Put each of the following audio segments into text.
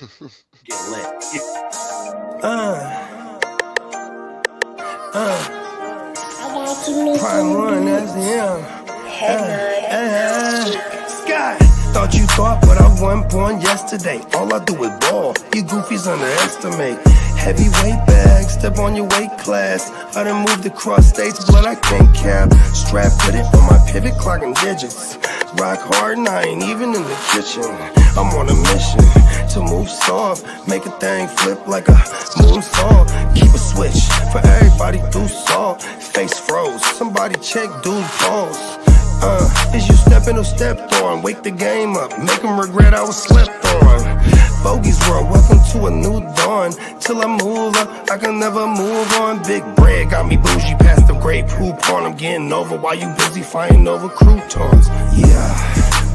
Get lit. Prime one, that's him. Sky, thought you thought, but I wasn't born yesterday. All I do is ball. You goofies underestimate. Heavyweight bag, step on your weight class. I done moved across states, but I can't cap. Strap with it on my pivot, clocking digits. Rock hard and I ain't even in the kitchen. I'm on a mission to move soft, make a thing flip like a moonsault. Keep a switch for everybody through salt. Face froze, somebody check dude pulse. Is you stepping or stepped on? Wake the game up, make them regret I was slept on. Bogey's world, welcome to a new dawn. Till I move up, I can never move on. Big bread got me bougie past the great poop on. I'm getting over while you busy fighting over croutons. Yeah,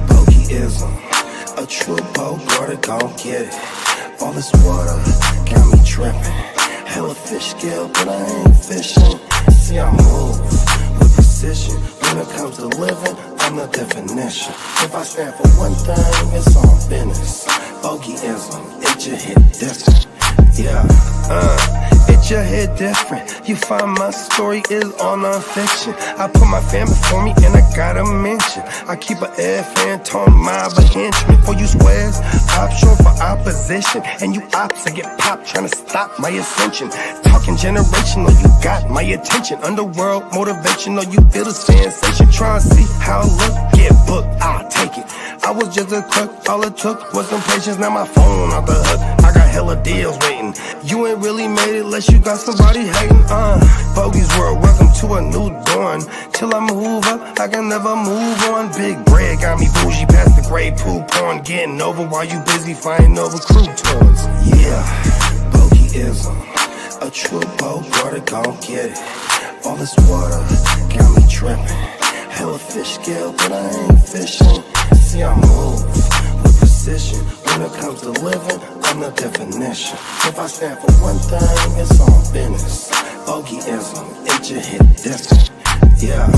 bogeyism, a true Bogart, gon' get it. All this water got me tripping. Hella fish scale, but I ain't fishing. See, I move with precision. When it comes to living, I'm the definition. If I stand for one thing, it's on business. Bogeyism, it just hit different. Yeah, it just hit different. You find my story is all non-fiction. I put my fam before me and I gotta mention. I keep an air fan, tone mob a henchman. For you squares, option for opposition. And you ops, I get popped trying to stop my ascension. Talking generational, you got my attention. Underworld motivational, you feel the sensation. Try and see how I look, get booked, I'll take it. I was just a crook, all it took was some patience. Now my phone off the hook, I got hella deals waiting. You ain't really made it unless you got somebody hating. Bogey's world, welcome to a new dawn. Till I move up, I can never move on. Big bread got me bougie past the great poop on. Getting over while you busy fighting over croutons. Yeah, bogeyism, a true Bogart, gon' get it. All this water got me tripping. Hella fish scale, but I ain't fishing. See, I move with precision. When it comes to living, I'm the definition. If I stand for one thing, it's on business. Bogeyism, it just hit different. Yeah.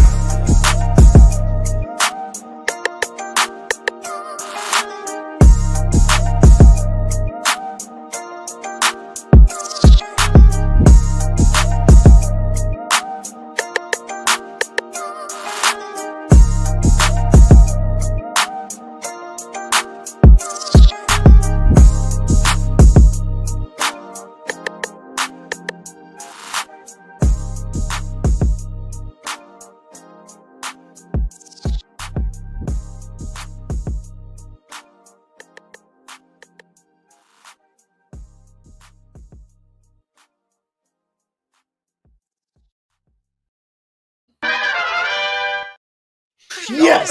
Yes!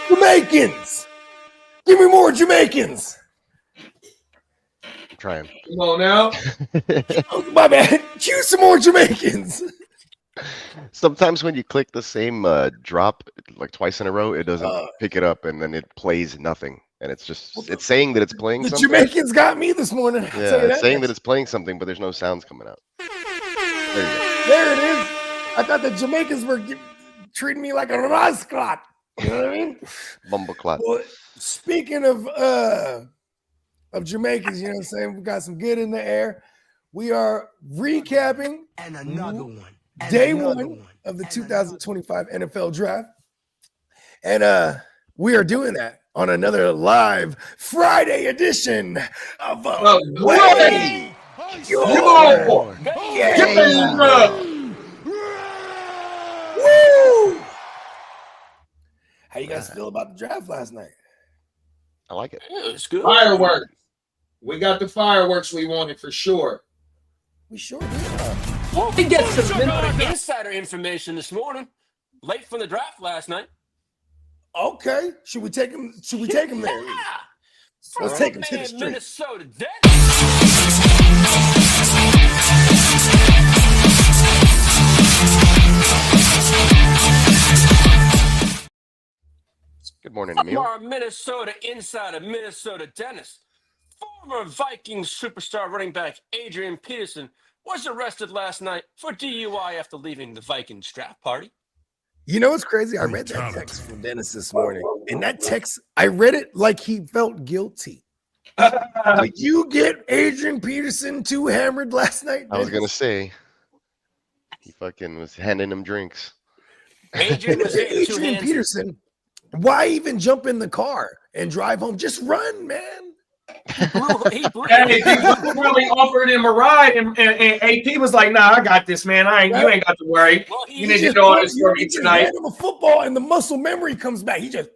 Jamaicans! Give me more Jamaicans! Trying. Come on now. Oh, my bad. Cue some more Jamaicans. Sometimes when you click the same drop like twice in a row, it doesn't pick it up, and then it plays nothing. And it's just it's saying that it's playing The something. Jamaicans got me this morning. Yeah, it's saying that it's playing something, but there's no sounds coming out. There you go. There it is. I thought the Jamaicans were treating me like a rascal. You know what I mean? Bumbleclot. Well, speaking of Jamaicans, you know what I'm saying? We got some good in the air. We are recapping And another one. And day another one of the 2025 NFL draft. And we are doing that on another live Friday edition of Way Your Game. Woo! How you guys feel about the draft last night? I like it. Yeah, it's good. Fireworks. We got the fireworks we wanted for sure. We sure did. Well, we get some insider information this morning. Late from the draft last night. Okay. Should we take him? Should we take him there? Yeah. Let's take him to the street. Minnesota. Good morning, From Emil. our Minnesota insider, Minnesota Dennis, former Vikings superstar running back Adrian Peterson was arrested last night for DUI after leaving the Vikings draft party. You know what's crazy? I read that text from Dennis this morning, and that text, I read it like he felt guilty. Like, Did you get Adrian Peterson too hammered last night? I was gonna Dennis? say, he fucking was handing him drinks. Adrian was getting two Adrian hands. Peterson. Why even jump in the car and drive home? Just run, man. He blew. Hey, people really offered him a ride, and AP was like, "Nah, I got this, man. You ain't got to worry. Well, You need to know all this for me tonight." Hand him a football, and the muscle memory comes back. He just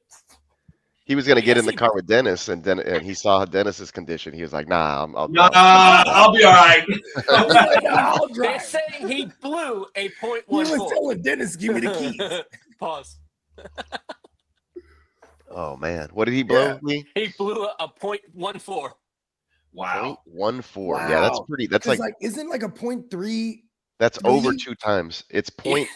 He was gonna get Yes, in the car with Dennis, and he saw Dennis's condition. He was like, "Nah, I'll be all right. I'll They're drive. saying he blew a He was .14. telling Dennis, "Give me the keys." Pause. Oh man, what did he blow? Yeah. Lee? He blew a .14. Wow. 0.14. Yeah, that's Wow. pretty. That's It's like isn't like a 0.3. that's over three? 2 times. It's point.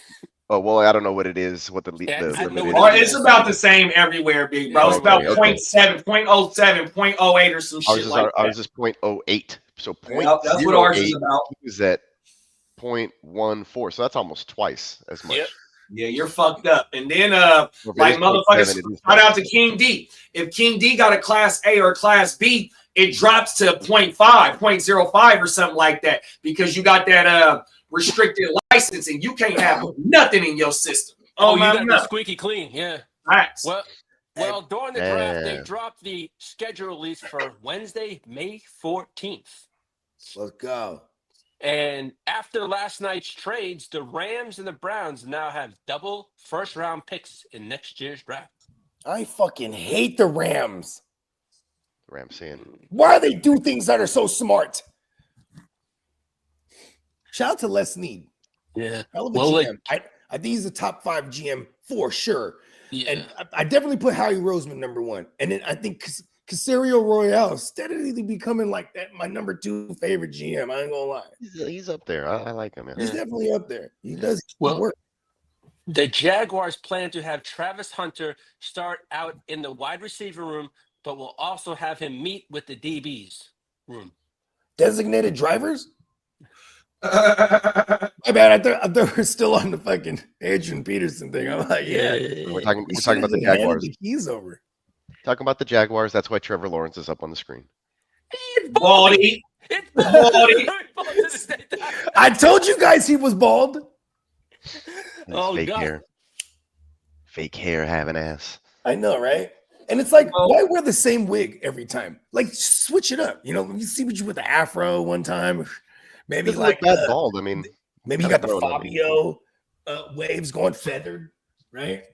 Oh well, I don't know what it is. What the Yeah, I limit know is. what Or it's about the same everywhere, big bro. It's about Okay. 0.7, 0.07, 0.08 or some shit like I that. was just 0.08. So Yep, that's what ours is 0.08 about. he was at 0.14. So that's almost twice as much. Yep. Yeah, you're fucked up. And then Well, if it like is 0.7, motherfuckers, it is shout out to 0.7. King D. If King D got a class A or a class B, it drops to 0.5, 0.05 or something like that because you got that restricted licensing. You can't have nothing in your system. Oh, you my got God. the squeaky clean. Yeah. Facts. Well, during the draft, they Man. dropped the schedule release for Wednesday, May 14th. Let's go. And after last night's trades, the Rams and the Browns now have double first-round picks in next year's draft. I fucking hate the Rams. Rams saying, Why they do things that are so smart? Shout out to Les Need. Yeah. Hell of a Well, GM. I think he's a top 5 GM for sure. Yeah. And I definitely put Howie Roseman number 1. And then I think Casario Royale steadily becoming like that my number 2 favorite GM. I ain't gonna lie. he's up there. I like him, man. He's definitely up there. He does Well, work. the Jaguars plan to have Travis Hunter start out in the wide receiver room, but will also have him meet with the DBs room. Designated drivers? My bad. I thought we're still on the fucking Adrian Peterson thing. I'm like, yeah. We're talking He about the should've handed Jaguars. the keys over. Talking about the Jaguars. That's why Trevor Lawrence is up on the screen. Baldy. It's Baldy. I told you guys he was bald. His Oh, fake God. hair. Fake hair having ass. I know, right? And it's like, why wear the same wig every time? Like, switch it up. You know, you see what you with the afro one time. Maybe Doesn't like look that bald. I mean, maybe you kinda got the grown on me. Fabio waves going feathered, right?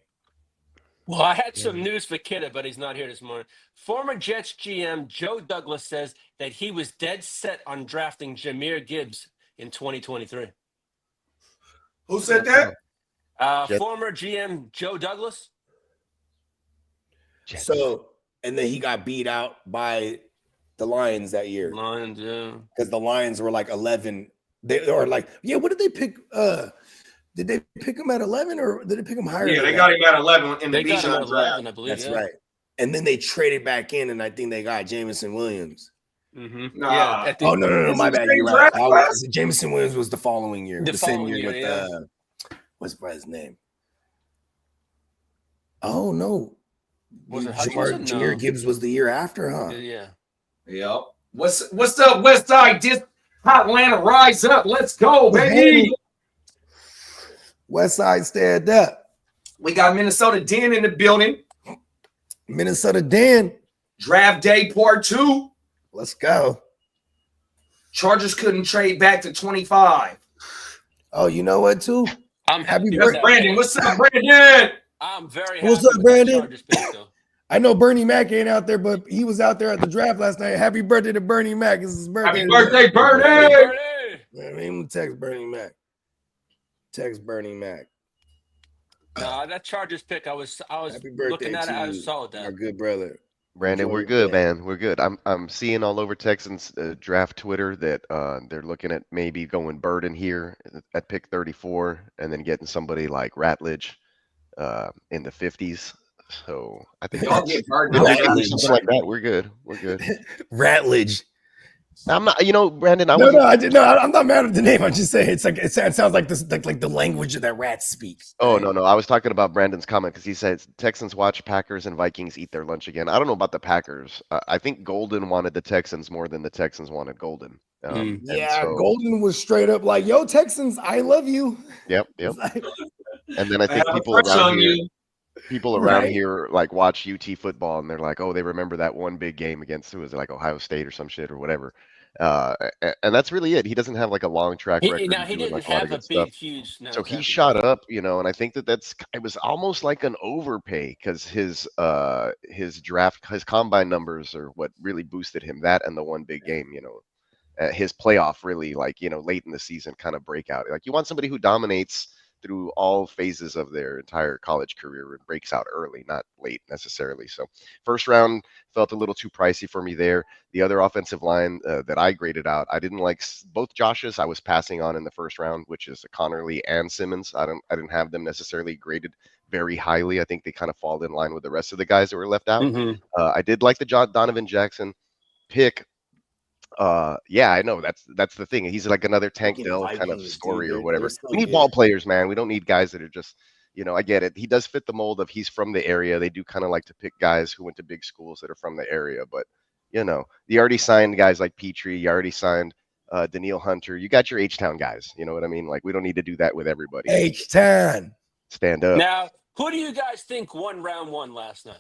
Well, I had some news for Kidda, but he's not here this morning. Former Jets GM Joe Douglas says that he was dead set on drafting Jahmyr Gibbs in 2023. Who said that? Jets. Former GM Joe Douglas. Jets. So, and then he got beat out by the Lions that year Lions, yeah. because the Lions were like 11. They are like, yeah. What did they pick? Did they pick him at 11 or did they pick him higher? Yeah, than they that? got him at 11 in the They got him Bijan at draft. 11, I believe. That's yeah. right. And then they traded back in, and I think they got Jameson Williams. Mm-hmm. Nah. Yeah, at the- Oh no, This my is bad. the You're same right. draft class? Jameson Williams was the following year, The the same following year year, with what's his name? Oh no, Was it Hutchinson? No. Jahmyr Gibbs was the year after, huh? Yeah. Yep. What's up, West Side? Hot Atlanta, rise up. Let's go, baby. West Side stand up. We got Minnesota Den in the building. Minnesota Dan. Draft day part 2. Let's go. Chargers couldn't trade back to 25. Oh, you know what, too? I'm happy Happy with That's that. Brandon. What's up, Brandon? I'm very What's happy up, with Brandon? the Chargers pick, though. I know Bernie Mac ain't out there, but he was out there at the draft last night. Happy birthday to Bernie Mac. It's his birthday. Happy birthday, Bernie. Bernie! I mean, text Bernie Mac. Text Bernie Mac. Nah, that Chargers pick, I was Happy birthday looking at it, I to saw our that. good brother. Brandon, Enjoy we're your good, day. man. We're good. I'm seeing all over Texans draft Twitter that they're looking at maybe going Burden here at pick 34 and then getting somebody like Ratledge in the 50s. So I think Y'all get Burden. if we Ratledge. can do something like that, we're good. We're good. Ratledge. I'm not, Brandon. I No, was. no, I did no. I'm not mad at the name. I'm just saying it's like it sounds like this, like the language that rats speak. Oh right? no, I was talking about Brandon's comment because he said Texans watch Packers and Vikings eat their lunch again. I don't know about the Packers. I think Golden wanted the Texans more than the Texans wanted Golden. And Yeah, so, Golden was straight up like, "Yo, Texans, I love you." yep. It's like, And then I I think have a crush on you. people around Right. here like watch UT football and they're like, oh, they remember that one big game against who was it, like Ohio State or some shit or whatever. And that's really it. He doesn't have like a long track record Now of he doing didn't like a lot of have a good stuff. big, huge. No, So he exactly. shot up, and I think it was almost like an overpay because his draft, his combine numbers are what really boosted him. That and the one big game, his playoff really late in the season kind of breakout. Like you want somebody who dominates through all phases of their entire college career and breaks out early, not late necessarily. So first round felt a little too pricey for me there. The other offensive line that I graded out, I didn't like both Josh's. I was passing on in the first round, which is Connerly and Simmons. I didn't have them necessarily graded very highly. I think they kind of fall in line with the rest of the guys that were left out. I did like the Donovan Jackson pick. Yeah, I know that's the thing. He's like another Tank Fucking Dell kind of Vikings, story dude, or they're whatever. so We need good. ball players, man. We don't need guys that are just, I get it. He does fit the mold of he's from the area. They do kind of like to pick guys who went to big schools that are from the area, but you already signed guys like Petrie. You already signed Daniil Hunter. You got your H-Town guys. You know what I mean? Like we don't need to do that with everybody. H-Town. Stand up. Now, who do you guys think won round one last night?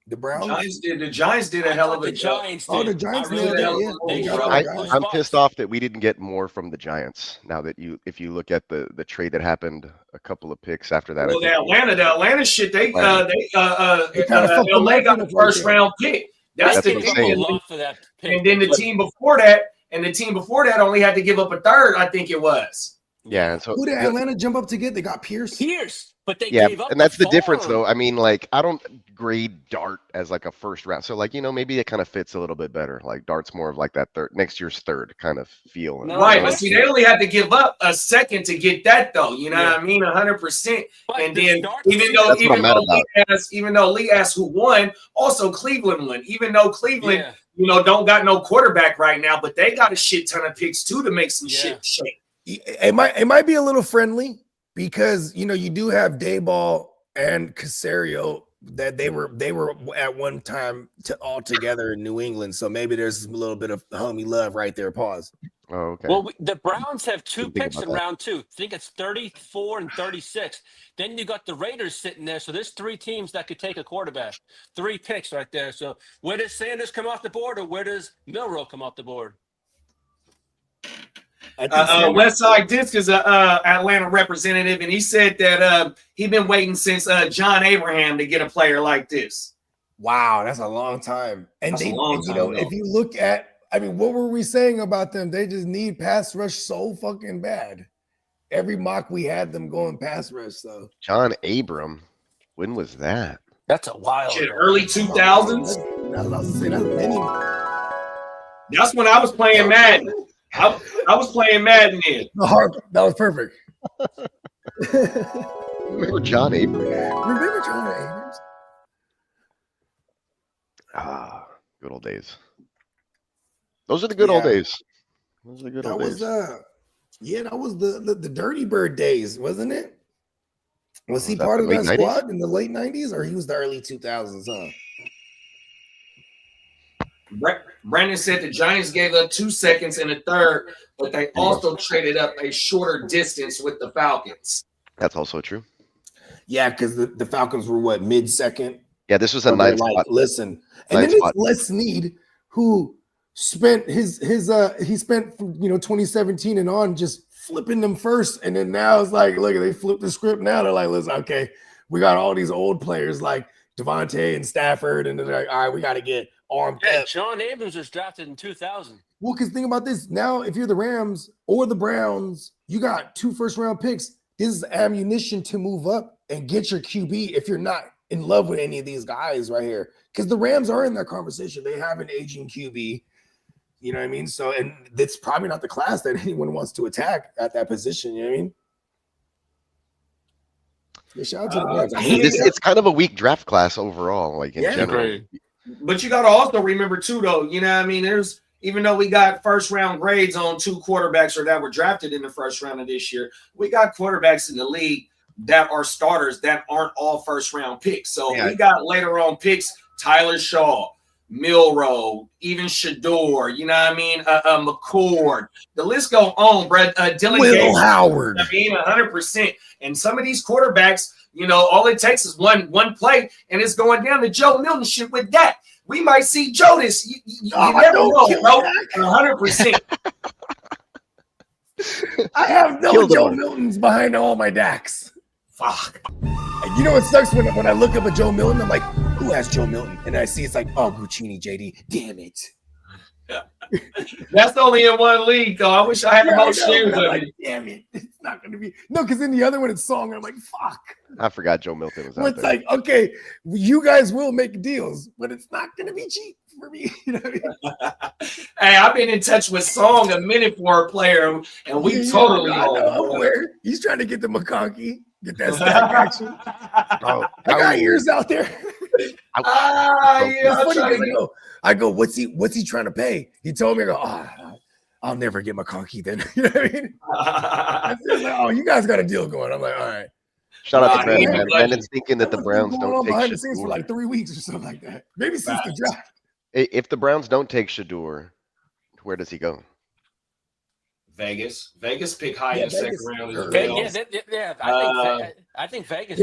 The Browns. The Giants did a hell of a The job. Giants. Oh, the did. Giants I really nailed did. that. Yeah, They they got showed that who guy. was I'm boss. pissed off that we didn't get more from the Giants. Now that if you look at the trade that happened a couple of picks after that. Well, the Atlanta shit, They kinda fucked them LA up got with the it right first there. round pick. That's That's the what I'm thing. saying. A lot for that pick. And then the team before that, only had to give up a third, I think it was. Yeah, and so Who did Atlanta jump up to get? They got Pierce. But they yeah, gave up and that's the difference, farm. though. I mean, like I don't grade Dart as like a first round, so like maybe it kind of fits a little bit better. Like Dart's more of like that next year's third kind of feel. No, Right, no, but see, they only had to give up a second to get that, though. You know what I mean? 100%. But And the then start even though Lee asked who won, also Cleveland won. Even though Cleveland, don't got no quarterback right now, but they got a shit ton of picks too to make some shit shake. It might be a little friendly because you do have Dayball and Casario that they were at one time all together in New England. So maybe there's a little bit of homie love right there. Pause. Oh, okay. Well, the Browns have two Didn't think picks about in that. round two. I think it's 34 and 36. Then you got the Raiders sitting there. So there's three teams that could take a quarterback. 3 picks right there. So where does Sanders come off the board or where does Milroe come off the board? Westside Disc is a Atlanta representative, and he said that he's been waiting since John Abraham to get a player like this. Wow, that's a long time. And That's a long time, if you look at, what were we saying about them? They just need pass rush so fucking bad. Every mock we had them going pass rush. So John Abram, when was that? That's a wild. Shit, early 2000s. That's when I was playing Madden. I was playing Madden then. That was perfect. Remember John Abrams? Remember John Abrams? Ah, good old days. Those are the good old days. Those are the good old days. That was the Dirty Bird days, wasn't it? Was he that part the of that late 90s? squad in the late 90s, or he was the early 2000s? Huh? Brandon said the Giants gave up 2 seconds in the third, but they also traded up a shorter distance with the Falcons. That's also true. Yeah, because the Falcons were what, mid-second? Yeah, this was a ninth spot. Listen, and then it's Les Snead who spent he spent 2017 and on just flipping them first, and then now it's like, look, they flipped the script. Now they're like, listen, okay, we got all these old players like Devontae and Stafford, and they're like, all right, we got to get armed up. John Abrams was drafted in 2000. Well, because think about this. Now, if you're the Rams or the Browns, you got 2 first-round picks. This is ammunition to move up and get your QB if you're not in love with any of these guys right here. Because the Rams are in that conversation. They have an aging QB. You know what I mean? So, and it's probably not the class that anyone wants to attack at that position. You know what I mean? Yeah, shout out to the Rams. It's kind of a weak draft class overall, like in general. Great. But you got to also remember too, though. You know what I mean? There's even though we got first round grades on 2 quarterbacks or that were drafted in the first round of this year, we got quarterbacks in the league that are starters that aren't all first round picks. So we got later on picks, Tyler Shaw, Milroe, even Shador, you know what I mean? McCord. The list go on, bro. Dylan Will Gates, Howard. I mean, 100%. And some of these quarterbacks, you know, all it takes is one play, and it's going down to Joe Milton shit with that. We might see Joe this. You never know, bro. 100%. I have no Joe Miltons behind all my Daks. Fuck. You know what sucks when I look up at Joe Milton? I'm like, who has Joe Milton? And I see it's like, oh, Guccini, JD. Damn it. That's only in one league, though. I wish I had more shares of it. Damn it. It's not going to be. No, because in the other one, it's Song. I'm like, fuck. I forgot Joe Milton was out it's like, okay, you guys will make deals, but it's not going to be cheap for me. You know what I mean? Hey, I've been in touch with Song a minute for a player, and we totally know. He's trying to get the McConkey. Get that stack action. I got ears out there. I go, what's he trying to pay? He told me, I go, I'll never get McConkey then. You know what I mean? I said, like, oh, you guys got a deal going. I'm like, all right. Shout out to Brandon. Brandon's thinking that the Browns don't take behind the scenes for like 3 weeks or something like that. Maybe since the draft. If the Browns don't take Shador, where does he go? Vegas pick high in the second round. I think Vegas.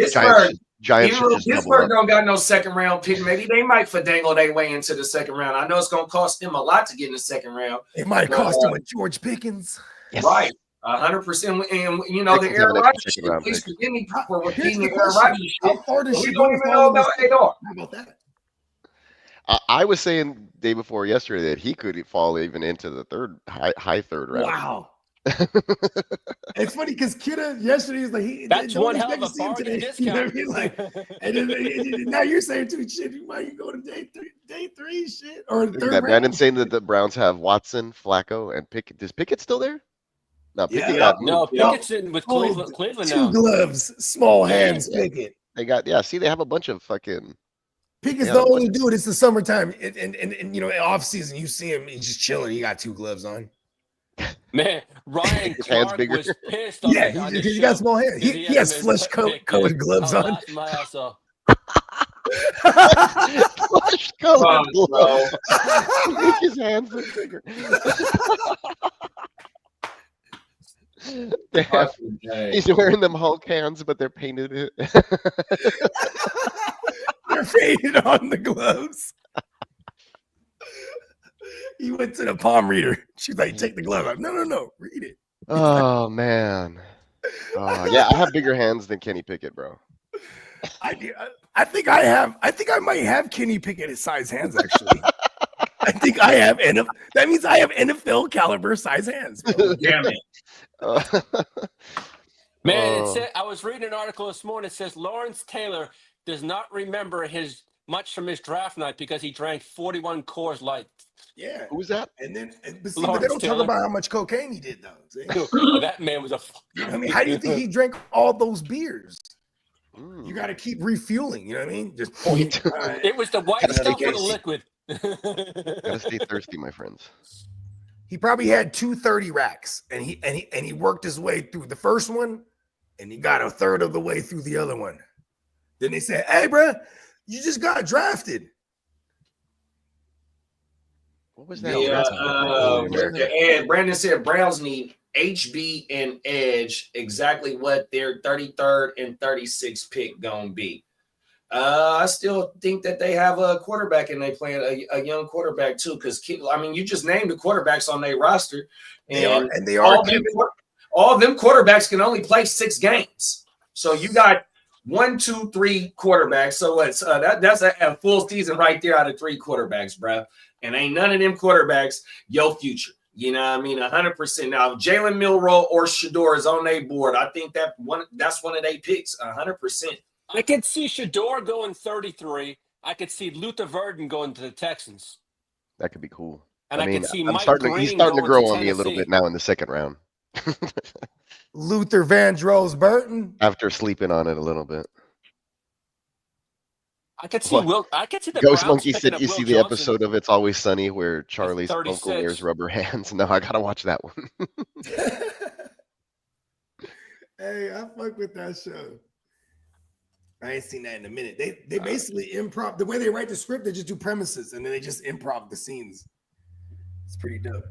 Giants Pittsburgh don't got no second round pick. Maybe they might finagle their way into the second round. I know it's going to cost them a lot to get in the second round. It might cost them a George Pickens. Yes. Right. 100%. And, you know, the Aaron Rodgers shit, please forgive me for repeating the Aaron Rodgers shit. We don't even know about AR. How about that? I was saying day before yesterday that he could fall even into the high third round. Wow. It's funny because Kidda yesterday was like, that's one hell of a bargain discount. You know what I mean? Like, and now you're saying too shit. You might go to day three shit or third round. Brandon saying that the Browns have Watson, Flacco, and Pickett. Is Pickett still there? No, Pickett got moved. No, Pickett's in with Cleveland Two now. gloves, small hands, Pickett. They got see, they have a bunch of fucking. Pickett's the only dude. It's the summertime, and you know, off season, you see him. He's just chilling. He got 2 gloves on. Man, Ryan Clark was pissed. He got small hands. He has flesh colored gloves on. My ass off. Flesh colored gloves. His hands look bigger. He's wearing them Hulk hands, but they're painted. They're faded on the gloves. He went to the palm reader. She's like, take the glove out. No, read it. Oh, man. Yeah, I have bigger hands than Kenny Pickett, bro. I think I might have Kenny Pickett size hands, actually. I think I have that means I have NFL caliber size hands. Bro. Damn it. Man, it said, I was reading an article this morning. It says Lawrence Taylor does not remember much from his draft night because he drank 41 Coors Light. Yeah. Who was that? But they don't talk about how much cocaine he did, though. That man was I mean, how do you think he drank all those beers? You got to keep refueling. You know what I mean? Just it was the white stuff with the liquid. Gotta stay thirsty, my friends. He probably had 230 racks, and he worked his way through the first one, and he got a third of the way through the other one. Then they said, "Hey, bro, you just got drafted." What was that? And Brandon said Browns need HB and edge, exactly what their 33rd and 36th pick gonna be. I still think that they have a quarterback and they playing a young quarterback too. Because you just named the quarterbacks on their roster, and they are all of them quarterbacks can only play 6 games. So you got 1, 2, 3 quarterbacks. So it's that's a full season right there out of 3 quarterbacks, bro. And ain't none of them quarterbacks your future. You know what I mean? 100%. Now, if Jalen Milroe or Shador is on their board, I think that's one of their picks, 100%. I could see Shador going 33. I could see Luther Verdon going to the Texans. That could be cool. And I could see he's Mike starting to grow on me a little Tennessee. bit now in the second round. Luther Vandross Burton. After sleeping on it a little bit. I could see What? I could see the Ghost Browns Monkey picking said up you Will see the Johnson episode of It's Always Sunny where at Charlie's uncle 36. wears rubber hands. No, I gotta watch that one. Hey, I fuck with that show. I ain't seen that in a minute. They basically improv the way they write the script. They just do premises and then they just improv the scenes. It's pretty dope.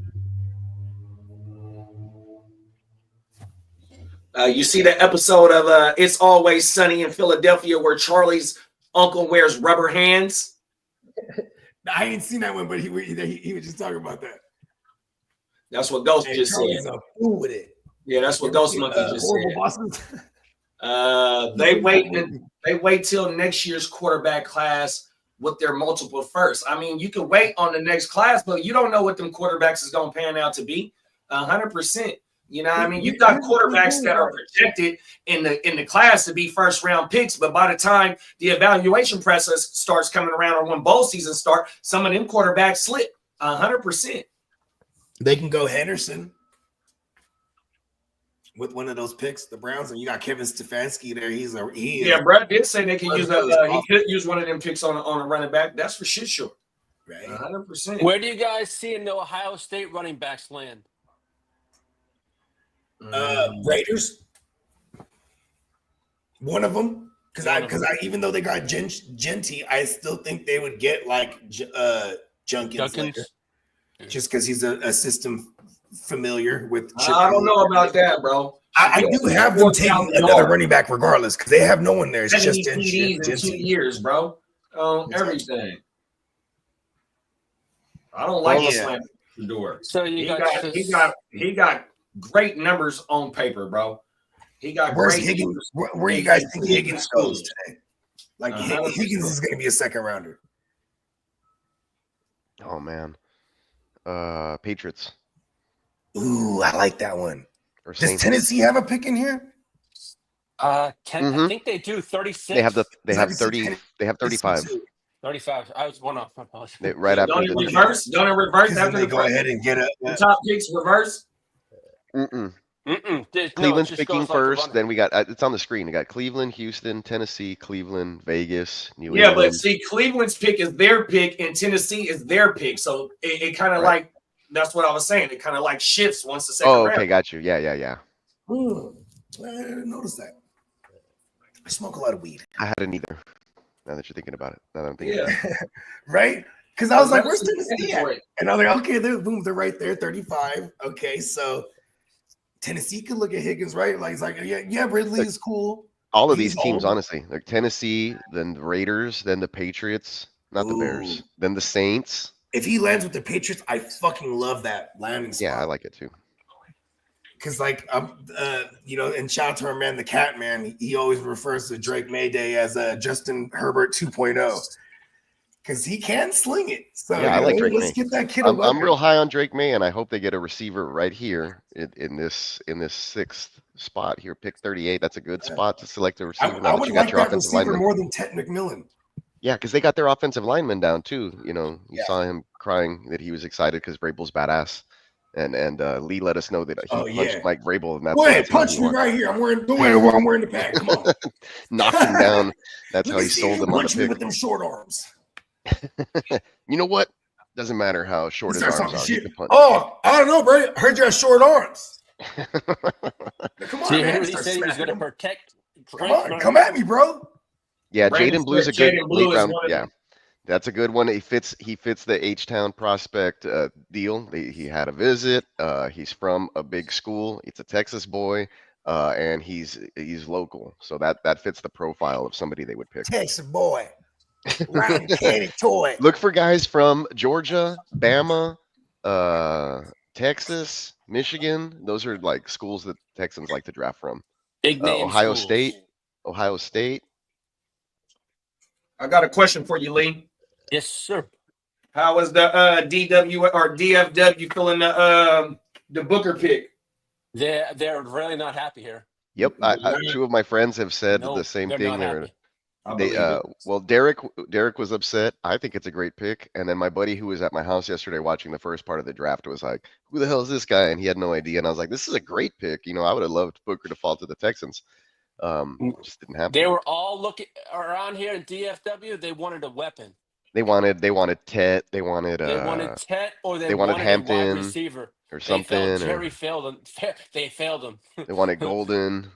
You see the episode of It's Always Sunny in Philadelphia where Charlie's uncle wears rubber hands? I ain't seen that one, but he was just talking about that. That's what Ghost And just Charlie's said. a fool with it. Yeah, that's what Ghost Monkey just Horrible said. Bosses. They wait till next year's quarterback class with their multiple firsts. I mean, you can wait on the next class, but you don't know what them quarterbacks is going to pan out to be. 100%. You know what I mean? You've got quarterbacks that are projected in the class to be first round picks, but by the time the evaluation process starts coming around or when bowl season start, some of them quarterbacks slip 100%. They can go Henderson with one of those picks, the Browns, and you got Kevin Stefanski there. Yeah, Brett did say they can use he could use one of them picks on a running back. That's for shit sure. Right. 100%. Where do you guys see in the Ohio State running backs land? Raiders. One of them, because I even though they got Genty, I still think they would get like Junkins later, just because he's a system familiar with. I don't know about that, bro. I do have them taking another running back regardless because they have no one there. It's just TDs in 2 years, bro. Everything. I don't like the slam the door. So he got great numbers on paper, bro. He got great Higgins. Where you guys think Higgins goes today? Like Higgins is going to be a second rounder. Oh man, Patriots. Ooh, I like that one. Or Does Saints. Tennessee have a pick in here? I think they do 36. They have 30. They have 35. 35. I was one off. My apologies. Right after Don't it reverse? Don't it reverse after they go ahead and get the top picks reverse? Cleveland's picking first. Then we got it's on the screen. We got Cleveland, Houston, Tennessee, Cleveland, Vegas, New England. Yeah, but see, Cleveland's pick is their pick, and Tennessee is their pick. So it kind of like that's what I was saying. It kind of like shifts once the second round. Okay, got you. Yeah. I didn't notice that. I smoke a lot of weed. I hadn't either. Now that you're thinking about it. Now that I'm thinking about it. Right? Because I was like, where's Tennessee at? And I was like, okay, they're right there, 35. Okay, so Tennessee could look at Higgins, right? Like, it's like, yeah, Ridley is cool. All of these teams, honestly, like Tennessee, then the Raiders, then the Patriots, not the Bears, then the Saints. If he lands with the Patriots, I fucking love that landing spot. Yeah, I like it too. Because, like, and shout out to our man, the Cat Man. He always refers to Drake Mayday as Justin Herbert 2.0 because he can sling it. So yeah, I like Drake let's May. Get that kid. I'm real high on Drake May, and I hope they get a receiver right here in this sixth spot here, pick 38. That's a good spot to select a receiver. I would like that receiver more than Ted McMillan. Yeah, because they got their offensive lineman down too. You know, you saw him crying that he was excited because Vrabel's badass. And Lee let us know that he punched Mike Vrabel. And that's go ahead, punch me right here. I'm wearing the pack. Come on. Knocked him down. That's how he sold them on the pick. With them short arms. You know what? Doesn't matter how short his arms are. Oh, I don't know, bro. I heard you have short arms. Come on, man. He said he was going to protect. Come at me, bro. Yeah, Jaden Blue's a good late round. Yeah. That's a good one. He fits the H-Town prospect deal. He had a visit. He's from a big school. It's a Texas boy, and he's local. So that fits the profile of somebody they would pick. Texas boy, round candy toy. Look for guys from Georgia, Bama, Texas, Michigan. Those are like schools that Texans like to draft from. Big name Ohio schools. State. I got a question for you, Lee. Yes, sir. How is the DW or DFW feeling the Booker pick? They're really not happy here. Yep, two of my friends have said the same thing. Well, Derek was upset. I think it's a great pick. And then my buddy who was at my house yesterday watching the first part of the draft was like, "Who the hell is this guy?" And he had no idea. And I was like, "This is a great pick. You know, I would have loved Booker to fall to the Texans." Just didn't happen. They were all looking around here in DFW. They wanted a weapon. They wanted Tet. They wanted They wanted Tet, or they wanted a wide Hampton receiver. or They something, failed. or Jerry failed them. They failed him. they wanted Golden.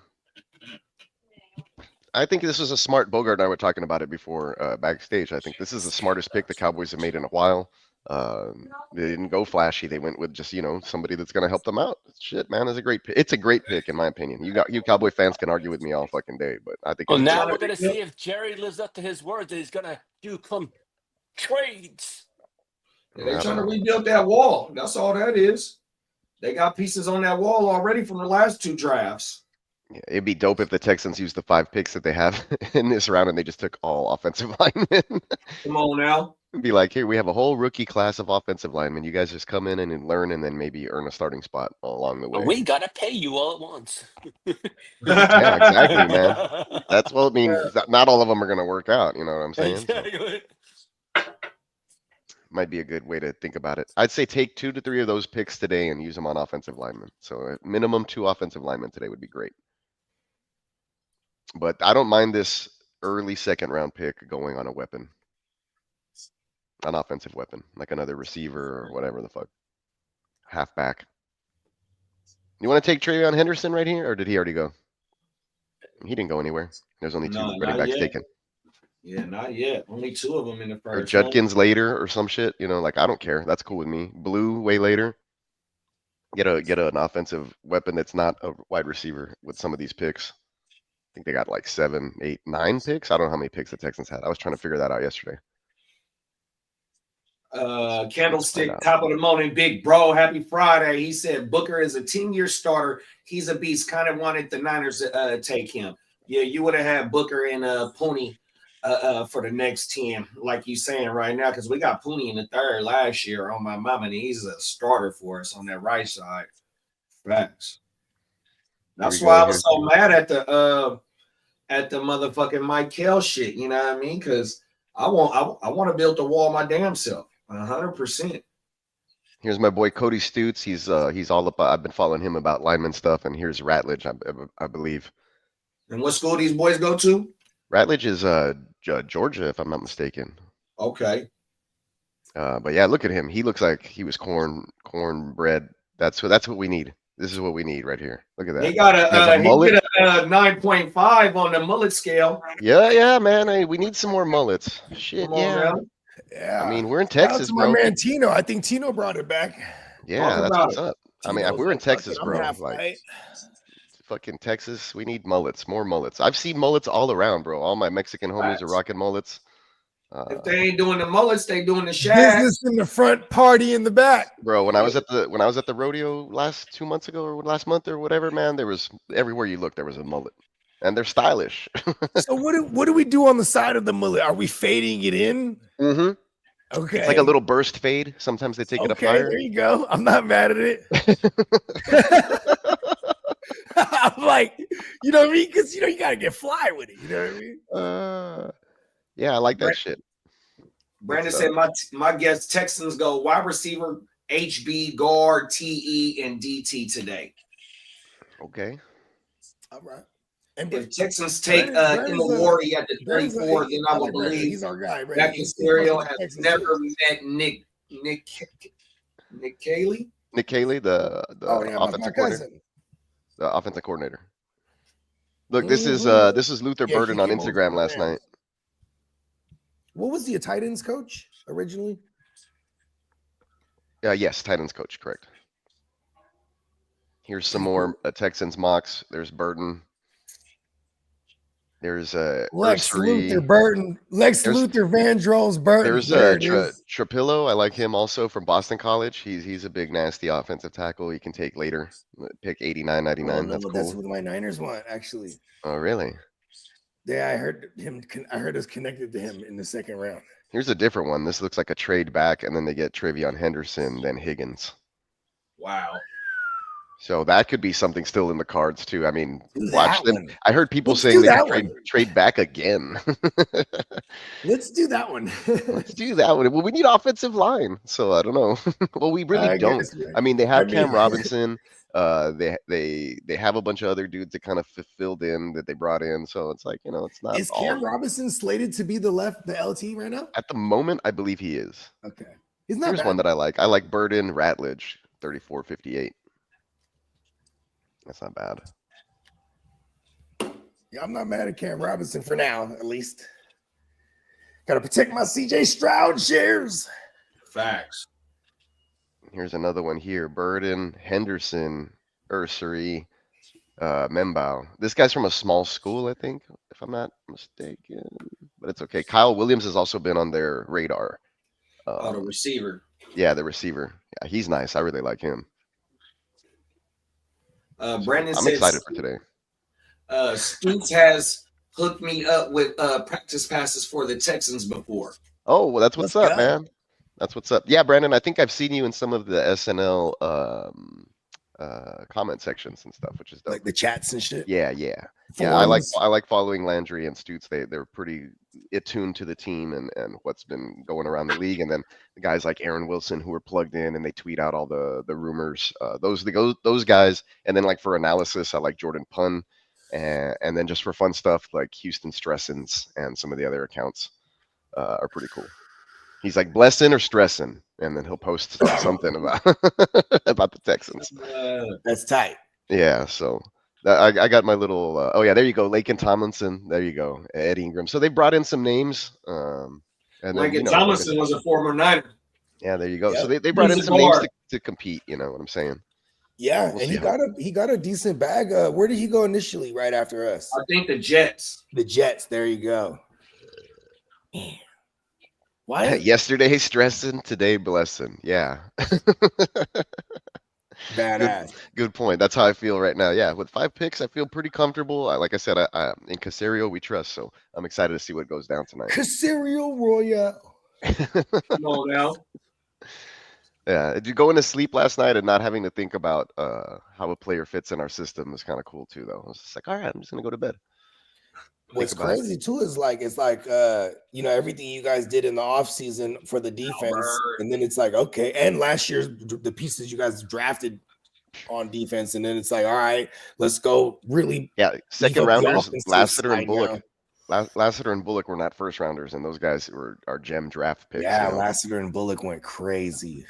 I think this was a smart. Bogart and I were talking about it before backstage. I think this is the smartest pick the Cowboys have made in a while. They didn't go flashy. They went with just somebody that's going to help them out. Shit, man, it's a great pick. It's a great pick in my opinion. You Cowboy fans can argue with me all fucking day, but I think. Well, it's now great. we're gonna see if Jerry lives up to his words that he's gonna do some trades. Yeah, they're trying to rebuild that wall. That's all that is. They got pieces on that wall already from the last 2 drafts. Yeah, it'd be dope if the Texans used the 5 picks that they have in this round and they just took all offensive linemen. Come on now. Be like, here we have a whole rookie class of offensive linemen. You guys just come in and learn, and then maybe earn a starting spot along the way. But we gotta pay you all at once. Yeah, exactly, man. That's what I mean. Not all of them are going to work out. You know what I'm saying? Exactly. So, might be a good way to think about it. I'd say take 2 to 3 of those picks today and use them on offensive linemen. So at minimum 2 offensive linemen today would be great. But I don't mind this early 2nd round pick going on a weapon, an offensive weapon, like another receiver or whatever the fuck, halfback. You want to take Travion Henderson right here, or did he already go? He didn't go anywhere. There's only 2 No, running not backs yet. taken. Yeah, not yet. Only 2 of them in the Or first one. Judkins later or some shit. Like I don't care. That's cool with me. Blue way later. Get an offensive weapon that's not a wide receiver with some of these picks. I think they got like 7, 8, 9 picks. I don't know how many picks the Texans had. I was trying to figure that out yesterday. Candlestick, top of the morning, big bro. Happy Friday. He said Booker is a 10-year starter. He's a beast. Kind of wanted the Niners to take him. Yeah, you would have had Booker and Pooney for the next 10, like you saying right now, because we got Pooney in the 3rd last year on my mama, and he's a starter for us on that right side. Facts. That's why I was so mad at the motherfucking Mike Kell shit. You know what I mean? Because I want to build the wall my damn self. 100%. Here's my boy Cody Stutes. He's all up. I've been following him about lineman stuff, and here's Ratledge, I believe. And what school these boys go to? Ratledge is Georgia, if I'm not mistaken. Okay. But yeah, look at him. He looks like he was cornbread. That's what we need. This is what we need right here. Look at that. He got a 9.5 on the mullet scale. Yeah, man. Hey, we need some more mullets. Shit, Come on, yeah. man. Yeah. I mean, we're in Shout out Texas, to my bro. man Tino. I think Tino brought it back. Yeah, Talk that's about what's it. up. I mean, Tino's we're in like, Texas, "Fuck it, I'm bro. half Like, right." fucking Texas, we need mullets, more mullets. I've seen mullets all around, bro. All my Mexican homies are rocking mullets. If they ain't doing the mullets, they doing the shag. Business in the front, party in the back. Bro, when I was at the rodeo last 2 months ago or last month or whatever, man, there was everywhere you look there was a mullet, and they're stylish. So what do we do on the side of the mullet? Are we fading it in? Mm-hmm. Okay, It's like a little burst fade. Sometimes they take it up higher. There you go. I'm not mad at it. I'm like, you know what I mean? Because you gotta get fly with it. You know what I mean? Yeah, I like that shit. Brandon said my guess Texans go wide receiver, HB, guard, TE, and DT today. Okay. All right. And If Texans take Brandon's Imawari at the Brandon's 34, then I would Brandon. believe He's our guy. that Casario has never met Nick Cayley. Nick Cayley, the my offensive coordinator. cousin. The offensive coordinator. Look, this is Luther Yeah, Burden he on came over Instagram from last the night. Rams. What was he, a tight ends coach originally? Yes, Titans coach, correct. Here's some more Texans mocks. There's Burden. There's Lex Ursery. Luthor Burton. Lex There's- Luthor Vandross Burton. There's There it is. Trapillo. I like him also from Boston College. He's a big nasty offensive tackle. You can take later. Pick 89, 99. That's cool. That's who my Niners want, actually. Oh, really? Yeah, I heard us connected to him in the 2nd round. Here's a different one. This looks like a trade back, and then they get Travion Henderson, then Higgins. Wow. So that could be something still in the cards too. I mean, Do watch that them. one. I heard people Let's saying do they that could one. trade back again. Let's do that one. Let's do that one. Well, we need offensive line, so I don't know. Well, we really don't. guess, I mean, they have I Cam mean- Robinson. They have a bunch of other dudes that kind of filled in that they brought in. So it's like, it's not Is all. Cam Robinson slated to be the LT right now? At the moment, I believe he is. Okay. He's not Here's bad. one that I like. I like Burden Ratledge, 34.58. That's not bad. Yeah, I'm not mad at Cam Robinson for now, at least. Got to protect my CJ Stroud shares. Facts. Here's another one here. Burden, Henderson, Ursary, Membao. This guy's from a small school, I think, if I'm not mistaken. But it's okay. Kyle Williams has also been on their radar. The receiver. Yeah, the receiver. Yeah, he's nice. I really like him. Brandon I'm says, excited for today. Scoots has hooked me up with practice passes for the Texans before. Oh, well, that's what's Let's up, go. man. That's what's up. Yeah, Brandon, I think I've seen you in some of the SNL comment sections and stuff, which is dope. Like the chats and shit. Yeah. Forums. I like following Landry and Stutes. They're pretty attuned to the team and what's been going around the league. And then the guys like Aaron Wilson who are plugged in and they tweet out all the rumors. Those guys. And then like for analysis, I like Jordan Pun. And then just for fun stuff like Houston Stressins and some of the other accounts are pretty cool. He's like blessing or stressing, and then he'll post something about about the Texans. That's tight. Yeah, so I got my little. Oh yeah, there you go, Laken Tomlinson. There you go, Ed Ingram. So they brought in some names. And Laken Tomlinson was a former Niner. Yeah, there you go. Yep. So they brought in He's a some names guard. to compete. You know what I'm saying? Yeah, We'll and see he got a decent bag. Where did he go initially? Right after us, I think the Jets. the Jets. There you go. Man. Why? Yesterday stressing, today blessing. Yeah. Badass. Good point. That's how I feel right now. Yeah, with 5 picks, I feel pretty comfortable. Like I said, I in Casario we trust, so I'm excited to see what goes down tonight. Casario Royale. Come on now. Yeah, going to sleep last night and not having to think about how a player fits in our system is kind of cool too, though. I was just like, all right, I'm just gonna go to bed. What's about it. crazy too is it's like everything you guys did in the off season for the defense, Albert. and then it's like okay, and last year's the pieces you guys drafted on defense, and then it's like all right, let's go really. Yeah, second up the rounders, offensive Lassiter and side Bullock. Lassiter and Bullock were not first rounders, and those guys were our gem draft picks. Yeah, you know? Lassiter and Bullock went crazy.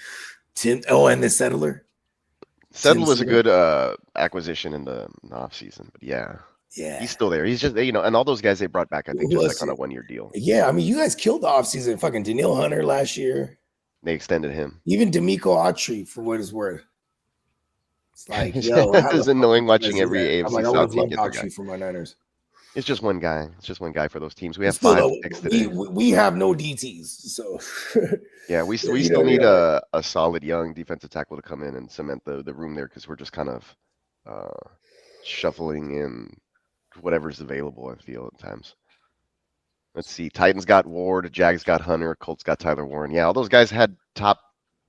And the Settler. Settle Tim was a Settle. good acquisition in the off season, but yeah. Yeah. He's still there. He's just, and all those guys they brought back, I think, Who just else? like on a 1-year deal. Yeah, I mean, you guys killed the offseason. Fucking Daniil Hunter last year. They extended him. Even D'Amico Autry, for what it's worth. It's like, yo, how It's the annoying fuck did watching you guys every do that? AFC I'm like, I South would have team loved get their guy. Autry for my Niners. It's just one guy. It's just one guy for those teams. We have Still, 5 though, picks today. we have no DTs, so Yeah, we you still know, need yeah. a solid young defensive tackle to come in and cement the room there because we're just kind of shuffling in whatever's available, I feel at times. Let's see. Titans got Ward, Jags got Hunter, Colts got Tyler Warren. Yeah, all those guys had top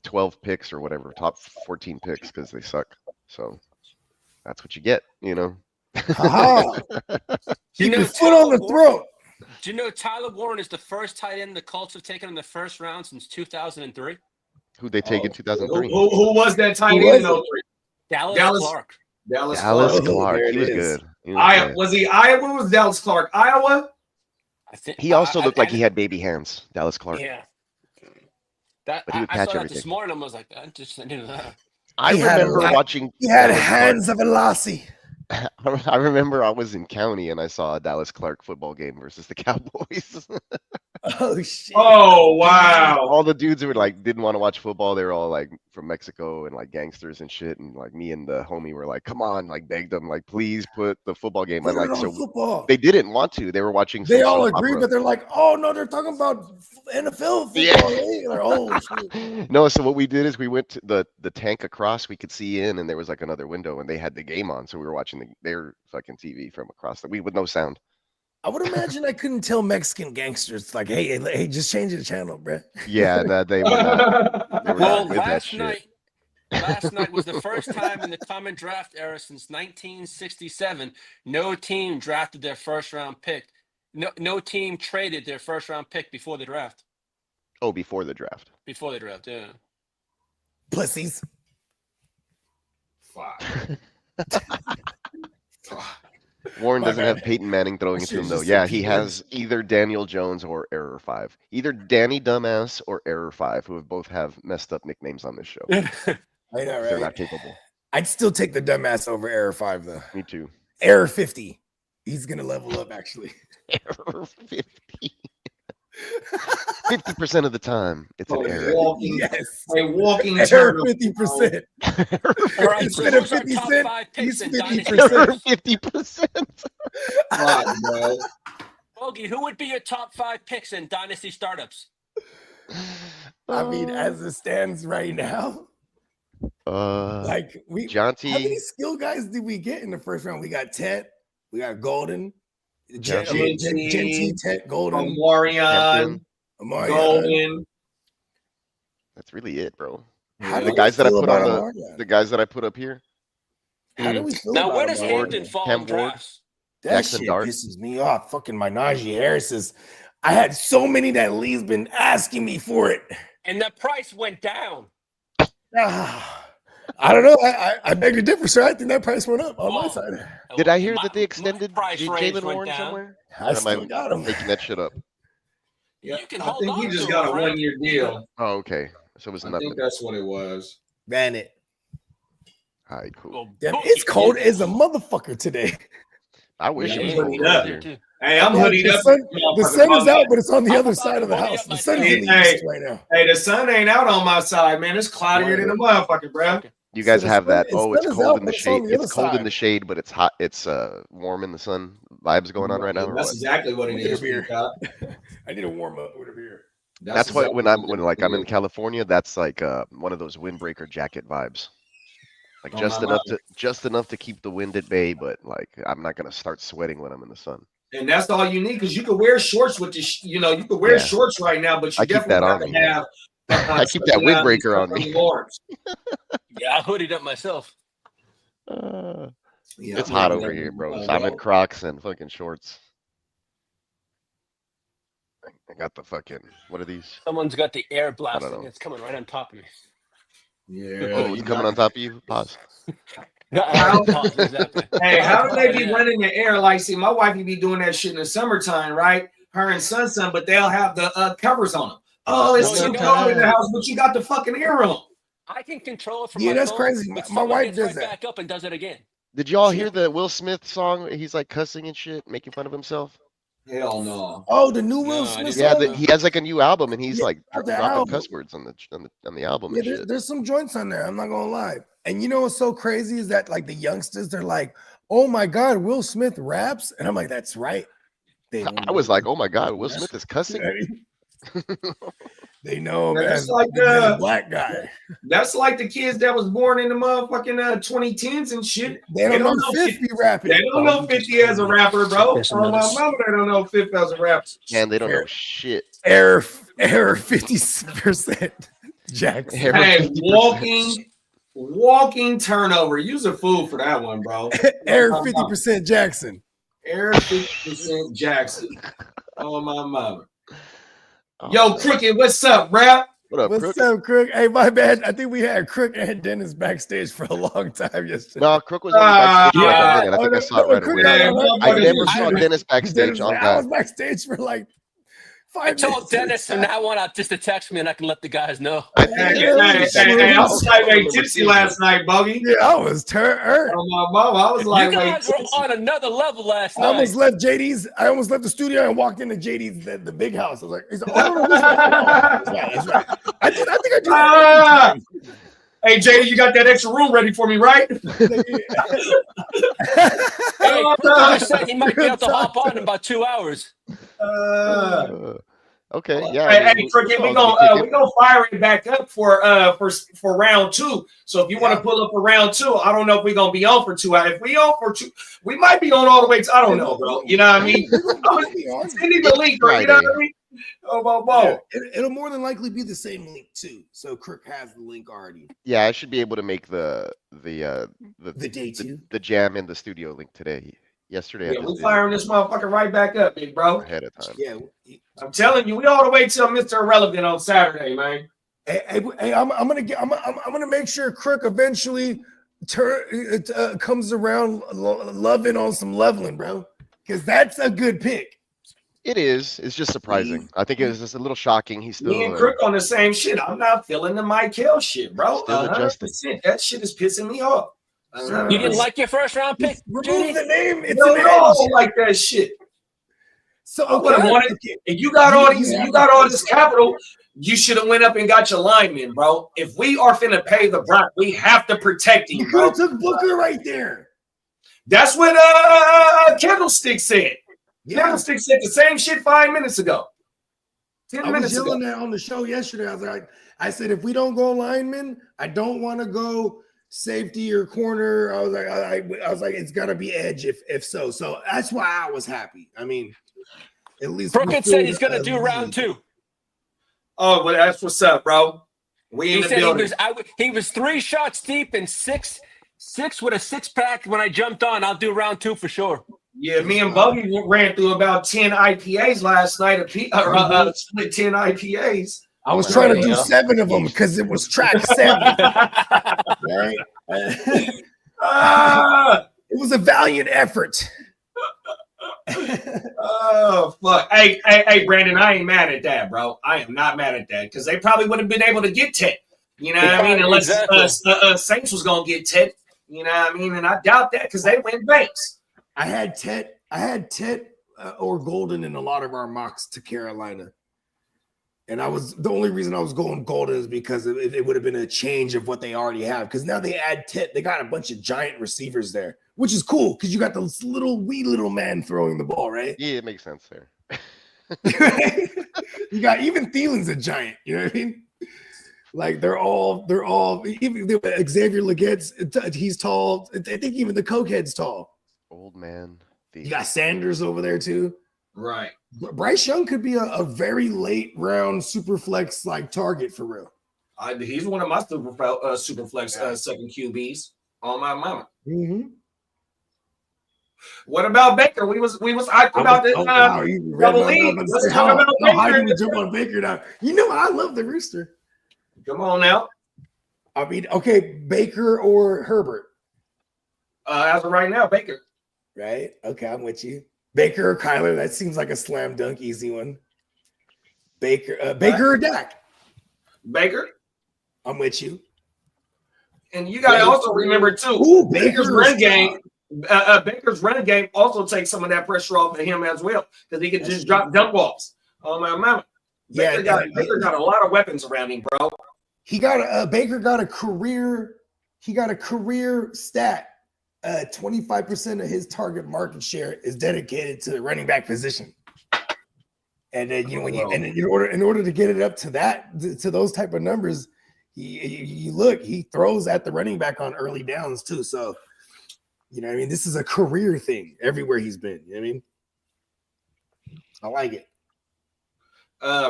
12 picks or whatever, top 14 picks because they suck. So that's what you get, you know. Haha. You Keep know, your foot on the Tyler throat. Do you know Tyler Warren is the first tight end the Colts have taken in the first round since 2003? Who'd they take in Who, 2003? who was that tight Who end in was 03? Dallas Dallas- Clark. Dallas Dallas Clark. Clark. There He it was is. good. He was good. Was he Iowa? What was Dallas Clark? Iowa? I think He also looked like I- he had baby hands, Dallas Clark. Yeah. That But he would I catch saw that this everything. morning. I was like, I just knew that. I He had a remember lot- watching. He had Dallas Clark. hands of a lassie. I remember I was in county and I saw a Dallas Clark football game versus the Cowboys. Oh shit. Oh wow! All the dudes who were like didn't want to watch football, they were all like from Mexico and like gangsters and shit. And like me and the homie were like, come on, like begged them, like please put the football game. Put And it like on so football. they didn't want to. They were watching. They some all soap agree, opera. but they're like, oh no, they're talking about NFL football. Yeah. They're like, oh shit. No, so what we did is we went to the tank across. We could see in, and there was like another window, and they had the game on, so we were watching their fucking TV from across the with no sound. I would imagine I couldn't tell Mexican gangsters like, hey, just change the channel, bro. Yeah, that they were not. They were Well, not with that last shit. night was the first time in the common draft era since 1967 no team drafted their first round pick. No team traded their first round pick before the draft. Oh, before the draft. Before the draft, yeah. Pussies. Fuck. Warren My doesn't bad. have Peyton Manning throwing I it to him should've though. just said Yeah, he keywords. has either Daniel Jones or Error 5. Either Danny Dumbass or Error 5, who both have messed up nicknames on this show. I know, 'Cause They're right? not capable. I'd still take the dumbass over Error 5 though. Me too. Error 50. He's gonna level up actually. Error 50. 50% of the time, it's an Oh, error. walking, Yes. a walking Error turtle. 50%. All right, so Instead of who's our 50 top cent, 5 he's picks in 50%. Dynasty? Error 50%. Fuck, bro. Bogey, who would be your top 5 picks in Dynasty startups? I mean, as it stands right now, like how many Jonty, skill guys did we get in the first round? We got Tet, we got Golden, Genty. Genty, Tet, Golden, Omarion, Amarion. Golden. that's really it, bro. How do The we guys that I feel put on about the Amarion? guys that I put up here, How do we feel Now, about where does Amarion? Hampton fall Cam in Ward? drafts? That Jackson shit Dart? pisses me off. Fucking my Najee Harris is. I had so many that Lee's been asking me for it. And the price went down. I don't know. I beg to differ, sir. I think that price went up on my Oh. side. did I hear My- that they my extended price range Jalen went Warren down. somewhere? I Or am still got him. making that shit up? Yeah, You can I hold think he on just to got him, a Frank. 1-year deal. Oh, okay. So it was I nothing. think that's what it was. Ban it. All right, cool. Well, Damn, Bogey, it's cold as a motherfucker today. I wish Yeah, it was I'm cold hooded over up. here. Hey, I'm Like, hoodied the up. sun is out, but it's on the I'm other about side to of the hoodie house. up The sun is in the myself. east right now. Hey, the sun ain't out on my side, man. It's cloudier than a motherfucker, bro. You guys So the have sun- that. the Oh, it's sun is cold out, in the but it's on shade. the It's other cold in side. the shade, but it's hot. It's warm in the sun. Vibes going on right now, or That's what? exactly what it Look at is, the beer. Peacock. I need to warm up with a beer. That's what exactly when I'm it I'm in is. California. That's like one of those windbreaker jacket vibes. Like Oh, just my enough to keep the wind at bay, but like I'm not gonna start sweating when I'm in the sun. And that's all you need because you can wear shorts with this. You can wear Yeah. shorts right now, but you I keep that definitely on have me. to have. I keep that windbreaker on me. Yeah, I hoodied up myself. Yeah, It's I'm hot wearing over that here, bro. as So I'm in well. Crocs and fucking shorts. I got the fucking what are these? Someone's got the air blasting. know. It's coming right on top of me. Yeah. Oh, it's coming on top of you. Pause. Pause, exactly. Hey, how do they be Yeah. running the air? Like, see, my wife be doing that shit in the summertime, right? Her and son, but they'll have the covers on them. Oh, it's Well, too you know cold in the what? house, but you got the fucking air on. I can control it from Yeah, my that's phone, crazy. but My someone wife gets does right that. back up and does it again. Did y'all hear the Will Smith song? He's like cussing and shit, making fun of himself. Hell no. Oh, the new Will No, I Smith didn't Yeah, song? he has like a new album, and he's Yeah, like the dropping album. cuss words on the album Yeah, and shit. there's some joints on there. I'm not gonna lie. And you know what's so crazy is that like the youngsters, they're like, "Oh my God, Will Smith raps," and I'm like, "That's right." They I was like, oh my god, Will Smith is cussing. They know, Yeah, man. it's like The black guy. That's like the kids that was born in the motherfucking 2010s and shit. They don't know 50 rapping. They don't know 50 as a rapper, bro. There's Oh, my another- mama, they don't know 50 as a rapper. Man, they don't know Fair. shit. Error 50% Jackson. Error Hey, 50%. walking turnover. Use a fool for that one, bro. Error 50% Jackson. Error 50% Jackson. Oh, my mama. Oh, Yo, man. Crooked, what's up, rap? What up, What's Crook? up, Crook? Hey, my bad. I think we had Crook and Dennis backstage for a long time yesterday. No, Crook was only backstage for like yeah. a minute. I think I saw it right Crook away. got Yeah, it right. I never motherfuckers- saw Dennis backstage Dennis on was like, I was that. backstage for like 5 I told minutes. Dennis from now on out just to text me and I can let the guys know. Hey, I was like, way tipsy last night, Bogey. Yeah, I was turned. Oh, my mama. I was You like, wait, guys were on another level last I night. almost left JD's. I almost left the studio and walked into JD's the big house. I was like, he's like, oh, no, that's right. I think I do Ah! that. Hey, JD, you got that extra room ready for me, right? Hey, Crook just said he might be able to hop on in about 2 hours. Okay, yeah. Hey, I mean, Crooked, we I'll gonna be we gonna fire it back up for round 2. So if you want to pull up for round 2, I don't know if we're gonna be on for 2 hours. If we on for 2, we might be on all the way to, I don't know, bro. You know what I mean? Send me the link, bro. You know what I mean? Oh, Yeah, it'll more than likely be the same link too. So Crook has the link already. Yeah, I should be able to make the day two. the jam in the studio link today. Yesterday, I Yeah, just we did it firing this motherfucker right back up, big bro. ahead of time. Yeah. I'm telling you, we all the way till Mr. Irrelevant on Saturday, man. Hey, I'm gonna make sure Crook eventually comes around loving on some leveling, bro, because that's a good pick. It is. It's just surprising. I think it was just a little shocking. He's Me and still Crook on the same shit. I'm not feeling the Mike Hill shit, bro. Still adjusting. 100%. That shit is pissing me off. You didn't like your first round pick, Remove Judy? the name. It's No, an no, I edge. don't like that shit. So I would have wanted. If you got all these, you got all this capital, you should have went up and got your lineman, bro. If we are finna pay the Brock, we have to protect him, You could bro. have took Booker right there. That's what Candlestick said. Yeah, Candlestick said the same shit 5 minutes ago. 10 I was minutes ago. yelling that on the show yesterday. I said, if we don't go lineman, I don't want to go safety or corner. I was like, it's got to be edge if so. So that's why I was happy. I mean, at least Crooked said he's going to do round 2. Oh, well, that's what's up, bro. We in He the said building. he was 3 shots deep and six with a 6-pack when I jumped on. I'll do round 2 for sure. Yeah, me and Bogey ran through about 10 IPAs last night. Split 10 IPAs. I was trying to do 7 of them because it was track 7. Right? It was a valiant effort. Oh, fuck. Hey, Brandon, I ain't mad at that, bro. I am not mad at that because they probably would have been able to get Ted. You know what I mean? Unless Saints was going to get Ted. You know what I mean? And I doubt that because they went Banks. I had Tet or Golden in a lot of our mocks to Carolina. And the only reason I was going Golden is because it would have been a change of what they already have. Because now they add Tet. They got a bunch of giant receivers there, which is cool because you got this wee little man throwing the ball, right? Yeah, it makes sense there. You got even Thielen's a giant. You know what I mean? Like they're all even Xavier Leggett's, he's tall. I think even the Cokehead's tall. Old man. You got Sanders over there too. Right. Bryce Young could be a very late round super flex like target for real. He's one of my super flex second QBs on my mama. Mm-hmm. What about Baker? We was hyped about this. Double league. Let's talk about How Baker. you jump on Baker now? You know I love the Rooster. Come on now. I mean, okay, Baker or Herbert, As of right now, Baker. right? Okay, I'm with you. Baker or Kyler, that seems like a slam dunk, easy one. Baker or Dak, Baker. I'm with you. And you got to also remember too, Ooh, Baker's Baker run is game. Baker's run game also takes some of that pressure off of him as well because he can just drop dump offs. Oh my mama. Baker got a lot of weapons around him, bro. Baker got a career. He got a career stat. 25% of his target market share is dedicated to the running back position. And then in order to get it up to those type of numbers, he throws at the running back on early downs too. So you know what I mean, this is a career thing everywhere he's been. You know what I mean? I like it.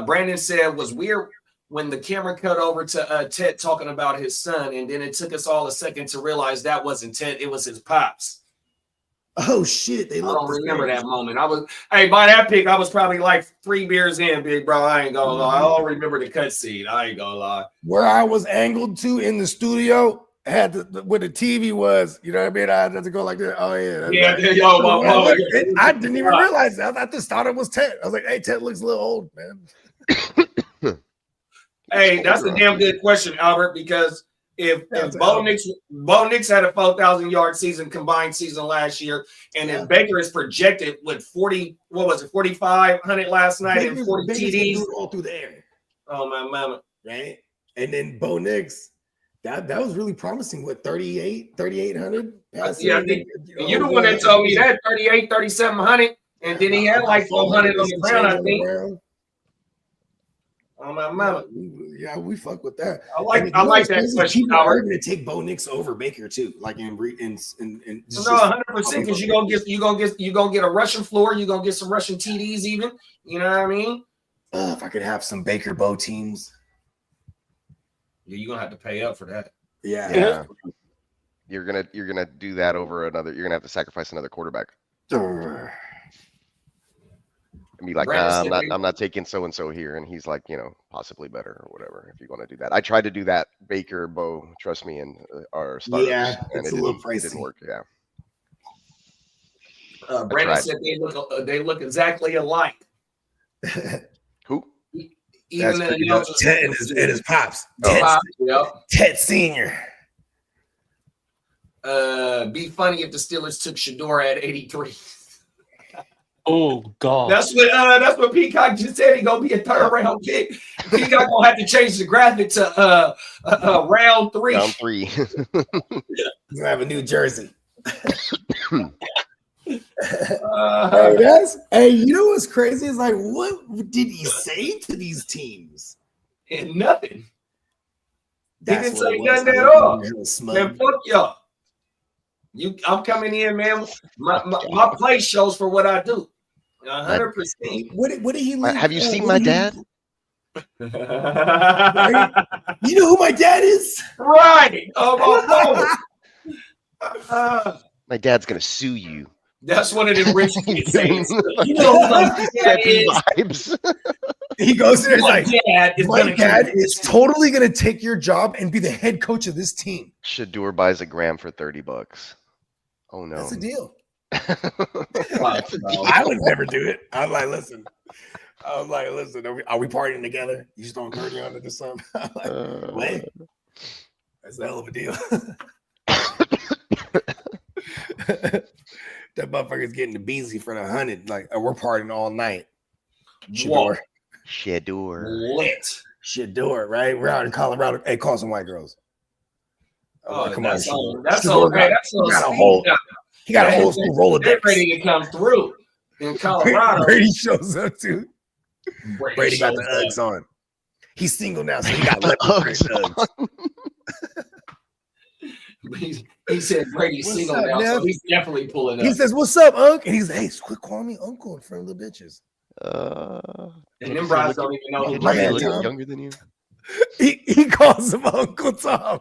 Brandon said it was weird when the camera cut over to Ted talking about his son, and then it took us all a second to realize that wasn't Ted, it was his pops. Oh shit! I don't remember that moment. By that pick, I was probably like 3 beers in, big bro. I ain't gonna lie. I don't remember the cutscene. I ain't gonna lie. Where I was angled to in the studio had where the TV was. You know what I mean? I had to go like that. Oh yeah. I didn't even realize that. I just thought it was Ted. I was like, hey, Ted looks a little old, man. Hey, that's a damn good question, Albert, because if Bo Nix had a 4,000-yard season combined season last year, and if Baker is projected with 4,500 last night and 40 TDs all through the air. Oh my mama. Right? And then Bo Nix, that was really promising. What, 3,800? Yeah, I think you're the one that told me that 38, 3,700, and then he had like 400 on the ground, I think. Oh my mama. Yeah, we fuck with that. I like that question. People are going to take Bo Nix over Baker too, like in 100% because you're gonna get a Russian floor, you're gonna get some Russian TDs even. You know what I mean? If I could have some Baker Bo teams. Yeah, you're gonna have to pay up for that. Yeah. You're gonna do that over another. You're gonna have to sacrifice another quarterback. and be like, Brandon nah, said they- I'm not taking so and so here, and he's like, possibly better or whatever. If you want to do that, I tried to do that, Baker, Bo, trust me, and our starters, Yeah, and it's it a little didn't pricey. work. Yeah, Brandon tried. said they look exactly alike. Who? Even the announcers. Ted and his pops. Oh. Yep. Ted Senior. Be funny if the Steelers took Shador at 83. Oh God. That's what Peacock just said. He gonna be a third round pick. Peacock gonna have to change the graphic to round 3. Round 3. He's gonna have a new jersey. Hey, you know what's crazy? It's like, what did he say to these teams? And nothing. He didn't say what it was. nothing at all. He was smug. Man, fuck y'all. I'm coming in, man. My play shows for what I do. 100%. What did he leave? Have you seen my dad? You know who my dad is? Right. Oh, my My dad's gonna sue you. That's one of them rich kids saying. You know who my dad Peppy is? vibes. He goes there, he's My like, dad is my gonna dad is totally gonna take your job and be the head coach of this team. Shador buys a gram for $30. Oh no. That's a deal. Fuck, bro. I would never do it. I was like, listen, are we partying together? You just throwing 30 on it or something? I'm like, wait, that's a hell of a deal. That motherfucker's getting the beezy for the 100. Like, we're partying all night. Whoa. Shador. Lit. Shador, right? We're out in Colorado. Hey, call some white girls. Oh, come that's on, all. That's Shador all. Hey, that's all. he got a whole, he got a whole school Rolodex. They're ready to come through in Colorado. Brady shows up too. Brady got the shows Uggs up. on. He's single now, so he got leopard print Uggs. He said Brady's What's single up, now, Nev? so he's definitely pulling up. He says, "What's up, Unc?" And he's like, "Hey, quit calling me Uncle in front of the bitches." And them brides don't even know who My Brady bad, Brady is. Tom. younger than you. He calls him Uncle Tom.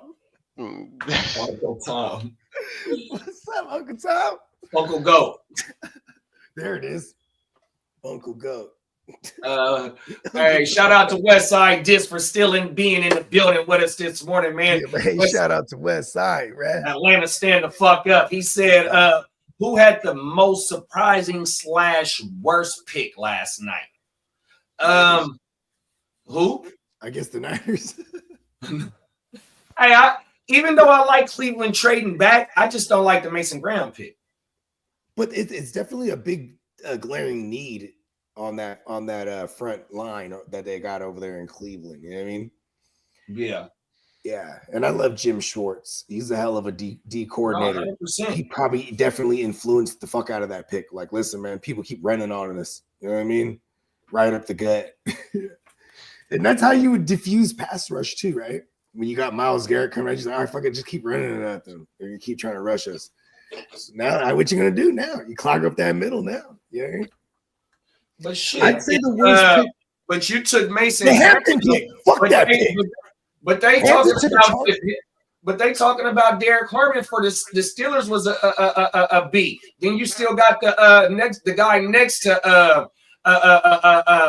Uncle Tom. What's up, Uncle Tom? Uncle Goat. There it is, Uncle Goat. Hey, shout out to Westside Disc for still being in the building with us this morning, man. Yeah, man, shout out to West Side, man. Atlanta, stand the fuck up. He said, who had the most surprising / worst pick last night? Who? I guess the Niners. Hey, even though I like Cleveland trading back, I just don't like the Mason Graham pick. But it's definitely a big glaring need on that front line that they got over there in Cleveland. You know what I mean? Yeah. Yeah, and I love Jim Schwartz. He's a hell of a D coordinator. 100%. He probably definitely influenced the fuck out of that pick. Like, listen, man, people keep running on us. You know what I mean? Right up the gut. And that's how you would diffuse pass rush too, right? When you got Myles Garrett coming, just like, all right, fuck it, just keep running at them. They're gonna keep trying to rush us. So now, what you gonna do now? You clog up that middle now. Yeah. You know? But shit, I'd say the worst pick. but you took Mason. The Hampton pick. Fuck that pick. But they Hampton talking took a about. charge. But they talking about Derek Harmon for the Steelers was a B. Then you still got the guy next to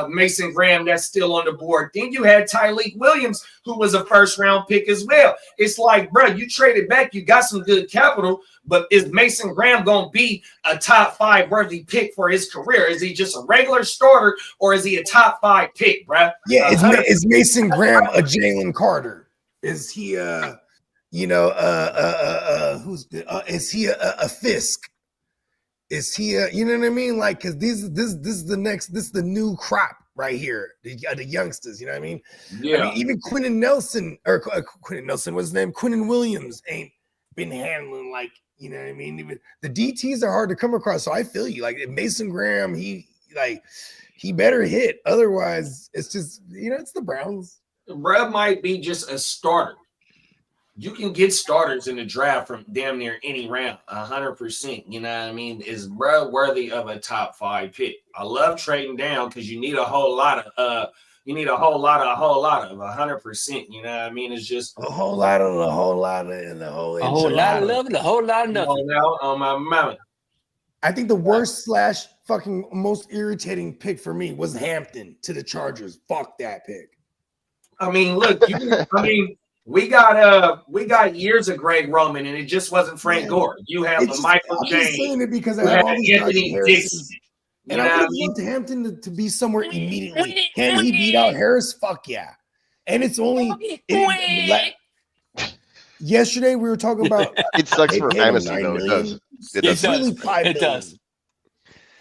Mason Graham that's still on the board. Then you had Tyleek Williams, who was a first round pick as well. It's like, bro, you traded back, you got some good capital, but is Mason Graham going to be a top 5 worthy pick for his career? Is he just a regular starter or is he a top 5 pick, bro? Yeah, is Mason Graham a Jalen Carter? Is he is he a Fisk? Is he you know what I mean? Like, because this is the new crop right here, the youngsters, you know what I mean? Yeah. I mean, even Quentin Nelson, what's his name? Quentin Williams ain't been handling, like, you know what I mean? Even the DTs are hard to come across. So I feel you. Like, Mason Graham, he better hit. Otherwise, it's just, it's the Browns. Bro might be just a starter. You can get starters in the draft from damn near any round, 100%. You know what I mean? Is bro worthy of a top 5 pick? I love trading down because you need a whole lot of 100%. You know what I mean? It's just a whole lot of the whole lot of love and a whole lot of nothing. on my mouth. I think the worst fucking most irritating pick for me was Hampton to the Chargers. Fuck that pick. I mean, look, we got years of Greg Roman, and it just wasn't Frank Gore. You have the Michael I'm just James. saying it because I You have have all these Anthony Harris. Dixon. And I would have loved Hampton to be somewhere immediately. Can he beat out Harris? Fuck yeah. And it's only yesterday we were talking about It sucks they for paid him fantasy $9 though. It million. does. It's does. really $5 It million. does.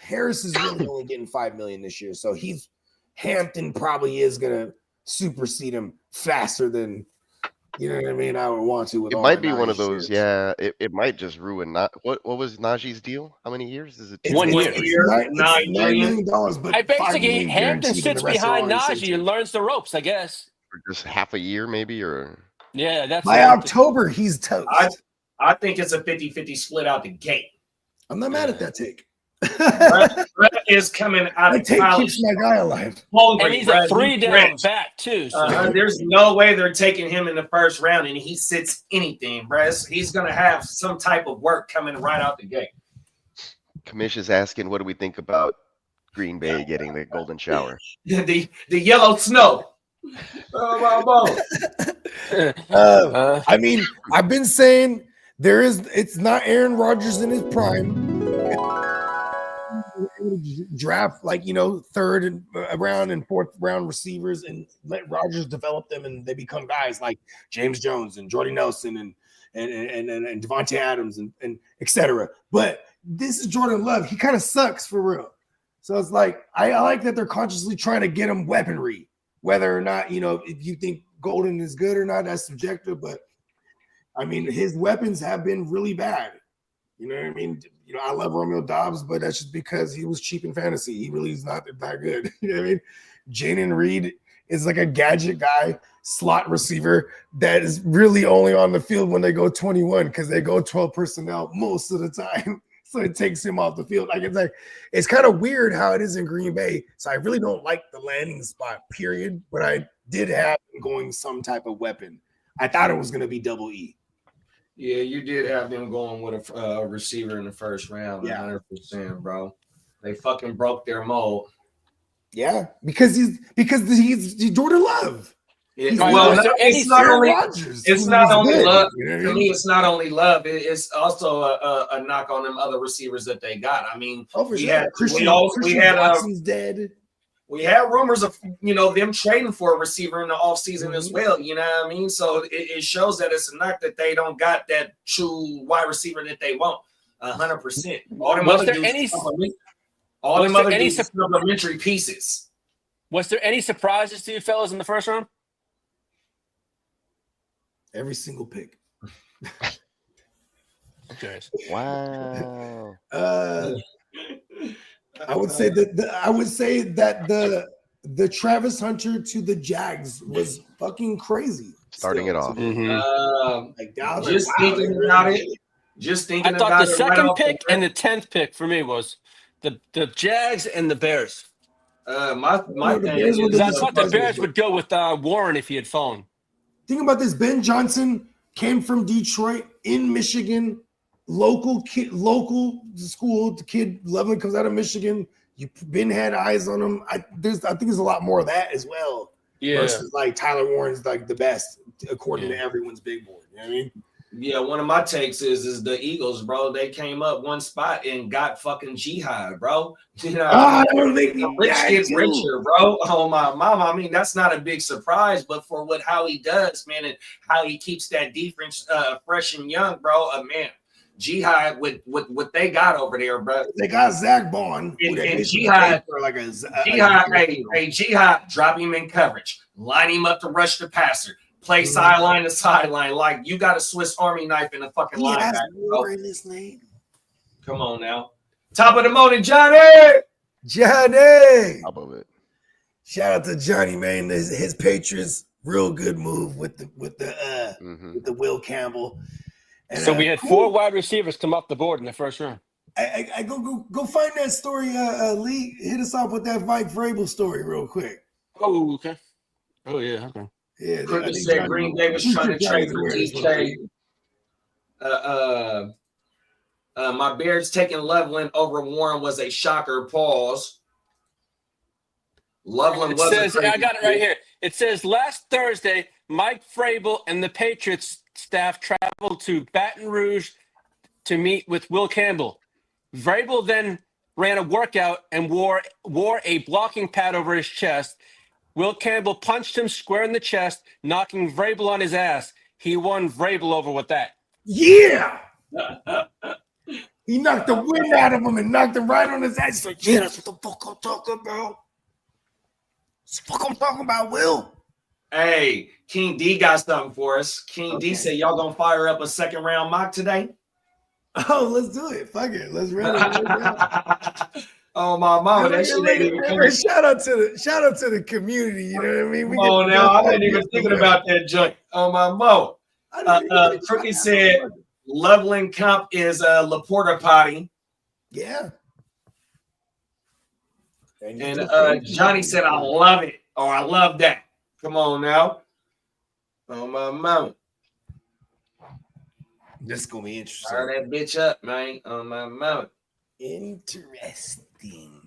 Harris is really only getting $5 million this year. So Hampton probably is gonna supersede him faster than you know what I mean. I would want to. With It all might my be one of Najee those. shares. Yeah, it might just ruin. Not what was Najee's deal? How many years is it? It's 1 year. It's $9 $9 million. million, but I $5 basically million Hampton guaranteed, and sits the rest are behind all Najee incentives. and learns the ropes, I guess. For just half a year, maybe, or Yeah, that's By October, he's toast. I think it's a 50-50 split out the gate. I'm not mad at that take. Brett is coming out That of take college keeps my guy alive. hungry. And he's Brett. a 3 down rich. back too. So. There's no way they're taking him in the first round, and he sits anything, Brett. He's going to have some type of work coming right out the gate. Kamish is asking, what do we think about Green Bay getting the golden shower? The yellow snow. I mean, I've been saying it's not Aaron Rodgers in his prime. Draft third round and fourth round receivers and let Rodgers develop them and they become guys like James Jones and Jordy Nelson and Devontae Adams and etc. But this is Jordan Love. He kind of sucks for real. So it's like I like that they're consciously trying to get him weaponry. Whether or not, if you think Golden is good or not, that's subjective. But I mean, his weapons have been really bad. You know what I mean? I love Romeo Dobbs, but that's just because he was cheap in fantasy. He really is not that good. You know what I mean? Jaden Reed is like a gadget guy, slot receiver that is really only on the field when they go 21 because they go 12 personnel most of the time. So it takes him off the field. It's kind of weird how it is in Green Bay. So I really don't like the landing spot, period. But I did have him going some type of weapon. I thought it was going to be double E. Yeah, you did have them going with a receiver in the first round. Yeah. 100%, bro. They fucking broke their mold. Yeah, because he's Jordan Love. It's not only love. You know what I For mean? me, it's not only love. It's also a knock on them other receivers that they got. I mean, Oh, for we sure. had Christian Watson's dead. We had rumors of them trading for a receiver in the offseason as well. You know what I mean? So it shows that it's a knock that they don't got that true wide receiver that they want. 100%. All them other dudes supplementary pieces. Was there any surprises to you fellas in the first round? Every single pick. Okay. Wow. I would say that the Travis Hunter to the Jags was fucking crazy. Starting it off. Just thinking I about thought it. the second pick and the 10th pick for me was the Jags and the Bears. My thing is, I thought the Bears would go with Warren if he had fallen. Think about this. Ben Johnson came from Detroit in Michigan, local school. The kid Loveland comes out of Michigan. Ben had eyes on him. I think there's a lot more of that as well. Yeah. Versus like Tyler Warren's like the best according to everyone's big board. You know what I mean? Yeah, one of my takes is the Eagles, bro. They came up one spot and got fucking jihad, bro. I don't think rich gets richer, bro. Oh my mama. I mean, that's not a big surprise, but for how he does, man, and how he keeps that defense fresh and young, bro. Man, jihad with what they got over there, bro. They got Zach Bond and jihad for like jihad, drop him in coverage, line him up to rush the passer. Play sideline to sideline, like you got a Swiss Army knife in a fucking linebacker. War in his name. Come on now, top of the morning, Johnny. Top of it. Shout out to Johnny, man. His Patriots, real good move with the Will Campbell. And, so we had 4 wide receivers come off the board in the first round. I go find that story. Lee, hit us off with that Mike Vrabel story real quick. Oh, okay. Oh yeah, okay. Yeah, Cricket said Green Bay was trying to trade for DJ. My Bears taking Loveland over Warren was a shocker. Pause. Loveland It was says, a crazy I got it right here. It says last Thursday, Mike Vrabel and the Patriots staff traveled to Baton Rouge to meet with Will Campbell. Vrabel then ran a workout and wore a blocking pad over his chest. Will Campbell punched him square in the chest, knocking Vrabel on his ass. He won Vrabel over with that. Yeah. He knocked the wind out of him and knocked him right on his ass. He's like, yeah, that's what the fuck I'm talking about. That's the fuck I'm talking about, Will. Hey, King D got something for us. King D Okay. said y'all gonna fire up a second round mock today. Oh, let's do it. Fuck it. Let's run it. Oh my mama, that shit ain't even coming. Shout out to the community. You know what I mean? Come on now, I wasn't even thinking about that joint. Oh my mo. Crooked said Loveland Comp is a Laporta potty. Yeah. And Johnny said, I love it. Or I love that. Come on now. Oh my mama. This is gonna be interesting. Fire that bitch up, man. On my mouth. Interesting.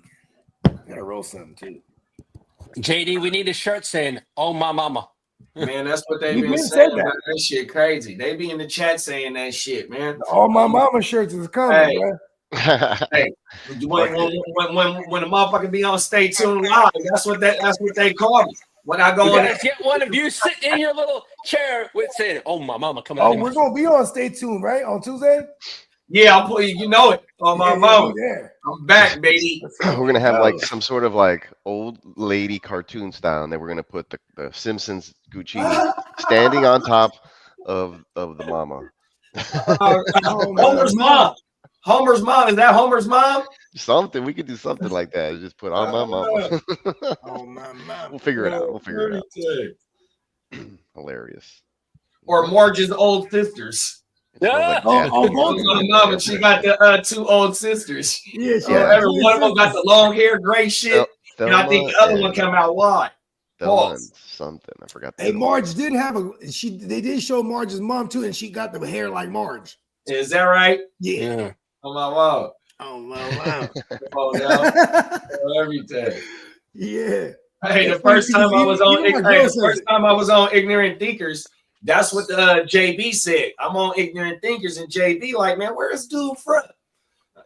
I gotta roll something too. JD, we need a shirt saying, "Oh my mama." Man, that's what they've You been been saying. said that. That shit crazy. They be in the chat saying that shit, man. All my mama shirts is coming, Hey. bro. Hey, when the motherfucker be on Stay Tuned Live, that's what they call me. When I go We on gotta get one of you sitting in your little chair with saying, "Oh my mama," coming. Oh, out we're gonna be on Stay Tuned, right? On Tuesday? yeah, I'll put you know it on my Yeah, phone. yeah. I'm back, baby. We're gonna have like some sort of like old lady cartoon style, and then we're gonna put the Simpsons Guccini standing on top of the mama. Homer's mom. Homer's mom. Is that Homer's mom? Something we could do something like that. Just put on my mama. Oh my mama. We'll figure it out. We'll figure it out. Hilarious. Or Marge's old sisters. Yeah. Oh, both My mama, she got the two old sisters. Yeah, she Yeah. Every one of them got the long hair, gray shit. And I think the other one come out wide. Pause. Something. I forgot. Hey, Marge did have they did show Marge's mom too, and she got the hair like Marge. Is that right? Yeah. Oh my wow. Oh my wow. Oh no. Everything. Yeah. Hey, the That's funny first time I was on even my girl says first it. time I was on Ignorant Thinkers, that's what JB said. I'm on Ignorant Thinkers, and JB like, man, where is dude from?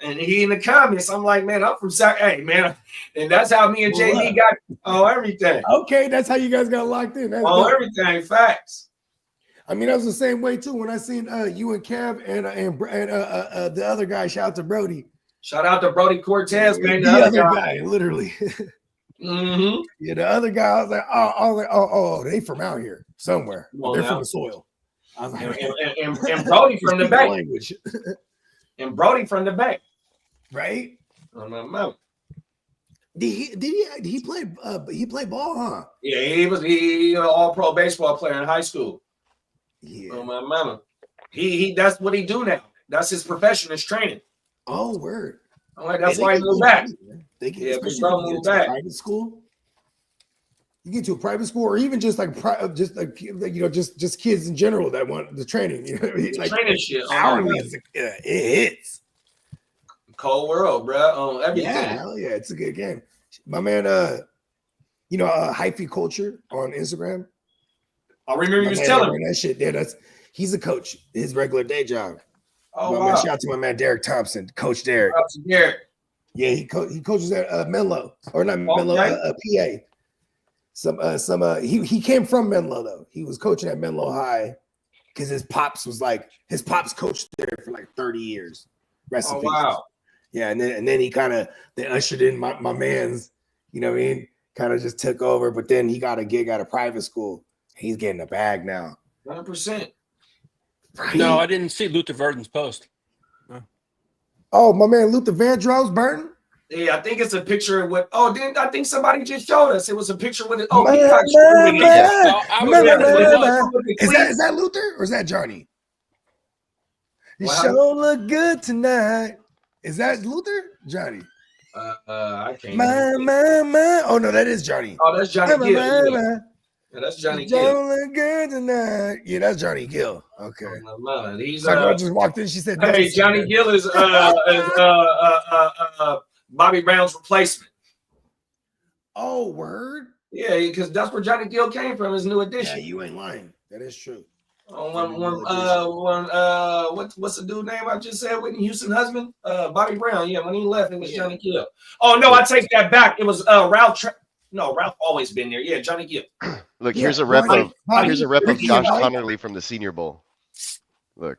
And he in the comments, I'm like, man, I'm from South. Hey, man, and that's how me and JB got everything. Okay, that's how you guys got locked in. That's dope. Everything, facts. I mean, that was the same way too. When I seen you and Kev and the other guy, shout out to Brody. Shout out to Brody Cortez, man. The other guy, literally. Mm-hmm. Yeah, the other guy, I was like, oh, they from out here somewhere. Well, they're now. from the soil. I was like, And Brody from the back. language. And Brody from the back. Right? On my mouth. Did he play ball, huh? Yeah, he was an all-pro baseball player in high school. Yeah. On my mama. He that's what he do now. That's his profession, his training. Oh, word. I'm like, that's why he moved back. They can, Yeah, especially bro if you moved get to a back. private school. You get to a private school, or even just like just kids in general that want the training. You know what I mean? Like Training shit. hourly, it hits. Cold world, bro. On everything. Yeah, hell yeah, it's a good game. My man, hyphy culture on Instagram. I remember you was My man telling ran me. that shit. Yeah, he's a coach. His regular day job. Oh, Man, wow. shout out to my man Derek Thompson, Coach Derek. Shout out to Derek. Yeah, he coaches at Menlo, or not Menlo, Okay. PA. He came from Menlo though. He was coaching at Menlo High because his pops coached there for like 30 years. Rest in Oh peace. wow. Yeah, and then he kind of ushered in my man's, you know what I mean? Kind of just took over, but then he got a gig at a private school. He's getting a bag now. 100%. Right? No, I didn't see Luther Verdon's post. Oh, my man Luther Vandross Burton. Yeah, I think it's a picture with. Oh, didn't I think somebody just showed us? It was a picture with it. Oh, Man, Peacock man, showed me. man. No, I was Man, there. man, With the Is cleats. that Luther or is that Johnny? You Wow. sure look good tonight. Is that Luther? Johnny. I can't. My. Oh no, that is Johnny. Oh, that's Johnny Gill. Yeah. Yeah, that's Johnny Johnny Gill. look good tonight. Yeah, that's Johnny Gill. Okay. He's My girl just walked in. She said, hey, "Nice." Johnny Gill is Bobby Brown's replacement. Oh, word. Yeah, because that's where Johnny Gill came from. His new Yeah, addition. you ain't lying. That is true. What's the dude name I just said? Whitney Houston husband, Bobby Brown. Yeah, when he left, it was Johnny Gill. Oh no, I take that back. It was Ralph. No, Ralph always been there. Yeah, Johnny Gill. Look, Yeah, here's a rep Bobby- of Ricky Josh and Mike. Connerly from the Senior Bowl. Look,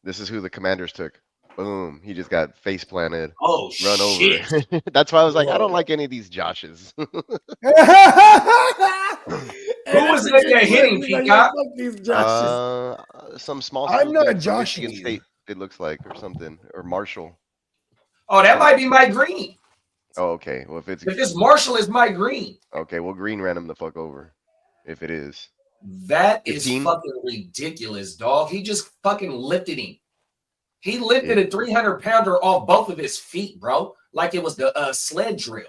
this is who the Commanders took. Boom, he just got face planted, Oh run shit! over. That's why I was like, I Whoa. don't like any of these Joshes. Who Who was that hitting, Peacock? These Joshes. Some small I'm school not dude from joshing Michigan you. State, it looks like, or something, or Marshall. Oh, that might be Mike Green. Oh, okay. Well, if it's Marshall, is Mike Green. Okay, well, Green ran him the fuck over. If it is. That is 15? fucking ridiculous, dog. He just fucking lifted him. He lifted a 300-pounder off both of his feet, bro. Like it was the sled drill.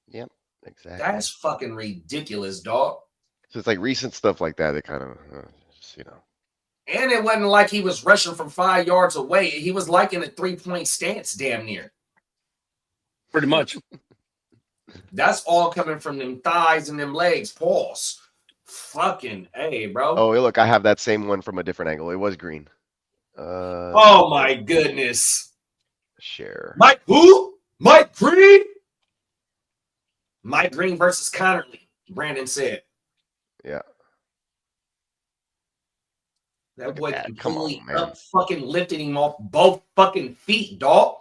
Yep, exactly. That's fucking ridiculous, dog. So it's like recent stuff like that. It kind of, you know. And it wasn't like he was rushing from 5 yards away. He was like in a 3-point stance, damn near. Pretty much. That's all coming from them thighs and them legs. Pause. Fucking A, bro. Oh, look, I have that same one from a different angle. It was Green. Oh my goodness. Share. Mike who? Mike Green? Mike Green versus Connerly, Brandon said. Yeah. That boy that. completely Come on, man. up fucking lifted him off both fucking feet, dog.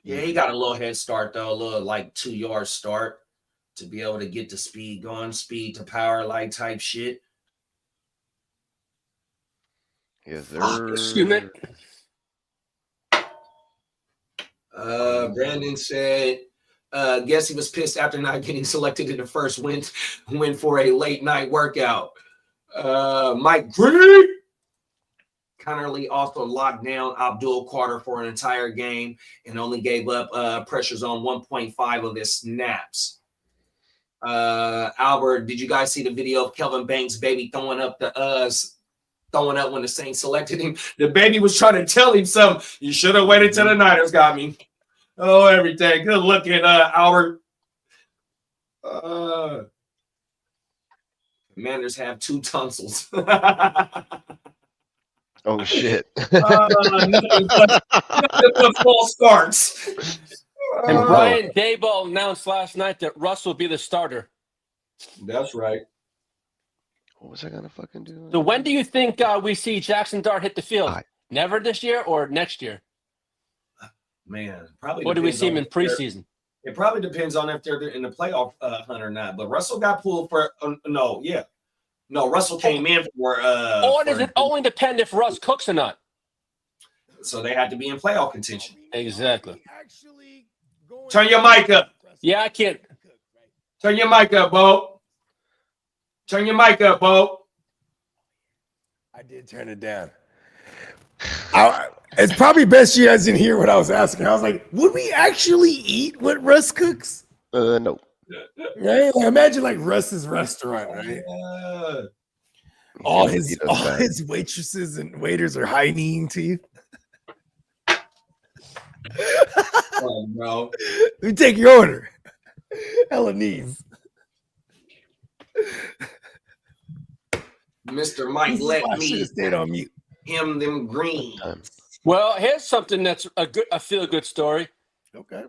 Yeah, he got a little head start though, a little like 2-yard start to be able to get the speed going, speed to power like type shit. Yes, sir. Excuse me. Brandon said, guess he was pissed after not getting selected in the first win for a late night workout. Mike Green. Connerly also locked down Abdul Carter for an entire game and only gave up pressures on 1.5 of his snaps. Albert, did you guys see the video of Kelvin Banks' baby throwing up when the Saints selected him? The baby was trying to tell him something. You should have waited till the Niners got me. Oh, everything. Good looking, Albert. Commanders have 2 tonsils. Oh, shit. Nothing but false starts. And Brian Daboll announced last night that Russ will be the starter. That's right. What was I going to fucking do? So when do you think we see Jackson Dart hit the field? Never this year or next year? Man, probably. Or do we see him in depends on preseason? It probably depends on if they're in the playoff hunt or not. But Russell got pulled for no, Russell came in for or does it only depend if Russ cooks or not? So they had to be in playoff contention. Exactly. Turn your mic up. Yeah, I can't. Turn your mic up, Bo. Turn your mic up, Bo. I did turn it down. It's probably best you guys didn't hear what I was asking. I was like, would we actually eat what Russ cooks? No. Right? Like, imagine like Russ's restaurant, right? All his waitresses and waiters are high kneeing to you. Oh, bro. Let me take your order. Hella knees. Mr. Mike, let me stayed on mute. Him them green. Well, here's something that's a feel-good story. Okay.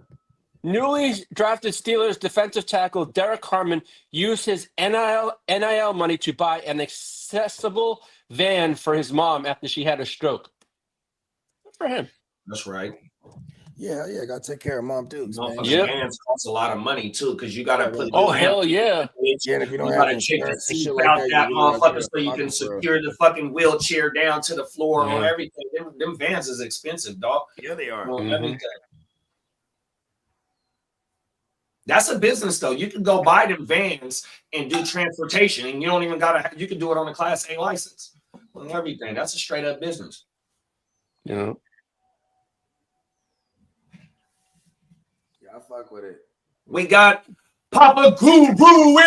Newly drafted Steelers defensive tackle Derek Harmon used his NIL money to buy an accessible van for his mom after she had a stroke. Good for him. That's right. Yeah, gotta take care of mom dudes, man. Vans cost a lot of money too, because you gotta put. Oh hell yeah! Yeah, if you don't gotta have check the insurance and seat shit like out that, that you really motherfucker gotta so you can pocket, bro. secure the fucking wheelchair down to the floor on Yeah. everything. Them vans is expensive, dog. Yeah, they are. On everything. That's a business though. You can go buy them vans and do transportation, and you don't even gotta. You can do it on a Class A license on everything. That's a straight up business. Yeah. Yeah, I fuck with it. We got Papa Guru in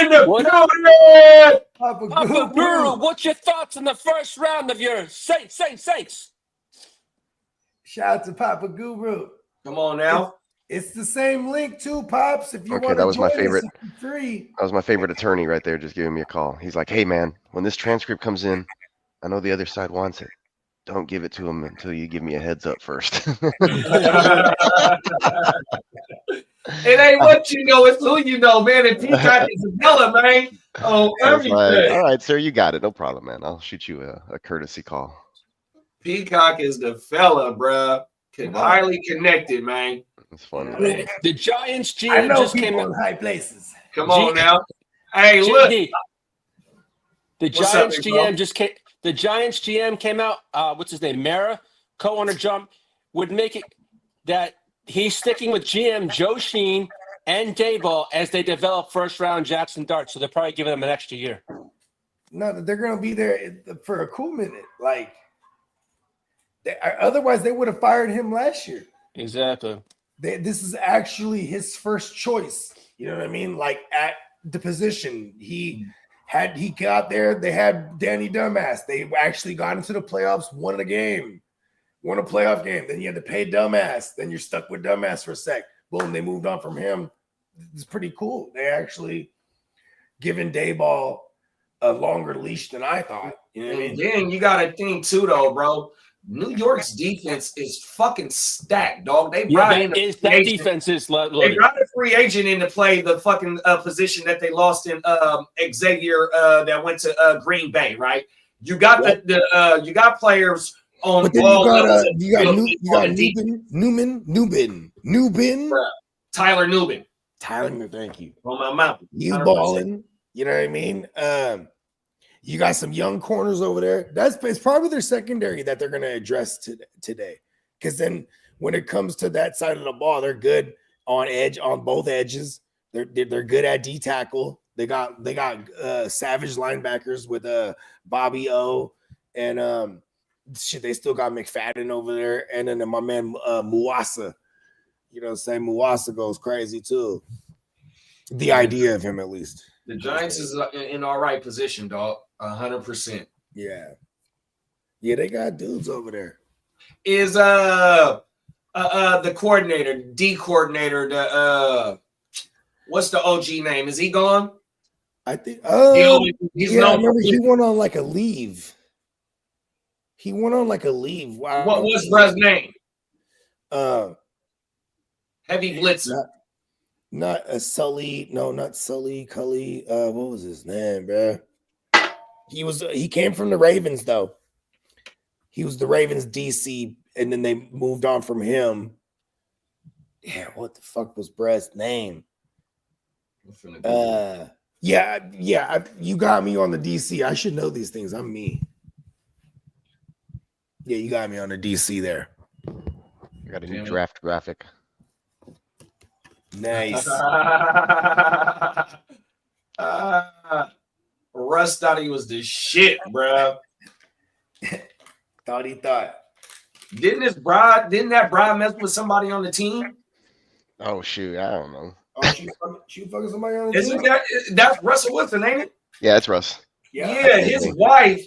the What? building. Papa Guru, what's your thoughts on the first round of your Saints? Shout out to Papa Guru. Come on now. It's the same link too, Pops. If you Okay, want that to was my join us favorite. for free. That was my favorite attorney right there, just giving me a call. He's like, "Hey man, when this transcript comes in, I know the other side wants it. Don't give it to them until you give me a heads up first." It ain't what you know, it's who you know, man. And Peacock is a fella, man. Oh, I was like, everything. "All right, sir, you got it. No problem, man. I'll shoot you a courtesy call." Peacock is the fella, bruh. Highly connected, man. It's funny. Man. The Giants I GM know just people came in out. high places. Come on now. Hey, look. JD, the What's up, Giants big bro? GM just came. The Giants GM came out. What's his name? Mara, co-owner jump would make it that he's sticking with GM Joe Sheen and Dayball as they develop first round Jackson Dart. So they're probably giving them an extra year. No, they're gonna be there for a cool minute. Like, otherwise they would have fired him last year. Exactly. This is actually his first choice. You know what I mean? Like at the position he got there. They had Danny Dumbass. They actually got into the playoffs, won a playoff game. Then you had to pay Dumbass. Then you're stuck with Dumbass for a sec. Boom, they moved on from him. It's pretty cool. They actually given Dayball a longer leash than I thought. You know what I mean? And then you got to think too, though, bro. New York's defense is fucking stacked, dog. They brought in that defense is They loaded. brought a free agent in to play the fucking position that they lost in Xavier that went to Green Bay, right? You got you got players on But then all levels. you got Newbin. Bruh. Tyler Newbin. Tyler, thank you. On my mouth. You 100%. balling. You know what I mean? You got some young corners over there. It's probably their secondary that they're going to address today. Because then when it comes to that side of the ball, they're good on both edges. They're good at D tackle. They got savage linebackers with Bobby O and they still got McFadden over there, and then my man Muasa. You know what I'm saying? Muasa goes crazy too. The idea of him, at least. The Giants is in all right position, dog. 100%. Yeah. Yeah, they got dudes over there. Is the coordinator, D coordinator, the what's the OG name? Is he gone? I think He's I known. remember he went on like a leave. Wow. What was bruh's name? Uh Heavy Blitzer. not a Sully, no, not Sully, Cully. What was his name, bro? He came from the Ravens, though. He was the Ravens DC, and then they moved on from him. Yeah, what the fuck was Brad's name? Yeah, you got me on the DC. I should know these things. I'm me. Yeah, you got me on the DC there. I got a new draft graphic. Nice. Russ thought he was the shit, bro. Thought he thought. Didn't that bride mess with somebody on the team? Oh shoot, I don't know. Oh, she fucking somebody on the team? That's Russell Wilson, ain't it? Yeah, it's Russ. Yeah, his wife.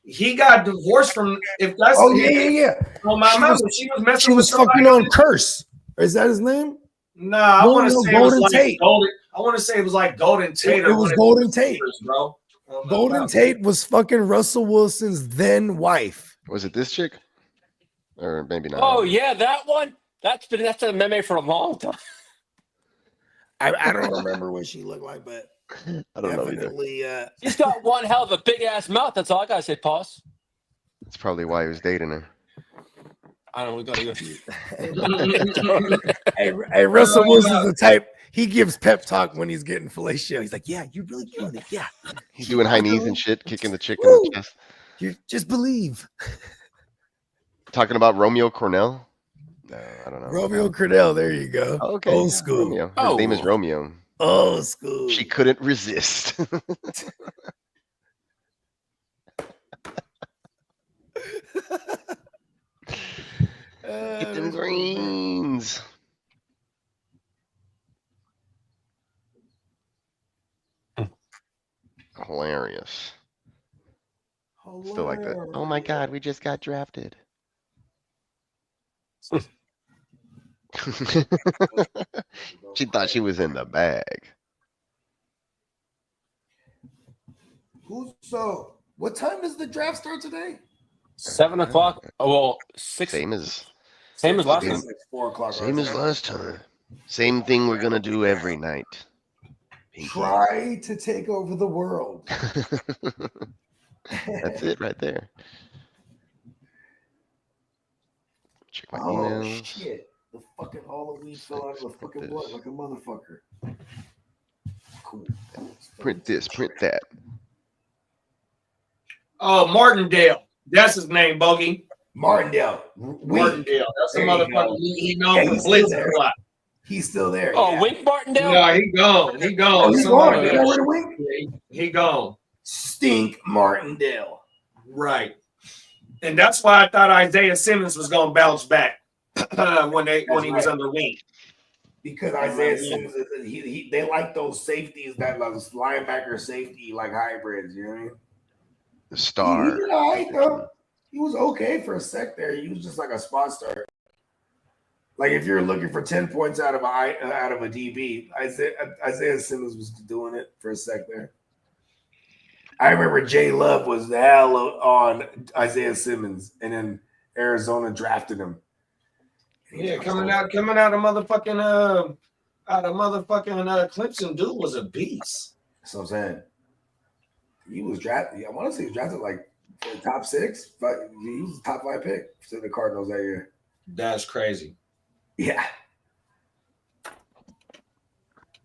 He got divorced from. If that's yeah. On my mouth, she was messing. She was fucking on Curse. Is that his name? Nah, I want to say Golden it was Tate. like Golden. I want to say it was like Golden Tate. It was Golden Tate, bro. Golden Tate was fucking Russell Wilson's then wife. Was it this chick? Or maybe not. Oh yeah, that one. That's a memory for a long time. I don't remember what she looked like, but I don't know either. definitely. He's got one hell of a big ass mouth. That's all I gotta say, Pauls. That's probably why he was dating her. I don't know. We gotta go. Hey, Russell Wilson's the type. He gives pep talk when he's getting fellatio. He's like, "Yeah, you're really doing it. Yeah, He's doing high knees and shit, kicking the chick in the chest. you just believe." Talking about Romeo Cornell? No, I don't know. Romeo Cordell, there you go. Oh, okay. Old school. Romeo. His name is Romeo. Old school. She couldn't resist. Get them greens. Still like that. Oh my God, we just got drafted. She thought she was in the bag. So what time does the draft start today? 7 o'clock. Oh, well, 6. Same as Last same- time. It's 4 o'clock. same as last time. Same thing we're gonna do every night. Pinky. Try to take over the world. That's it right there. Check my Oh emails. shit! The fucking Halloween fell out of the fucking blood like a motherfucker. Cool. Print this, print that. Oh, Martindale. That's his name, Bogey. Martindale. Martindale. That's the There you motherfucker. go. He known Yeah, for he's still blitzing there. a lot. He's still there. Oh, yeah. Wink Martindale? No, he gone. He gone. Oh, he's Somebody gone. You got got rid of Wink? He gone. Stink Martindale. Right. And that's why I thought Isaiah Simmons was going to bounce back when he was under wing. Because Isaiah Simmons, they like those safeties that like linebacker safety like hybrids. You know what I mean? The star. He did all right, though. He was okay for a sec there. He was just like a spot starter. Like if you're looking for 10 points out of a DB, Isaiah Simmons was doing it for a sec there. I remember Jay Love was the hell on Isaiah Simmons, and then Arizona drafted him. Yeah, coming out of motherfucking Clemson, dude was a beast. That's what I'm saying. He was drafted. I want to say he was drafted like for the top 6, but he was a top 5 pick to the Cardinals that year. That's crazy. Yeah.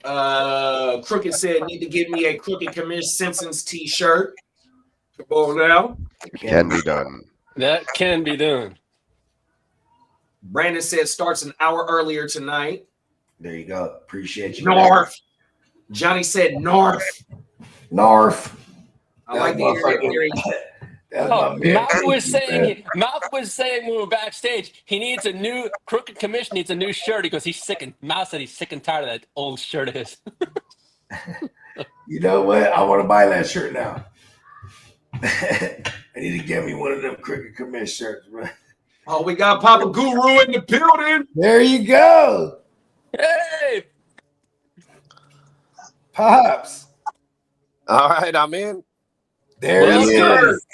Crooked said, need to give me a Crooked Commish Simpsons t-shirt. Come on now. Can be done. That can be done. Brandon said starts an hour earlier tonight. There you go. Appreciate you. North. Johnny said North. North. I like the Mouth was saying when we were backstage, he needs a new Crooked Commission needs a new shirt because he's sick and Mouth said he's sick and tired of that old shirt of his. You know what? I want to buy that shirt now. I need to get me one of them Crooked Commish shirts, bro. Oh, we got Papa Guru in the building. There you go. Hey, Pops. All right, I'm in. There Well, he that's is.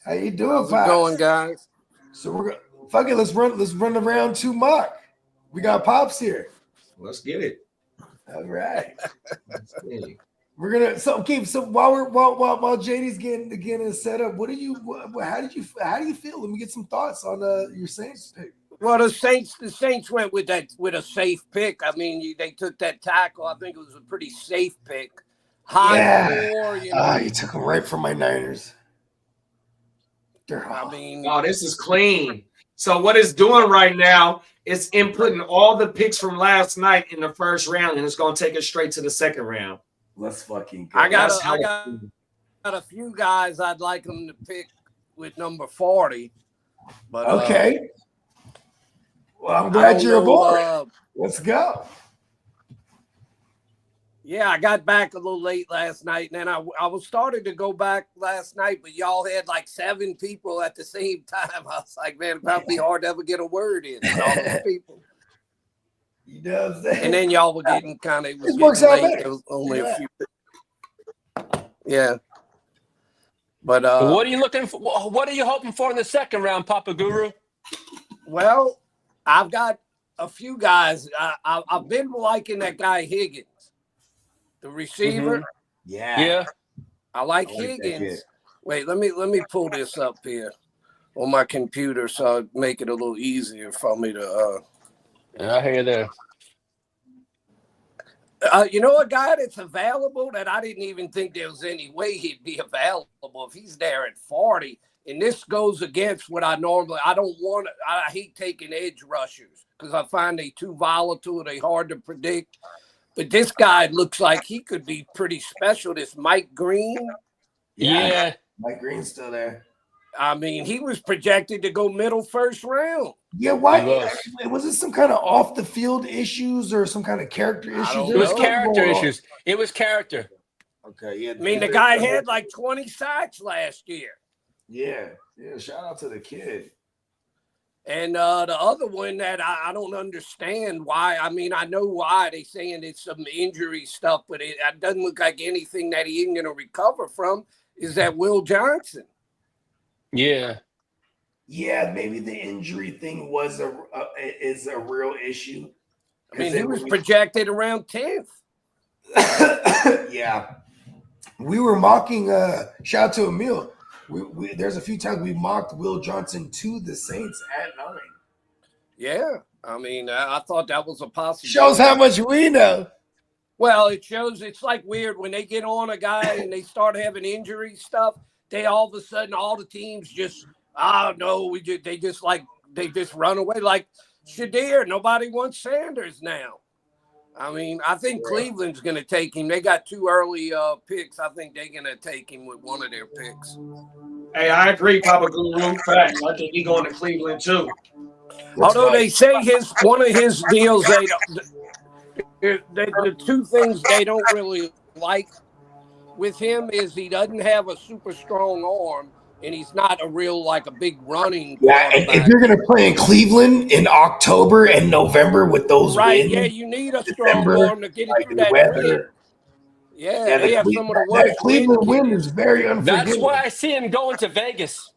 How you doing, How's Pops? it going, guys? So we're gonna fuck it. Let's run the round 2 mock. We got Pops here. Let's get it. All right. Let's get it. We're gonna so while JD's getting set up, how do you feel? Let me get some thoughts on your Saints pick. Well, the Saints went with a safe pick. I mean, they took that tackle. I think it was a pretty safe pick. High floor, you know. You took him right from my Niners. I mean, Oh, this is clean. So what it's doing right now is inputting all the picks from last night in the first round, and it's going to take us straight to the second round. Let's fucking go. I got That's a few guys I'd like them to pick with number 40. But okay. Well, I'm glad you're aboard. Let's go. Yeah, I got back a little late last night, and then I was starting to go back last night, but y'all had like 7 people at the same time. I was like, man, it'd probably be hard to ever get a word in with all those people. You know what I'm saying? And then y'all were getting kind of It works out late. better. There was only a few. Yeah. But what are you looking for? What are you hoping for in the second round, Papa Guru? well, I've got a few guys. I've been liking that guy Higgins, the receiver. Yeah. I like I like that Higgins. kid. Wait, let me pull this up here on my computer so it make it a little easier for me to. Yeah, I hear you there. You know a guy that's available that I didn't even think there was any way he'd be available if he's there at 40. And this goes against what I hate taking edge rushers because I find they too volatile, they hard to predict. But this guy looks like he could be pretty special. This Mike Green. Yeah. Mike Green's still there. I mean, he was projected to go middle first round. Yeah, why? He Was it some kind of off the field issues or some kind of character issues? don't It was know. character issues. It was character. Okay, yeah. I mean, the guy had like 20 sacks last year. Yeah. Shout out to the kid. And the other one that I don't understand why. I mean, I know why they saying it's some injury stuff, but it doesn't look like anything that he ain't going to recover from. Is that Will Johnson? Yeah. Yeah, maybe the injury thing is a real issue. I mean, he was projected around 10th. Yeah. We were mocking shout out to Emil. There's a few times we mocked Will Johnson to the Saints at 9. Yeah. I mean, I thought that was a possibility. Shows how much we know. Well, it shows it's like weird when they get on a guy and they start having injury stuff. They all of a sudden, all the teams just, no, they just run away. Like Shadir, nobody wants Sanders now. I mean, I think Cleveland's going to take him. They got 2 early picks. I think they're going to take him with one of their picks. Hey, I agree, Papa Guru. Facts. I think he's going to Cleveland too. Although they say one of his deals, the 2 things they don't really like with him is he doesn't have a super strong arm, and he's not a big running. Yeah, and if you're going to play in Cleveland in October and November with those right, winds, yeah, you need a strong arm to get it through that weather. wind. Yeah, they have some of the That worst Cleveland wind is very unforgiving. That's why I see him going to Vegas.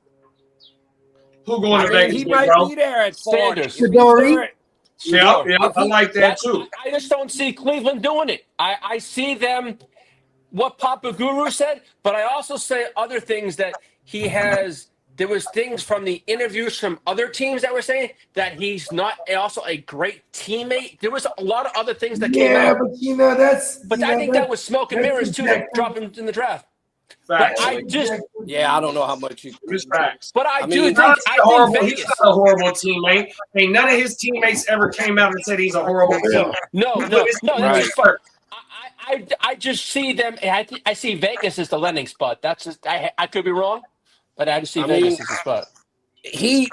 Who going to Vegas? He might be there at 40. Sanders. Yeah, I like that too. I just don't see Cleveland doing it. I see them, what Papa Guru said, but I also say other things that he has. There was things from the interviews from other teams that were saying that he's not also a great teammate. There was a lot of other things that came out. Yeah, but I think that was smoke and mirrors too to drop him in the draft. Facts. But I don't know how much you. Facts. But I mean, do think he's not a horrible teammate. Hey, none of his teammates ever came out and said he's a horrible teammate. No. Right. I just see them. I see Vegas as the landing spot. That's just I could be wrong, but I just see Vegas as the spot. He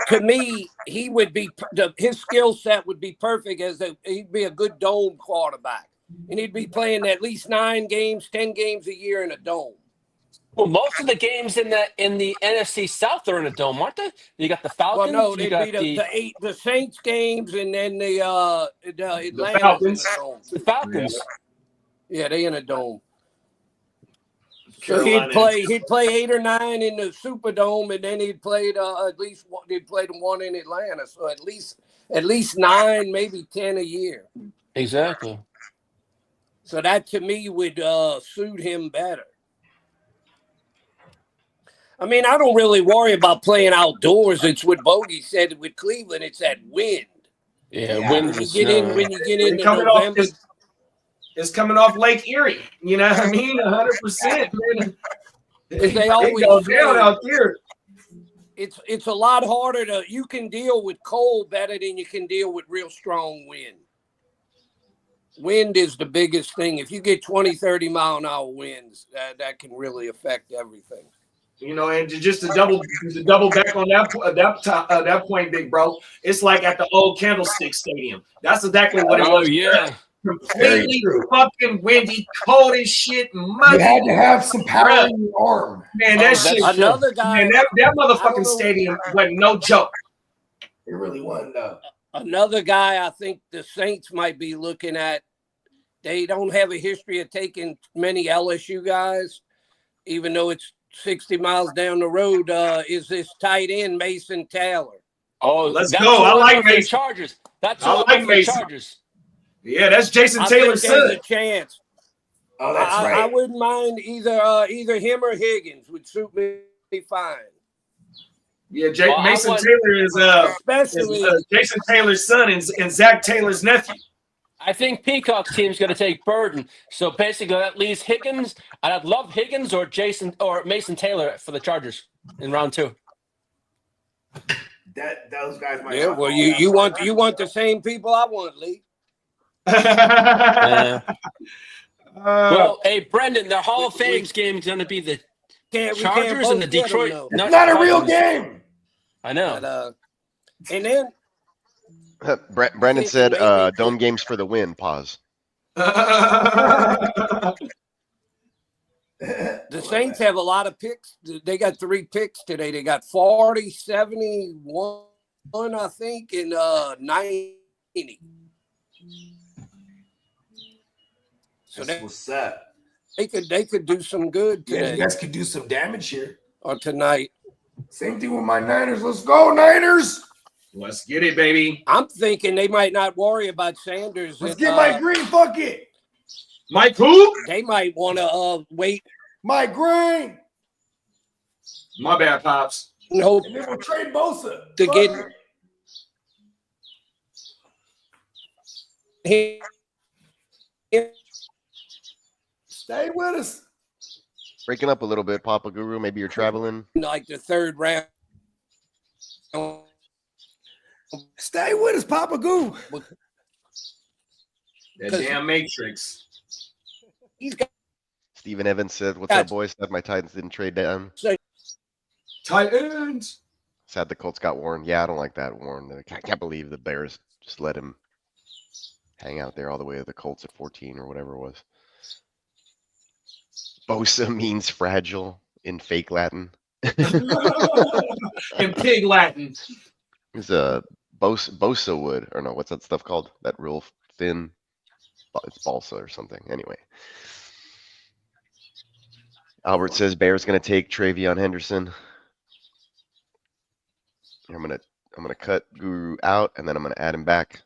would be his skill set would be perfect he'd be a good dome quarterback, and he'd be playing at least 9 games, 10 games a year in a dome. Well, most of the games in the NFC South are in a dome, aren't they? You got the Falcons. Well, no, they'd be the Saints games, and then the Atlanta Falcons. The Falcons. Yeah, they in a dome. So he'd play 8 or 9 in the Superdome, and then he'd played he'd played 1 in Atlanta. So at least 9, maybe 10 a year. Exactly. So that to me would suit him better. I mean, I don't really worry about playing outdoors. It's what Bogey said with Cleveland. It's that wind. Yeah, wind. When you get into November. It's coming off Lake Erie. You know what I mean? 100%. As they always goes say, down out there. It's a lot harder you can deal with cold better than you can deal with real strong wind. Wind is the biggest thing. If you get 20, 30 mile an hour winds, that can really affect everything. You know, and just to double back on that point, big bro, it's like at the old Candlestick Stadium. That's exactly what it was. Oh yeah. Completely fucking windy, cold as shit. You had to have some power in your arm. Man, that shit. Another guy. Man, that motherfucking stadium wasn't no joke. It really wasn't, though. Another guy I think the Saints might be looking at. They don't have a history of taking many LSU guys, even though it's 60 miles down the road. Is this tight end Mason Taylor? Oh, let's go. I like Mason. Chargers. That's I like Mason. Chargers. Yeah, that's Jason Taylor's son. There's a chance. Oh, that's right. I wouldn't mind either him or Higgins would suit me fine. Yeah, Mason Taylor is Jason Taylor's son and Zach Taylor's nephew. I think Peacock's team's going to take Burden. So basically, that leaves Higgins. I'd love Higgins or Mason Taylor for the Chargers in round 2. Those guys might. Yeah, well, you want the same people I want, Lee. Well, hey, Brendan, the Hall of Fame's game is going to be the Chargers and the Detroit. It's not a real game. I know. But, and then Brandon said, "Dome games for the win." Pause. The Saints have a lot of picks. They got 3 picks today. They got 40, 71, I think, and 90. So That's what's up. they could do some good Yeah, today you guys could do some damage here. or tonight. Same thing with my Niners. Let's go, Niners. Let's get it, baby. I'm thinking they might not worry about Sanders. Let's and, get Mike Green. Fuck it. Mike who? They might want to wait Mike Green. My bad, Pops. and hope And then we'll trade Bosa. to Fuck get it. him. Stay with us. Breaking up a little bit, Papa Guru. Maybe you're traveling. Like the 3rd round. Stay with us, Papa Goo. That damn Matrix. He's got Steven Evans said, "What's up, boys? Sad my Titans didn't trade down. Titans. Sad the Colts got Warren. Yeah, I don't like that Warren. I can't believe the Bears just let him hang out there all the way to the Colts at 14 or whatever it was. Bosa means fragile in fake Latin. In pig Latin. It's a Bosa wood, or no, what's that stuff called? That real thin, it's balsa or something. Anyway, Albert says Bears gonna take Travion Henderson. I'm gonna cut Guru out and then I'm gonna add him back.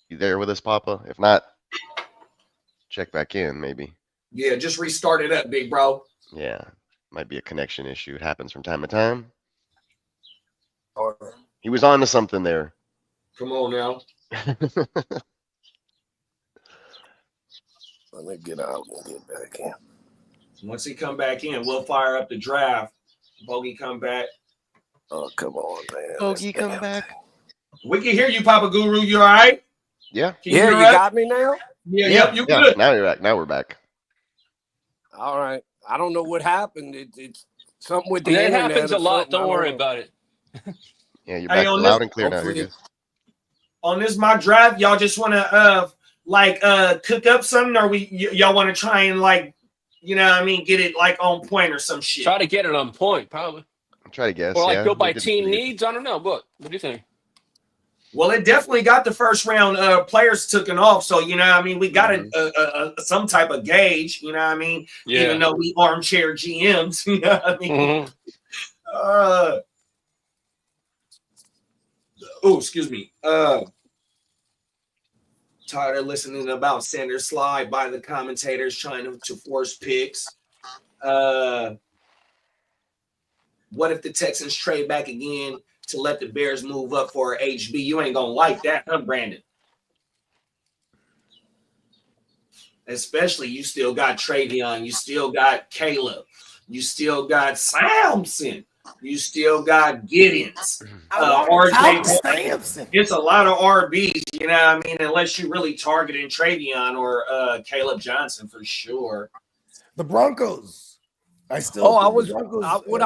You there with us, Papa? If not, check back in maybe. Yeah, just restart it up, big bro. Yeah, might be a connection issue. It happens from time to time. He was on to something there. Come on now. Let me get out and get back in. Once he come back in, we'll fire up the draft. Bogey come back. Oh, come on, man. Bogey come back. We can hear you, Papa Guru. You all right? Yeah. Can Yeah, hear you us? got me now? Yeah, yep, you Yeah. good. Now you're back. Now we're back. All right. I don't know what happened. It's something with the That internet. happens or a lot. something. Don't I worry know. about it. Yeah, you're Hey, back on loud this- and clear now. You're hopefully- good. On this mock draft, y'all just want to cook up something, or y'all want to try and get it like on point or some shit. Try to get it on point, probably. I'll try to guess. Or like yeah. go by We did team pretty good. needs. I don't know. What do you think? Well, it definitely got the first round players taken off, so we got a some type of gauge, even though we armchair GMs, excuse me. Tired of listening about Sanders slide by the commentators trying to force picks. What if the Texans trade back again to let the Bears move up for HB? You ain't gonna like that, huh, Brandon? Especially you still got Travion, you still got Caleb, you still got Samson, you still got Giddens, RJ. It's a lot of RBs, unless you're really targeting Travion or Caleb Johnson for sure. The Broncos. I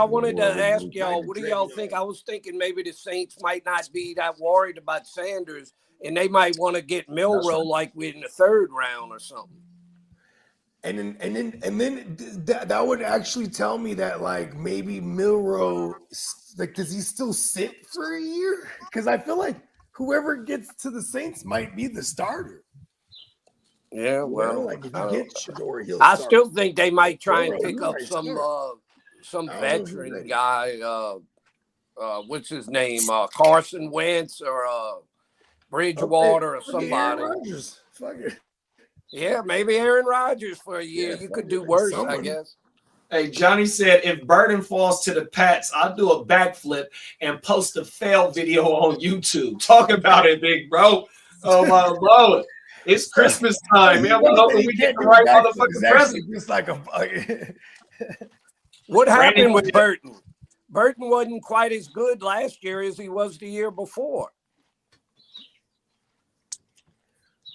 wanted to ask y'all, what do y'all think? I was thinking maybe the Saints might not be that worried about Sanders, and they might want to get Milroe like in the 3rd round or something. And then that would actually tell me that maybe Milroe, does he still sit for a year? Because I feel like whoever gets to the Saints might be the starter. Yeah, well, if you get Shador, he'll I start. still think they might try and Milroe, pick he up might some start. veteran guy. What's his name? Carson Wentz or Bridgewater or somebody. Aaron Rodgers. Fuck it. Yeah, maybe Aaron Rodgers for a year. Yeah, you could do worse, somebody. I guess. Hey, Johnny said, if Burden falls to the Pats, I'll do a backflip and post a fail video on YouTube. Talk about it, big bro. Oh, my Lord. It's Christmas time, man. We're hoping we get the right motherfucking present. Just like a What happened Brandon- with Burton? Burton wasn't quite as good last year as he was the year before.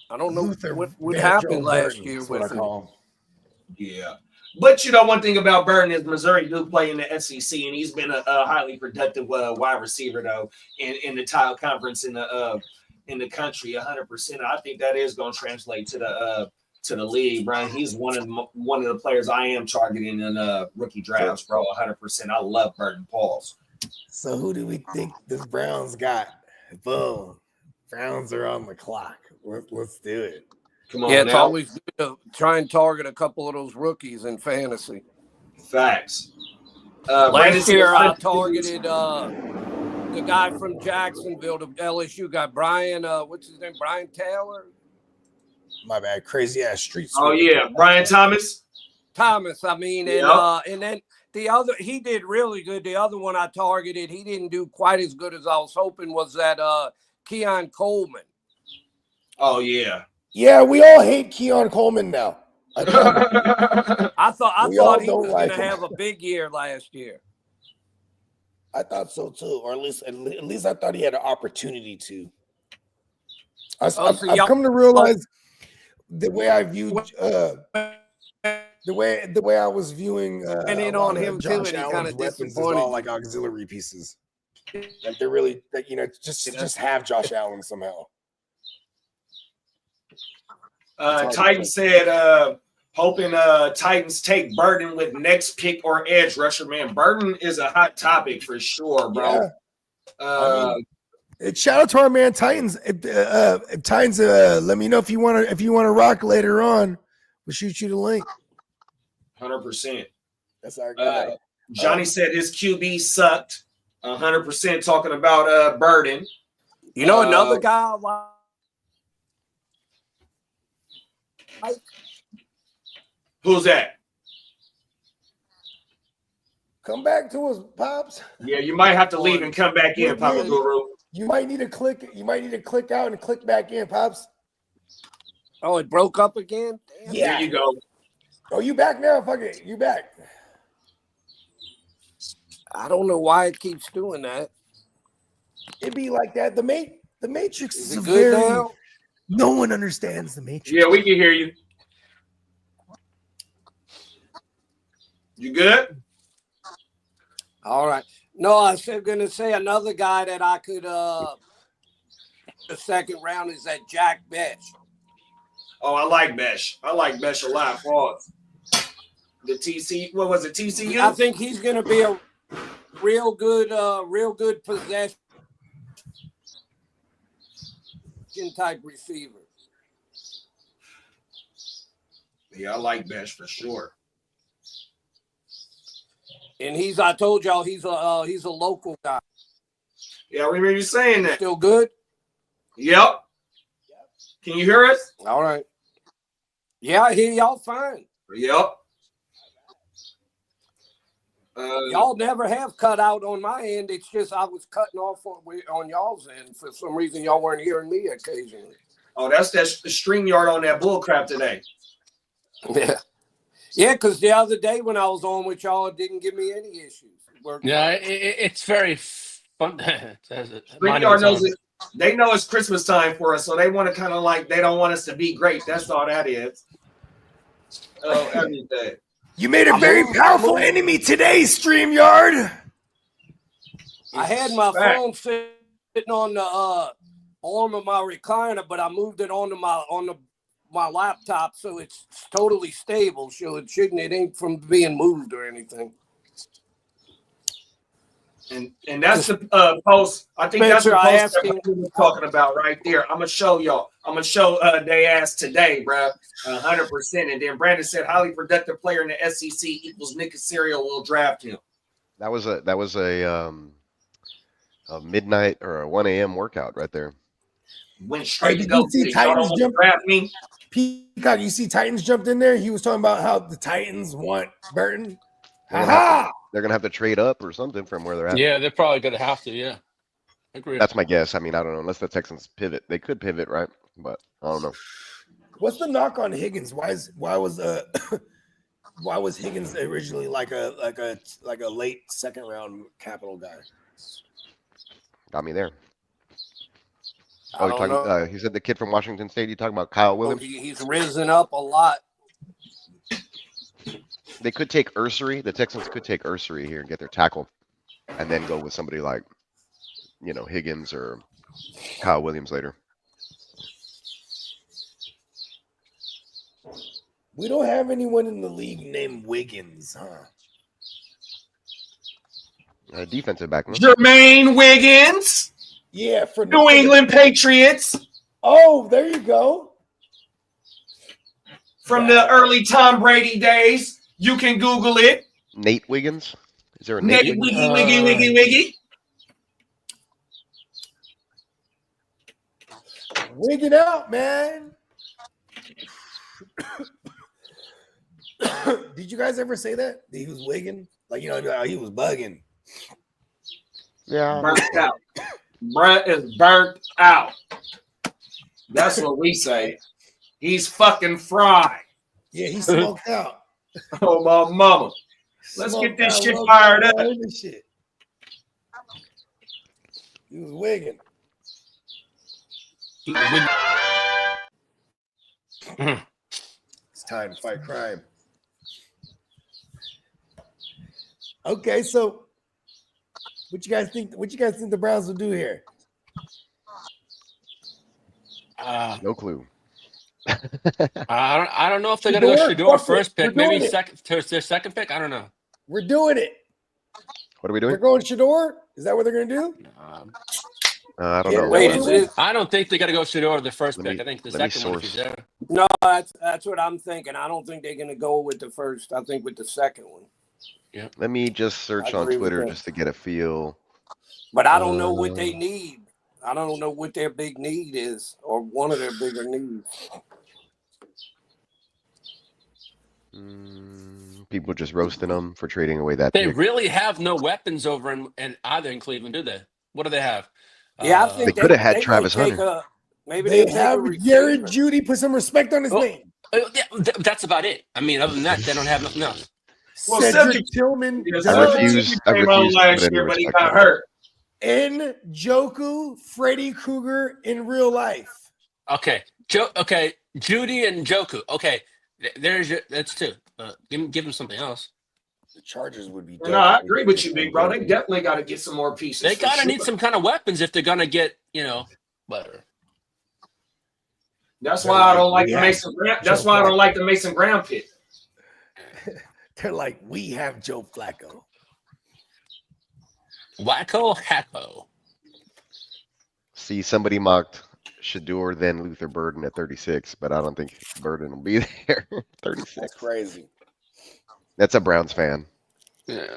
I don't know what happened last year with him. Yeah. But, one thing about Burton is Missouri do play in the SEC, and he's been a highly productive wide receiver, though, in the title conference in the country, 100%. I think that is going to translate to to the league, Brian. He's one of the players I am targeting in rookie drafts, bro. 100%. I love Burton Pauls. So who do we think the Browns got? Boom. Browns are on the clock. Let's do it. Come on, Yeah, it's now. always good to try and target a couple of those rookies in fantasy. Facts. Last year, I targeted the guy from Jacksonville to LSU guy, Brian. What's his name? Brian Taylor. My bad. Crazy ass street. Oh yeah, Brian Thomas. I mean, and then the other, he did really good. The other one I targeted, he didn't do quite as good as I was hoping. Was that Keon Coleman? Oh yeah. Yeah, we all hate Keon Coleman now. I thought he was going to him. have a big year last year. I thought so too, or at least I thought he had an opportunity to. I've come to realize the way I viewed the way I was viewing and in on him too, and he kind of weapons is all like auxiliary pieces. Like they're really like, just have Josh Allen somehow. Titan said hoping Titans take Burton with next pick or edge rusher. Man, Burton is a hot topic for sure, bro. Yeah. Shout out to our man Titans. Titans, let me know if you want to rock later on. We'll shoot you the link. 100%. That's our guy. Johnny said his QB sucked. 100% talking about Burton. You know another guy I like? Who's that? Come back to us, Pops. Yeah, you might have to leave and come back in, Papa Guru. You might need to click out and click back in, Pops. Oh, it broke up again? Damn. Yeah. There you go. Oh, you back now? Fuck it. You back. I don't know why it keeps doing that. It'd be like that. The Matrix is good now? No one understands the Matrix. Yeah, we can hear you. You good? All right. No, I was going to say another guy that I could the second round is that Jack Besh. Oh, I like Besh. I like Besh a lot. Pause. The TC, what was it? TCU? I think he's going to be a real good possession type receiver. Yeah, I like Besh for sure. And I told y'all he's a local guy. Yeah, I remember you saying that. Still good? Yep. Can you hear us? All right. Yeah, I hear y'all fine. Yep. Y'all never have cut out on my end. It's just I was cutting off on y'all's end. For some reason, y'all weren't hearing me occasionally. Oh, that's that StreamYard on that bull crap today. Yeah. Yeah, because the other day when I was on with y'all, it didn't give me any issues. Yeah, it's very fun. StreamYard knows it. They know it's Christmas time for us, so they want to kind of like, they don't want us to be great. That's all that is. Oh, everything. You made a very powerful enemy today, StreamYard. I had my phone sitting on the arm of my recliner, but I moved it onto my laptop, so it's totally stable. So it ain't from being moved or anything. And that's the post. I think that's the post that we were talking about right there. I'm gonna show y'all. I'm gonna show they ass today, bro. 100%. And then Brandon said, highly productive player in the SEC equals Nick Casario will draft him. That was a midnight or a 1 a.m. workout right there. Went straight to go. You see Titans draft me. Peacock, you see Titans jumped in there. He was talking about how the Titans want Burton. They're gonna have to trade up or something from where they're at. Yeah, they're probably gonna have to. Yeah, agree. That's my guess. I mean, I don't know unless the Texans pivot. They could pivot, right? But I don't know. What's the knock on Higgins? Why was Higgins originally like a late second round capital guy? Got me there. Oh, he said the kid from Washington State. You talking about Kyle Williams? He's risen up a lot. They could take Ursery. The Texans could take Ursery here and get their tackle, and then go with somebody like, Higgins or Kyle Williams later. We don't have anyone in the league named Wiggins, huh? Defensive back. No? Jermaine Wiggins, Yeah, for New England Patriots Oh, there you go. from the early Tom Brady days. You can Google it. Nate Wiggins. Is there a Nate Nate Wiggins? Wiggy. Wig it out, man. Did you guys ever say that? He was wigging? Like, he was bugging. Yeah. Burnt out. Brett is burnt out. That's what we say. He's fucking fried. Yeah, he smoked out. Oh, my mama. Let's get this shit fired up. Shit. He was wigging. It's time to fight crime. Okay, so what you guys think the Browns will do here? No clue. I don't know if they're gonna go Shador first pick, maybe it. their second pick. I don't know. We're doing it. What are we We're doing? going Shador. Is that what they're gonna do? I don't Yeah, know. Wait, is it? I don't think they got to go Shador the first Let pick. me- I think the let me second one if he's source. there. No, that's what I'm thinking. I don't think they're going to go with the first. I think with the second one. Let me just search I on agree with Twitter that. just to get a feel. But I don't know what they need. I don't know what their big need is, or one of their bigger needs. People just roasting them for trading away that They pick. really have no weapons over in either in Cleveland, do they? What do they have? Yeah, I think They coulda had may Travis take Hunter. Maybe They take have a Jared receiver. Judy. Put some respect on his Oh. name. Yeah, that's about it. I mean, other than that, they don't have nothing else. Well, Cedric Cedric- Tillman. Yeah, I Cedric refuse. I came on refuse to last put any year, but he respect got on it. hurt. Njoku, Freddy Krueger in real life. Okay, Judy and Joku. Okay, that's two. Give him something else. The Chargers would be. No, I agree with you, big bro. They definitely got to get some more pieces. They for gotta sure. need some kind of weapons if they're gonna get better. That's why I don't like the Yeah. Mason Graham. That's why I don't like the Mason Graham pick. They're like, we have Joe Flacco. Wacko Hacko. See, somebody mocked Shador, then Luther Burden at 36, but I don't think Burden will be there. 36. That's crazy. That's a Browns fan. Yeah.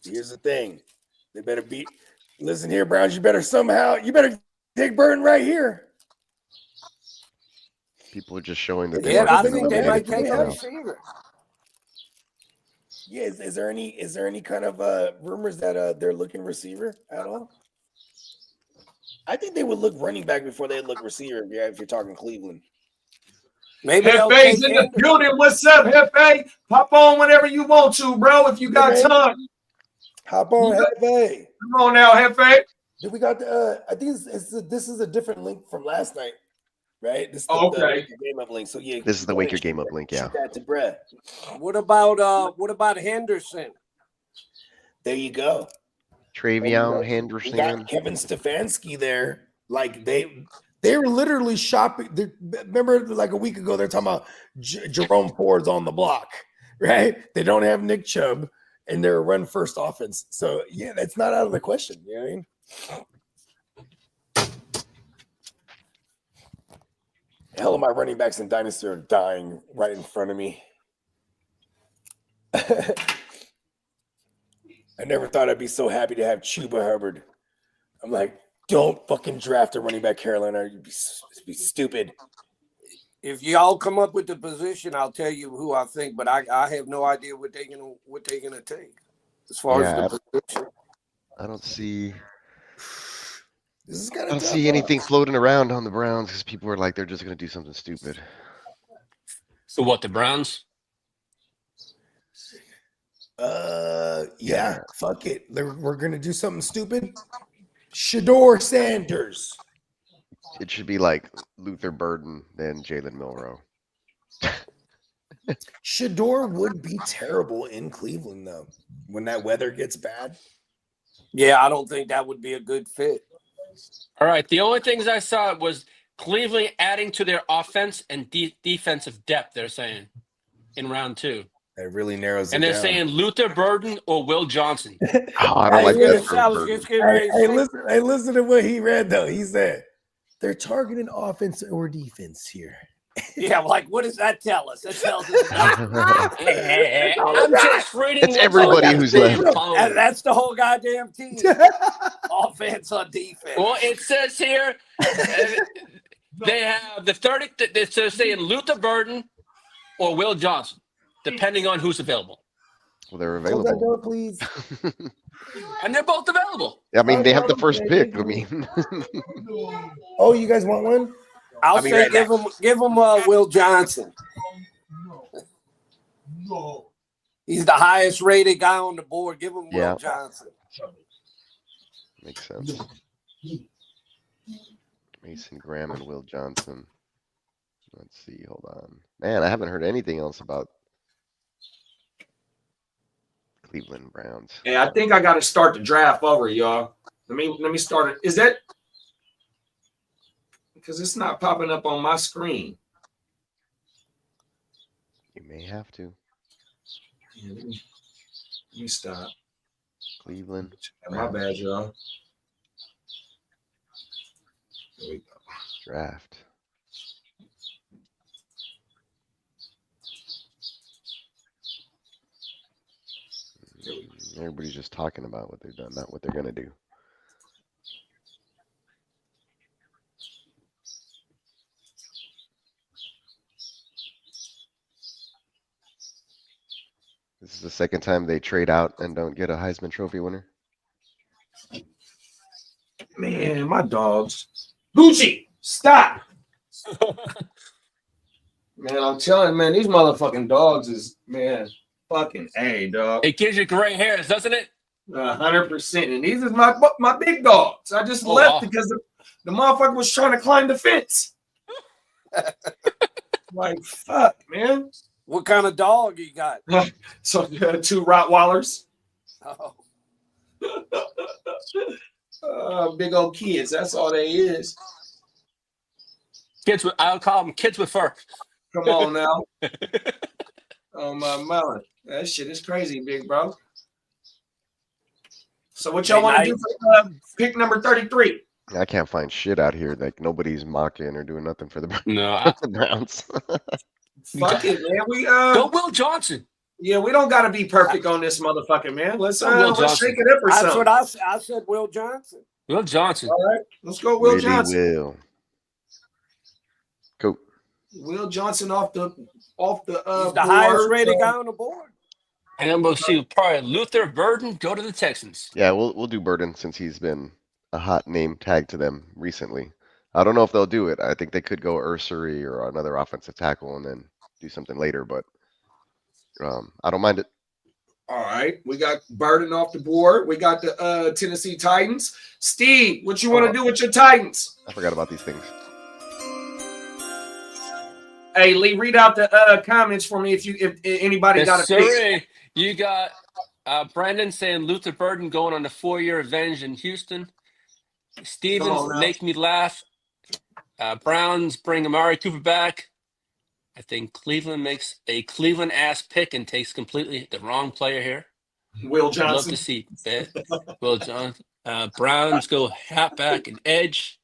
Here's the thing. They better beat. Listen here, Browns. You better take Burden right here. People are just showing that they Yeah, want I to think they win might the take a NFL. receiver. Yeah, is there any kind of rumors that they're looking receiver at all? I think they would look running back before they look receiver. Yeah, if you're talking Cleveland. Maybe they'll Hefe's take in the Henderson. building. What's up, Hefe? Pop on whenever you want to, bro. If you got man. time. Hop on, Hefe. Come on now, Hefe. Did we got the? I think this is a different link from last night, right? This is the Okay. game up link. So yeah, This is the go Wake ahead, Your Game Up link, yeah. shoot that to Brett. What about Henderson? There you go. Travion We Henderson. got Kevin Stefanski there. Like they were literally shopping. Remember, like a week ago, they're talking about Jerome Ford's on the block, right? They don't have Nick Chubb, and they're a run first offense. So yeah, that's not out of the question. You know what I mean? Hell of my running backs in Dynasty are dying right in front of me. I never thought I'd be so happy to have Chuba Hubbard. I'm like, don't fucking draft a running back, Carolina. You'd be stupid. If y'all come up with the position, I'll tell you who I think. But I have no idea what they're gonna take as far as the position. I don't see. This is kind I of don't tough. see anything floating around on the Browns because people are like they're just gonna do something stupid. So what? The Browns? Yeah, fuck it. We're gonna do something stupid. Shador Sanders. It should be like Luther Burden, then Jalen Milrow. Shador would be terrible in Cleveland though. When that weather gets bad. Yeah, I don't think that would be a good fit. All right. The only things I saw was Cleveland adding to their offense and defensive depth. They're saying. in round 2. That really narrows And it they're down. saying Luther Burden or Will Johnson. Oh, I don't like Hey, that listen, for I was Burden. just getting ready to say, Hey, listen to what he read though. He said they're targeting offense or defense here. yeah, like what does that tell us? That tells us nothing. I'm just reading It's what's everybody on who's the left. phone. That's the whole goddamn team. Offense or defense. Well, it says here they have the 30. They're saying Luther Burden or Will Johnson, depending on who's available. Well, they're Close that available. door, please. And they're both available. I mean, they have the Okay, first pick. thank I you. mean, Oh, you guys want one? I'll be say right give him Will Johnson. He's the highest rated guy on the board. Give him Yeah. Will Johnson. makes sense. Mason Graham and Will Johnson. Let's see. Hold on, man. I haven't heard anything else about Cleveland Browns. Yeah, I think I got to start the draft over, y'all. Let me start it. Is that because it's not popping up on my screen? You may have to. Yeah, let me stop. Cleveland. My bad, y'all. There we go. Draft. Everybody's just talking about what they've done, not what they're gonna do. This is the second time they trade out and don't get a Heisman Trophy winner. Man, my dogs. Gucci, stop. Man, I'm telling you, man, these motherfucking dogs is, man, fucking A, dog. It gives you gray hairs, doesn't it? 100%. And these are my big dogs. I just left because the motherfucker was trying to climb the fence. Like, fuck, man. What kind of dog you got? So, 2 Rottweilers. Oh. Big old kids. That's all they is. Kids with, I'll call them kids with fur. Come on now. Oh, my melon. That shit is crazy, big bro. So what y'all want to do for pick number 33? I can't find shit out here. Like nobody's mocking or doing nothing for the No, Browns. Fuck it, man. We go Will Johnson. Yeah, we don't gotta be perfect on this motherfucker, man. Let's shake it up or That's something. what I said. Will Johnson. Will Johnson. All right, let's go, Will Really Johnson. will. Cool. Will Johnson off the He's the board. highest rated guy on the board. And then we'll see probably Luther Burden go to the Texans. Yeah, we'll do Burden since he's been a hot name tagged to them recently. I don't know if they'll do it. I think they could go Ursary or another offensive tackle and then do something later, but I don't mind it. All right, we got Burden off the board. We got the Tennessee Titans. Steve, what you want to do with your Titans? I forgot about these things. Hey, Lee, read out the comments for me if anybody got a pick. You got Brandon saying Luther Burden going on a 4-year revenge in Houston. Stevens make me laugh. Browns bring Amari Cooper back. I think Cleveland makes a Cleveland-ass pick and takes completely the wrong player here. Will I'd love Johnson. to see Will Johnson. Browns go halfback and edge.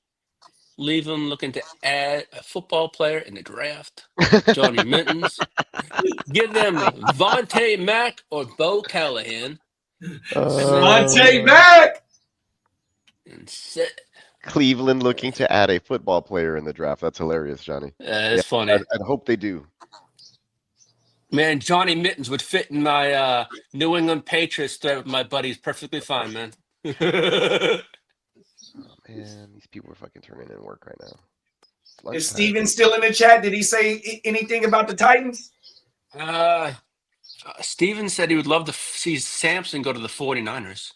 Cleveland looking to add a football player in the draft. Johnny Mittens. Give them Vontae Mack or Bo Callahan. Vontae Mack. And sit. Cleveland looking to add a football player in the draft. That's hilarious, Johnny. It's funny. I'd hope they do. Man, Johnny Mittens would fit in my New England Patriots thread with my buddies perfectly fine, man. Oh, man, these people are fucking turning in work right now. Is Steven still in the chat? Did he say anything about the Titans? Steven said he would love to see Samson go to the 49ers.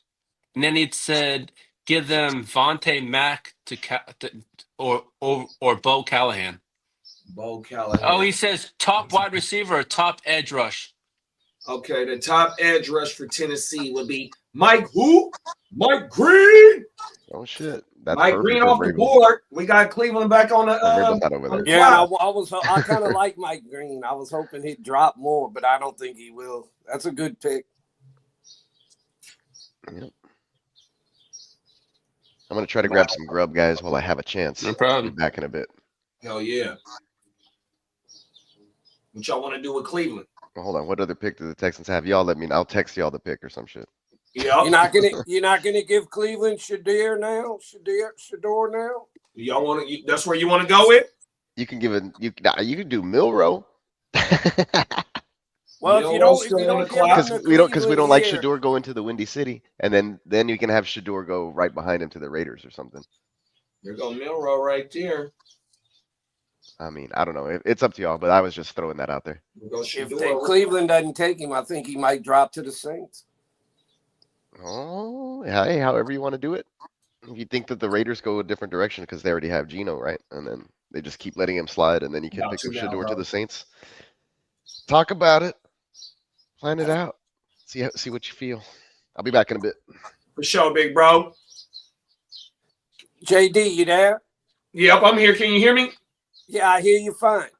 And then he'd said, give them Vontae Mack or Bo Callahan. Bo Callahan. Oh, he says top wide receiver or top edge rush. Okay, the top edge rush for Tennessee would be Mike who? Mike Green. Oh shit, That's Mike perfect Green for off the Vrabel. board. We got Cleveland back on the. Oh, Vrabel's not over on there. the Yeah, and clock. I kind of like Mike Green. I was hoping he'd drop more, but I don't think he will. That's a good pick. Yep. I'm gonna try to grab some grub, guys, while I have a chance. No I'll problem. be back in a bit. Hell yeah. What y'all want to do with Cleveland? Well, hold on. What other pick do the Texans have? Y'all let me know. I'll text y'all the pick or some shit. Yeah. You're not gonna give Cleveland Shador now? Shador now? Y'all want to? That's where you want to go with? You can give it. You can do Milrow. Well, if you don't give him Because to we don't like here- Shador going to the Windy City, and then you can have Shador go right behind him to the Raiders or something. There go Milrow right there. I mean, I don't know. It's up to y'all, but I was just throwing that out there. If Cleveland doesn't take him, I think he might drop to the Saints. Oh, hey, however you want to do it. If you think that the Raiders go a different direction because they already have Geno, right? And then they just keep letting him slide, and then you can Not pick too up now, Shador to bro. the Saints. Talk about it. Find it out. See what you feel. I'll be back in a bit. For sure, big bro. JD, you there? Yep, I'm here. Can you hear me? Yeah, I hear you fine.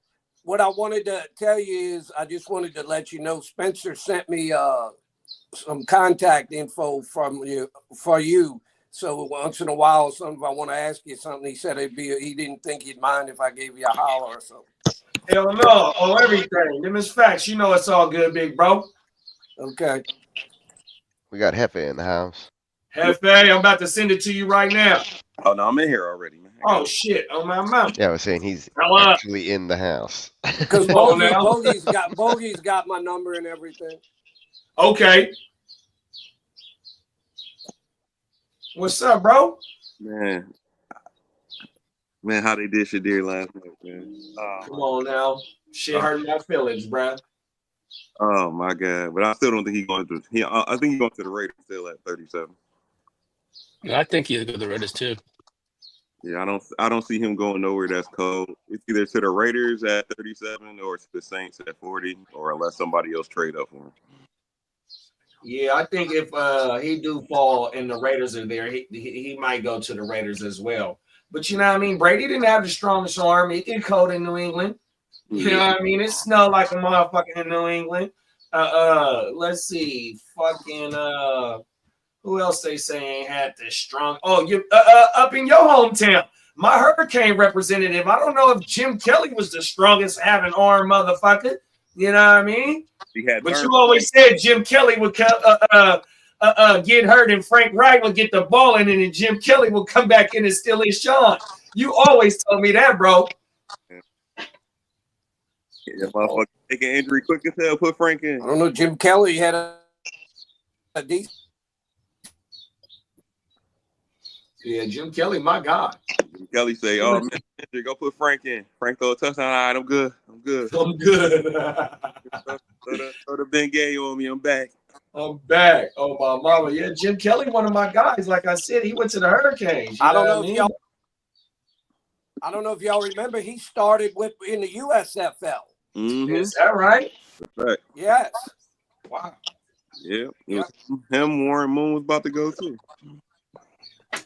What I wanted to tell you is I just wanted to let you know Spencer sent me some contact info from you for you. So once in a while, if I want to ask you something, he said he didn't think he'd mind if I gave you a holler or something. Hell no. Oh, everything. Them is facts. You know it's all good, big bro. Okay. We got Hefe in the house. Hefe, I'm about to send it to you right now. Oh no, I'm in here already, man. Oh shit, on my mouth. Yeah, I was saying he's Hello. actually in the house. Because Come on now. Bogey's got my number and everything. Okay. What's up, bro? Man, how they did Shadir last night, man. Come on now. Shit hurt my feelings, bro. Oh my God! But I still don't think he's going to. I think he's going to the Raiders still at 37. I think he'll go to the Raiders too. Yeah, I don't see him going nowhere that's cold. It's either to the Raiders at 37 or to the Saints at 40, or unless somebody else trade up for him. Yeah, I think if he do fall and the Raiders are there, he might go to the Raiders as well. But you know what I mean? Brady didn't have the strongest arm. It get cold in New England. You know what I mean? It snowed like a motherfucker in New England. Let's see. Fucking who else they saying had the strong? Oh, you up in your hometown. My Hurricane representative. I don't know if Jim Kelly was the strongest having arm motherfucker. You know what I mean? But you always said Jim Kelly would get hurt and Frank Wright would get the ball in, and then Jim Kelly will come back in and steal his shot. You always told me that, bro. Yeah, motherfucker taking injury quick as hell. Put Frank in. I don't know. Jim Kelly had a decent. Yeah, Jim Kelly, my God. Kelly say, "Oh man, go put Frank in. Frank throw a touchdown. All right, I'm good. I'm good. Throw the Bengay on me. I'm back. I'm back. Oh, my mama. Yeah, Jim Kelly, one of my guys. Like I said, he went to the Hurricanes. I don't know if y'all remember. He started in the USFL. Mm-hmm. Is that right? That's right. Yes. Wow. Yeah. It was him. Warren Moon was about to go too.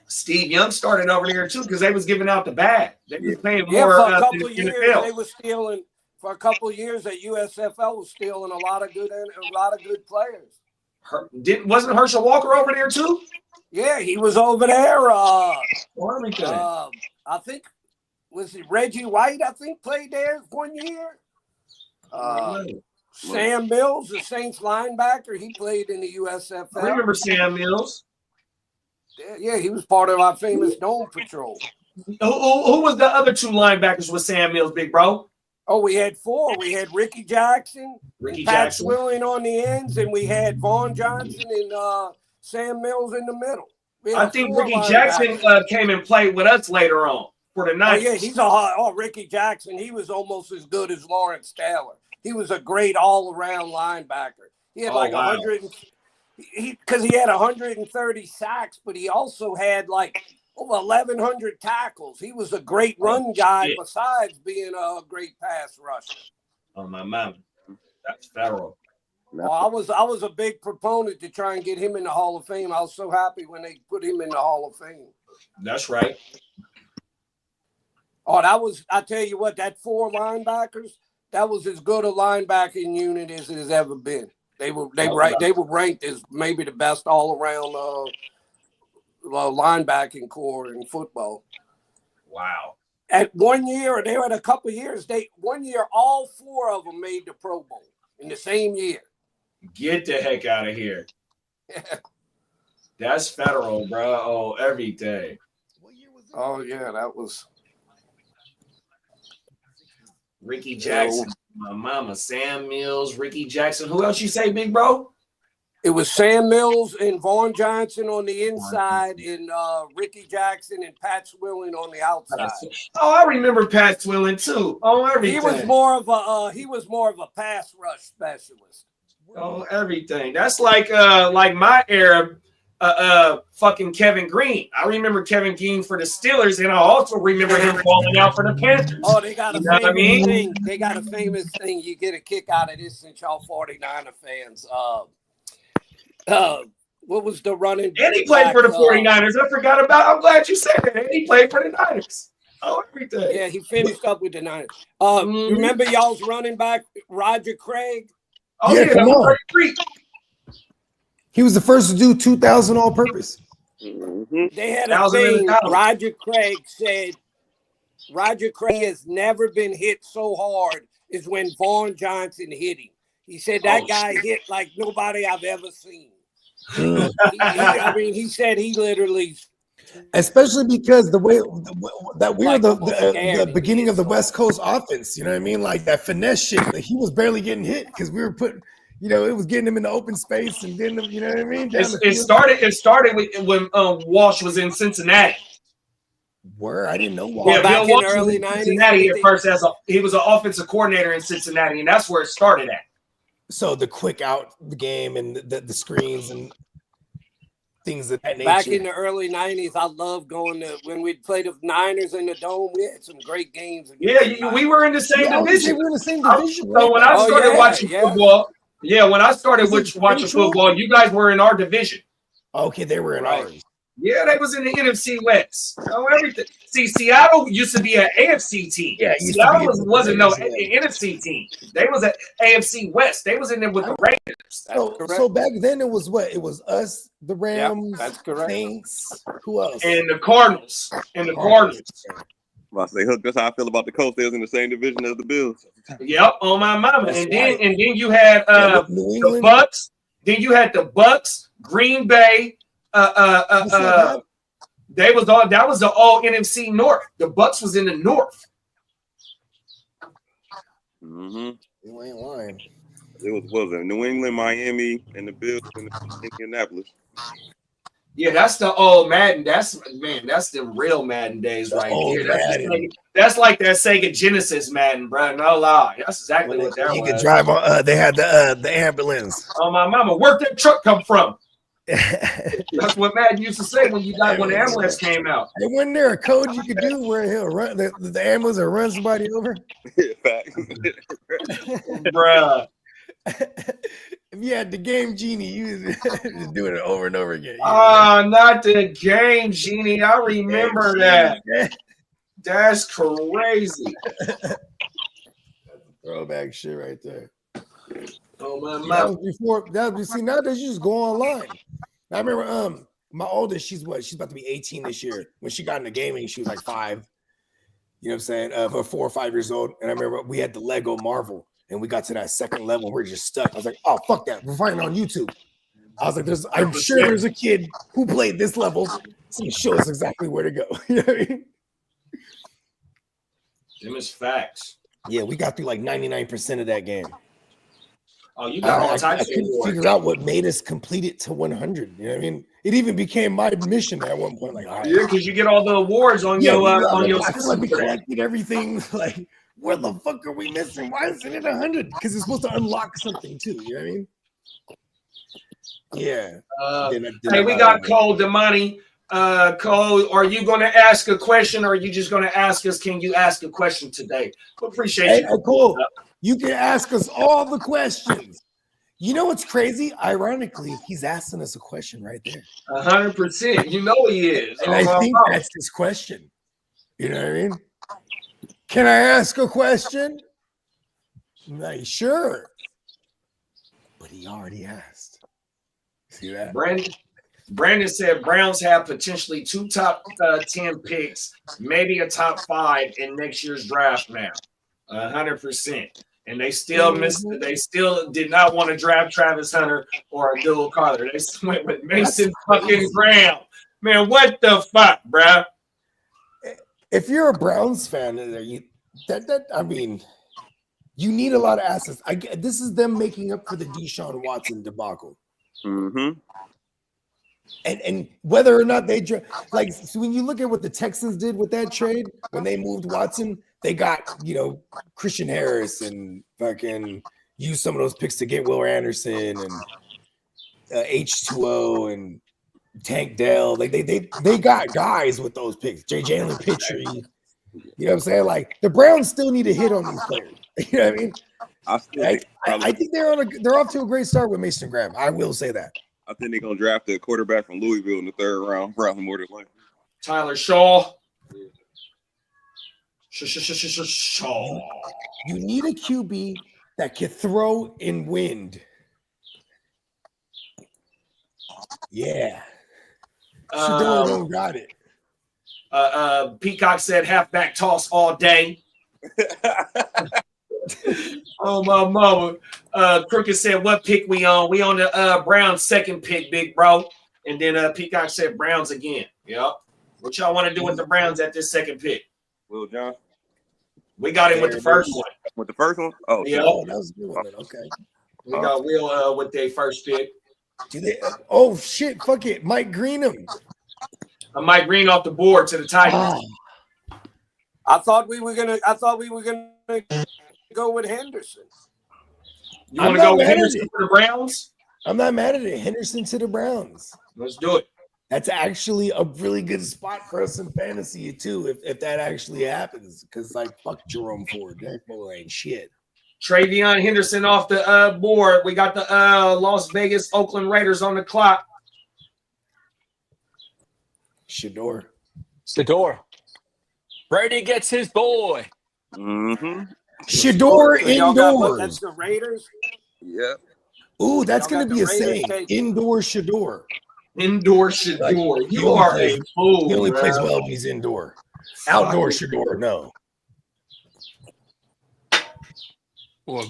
Steve Young started over there too because they was giving out the bag. They was paying Yeah, more for a couple than of years NFL. they were stealing. For a couple of years, that USFL was stealing a lot of good players. Wasn't Herschel Walker over there too? Yeah, he was over there. I think was it Reggie White? I think played there 1 year. Sam Mills, the Saints linebacker, he played in the USFL. I remember Sam Mills. Yeah, he was part of our famous Dome Patrol. Who was the other two linebackers with Sam Mills, big bro? Oh, we had four. We had Ricky Jackson, Pat Swilling on the ends, and we had Vaughn Johnson and Sam Mills in the middle. I think Ricky Jackson came and played with us later on for the night. Oh, yeah, Ricky Jackson. He was almost as good as Lawrence Taylor. He was a great all-around linebacker. He had 100. Because he had 130 sacks, but he also had like over 1,100 tackles. He was a great run guy besides being a great pass rusher. Oh, my mama. That's Farrell. I was a big proponent to try and get him in the Hall of Fame. I was so happy when they put him in the Hall of Fame. That's right. Oh, I tell you what, that 4 linebackers, that was as good a linebacking unit as it has ever been. They were ranked as maybe the best all around linebacking core in football. Wow. At 1 year, or they were at a couple of years, 1 year, all 4 of them made the Pro Bowl in the same year. Get the heck out of here. That's federal, bro. Oh, everything. Oh, yeah, that was Ricky Jackson, my mama, Sam Mills, Ricky Jackson. Who else you say, big bro? It was Sam Mills and Vaughn Johnson on the inside, and Ricky Jackson and Pat Swilling on the outside. Oh, I remember Pat Swilling too. Oh, everything. He was more of a pass rush specialist. Oh, everything. That's like my era. Fucking Kevin Green. I remember Kevin Green for the Steelers, and I also remember him falling out for the Panthers. Oh, they got a famous mean? thing. They got a famous thing. You get a kick out of this since y'all 49er fans. What was the running? And he played for the 49ers. I forgot about. I'm glad you said that. And he played for the Niners. Oh, everything. Yeah, he finished up with the Niners. Remember y'all's running back, Roger Craig? Oh, Yeah, come on. 33. He was the first to do 2,000 all-purpose. They had a thing. Roger Craig said, Roger Craig has never been hit so hard as when Vaughn Johnson hit him. He said that guy hit like nobody I've ever seen. He said he literally. Especially because the way that we were the beginning of the West Coast offense, you know what I mean? Like that finesse shit. Like he was barely getting hit because we were putting, it was getting him in the open space and getting him, you know what I mean? It started when Walsh was in Cincinnati. I didn't know Walsh. Yeah, back Bill in Walsh the early was in 90s. Cincinnati at first he was an offensive coordinator in Cincinnati, and that's where it started at. So the quick out the game and the screens and things of that nature. Back in the early 90s, I loved going to when we'd play the Niners in the Dome. We had some great games. Yeah, we were in the same division. We were in the same division. So when I started watching football, when I started watching football, you guys were in our division. Okay, they were in ours. Yeah, they was in the NFC West. Oh, everything. See, Seattle used to be an AFC team. Yeah, Seattle wasn't no NFC team. They was an AFC West. They was in there with the Raiders. So back then it was what? It was us, the Rams, that's correct. Saints. Who else? And the Cardinals. Well, I say, Hook, that's how I feel about the Colts. They was in the same division as the Bills. Yep, on my mama. And then you had the Bucks. Then you had the Bucks, Green Bay. That was the all NFC North. The Bucks was in the North. You ain't lying. It was New England, Miami, and the Bills in Indianapolis. Yeah, that's the old Madden. That's the real Madden days right here. That's like that Sega Genesis Madden, bro. No lie. That's exactly what that was. You could drive on. They had the ambulance. Oh my mama, where'd that truck come from? That's what Madden used to say when the ambulance came out. Hey, wasn't there a code you could do where he'll run the ambulance or run somebody over? Bruh. If you had the Game Genie, you was just doing it over and over again. Not the Game Genie. I remember that. That's crazy. That's throwback shit right there. Oh my mouth. Nowadays you just go online. I remember my oldest, she's about to be 18 this year. When she got into gaming, she was like 5. You know what I'm saying? Or 4 or 5 years old. And I remember we had the Lego Marvel, and we got to that second level. And we're just stuck. I was like, oh fuck that. We're finding it on YouTube. I was like, I'm sure there's a kid who played this level. So show us exactly where to go. You know what I mean? Them is facts. Yeah, we got through like 99% of that game. Oh, you got all types. I couldn't figure out what made us complete it to 100. You know what I mean? It even became my mission at one point. Like, all right. Yeah, because you get all the awards on your. I feel like we collected everything. Like, where the fuck are we missing? Why is it at 100? Because it's supposed to unlock something too. You know what I mean? Yeah. Hey, we got Cole Damani. Cole, are you going to ask a question, or are you just going to ask us? Can you ask a question today? We appreciate you. Cole. You can ask us all the questions. You know what's crazy? Ironically, he's asking us a question right there. 100%. You know he is. And I think that's his question. You know what I mean? Can I ask a question? Like, sure. But he already asked. See that? Brandon said Browns have potentially 2 top 10 picks, maybe a top 5 in next year's draft now. 100%. And they still missed. They still did not want to draft Travis Hunter or Abdul Carter. They went with Mason fucking Graham. Man, what the fuck, bruh? If you're a Browns fan, I mean, you need a lot of assets. This is them making up for the Deshaun Watson debacle. Mm-hmm. And whether or not they like, so when you look at what the Texans did with that trade, when they moved Watson, they got, Christian Harris and fucking used some of those picks to get Will Anderson and H2O and Tank Dell. They got guys with those picks. Jalen Pitre. You know what I'm saying? Like, the Browns still need to hit on these players. You know what I mean? I think they're off to a great start with Mason Graham. I will say that. I think they're gonna draft a quarterback from Louisville in the 3rd round, probably more than likely. Tyler Shaw. Shaw. You need a QB that can throw in wind. Yeah. Shador don't got it. Peacock said halfback toss all day. Oh, my mama. Crooked said, what pick we on? We on the Browns 2nd pick, big bro. And then Peacock said Browns again. Yep. What y'all want to do with the Browns at this 2nd pick? Will John? We got him with the first one. With the first one? Oh, yeah. Oh, that was a good one. Okay. We got Will with their first pick. Do they? Oh shit! Fuck it, Mike Greenham. Mike Green off the board to the Titans. Oh. I thought we were gonna go with Henderson. You want to go with Henderson for the Browns? I'm not mad at it. Henderson to the Browns. Let's do it. That's actually a really good spot for us in fantasy too, if that actually happens. Because like fuck Jerome Ford, that boy ain't shit. Travion Henderson off the board. We got the Las Vegas Oakland Raiders on the clock. Shador. Brady gets his boy. Mm-hmm. Shador indoors. That's the Raiders. Yeah. Ooh, that's gonna be a saying. Indoor Shador. Indoor Shador. Like, you are a fool. He only plays well if he's indoor. Outdoor Shador, no.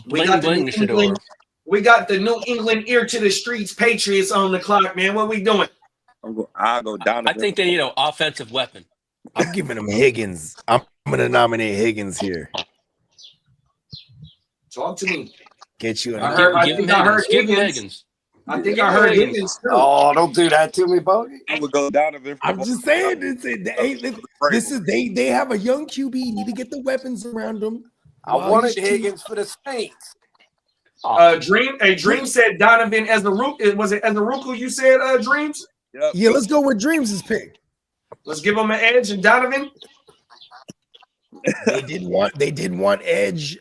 We got the New England ear to the streets Patriots on the clock, man. What we doing? I'll go down. I think they need an offensive weapon. I'm giving him Higgins. I'm gonna nominate Higgins here. Talk to me. Get you. I think I heard Higgins. I think I heard Higgins too. Oh, don't do that to me, Bogey. I would go down if I'm just saying they have a young QB. Need to get the weapons around them. I wanted Higgins for the Saints. Dream said Donovan as the rook. Was it as the rook who you said Dreams? Yep. Yeah, let's go with Dreams' pick. Let's give him an edge and Donovan. They didn't want edge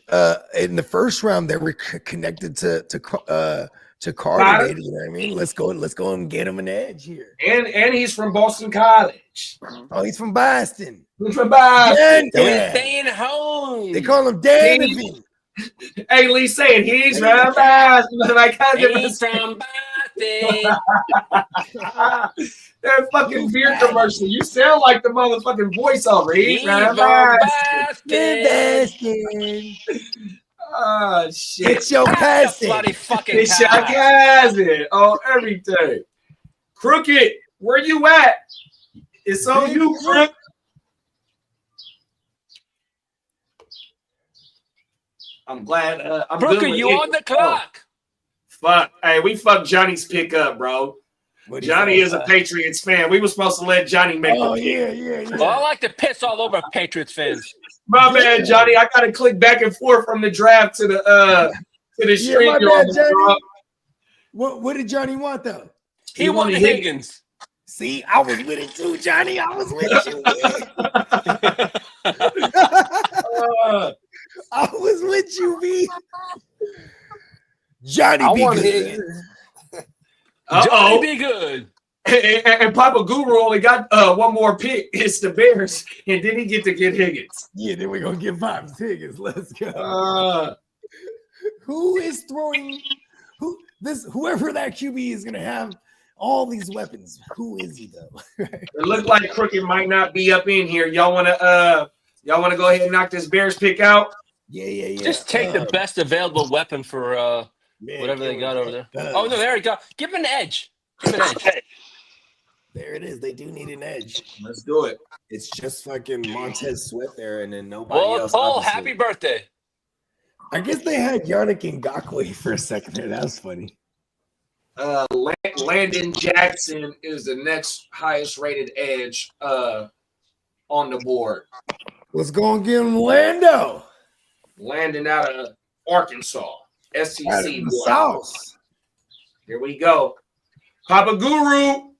in the first round. They were connected to Carter. You know what I mean? Let's go and get him an edge here. And he's from Boston College. Oh, he's from Boston. He's from Boston. He's staying home. They call him Donovan. Hey, Lee saying he's from Boston. My cousin He's from Boston. That fucking beer commercial. You sound like the motherfucking voiceover. He's from Boston. Oh shit! It's your cousin. It's your cousin. Oh, everything. Crooked, where you at? It's on you, Crook. I'm glad. I'm Crooked, good with you it. on the clock? Fuck. Hey, we fucked Johnny's pick up, bro. Johnny is a Patriots fan. We were supposed to let Johnny make the pick. Yeah. Well, I like to piss all over Patriots fans. My bad, Johnny. I gotta click back and forth from the draft to the stream. My bad, Johnny. What did Johnny want though? He wanted Higgins. See, I was with it too, Johnny. I was with you. I was with you, B. Johnny I be want good. Higgins. Johnny be good. And Papa Guru only got one more pick. It's the Bears, and then he get to get Higgins. Yeah, then we're gonna get Pops Higgins. Let's go. Who is throwing whoever that QB is gonna have all these weapons? Who is he though? It looked like Crooked might not be up in here. Y'all wanna go ahead and knock this Bears pick out? Yeah. Just take the best available weapon for whatever they got over there. Oh no, there we go. Give him an edge. Give him an edge. There it is. They do need an edge. Let's do it. It's just fucking Montez Sweat there, and then nobody Well, else. Cole, obviously. happy birthday. I guess they had Yannick Ngakoue for a second there. That was funny. Landon Jackson is the next highest rated edge on the board. Let's go and give him Lando. Landon out of Arkansas, SEC. Out of the boy. South. Here we go. Papa Guru.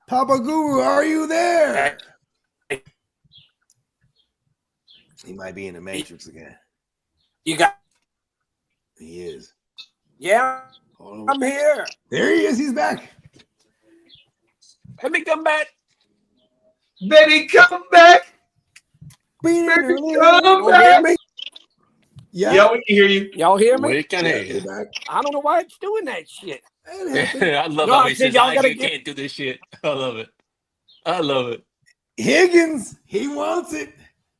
Papa Guru, are you there? He might be in the Matrix again. You got? He is. Yeah, I'm here. There he is. He's back. Let me come back. Betty, come back. Baby, come Y'all back. hear me? Yeah, we can hear you. Y'all hear me? We can hear you. I don't know why it's doing that shit. I love No, how I he said says, y'all gotta you get- can't do this shit. I love it. I love it. Higgins, he wants it.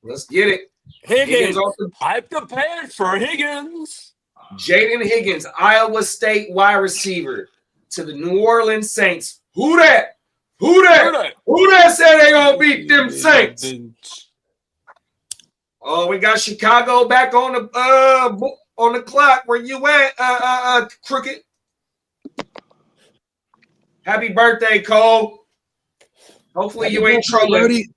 Let's get it. Higgins. I'm prepared for Higgins. Jaden Higgins, Iowa State wide receiver to the New Orleans Saints. Who that? Who that? Who that said they gonna beat them Saints? Oh, we got Chicago back on the clock. Where you at, Crooked? Happy birthday, Cole. Hopefully you ain't trolling.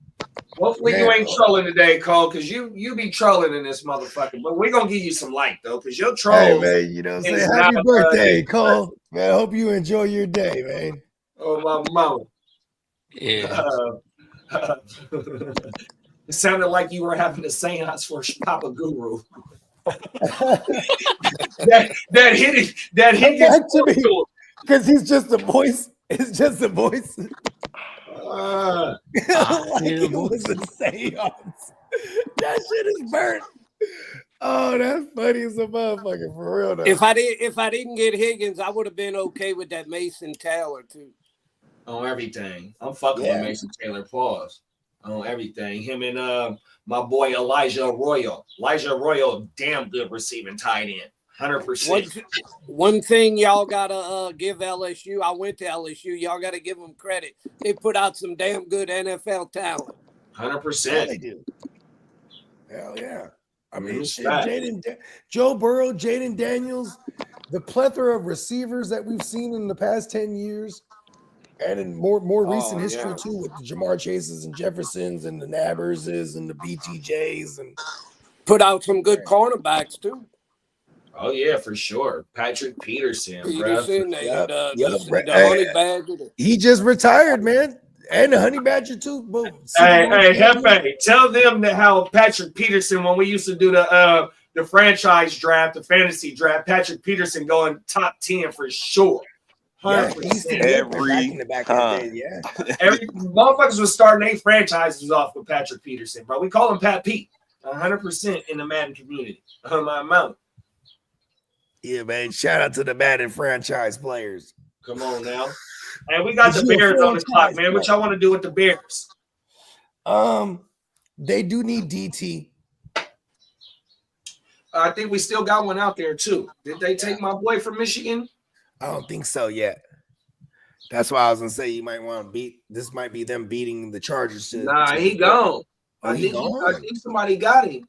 Hopefully you ain't trolling today, Cole, because you be trolling in this motherfucker. But we're gonna give you some light though, because your troll. Hey man, you know what I'm saying? Happy birthday, Cole. Man, I hope you enjoy your day, man. Oh my mama. Yeah. It sounded like you were having a seance for Papa Guru. that hit Back to me, because he's just a voice. It's just a voice. Like it was a seance. That shit is burnt. Oh, that's funny as a motherfucker, for real though. If I didn't get Higgins, I would have been okay with that Mason Taylor too. On everything. I'm fucking with Mason Taylor. Pause. On everything. Him and my boy Elijah Arroyo. Elijah Arroyo, damn good receiving tight end. 100%. One thing y'all gotta give LSU. I went to LSU. Y'all gotta give them credit. They put out some damn good NFL talent. 100%. Yeah, they do. Hell yeah. I mean, shit, Joe Burrow, Jaden Daniels, the plethora of receivers that we've seen in the past 10 years, and in more recent history too, with the Jamar Chases and Jeffersons and the Nabberses and the BTJs, and put out some good cornerbacks too. Oh yeah, for sure. Patrick Peterson, the Honey Badger. He just retired, man. And the Honey Badger too. Boom. Hey, Hefe, tell them that how Patrick Peterson, when we used to do the franchise draft, the fantasy draft, Patrick Peterson going top 10 for sure. 100%. Every motherfuckers was starting their franchises off with Patrick Peterson, bro. We call him Pat Pete. 100% in the Madden community. My mouth. Yeah, man. Shout out to the Madden franchise players. Come on now. And we got the Bears on the clock, man. What y'all want to do with the Bears? They do need DT. I think we still got one out there too. Did they take my boy from Michigan? I don't think so yet. That's why I was gonna say you might want to beat. This might be them beating the Chargers. He gone. I think somebody got him.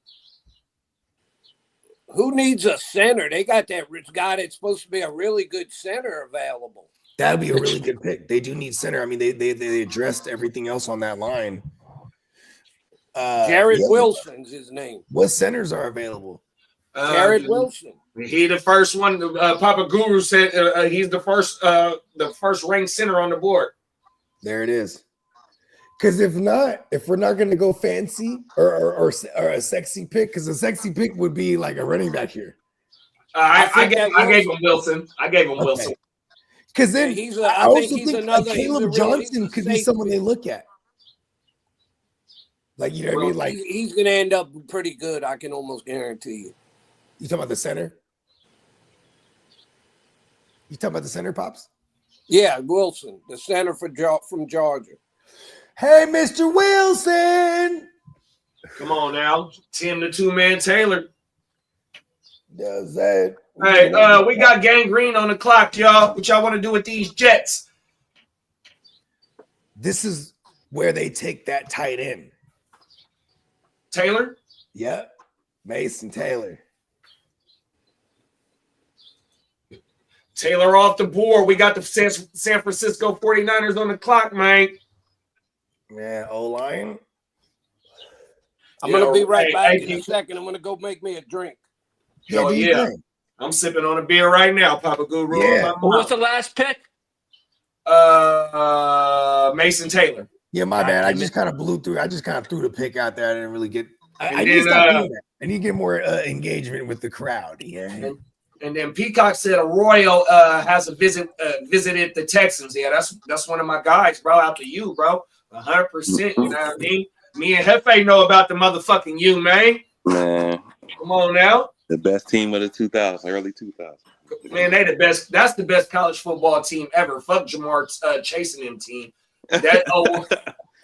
Who needs a center? They got that guy that's supposed to be a really good center available. That'd be a really good pick. They do need center. I mean, they addressed everything else on that line. Jared Wilson's his name. What centers are available? Jared Wilson. He the first one. Papa Guru said he's the first ranked center on the board. There it is. Because if we're not gonna go fancy or a sexy pick, because a sexy pick would be like a running back here. I gave him Wilson. I gave him Wilson. Because then I also think Caleb Johnson could be someone they look at. Like, you know what I mean? Like, he's going to end up pretty good. I can almost guarantee you. You talking about the center? You talking about the center, Pops? Yeah, Wilson, the center from Georgia. Hey, Mr. Wilson. Come on now. Tim the two-man Taylor. Does that? Hey, we got gangrene on the clock, y'all. What y'all want to do with these Jets? This is where they take that tight end. Taylor? Yep. Mason Taylor. Taylor off the board. We got the San Francisco 49ers on the clock, man. Man, O-line. I'm going to be right back in a second. I'm going to go make me a drink. Yeah. I'm sipping on a beer right now, Papa Guru. Yeah. What's the last pick? Mason Taylor. Yeah, my bad. I just kind of blew through. I just kind of threw the pick out there. I didn't really get. I need to stop doing that. I need to get more engagement with the crowd. Yeah. And then Peacock said Arroyo has visited the Texans. Yeah, that's one of my guys, bro. Out to you, bro. 100%. You know what I mean? Me and Hefe know about the motherfucking you, man. Man. Come on now. The best team of the 2000s, early 2000s. Man, they the best. That's the best college football team ever. Fuck Jamar chasing them team. That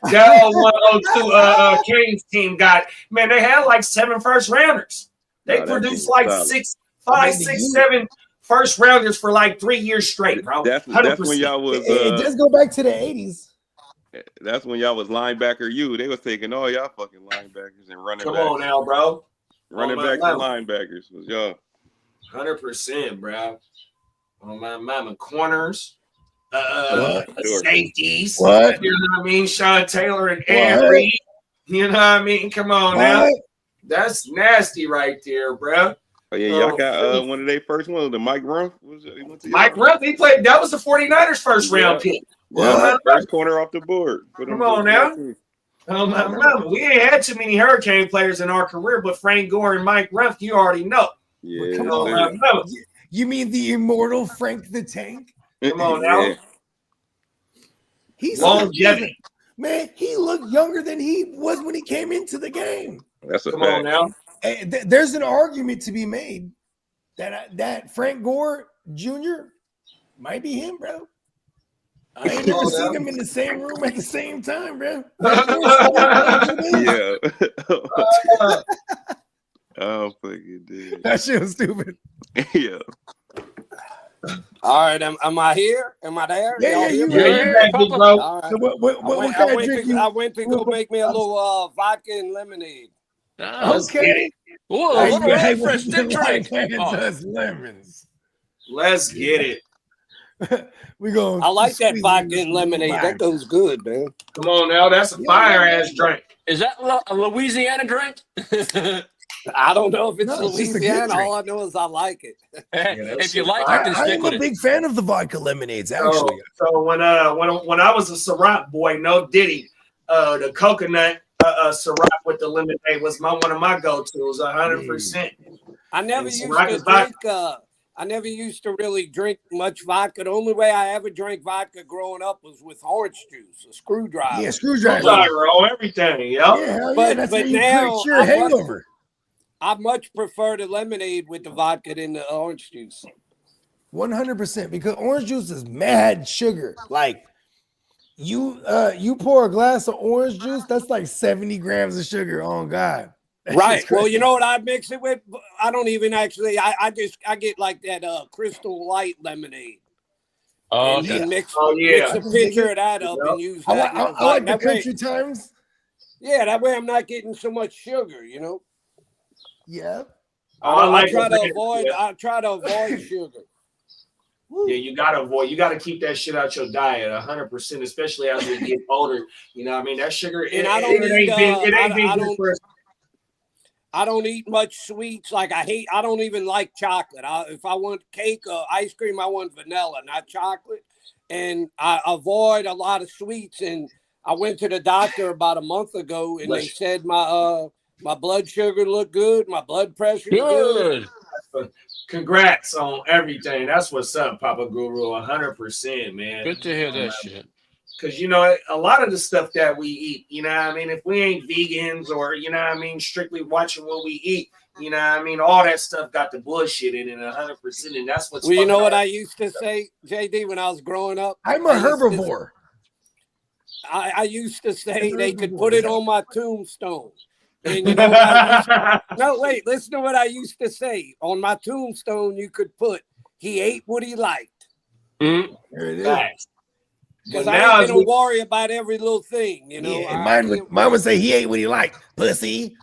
01-02 Kings team got, man, they had like 7 first rounders. They produced like 5, 6, 7 first rounders for like 3 years straight, bro. That's when y'all was. It does go back to the 80s. That's when y'all was linebacker you. They was taking all y'all fucking linebackers and running backs. Come on now, bro. Running backs and linebackers was y'all. 100%, bro. On my mama, corners, safeties. What? You know what I mean? Sean Taylor and Ed Reed. You know what I mean? Come on now. That's nasty right there, bro. Oh yeah, y'all got one of their first ones, the Mike Rumph. Mike Rumph, he played. That was the 49ers first round pick. Yeah, first corner off the board. Come on now. Oh my mama, we ain't had too many Hurricane players in our career, but Frank Gore and Mike Rumph, you already know. Yeah. Come on, my mama. You mean the immortal Frank the Tank? Come on now. He's longevity. Man, he looked younger than he was when he came into the game. That's a Come fact. on now. There's an argument to be made that Frank Gore Jr. might be him, bro. I ain't never seen him in the same room at the same time, bro. Yeah. Oh, fucking dude. That shit was stupid. Yeah. All right, am I here? Am I there? Yeah, you're back, big bro. All right. So what kind of drink I went to go make me a little vodka and lemonade. Okay. Ooh, a little fresh drink. Does lemons. Let's get it. We go. I like that vodka and lemonade. That goes good, man. Come on now. That's a fire ass drink. Is that a Louisiana drink? I don't know if it's No, it's just a good Louisiana. drink. All I know is I like it. If you like it, then stick I'm with a it. big fan of the vodka lemonades, actually. So when I was a Ciroc boy, no Diddy, the coconut Ciroc with the lemonade was one of my go-tos, 100%. I never And used Ciroc to is vodka. drink. I never used to really drink much vodka. The only way I ever drank vodka growing up was with orange juice, a screwdriver. Yeah, screwdriver. On everything, Yeah, hell yeah, that's how you cure a hangover. I much prefer the lemonade with the vodka than the orange juice. 100%, because orange juice is mad sugar. Like you pour a glass of orange juice, that's like 70 grams of sugar. Oh God. That Right. shit's Well, crazy. you know what I mix it with? I don't even actually. I get like that Crystal Light lemonade. Oh, And okay. mix yeah. a picture of that up and use that. I like the That way- Country Times. Yeah, that way I'm not getting so much sugar. You know. Yeah. I try to avoid sugar. Yeah, you gotta keep that shit out your diet 100%, especially as we get older. You know what I mean? That sugar, And I don't eat much sweets. Like I don't even like chocolate. If I want cake or ice cream, I want vanilla, not chocolate. And I avoid a lot of sweets. And I went to the doctor about a month ago, and they said my blood sugar looked good, my blood pressure good. Congrats on everything. That's what's up, Papa Guru. 100%, man. Good to hear that shit. Because, you know, a lot of the stuff that we eat, you know what I mean? If we ain't vegans or, you know what I mean, strictly watching what we eat, you know what I mean? All that stuff got the bullshit in it 100%. And that's what's Well, you know what I used to say, JD, when I was growing up? I'm a herbivore. I used to say they could put it on my tombstone. And you know what I used to, no, wait, listen to what I used to say. On my tombstone, you could put, he ate what he liked. There it is. Because I ain't gonna worry about every little thing, you know. Yeah, mine would say he ate what he liked. Pussy,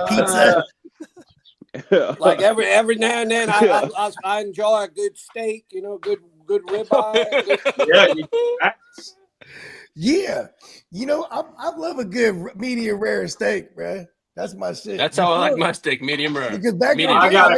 pizza. Like every now and then, I enjoy a good steak, you know, good ribeye. Yeah, you know, I love a good medium rare steak, bro. That's my shit. That's how I like my steak, medium rare. Because back in the I day, got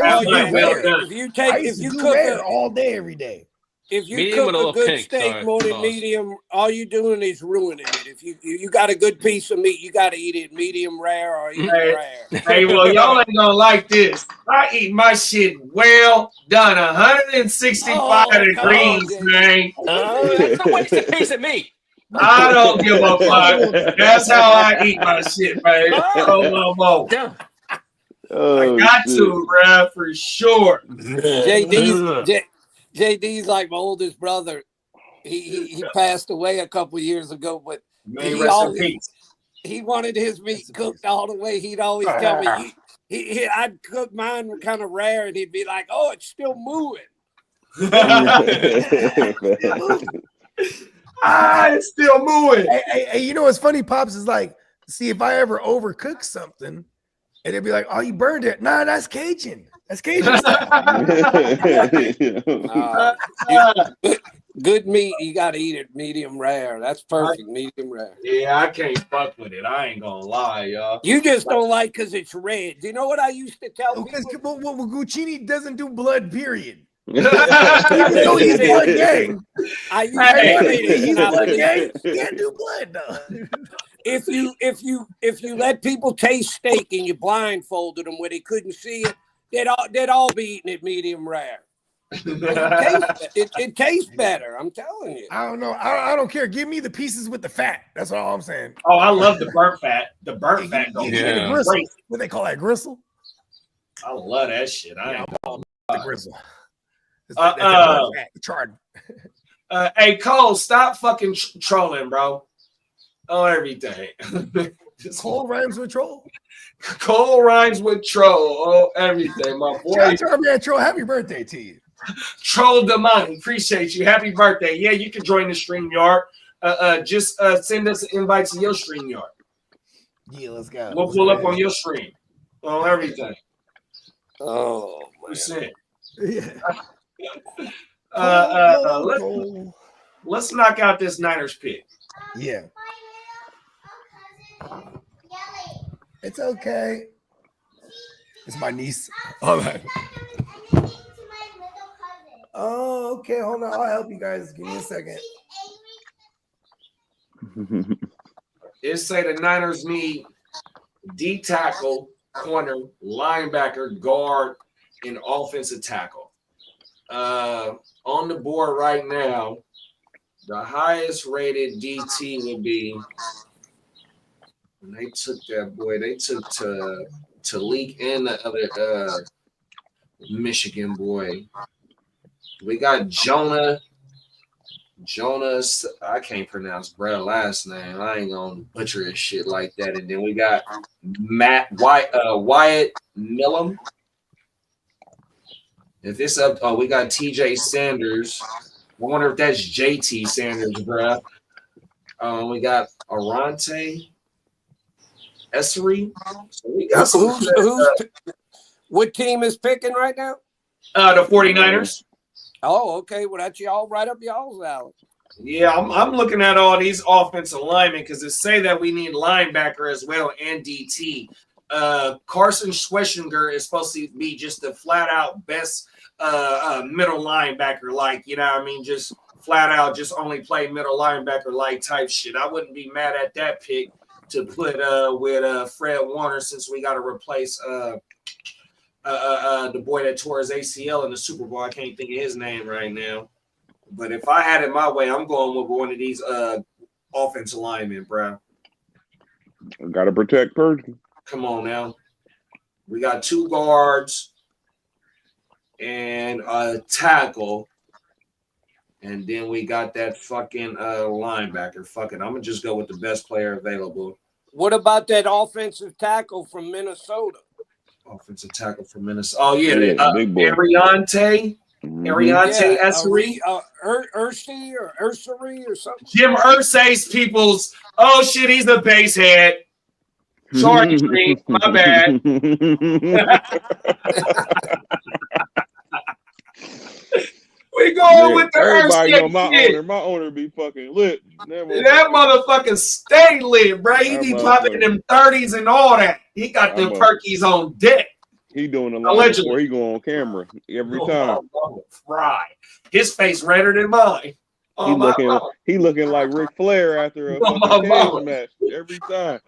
if you cook rare all day, every day. If you medium cook a good steak more than medium, all you're doing is ruining it. If you got a good piece of meat, you got to eat it medium rare or even rare. Hey, well, y'all ain't gonna like this. I eat my shit well done, 165 degrees, man. That's a wasted piece of meat. I don't give a fuck. That's how I eat my shit, man. I got to, bro, for sure. JD's like my oldest brother. He passed away a couple years ago, but he wanted his meat cooked all the way. He'd always tell me I'd cook mine kind of rare, and he'd be like, "Oh, it's still moving." It's still moving. Hey, you know what's funny, Pops, is like, see, if I ever overcook something, and they'd be like, "Oh, you burned it." Nah, that's Cajun. That's Cajun stuff. Good meat, you got to eat it medium rare. That's perfect, medium rare. Yeah, I can't fuck with it. I ain't gonna lie, y'all. You just don't like because it's red. Do you know what I used to tell people? Well, Guccini doesn't do blood, period. Even though he's blood gang. He's blood gang. He can't do blood, though. If you let people taste steak and you blindfolded them where they couldn't see it, they'd all be eating it medium rare. It tastes better. I'm telling you. I don't know. I don't care. Give me the pieces with the fat. That's all I'm saying. Oh, I love the burnt fat. The burnt fat goes the gristle. What they call that, gristle? I love that shit. I ain't the gristle. Charred. Hey, Cole, stop fucking trolling, bro. Oh, everything. Cole rhymes with troll. Cole rhymes with troll. Oh, everything, my boy. Troll, happy birthday to you. Troll the money. Appreciate you. Happy birthday. Yeah, you can join the StreamYard. Just send us an invite to your StreamYard. Yeah, let's go. We'll pull up on your stream. On everything. Oh, percent. Yeah. Let's knock out this Niners pick. Yeah. It's okay. It's my niece. All right. Oh, okay. Hold on. I'll help you guys. Give me a second. It say the Niners need D tackle, corner, linebacker, guard, and offensive tackle. On the board right now, the highest rated DT would be. And they took that boy. They took to leak in the other Michigan boy. We got Jonah. I can't pronounce Brad last name. I ain't gonna butcher his shit like that. And then we got Wyatt Millam. If this up, we got TJ Sanders. I wonder if that's JT Sanders, bruh. We got Arante Essery. So we got what team is picking right now? The 49ers. Oh, okay. Well, that's y'all right up y'all's alley. Yeah, I'm looking at all these offensive linemen because it say that we need linebacker as well and DT. Carson Schwessinger is supposed to be just the flat out best middle linebacker, like, you know what I mean, just flat out just only play middle linebacker like type shit. I wouldn't be mad at that pick to put with Fred Warner, since we got to replace the boy that tore his ACL in the Super Bowl. I can't think of his name right now. But if I had it my way, I'm going with one of these offensive linemen, bro. Got to protect Purdy. Come on now. We got 2 guards and a tackle. And then we got that fucking linebacker. Fuck it. I'm going to just go with the best player available. What about that offensive tackle from Minnesota? Offensive tackle from Minnesota. Oh, yeah. Big boy. Ariante Essery. Ursay or Ursary or something. Jim Irsay's people's. Oh, shit. He's a base head. Sorry, Street. My bad. We going with the everybody know Ursay. my owner be fucking lit. That motherfucker stay lit, bro. He be popping them 30s and all that. He got them perkies on deck. He doing a lot before he go on camera every time. Right. His face redder than mine. He looking like Ric Flair after a fucking cage match every time.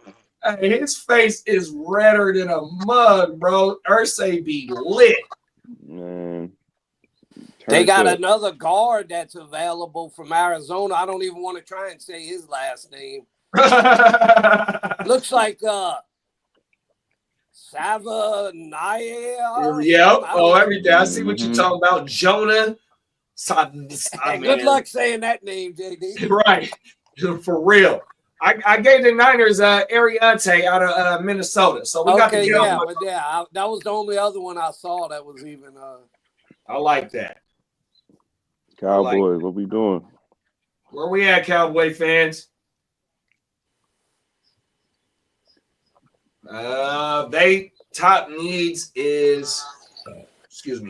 Hey, his face is redder than a mug, bro. Ursay be lit. Man. They got another guard that's available from Arizona. I don't even want to try and say his last name. Looks like Savanaya. Yep. Oh, every day. I see what you're talking about. Jonah. Good luck saying that name, JD. Right. For real. I gave the Niners Ariante out of Minnesota. So we got the that was the only other one I saw that was even I like that. Cowboys, what we doing? Where we at, Cowboy fans? They top needs is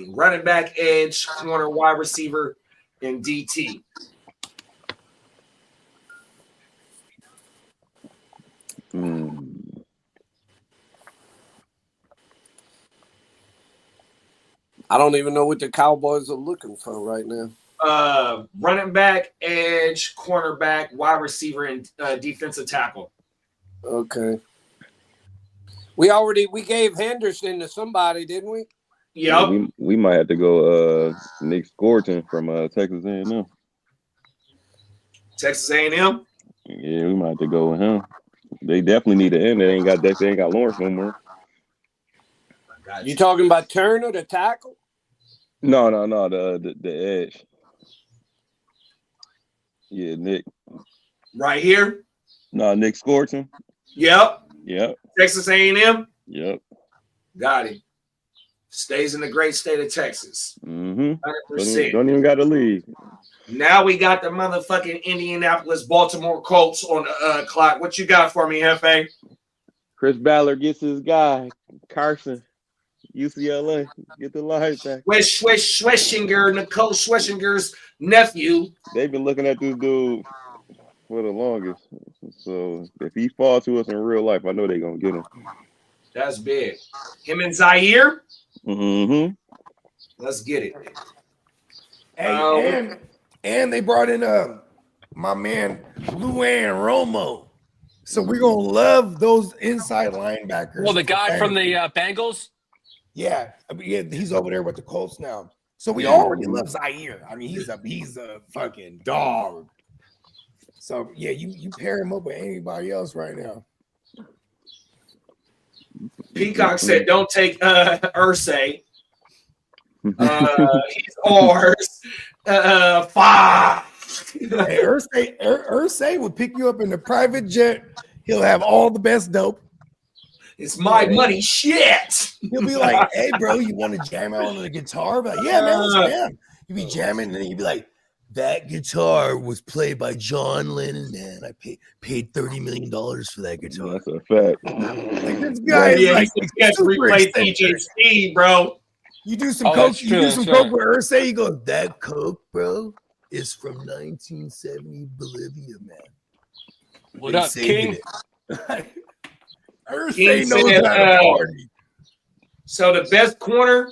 running back, edge, corner, wide receiver, and DT. I don't even know what the Cowboys are looking for right now. Running back, edge, cornerback, wide receiver, and defensive tackle. Okay. We gave Henderson to somebody, didn't we? Yep. We might have to go Nick Scorton from Texas A&M. Texas A&M? Yeah, we might have to go with him. They definitely need to end. They ain't got Lawrence no more. You talking about Turner, the tackle? No, the edge. Yeah, Nick. Right here? No, Nick Scorton. Yep. Texas A&M? Yep. Got him. Stays in the great state of Texas. 100%. Don't even got to leave. Now we got the motherfucking Indianapolis Baltimore Colts on the clock. What you got for me, Hefe? Chris Ballard gets his guy, Carson, UCLA. Get the light back. Schweschinger, Nicole Schwessinger's nephew. They've been looking at this dude for the longest. So if he falls to us in real life, I know they're going to get him. That's big. Him and Zaire? Mm-hmm. Let's get it. Hey, and they brought in my man Luan Romo. So we're gonna love those inside linebackers. Well, the guy from the Bengals. Yeah, he's over there with the Colts now. So we already love Zaire. I mean, he's a fucking dog. So yeah, you pair him up with anybody else right now. Peacock said, "Don't take Ursay. He's ours. 5." Hey, Ursay would pick you up in a private jet. He'll have all the best dope. It's my money. Shit. He'll be like, "Hey, bro, you want to jam out on the guitar?" But like, yeah, man, let's jam. You'd be jamming, and then you'd be like, "That guitar was played by John Lennon, man. I paid $30 million for that guitar." That's a fact. Like, this guy is like replay DJ Steve, bro. You do some coke. You do some coke with Ursay. You go, "That coke, bro, is from 1970 Bolivia, man." What up, King? Ursay knows how to party. So the best corner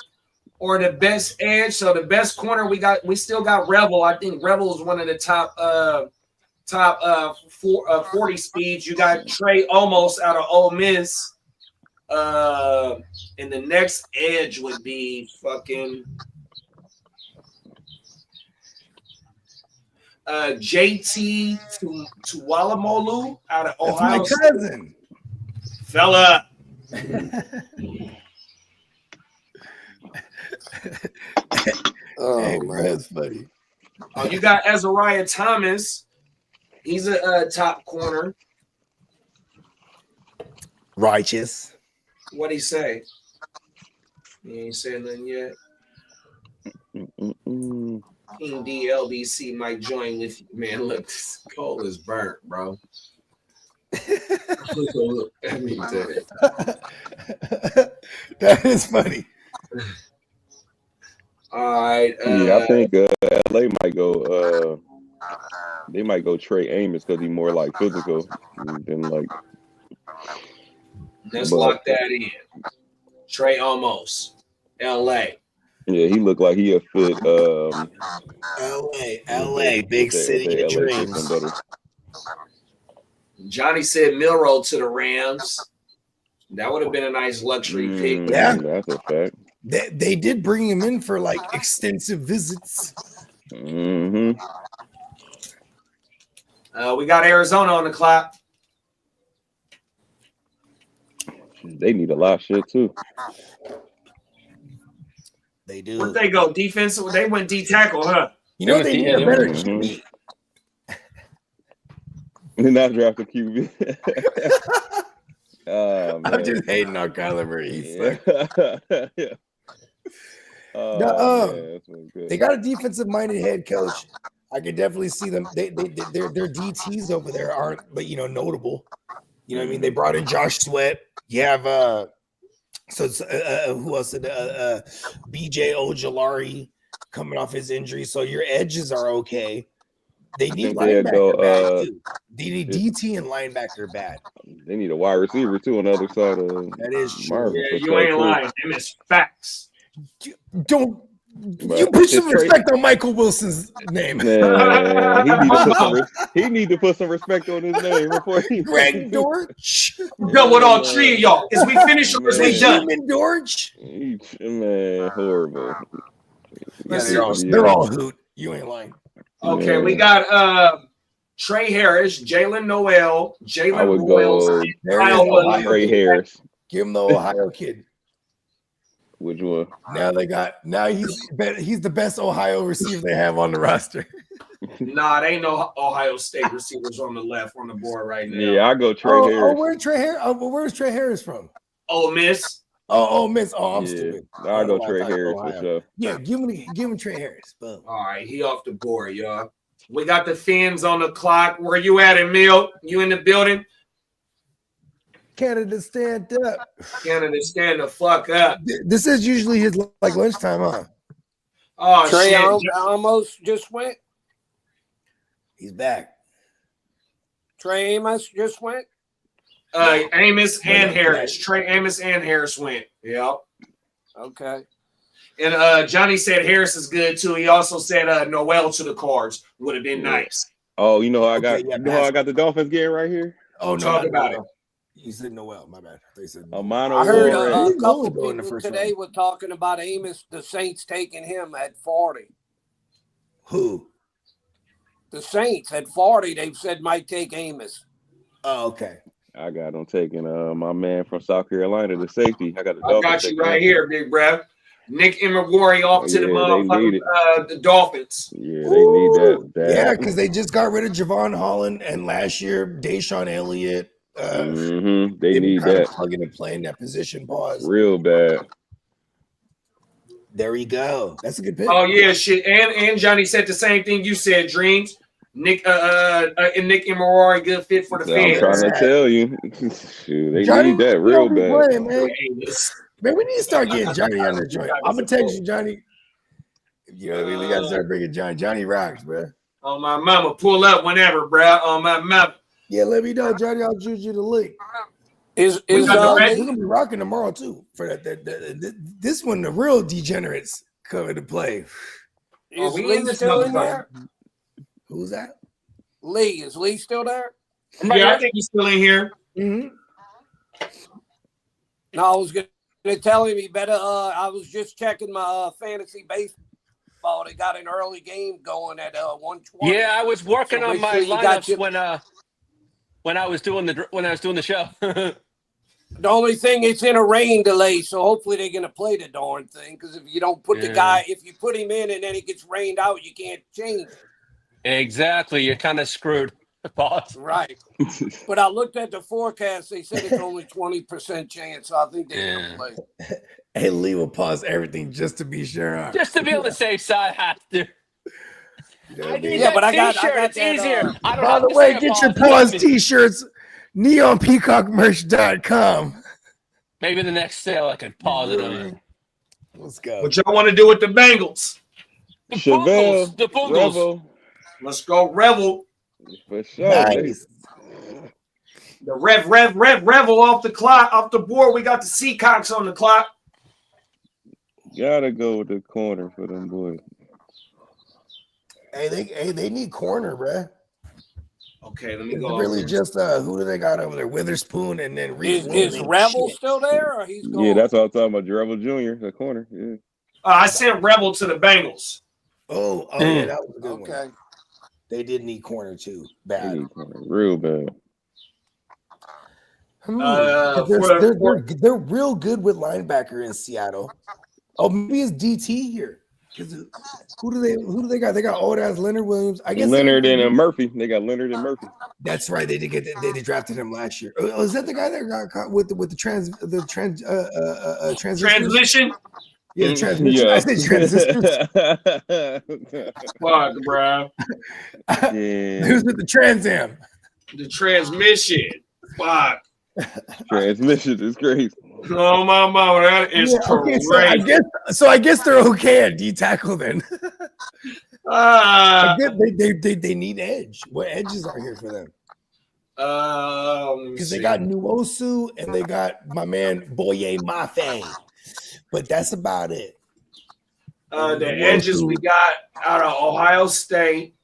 or the best edge. So the best corner we still got Revel. I think Revel is one of the top 40 speeds. You got Trey almost out of Ole Miss. And the next edge would be fucking JT Tuwalamolu out of That's Ohio my State. cousin. Fella. Oh, Hey, man. bro, that's funny. Oh, you got Azariah Thomas. He's a top corner. Righteous. What'd he say? He ain't said nothing yet. King DLBC might join with you. Man, look, this coal is burnt, bro. Let me tell you. That is funny. All right. Yeah, I think LA might go. They might go Trey Amos because he's more like physical than like. Let's lock that in. Trey almost. LA. Yeah, he looked like he a fit. LA, big city of dreams. Johnny said Milroe to the Rams. That would have been a nice luxury pick. Yeah. That's a fact. They did bring him in for like extensive visits. Mm-hmm. We got Arizona on the clock. They need a lot of shit too. They do. Where'd they go? Defensive? They went D tackle, huh? You know they need a better QB. Not draft a QB. Oh, I'm just hating on Kyler Murray. Yeah. They got a defensive-minded head coach. I could definitely see them. Their DTs over there aren't, but notable. You know what I mean? They brought in Josh Sweat. You have who else? BJ Ojolari coming off his injury. So your edges are okay. They need linebacker bad too. They need DT and linebacker bad. They need a wide receiver too on the other side of that is true. Marvin. Yeah, you ain't lying. Them is facts. Don't you put some respect on Michael Wilson's name? Man, he need to put some respect on his name before he Greg Dortch. Done with all three of y'all. Is we finished or is we done? Human Dortch. Man, horrible. Yeah, they're all hoot. You ain't lying. Okay, we got Trey Harris, Jalen Noel, Jalen Royals, Kyle Trey Harris. Give him the Ohio kid. Which one? Now he's the best Ohio receiver they have on the roster. Nah, they ain't no Ohio State receivers on the left on the board right now. Yeah, I go Trey Harris. Where's Trey Harris from? Ole Miss. Oh, Miss. Oh, I'm stupid. I go Trey Harris for sure. Yeah, give him Trey Harris. Boom. All right, he off the board, y'all. We got the Fins on the clock. Where you at, Emil? You in the building? Canada, stand up. Canada, stand the fuck up. This is usually his like lunchtime, huh? Oh, Trey shit. almost just went. He's back. Trey Amos just went. Amos and Harris. Trey Amos and Harris went. Yep. Okay. And Johnny said Harris is good too. He also said Noel to the Cards would have been nice. Oh, you know how I got I got the Dolphins getting right here? Oh, no, talk about it. You said Noel, my bad. They said I heard a couple in the people first today round. were talking about Amos, the Saints taking him at 40. Who? The Saints at 40, they've said might take Amos. Oh, okay. I got him taking my man from South Carolina, the safety. I got the I got you right here, big bruh. Nick Emery off to the motherfucking the Dolphins. Yeah, they need that. Yeah, because they just got rid of Javon Holland, and last year Deshaun Elliott. They need that. Plugging and playing that position. Pause. Real bad. There we go. That's a good pick. Oh yeah, shit. And Johnny said the same thing you said. Dreams. Nick and Nick Emery, good fit for the Fins. I'm trying to tell you, shoot, they Johnny, need that real bad. Playing, man, we need to start getting Johnny on the joint. I'm gonna text you, Johnny. You know what I mean? We gotta start bringing Johnny. Johnny rocks, bro. On my mama, pull up whenever, bro. On my mama. Yeah, let me know, Johnny. I'll choose you the link. Is We got the We're Lee? gonna be rocking tomorrow too. For this one, the real degenerates coming to play. Is we in Lee this still in motherfucker. there? Who's that? Lee, is Lee still there? Yeah, I think he's still in here. Mm-hmm. No, I was gonna tell him he better. I was just checking my fantasy baseball. They got an early game going at 1:20. Yeah, I was working So on make my sure you got lineups your- when I was doing the show. The only thing, it's in a rain delay, so hopefully they're gonna play the darn thing. Because if you don't put the guy, if you put him in and then he gets rained out, you can't change it. Exactly, you're kind of screwed, boss. Right. But I looked at the forecast. They said it's only 20% chance. So I think they're gonna play. Hey, Lee will pause everything just to be sure. Just to be on the safe side, I have to. I need Yeah, that but I got t-shirt. It's that, easier. I don't By have the to way, say get your pause. pause t-shirts, neonpeacockmerch.com. Maybe the next sale I can pause it on. Let's go. What y'all want to do with the Bengals? The Chevelle, Bungles. The Bungles. Revel, Let's go Revel. for sure. baby. Nice. The Revel off the clock, off the board. We got the Seacocks on the clock. Gotta go with the corner for them boys. Hey, they need corner, bruh. Okay, let me It's go. really just who do they got over there? Witherspoon and then Reed. Is Rebel still there, or he's gone? Yeah, that's what I'm talking about. Revel Jr., the corner. Yeah. I sent Revel to the Bengals. Oh yeah, that was a good Okay. one. They did need corner too. They Bad. need corner real bad. They're real good with linebacker in Seattle. Oh, maybe it's DT here. Who do they got? They got old ass Leonard Williams. I guess Leonard and Murphy. They got Leonard and Murphy. That's right. They did they drafted him last year. Oh, is that the guy that got caught with the transmission? Yeah, the transmission. Yeah. I said transistors. Fuck, bro. Yeah. Who's with the Trans Am? The transmission. Fuck. Transmission is crazy. Oh my mama, that is crazy. So I guess they're okay at D tackle then. I guess they need edge. What edges are here for them? Because they got Nuosu and they got my man Boye Mafe, but that's about it. The edges we got out of Ohio State,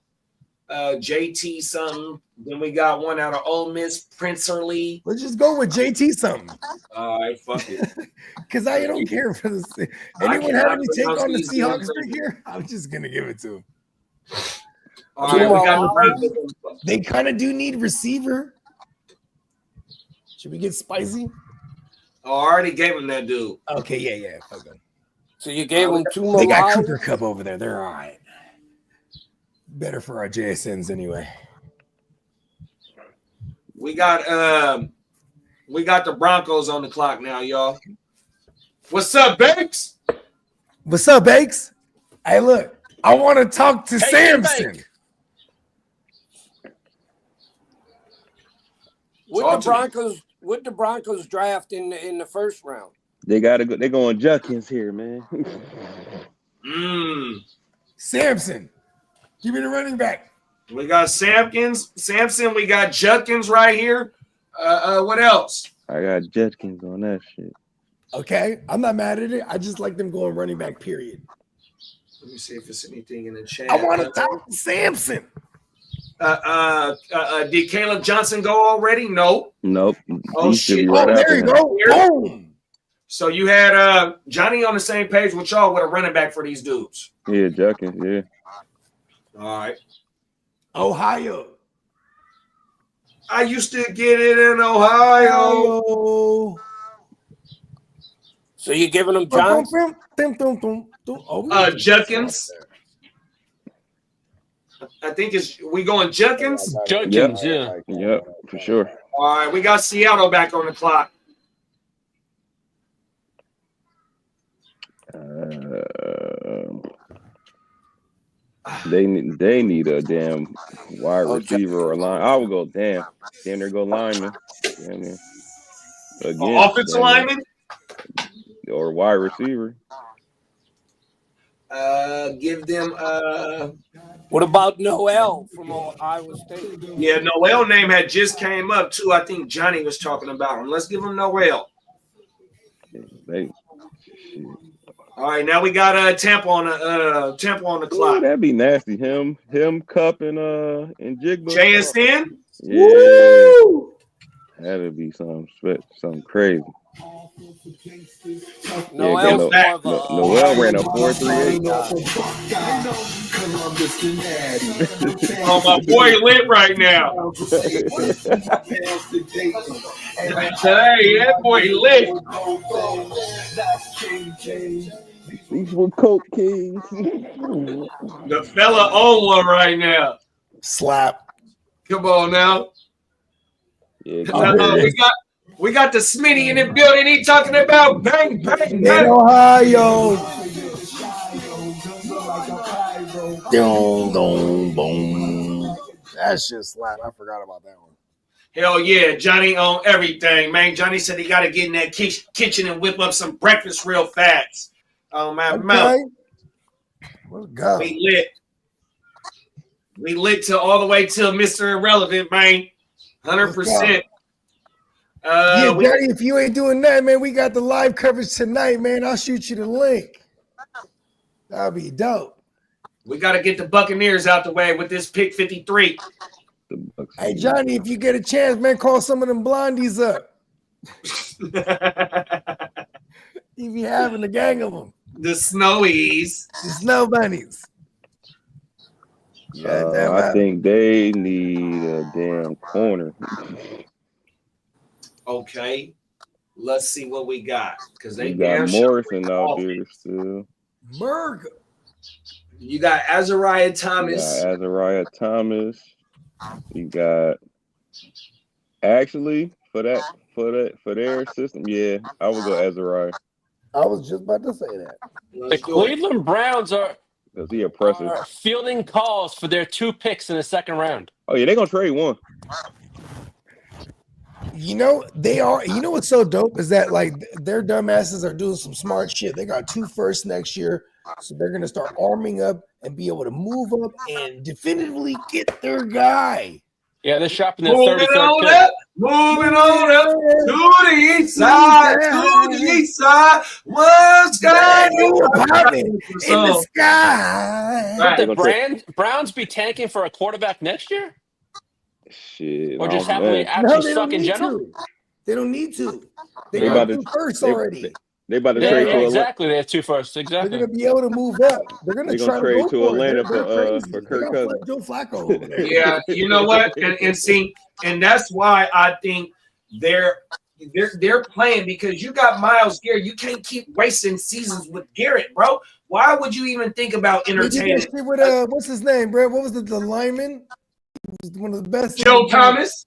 JT something. Then we got one out of Ole Miss, Prince Lee. Let's just go with JT something. All right, fuck it. Because I don't care for this. Anyone have any take on the Seahawks right here? I'm just gonna give it to them. All right, we got they kind of do need receiver. Should we get spicy? Oh, I already gave him that dude. Okay, yeah. Okay. So you gave them 2 more. They got hours? Cooper Cup over there. They're all right. Better for our JSNs anyway. We got the Broncos on the clock now, y'all. What's up, Banks? What's up, Bakes? Hey, look, I want to talk to Samson. Would the Broncos draft in the first round? They gotta go. They going Juckins here, man. Samson, give me the running back. We got Samson. We got Judkins right here. What else? I got Judkins on that shit. Okay, I'm not mad at it. I just like them going running back, period. Let me see if there's anything in the chat. I want to talk to Samson. Did Caleb Johnson go already? No. Nope. Oh, shit. Right there you go. Boom. So you had Johnny on the same page with y'all with a running back for these dudes. Yeah, Juckins, yeah. All right. Ohio. I used to get it in Ohio. So you're giving them Johnson? Judkins. I think we going Judkins? Judkins, yeah. Yep, for sure. All right, we got Seattle back on the clock. They need a damn wide receiver or line. I would go damn there go lineman. Again, Offensive lineman or wide receiver. Give them What about Noel from Iowa State? Yeah, Noel name had just came up too. I think Johnny was talking about him. Let's give him Noel. They, All right, now we got Tampa on the clock. that'd be nasty. Him, Cup, and Jigba. JSN. Yeah, Woo! that'd be something crazy. Noel's Yeah, more of a Noel ran a 4.38. Oh, my boy lit right now. Hey, that boy lit. These were Coke Kings. The fella on one right now. Slap. Come on now. Yeah, We got the Smitty in the building. He talking about bang, bang, In bang. Ohio. Dong, dong, boom. That shit slap. I forgot about that one. Hell yeah, Johnny on everything, man. Johnny said he got to get in that kitchen and whip up some breakfast real fast. Oh, my mouth. Let's go. We lit to all the way till Mr. Irrelevant, man. 100%. Yeah, Daddy, if you ain't doing that, man, we got the live coverage tonight, man. I'll shoot you the link. That'll be dope. We got to get the Buccaneers out the way with this pick 53. Hey, Johnny, if you get a chance, man, call some of them blondies up. You be having a gang of them. The Snowies. The snow bunnies. I think they need a damn corner. Okay. Let's see what we got. Because they got Morrison out there still. Merg. You got Azariah Thomas. You got actually for their system, yeah, I would go Azariah. I was just about to say that. The Cleveland Browns are fielding calls for their 2 picks in the second round. Oh yeah, they're gonna trade one. You know, they are. You know what's so dope is that like their dumbasses are doing some smart shit. They got 2 firsts next year, so they're gonna start arming up and be able to move up and definitively get their guy. Yeah, they're shopping their 33rd pick. Moving on up to the east side, What's going in the sky? Would the Browns be tanking for a quarterback next year? Shit. Or just actually suck in general? They don't need to. They got 2 firsts already. They about to trade to exactly. They have 2 firsts. Exactly. They're gonna be able to move up. They're gonna try to trade go to for Atlanta it. for Kirk Cousins. Joe Flacco over there. Yeah, you know what? And see, and that's why I think they're playing, because you got Myles Garrett. You can't keep wasting seasons with Garrett, bro. Why would you even think about entertaining? With, what's his name, bro? What was the lineman? He was one of the best. Joe Thomas,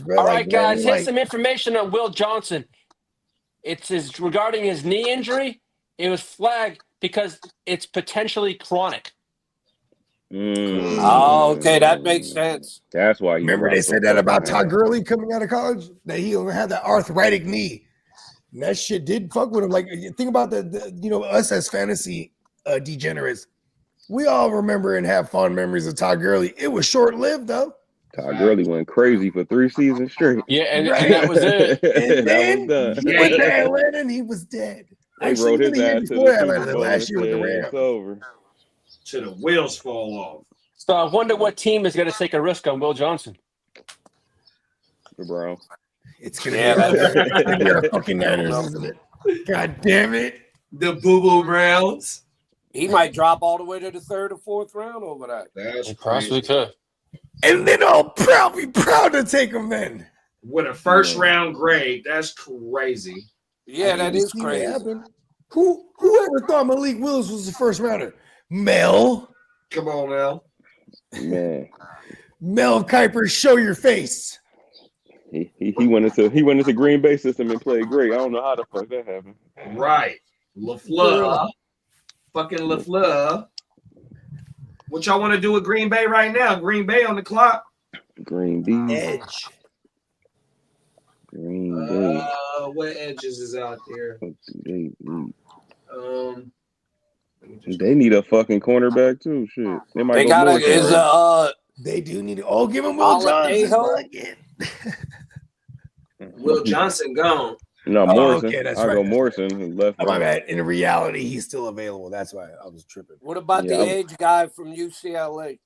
bro. All right, guys, here's some information on Will Johnson. It's regarding his knee injury. It was flagged because it's potentially chronic. Oh, okay, that makes sense. That's why. Remember they said that about Todd Gurley coming out of college, that he had that arthritic knee. And that shit did fuck with him. Like, think about the us as fantasy degenerates. We all remember and have fond memories of Todd Gurley. It was short-lived, though. Todd Gurley went crazy for 3 seasons straight. Yeah, and that was it. And then he went to Atlanta and he was dead. They wrote his ass before Atlanta last year with the Rams. Over. To the wheels fall off. So I wonder what team is going to take a risk on Will Johnson. The Browns. It's going to be our fucking Niners, isn't it? God damn it. The Boo-Boo Browns. He might drop all the way to the 3rd or 4th round over that. That's possibly could. And then I'll be proud to take him then. With a 1st round grade. That's crazy. Yeah, that is crazy. Whoever thought Malik Willis was the 1st rounder? Mel. Come on now. Man. Mel Kiper, show your face. He went into Green Bay system and played great. I don't know how the fuck that happened. Right. LaFleur. Fucking LaFleur. What y'all want to do with Green Bay right now? Green Bay on the clock. Green Bay. Edge. Green Bay. What edges is out there? They need a fucking cornerback too. Shit, they might They go got Morrison, right? They do need to. Give him Will Johnson. Aladejo? Will Johnson gone. No, Oh, Morrison. okay, that's I right, go that's Morrison left. Oh, my Right. bad. In reality, he's still available. That's why I was tripping. What about Yeah, the edge guy from UCLA?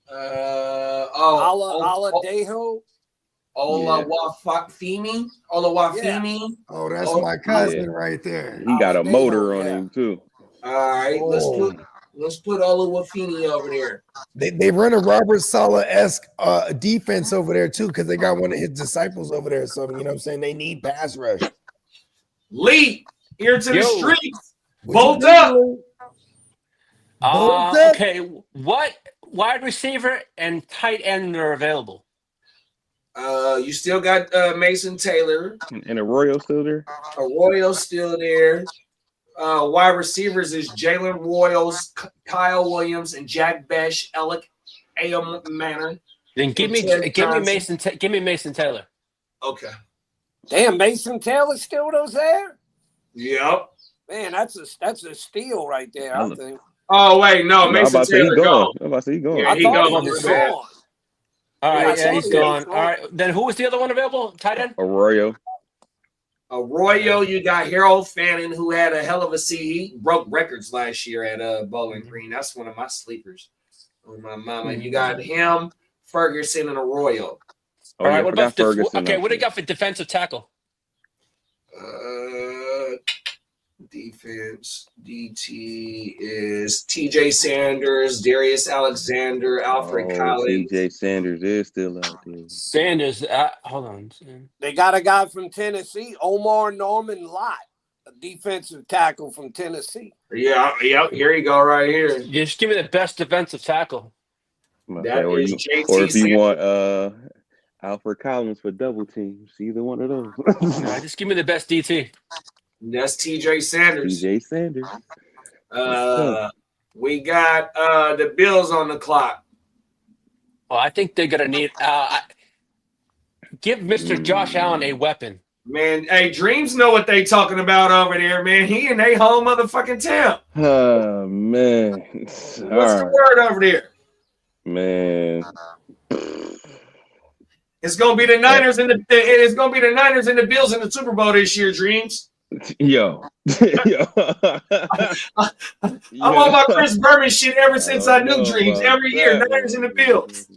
Aladejo? Olawafimi. Oh, that's my cousin right there. He got a Aladejo, motor on yeah. him too. All right, let's put Olawafimi over there. They run a Robert Saleh-esque defense over there too, because they got one of his disciples over there. So you know what I'm saying? They need pass rush. Lee, here to the Yo. streets. Bolt up. Okay, what wide receiver and tight end are available? You still got Mason Taylor. And Arroyo still there? Arroyo still there. Wide receivers is Jalen Royals, Kyle Williams, and Jack Besh, Alec Manor. Then give me Mason Taylor. Okay. Damn, Mason Taylor still was there? Yep. Man, that's a steal right there, I think. Oh wait, no, Mason Taylor gone. I'm about to say he gone. Yeah, he thought gone. he was gone. All right, Yeah, he's gone. All right, then who was the other one available? Tight end? Arroyo. Arroyo, you got Harold Fannin, who had a hell of a season. He broke records last year at Bowling Green. That's one of my sleepers. Oh, my mama. You got him, Ferguson, and Arroyo. All right, what about Ferguson? Okay, what do you got for defensive tackle? Defense DT is TJ Sanders, Darius Alexander, Alfred Collins. TJ Sanders is still out there. Sanders, hold on. They got a guy from Tennessee, Omar Norman Lott, a defensive tackle from Tennessee. Yeah, here you go, right here. Just give me the best defensive tackle. That or is you, JT or if you Sanders. want Alfred Collins for double teams, either one of those. No, just give me the best DT. That's TJ Sanders. TJ Sanders. We got the Bills on the clock. Well, I think they're gonna need give Mr. Josh Allen a weapon. Man, hey, Dreams know what they talking about over there, man. He in they whole motherfucking town. Oh man. What's the word over there? Man. It's gonna be the Niners and it's gonna be the Niners and the Bills in the Super Bowl this year, Dreams. Yo. Yo. I'm on my Chris Berman shit ever since I knew Dreams. Every year, Niners and the Bills.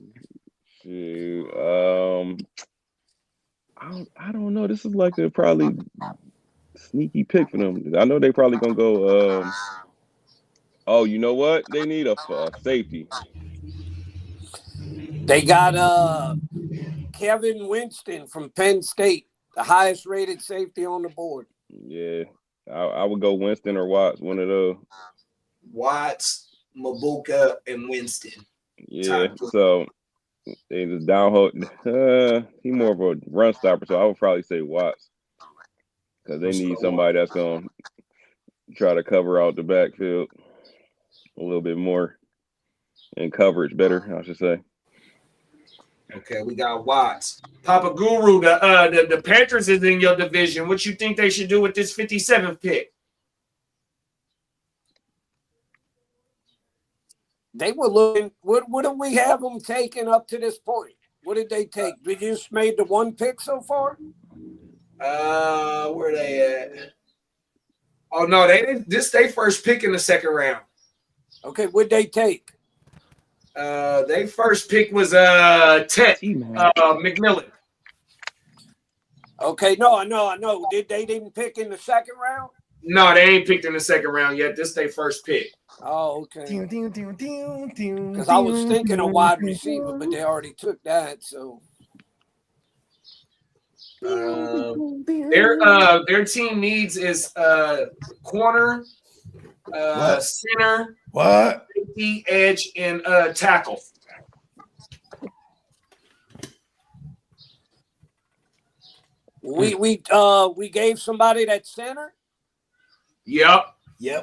Shoot. I don't know. This is like a probably sneaky pick for them. I know they probably gonna go. Oh, you know what? They need a safety. They got Kevin Winston from Penn State, the highest rated safety on the board. Yeah, I would go Winston or Watts, one of those. Watts, Mabuka, and Winston. Yeah, so they just downhill. He more of a run stopper, so I would probably say Watts because they need somebody that's gonna try to cover out the backfield a little bit more and coverage better, I should say. Okay, we got Watts. Papa Guru, the Panthers is in your division. What you think they should do with this 57th pick? They were looking. What did we have them taking up to this point? What did they take? We just made the one pick so far. Where they at? Oh no, they didn't. This they first pick in the second round. Okay, what'd they take? They first pick was Ted McMillan. Okay, no, I know. They didn't pick in the second round? No, they ain't picked in the second round yet. This they first pick. Oh, okay. Because I was thinking a wide receiver, but they already took that. So their team needs is corner, center, safety, edge, and tackle. we gave somebody that center. Yep,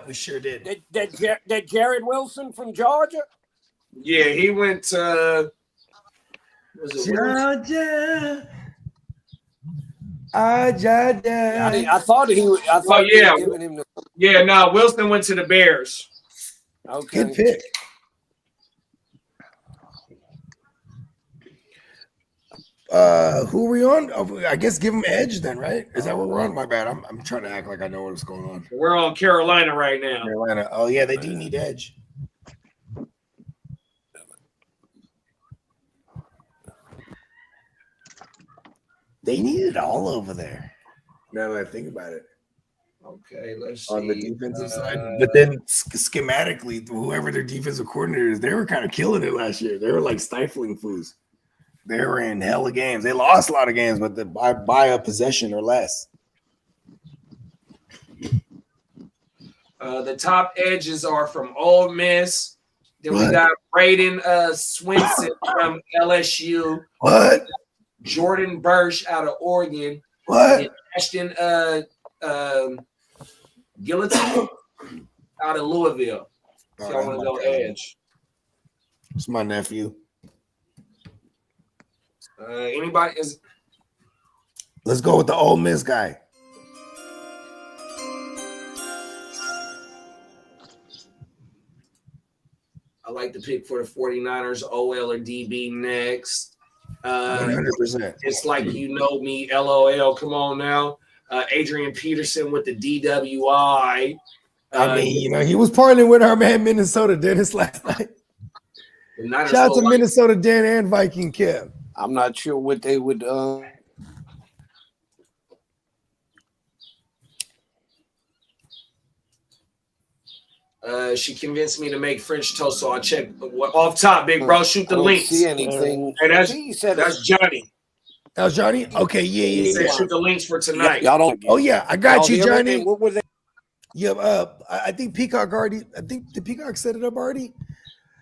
we sure did. That Jared Wilson from Georgia? Yeah, he went to Georgia. I thought he was. I thought they were giving him the. Yeah, no, Wilson went to the Bears. Okay. Good pick. Who are we on? Oh, I guess give him edge then, right? Is that what we're on? My bad. I'm trying to act like I know what's going on. We're on Carolina right now. Carolina. Oh yeah, they do need edge. They need it all over there. Now that I think about it. Okay, let's see. On the defensive side, but then schematically, whoever their defensive coordinator is, they were kind of killing it last year. They were like stifling fools. They were in hella games. They lost a lot of games, but by a possession or less. The top edges are from Ole Miss. Then we got Braden Swinson from LSU. What? Jordan Burch out of Oregon. What? And Ashton Gillespie out of Louisville. So I want to go edge. It's my nephew. Anybody is? Let's go with the Ole Miss guy. I like to pick for the 49ers, OL or DB next. 100%. It's like you know me, LOL. Come on now. Adrian Peterson with the DWI. I mean, you know, he was partnering with our man Minnesota Dennis last night. Shout out to Minnesota Dan and Viking Kev. I'm not sure what they would. She convinced me to make French toast, so I checked. Off top, big bro, shoot the links. See anything? Hey, that's Johnny. That was Johnny? Okay, He said shoot the links for tonight. Y'all don't. Oh yeah, I got you, Johnny. What was it? Yeah, I think Peacock already. I think the Peacock set it up already.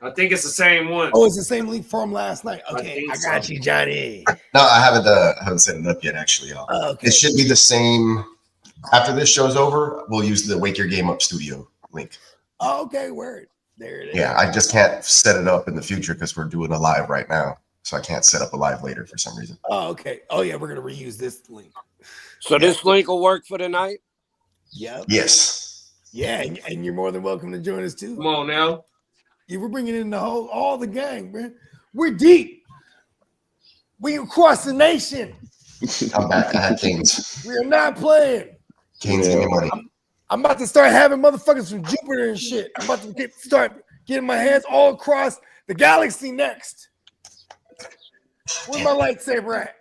I think it's the same one. Oh, it's the same link from last night. Okay, I got you, Johnny. No, I haven't set it up yet, actually, y'all. Okay. It should be the same. After this show's over, we'll use the Wake Your Game Up Studio link. Oh, okay, word. There it is. Yeah, I just can't set it up in the future because we're doing a live right now. So I can't set up a live later for some reason. Oh, okay. Oh, yeah, we're going to reuse this link. So this link will work for tonight? Yep. Yes. Yeah, and you're more than welcome to join us, too. Come on now. Yeah, we're bringing in all the gang, man. We're deep. We across the nation. I'm back. I had Canes. We are not playing. Canes, give me money. I'm about to start having motherfuckers from Jupiter and shit. I'm about to start getting my hands all across the galaxy next. Where's my lightsaber at?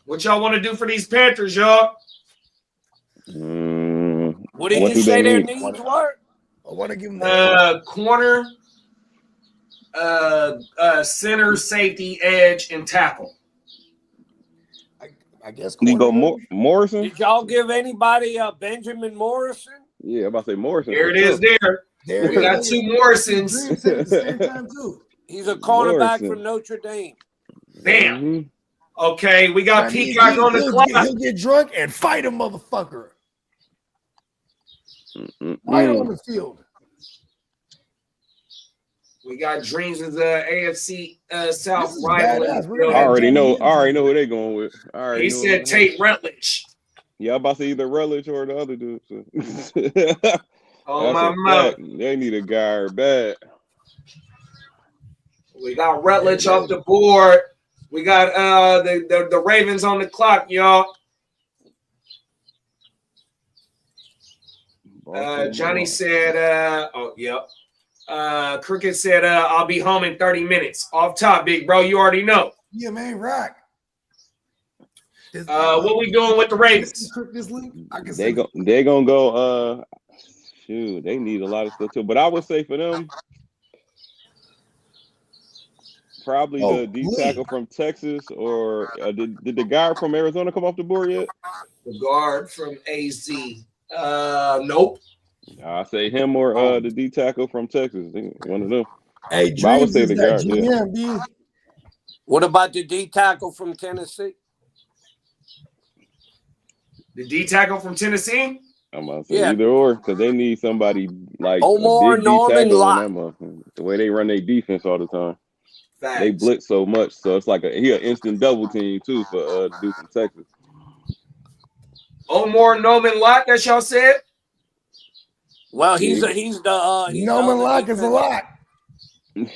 What y'all want to do for these Panthers, y'all? What did you say their needs were? I want to give them corner, center, safety, edge, and tackle. I guess. You go Morrison? Did y'all give anybody Benjamin Morrison? Yeah, I'm about to say Morrison. There it is. There we got two Morrisons. He's a cornerback from Notre Dame. Bam. Mm-hmm. Okay, we got Peacock on the clock. He'll get drunk and fight a motherfucker. Right on the field. We got Dreams as the AFC South rival. I already know who they're going with. He said Tate Rutledge. Yeah, I'm about to say either Rutledge or the other dude. So. Oh my mouth. They need a guy bad. We got Rutledge off the board. We got the Ravens on the clock, y'all. Johnny said, Crooked said, I'll be home in 30 minutes. Off top, big bro. You already know. Yeah, man, rock. What we doing with the Ravens? They're gonna go. Shoot, they need a lot of stuff too. But I would say for them, probably the D tackle from Texas, or did the guard from Arizona come off the board yet? The guard from AZ. Nope. I say him or the D tackle from Texas. One of them. Hey, Dreams, I would say the guard. Yeah. What about the D tackle from Tennessee? The D tackle from Tennessee? I'm gonna say either or, because they need somebody like Omar Norman Lott. The way they run their defense all the time. Facts. They blitz so much, so it's like an instant double team too for the dude from Texas. Omar Norman Lott, that y'all said? Well, he's the Noman other Lock is a defense.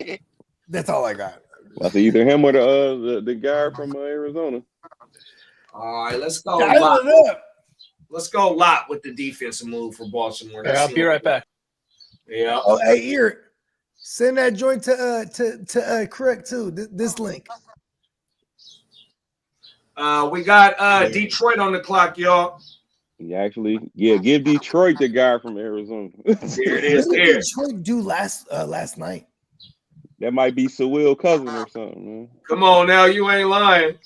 lock. That's all I got. I see either him or the guy from Arizona. All right, let's go. Dial Lot. it up. Let's go lot with the defensive move for Baltimore. Yeah, I'll be right back. Yeah. Oh, hey, Ear, send that joint to correct too. This link. We got Detroit on the clock, y'all. Give Detroit the guy from Arizona. There it is. What did There. Detroit do last night? That might be Sewell Cousin or something, Come on now, you ain't lying.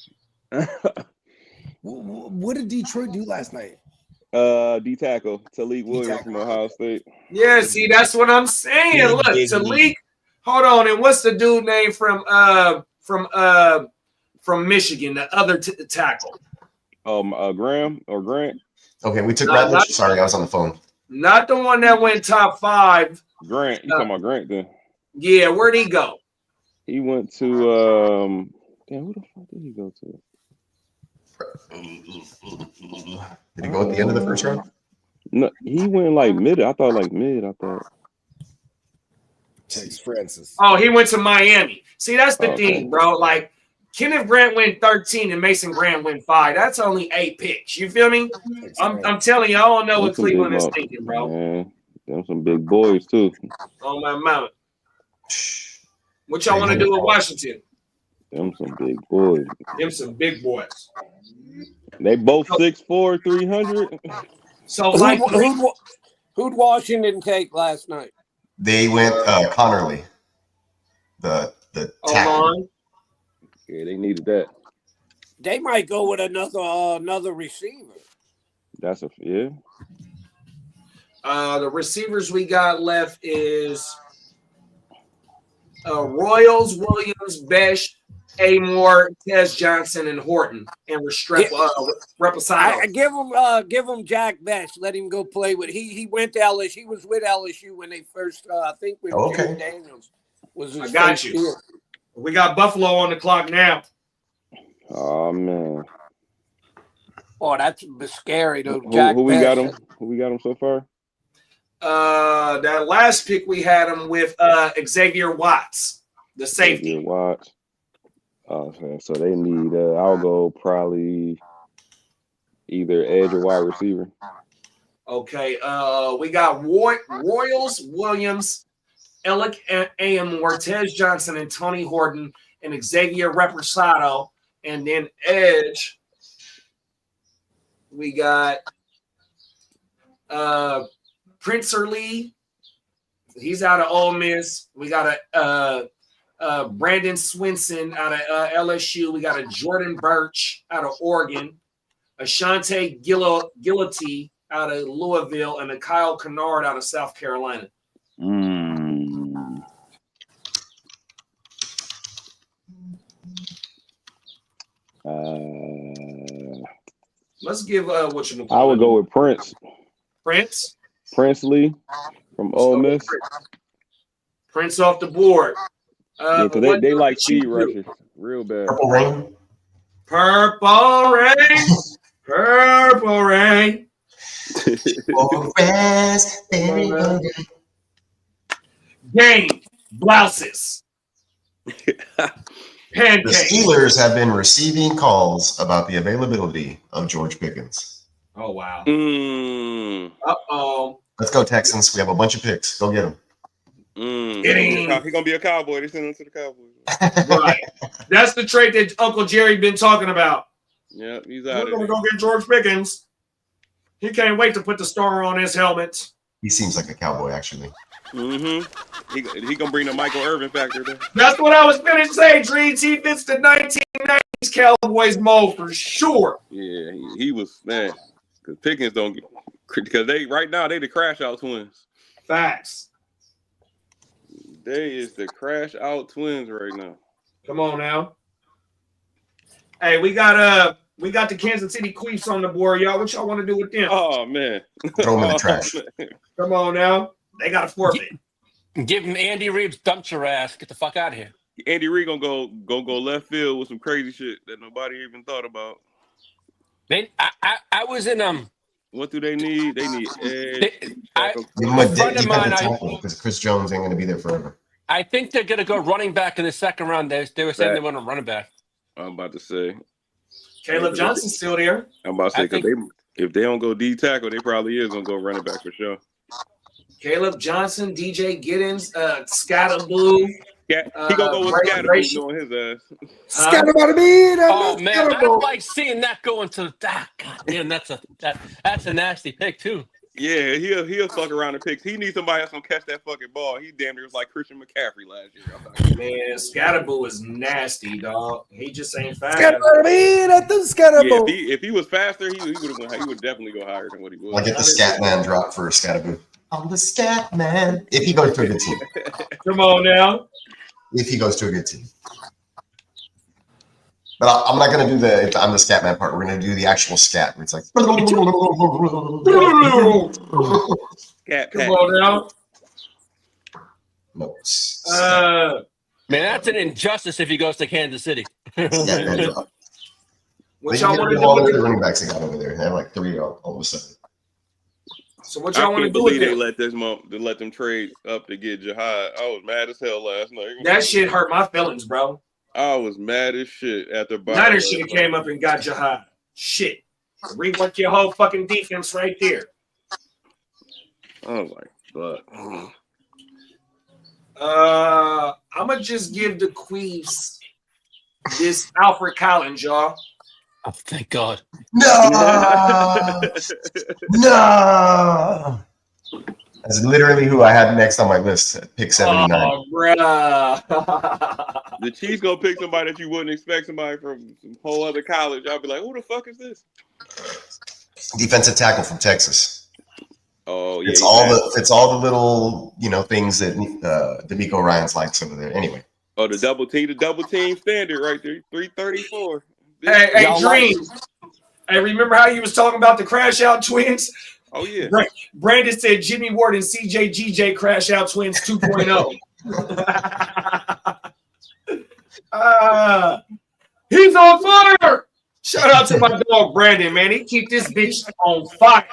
man. What did Detroit do last night? D tackle Talik Williams from Ohio State. Yeah, see, that's what I'm saying. Look, Talik. Hold on, and what's the dude name from Michigan? The other tackle. Graham or Grant. Okay, we took Ratledge. Sorry, I was on the phone. Not the one that went top 5. Grant, you talking about Grant then? Yeah, where'd he go? He went to damn, who the fuck did he go to? Did he go at the end of the first round? No, he went like mid. I thought. Chase Francis. Oh, he went to Miami. See, that's the thing, bro. Like, Kenneth Grant went 13 and Mason Graham went 5. That's only 8 picks. You feel me? I'm telling you, I don't know what Cleveland is thinking, bro. Man, them some big boys too. On my mount. What y'all want to do with Washington? Them some big boys. Them some big boys. They both 6'4", 300. So, like, who'd Washington take last night? They went Connerly, the tackle. Yeah, they needed that. They might go with another receiver. That's yeah. The receivers we got left is Royals, Williams, Besh, Amore, Tez Johnson, and Horton, and Reposado. Give him Jack Besh. Let him go play with. He went to LSU. He was with LSU when they first. I think with Jim Daniels was. His I got first you. year. We got Buffalo on the clock now. Oh man. Oh, that's scary though. Who we got him? Who we got him so far? That last pick we had him with Xavier Watts, the safety. Xavier Watts. Okay, so they need. I'll go probably either edge or wide receiver. Okay. We got Royals, Williams, Alec Amore, Tez Johnson, and Tony Horton, and Xavier Reposado, and then edge. We got Prince Lee. He's out of Ole Miss. We got a Brandon Swinson out of LSU. We got a Jordan Birch out of Oregon, a Shante Gillity out of Louisville, and a Kyle Kennard out of South Carolina. Let's give what you. I would go with Prince. Prince Lee from Ole Miss. Prince off the board. Because they like speed rushers real bad. Purple Rain. Purple Rain. Purple Rain. Game. Blouses. The Steelers have been receiving calls about the availability of George Pickens. Oh, wow. Uh-oh. Let's go, Texans. We have a bunch of picks. Go get him. He's going to be a Cowboy. They send him to the Cowboys. Right. That's the trade that Uncle Jerry been talking about. Yeah, he's out. We're going to go get George Pickens. He can't wait to put the star on his helmet. He seems like a Cowboy, actually. Mm-hmm. He gonna bring the Michael Irvin factor there. That's what I was gonna say, Dreams. He fits the 1990s Cowboys mold for sure. Yeah, he was, man. Because Pickens don't get, because they right now they the crash out twins. Facts. They is the crash out twins right now. Come on now. Hey, we got the Kansas City Chiefs on the board, y'all. What y'all want to do with them? Oh man, throw them in the trash. Come on now. They got a forfeit. Give him Andy Reid's dump your ass. Get the fuck out of here. Andy Reid gonna go left field with some crazy shit that nobody even thought about. I was in What do they need? They need edge. I, tackle. Give him a a friend of mine, defensive tackle because Chris Jones ain't going to be there forever. I think they're going to go running back in the second round. They were saying they want a running back. I'm about to say. Caleb Johnson's still there. I'm about to say I because think- if they don't go D tackle, they probably is gonna go running back for sure. Caleb Johnson, DJ Giddens, Scatterboo. Yeah, he gonna go with Scatterboo knowing his ass. Oh man, I like seeing that go into that. God damn, that's a nasty pick too. Yeah, he'll fuck around and pick. He needs somebody that's gonna catch that fucking ball. He damn near was like Christian McCaffrey last year. Man, Scatterboo is nasty, dog. He just ain't fast. Yeah, if he was faster, he would definitely go higher than what he was. I'll get the scat man drop for Scatterboo. I'm the scat man. If he goes to a good team. Come on now. If he goes to a good team. But I'm not going to do the I'm the scat man part. We're going to do the actual scat. Where it's like. Come on now. No. Man, that's an injustice if he goes to Kansas City. Scat man drop. What They y'all can want get to rid of all the do? other running backs they got over there. They have like 3 all of a sudden. So what I y'all want to can't do with believe it? they let them trade up to get Jihad. I was mad as hell last night. That shit hurt my feelings, bro. I was mad as shit after Niners should have came up and got Jihad. Shit. Rework your whole fucking defense right there. Oh my god. I'm gonna just give the Queefs this Alfred Collins, y'all. Oh, thank God. No! No! That's literally who I had next on my list at pick 79. Oh, bruh. The Chiefs gonna pick somebody that you wouldn't expect, somebody from some whole other college. I'll be like, who the fuck is this? Defensive tackle from Texas. Oh yeah, It's all the little things that D'Amico Ryans likes over there. Anyway. Oh, the double team standard right there, 334. Hey, Dream. Hey, remember how you was talking about the crash out twins? Oh yeah. Brandon said Jimmy Ward and CJGJ crash out twins 2.0. He's on fire. Shout out to my dog Brandon, man. He keep this bitch on fire.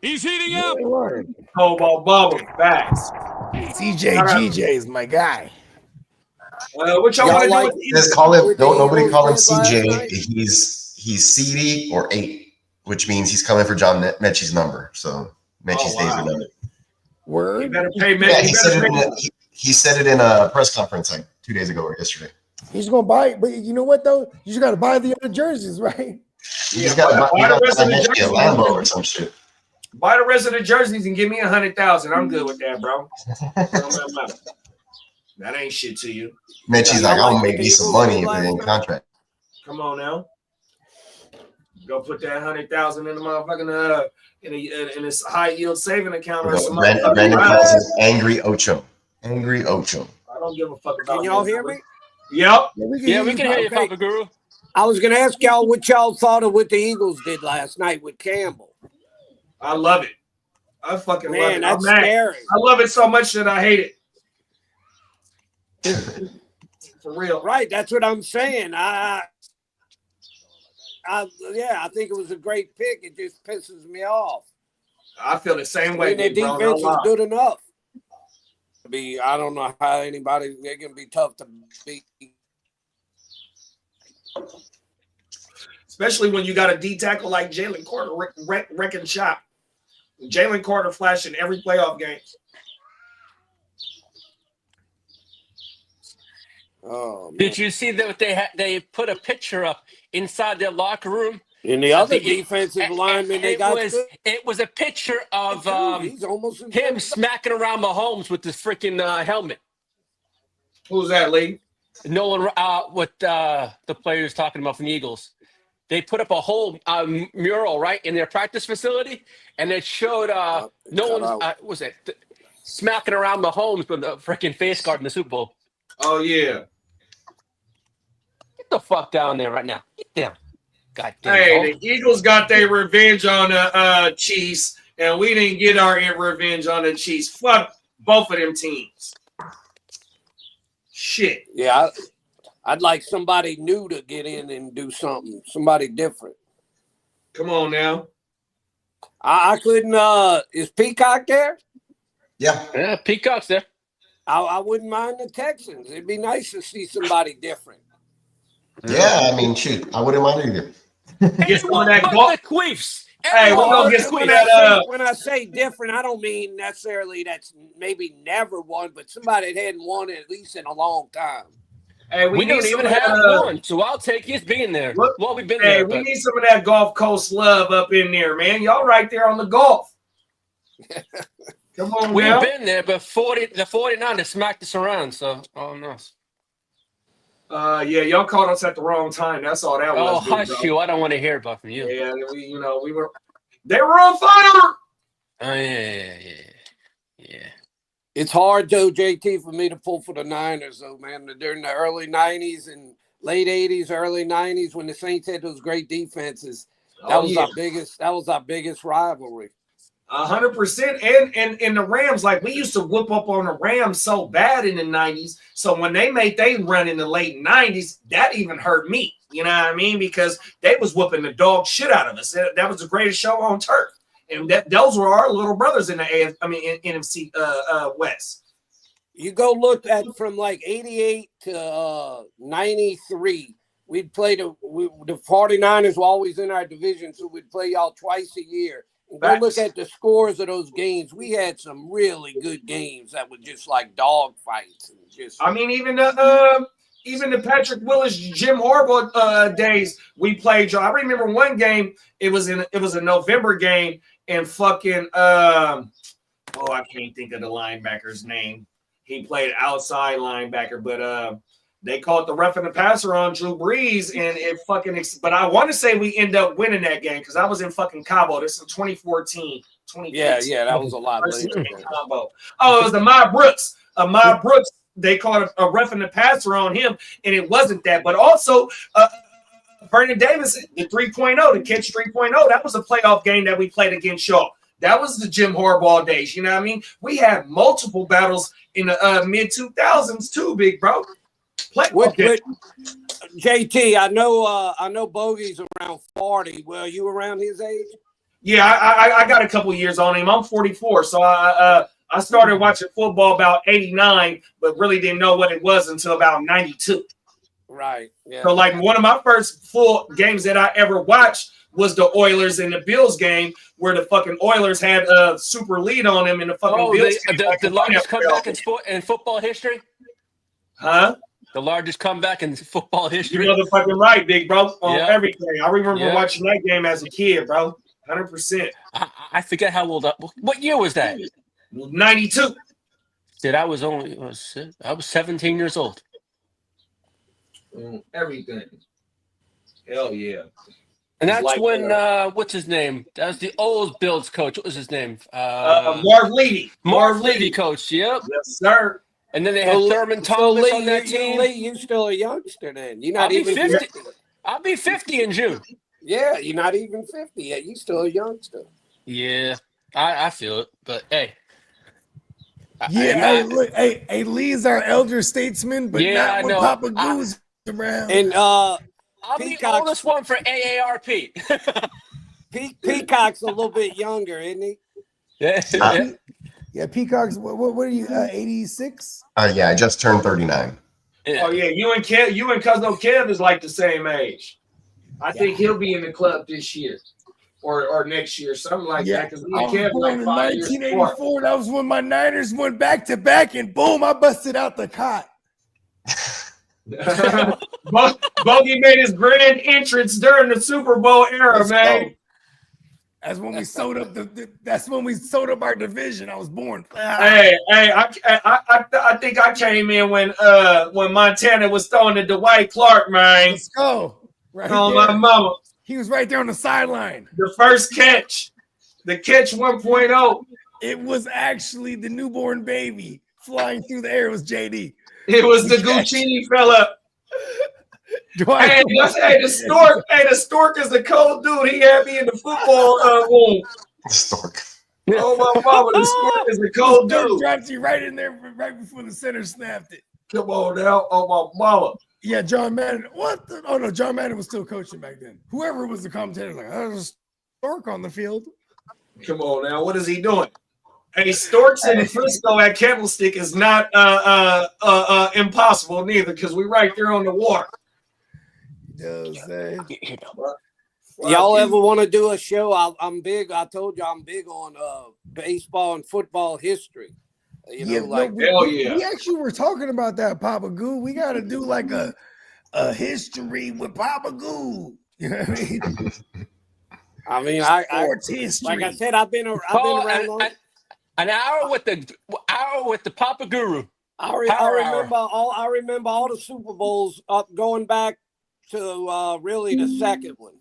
He's heating up. Cobalt Bubble, facts. CJGJ is my guy. What y'all want to do? Just call him. Don't nobody call him CJ. He's CD or 8, which means he's coming for John Mechie's number. So Mechie's days are numbered. Word. You better pay me. Yeah, he said it in a press conference like 2 days ago or yesterday. He's gonna buy it, but you know what though? You just gotta buy the other jerseys, right? You just got to buy a Lambo or some shit. Buy the rest of the jerseys and give me 100,000. I'm good with that, bro. That ain't shit to you. Mechie's like, I'll make me some money if it ain't contract. Come on now. Go put that 100,000 in the motherfucking in this high yield saving account or something. Brandon calls him Angry Ocho. Angry Ocho. I don't give a fuck about. Can y'all hear me? Yep. Yeah, we can hear you, Papa Guru. I was going to ask y'all what y'all thought of what the Eagles did last night with Campbell. I love it. I fucking love it. That's I'm mad. scary. I love it so much that I hate it. For real. Right, that's what I'm saying. I think it was a great pick. It just pisses me off. I feel the same way. Their defense is good enough. I don't know how anybody, they're going to be tough to beat. Especially when you got a D tackle like Jalen Carter wrecking shop. Jalen Carter flashing every playoff game. Oh, man. Did you see that they put a picture up inside their locker room? And the other defensive lineman they got it was a picture of he's almost him smacking around Mahomes with this freaking helmet. Who's that, Lee? Nolan, what the players talking about from the Eagles. They put up a whole mural right in their practice facility, and it showed Nolan was it smacking around Mahomes with the freaking face guard in the Super Bowl. Oh yeah. Get the fuck down there right now. Get down. God damn. Hey, the Eagles got their revenge on the Chiefs, and we didn't get our revenge on the Chiefs. Fuck both of them teams. Shit. Yeah, I'd like somebody new to get in and do something. Somebody different. Come on now. I couldn't. Is Peacock there? Yeah. Peacock's there. I wouldn't mind the Texans. It'd be nice to see somebody different. Yeah, I mean, shoot, I wouldn't mind either. Get some of Everyone that but golf. the Queefs. Hey, we're Everyone gonna but get the some of Queefs. When I say different, I don't mean necessarily that's maybe never won, but somebody that hadn't won it at least in a long time. Hey, We need don't some even of that, have one, so I'll take his being there. Look, Well, we've been hey, there, we but need some of that Gulf Coast love up in there, man. Y'all right there on the Gulf. Come on, we've now. been there. But the 49 smacked us around. So, oh no. Yeah, y'all caught us at the wrong time. That's all that was. Oh, big hush bro. you! I don't want to hear about from you. Yeah, we were. They were on fire. Oh yeah. It's hard, though, JT, for me to pull for the Niners, though, man. During the early 90s and late 80s, early 90s, when the Saints had those great defenses, that was our biggest rivalry. 100%. And the Rams, like we used to whoop up on the Rams so bad in the 90s. So when they made they run in the late 90s, that even hurt me. You know what I mean? Because they was whooping the dog shit out of us. That was the greatest show on turf. And those were our little brothers in the NFC West. You go look at from like 88 to 93. We'd play the 49ers were always in our division, so we'd play y'all twice a year. And go look at the scores of those games. We had some really good games that were just like dog fights. And just, I mean, even the Patrick Willis, Jim Harbaugh days we played. I remember one game. It was a November game, and fucking I can't think of the linebacker's name. He played outside linebacker, but they called the roughing the passer on Drew Brees, and it fucking. But I want to say we end up winning that game because I was in fucking Cabo. This is 2014. Yeah, that was a lot later. Combo. Oh, it was Ahmad Brooks. Ahmad Brooks. They called a roughing the passer on him, and it wasn't that. But also, Vernon Davis, the 3.0, the catch 3.0. That was a playoff game that we played against y'all. That was the Jim Harbaugh days. You know what I mean? We had multiple battles in the mid 2000s too, big bro. JT, I know Bogey's around 40. Well, you around his age? Yeah, I got a couple years on him. I'm 44, so I started watching football about 89, but really didn't know what it was until about 92. Right. Yeah. So like one of my first full games that I ever watched was the Oilers and the Bills game, where the fucking Oilers had a super lead on them in the fucking Bills. The largest comeback in football history? Huh? The largest comeback in football history. You're motherfucking right, big bro, on everything. I remember watching that game as a kid, bro. 100%. I forget how old. What year was that? 92. Dude, I was 17 years old. Everything. Hell yeah. And that's when what's his name? That was the old Bills coach. What was his name? Marv Levy. Marv Levy coach. Yep. Yes, sir. And then they had Thurman Thomas on that team. You're still a youngster then. You're not even 50. I'll be 50 in June. Yeah, you're not even 50 yet. You're still a youngster. Yeah, I feel it. But hey. Yeah, hey, Lee's our elder statesman, but not when Papa Goo's around. And I'm the oldest one for AARP. Peacock's a little bit younger, isn't he? Yeah, Peacock's. What are you? 86? Yeah, I just turned 39. Oh yeah, you and Cousin Kev is like the same age. I think he'll be in the club this year or next year, something like that. Because me and Kev born in 1984. That was when my Niners went back to back, and boom, I busted out the cot. Bogey made his grand entrance during the Super Bowl era, man. That's when we sewed up that's when we sewed up our division. I was born. Hey, I think I came in when Montana was throwing to Dwight Clark, man. Let's go. Right on there. My mama. He was right there on the sideline. The first catch, the catch 1.0. It was actually the newborn baby flying through the air. It was JD. It was the Guccini fella. Hey, the stork is a cold dude. He had me in the football room. Stork. Oh my mama, the stork is a cold dude. Dropped you right in there right before the center snapped it. Come on now, oh my mama. Yeah, John Madden. What? No, John Madden was still coaching back then. Whoever was the commentator, like, there's a stork on the field. Come on now, what is he doing? Hey, Storks and Frisco at Candlestick is not impossible neither, because we're right there on the water. You know what I'm saying? Y'all ever want to do a show? I'm big. I told you I'm big on baseball and football history. You know, like we actually were talking about that, Papa Goo. We got to do like a history with Papa Goo. You know what I mean? Sports history. Like I said, I've been around long. An hour with the Papa Guru. I remember all the Super Bowls up going back to really the second one.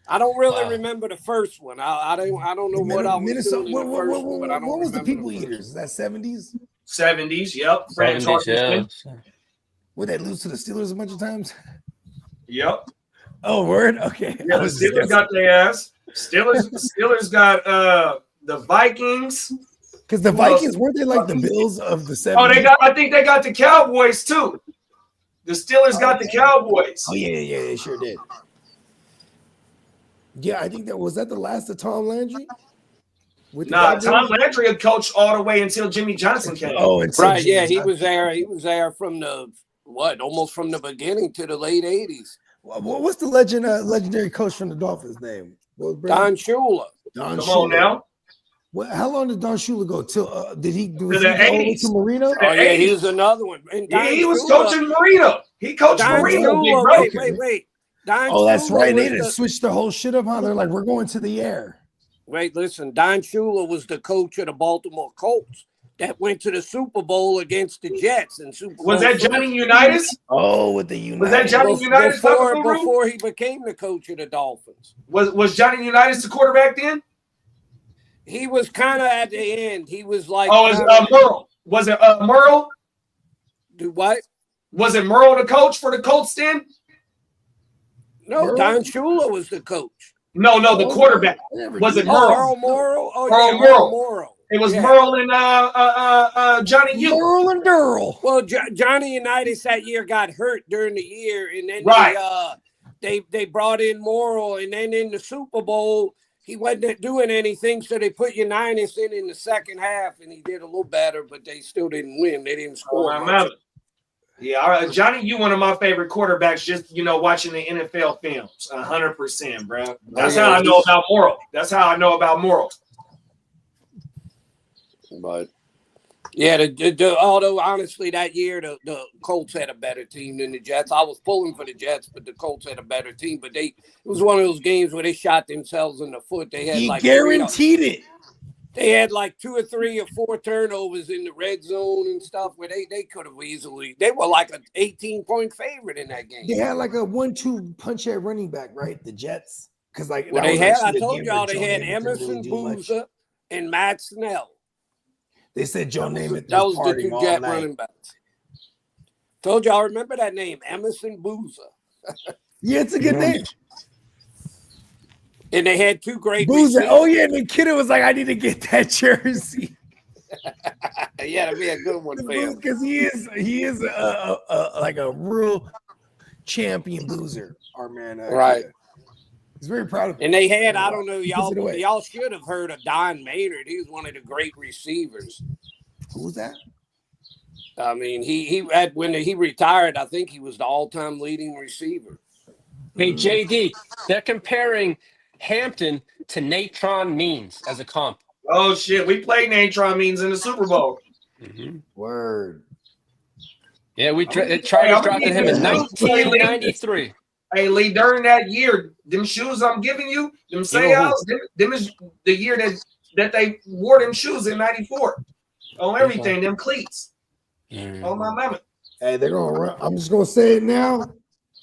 I don't really remember the first one. I don't know what I was doing in the first one, but I don't What was the remember People Eaters? Is that 70s? 70s, yep. 70s, yeah. Would they lose to the Steelers a bunch of times? Yep. Oh, word? Okay. Yeah, the Steelers got their ass. Steelers got the Vikings. Because the Vikings, weren't they like the Bills of the 70s? Oh, I think they got the Cowboys too. The Steelers got the Cowboys. Oh, yeah, they sure did. Yeah, I think was that the last of Tom Landry? Tom Landry had coached all the way until Jimmy Johnson came. Oh, right. Yeah, he was there. He was there from almost from the beginning to the late 80s. What's the legendary coach from the Dolphins' name? Don Shula. Come on now. How long did Don Shula go? Till did he go the 80s. to Marino? Oh yeah, he was another one. And he was coaching Marino. He coached Marino. Wait. That's right. They just switched the whole shit up. How they're like, we're going to the air. Wait, listen. Don Shula was the coach of the Baltimore Colts that went to the Super Bowl against the Jets. And was that Johnny Unitas? Oh, with the Unitas. Was that Johnny Unitas before he became the coach of the Dolphins? Was Johnny Unitas the quarterback then? He was kind of at the end. He was like, Merle. Was it Merle? Do what? Was it Merle the coach for the Colts then? No, Merle? Don Shula was the coach. No, the quarterback. Was it Merle? Merle Morrow? Oh, Merle yeah, Morrow. Morrow. It was Merle and Johnny U. Merle and Durrell. Well, Johnny Unitas that year got hurt during the year, and then they brought in Morrow, and then in the Super Bowl, he wasn't doing anything, so they put Unitas in the second half, and he did a little better, but they still didn't win. They didn't score. Yeah, Johnny U, one of my favorite quarterbacks. Just watching the NFL films, 100%, bro. That's how I know about Morrow. That's how I know about Morrow. But yeah, although honestly that year the Colts had a better team than the Jets. I was pulling for the Jets, but the Colts had a better team. But it was one of those games where they shot themselves in the foot. They had guaranteed it. They had like 2 or 3 or 4 turnovers in the red zone and stuff where they could have easily. They were like an 18-point favorite in that game. They had like a 1-2 punch at running back, right? The Jets, because I told y'all they had Emerson Boozer and Matt Snell. They said Joe Namath. That was the 2 Jet running backs. Told y'all, remember that name, Emerson Boozer. Yeah, it's a good name. And they had 2 great Boozer. Oh yeah, and the kid was like, I need to get that jersey. Yeah, that'd be a good one for him. Because he is like a real champion boozer, our man. Right. He's very proud of him. And they had, I don't know, y'all should have heard of Don Maynard. He was one of the great receivers. Who's that? I mean, he had when he retired, I think he was the all-time leading receiver. Hey, JD, they're comparing Hampton to Natron Means as a comp. Oh shit, we played Natron Means in the Super Bowl. Mm-hmm. Word. Yeah, Chargers drafted him in 1993. Hey Lee, during that year, them shoes I'm giving you, them sales, them is the year that they wore them shoes in '94 on everything, them cleats. On my mama. Hey, they're gonna run. I'm just gonna say it now.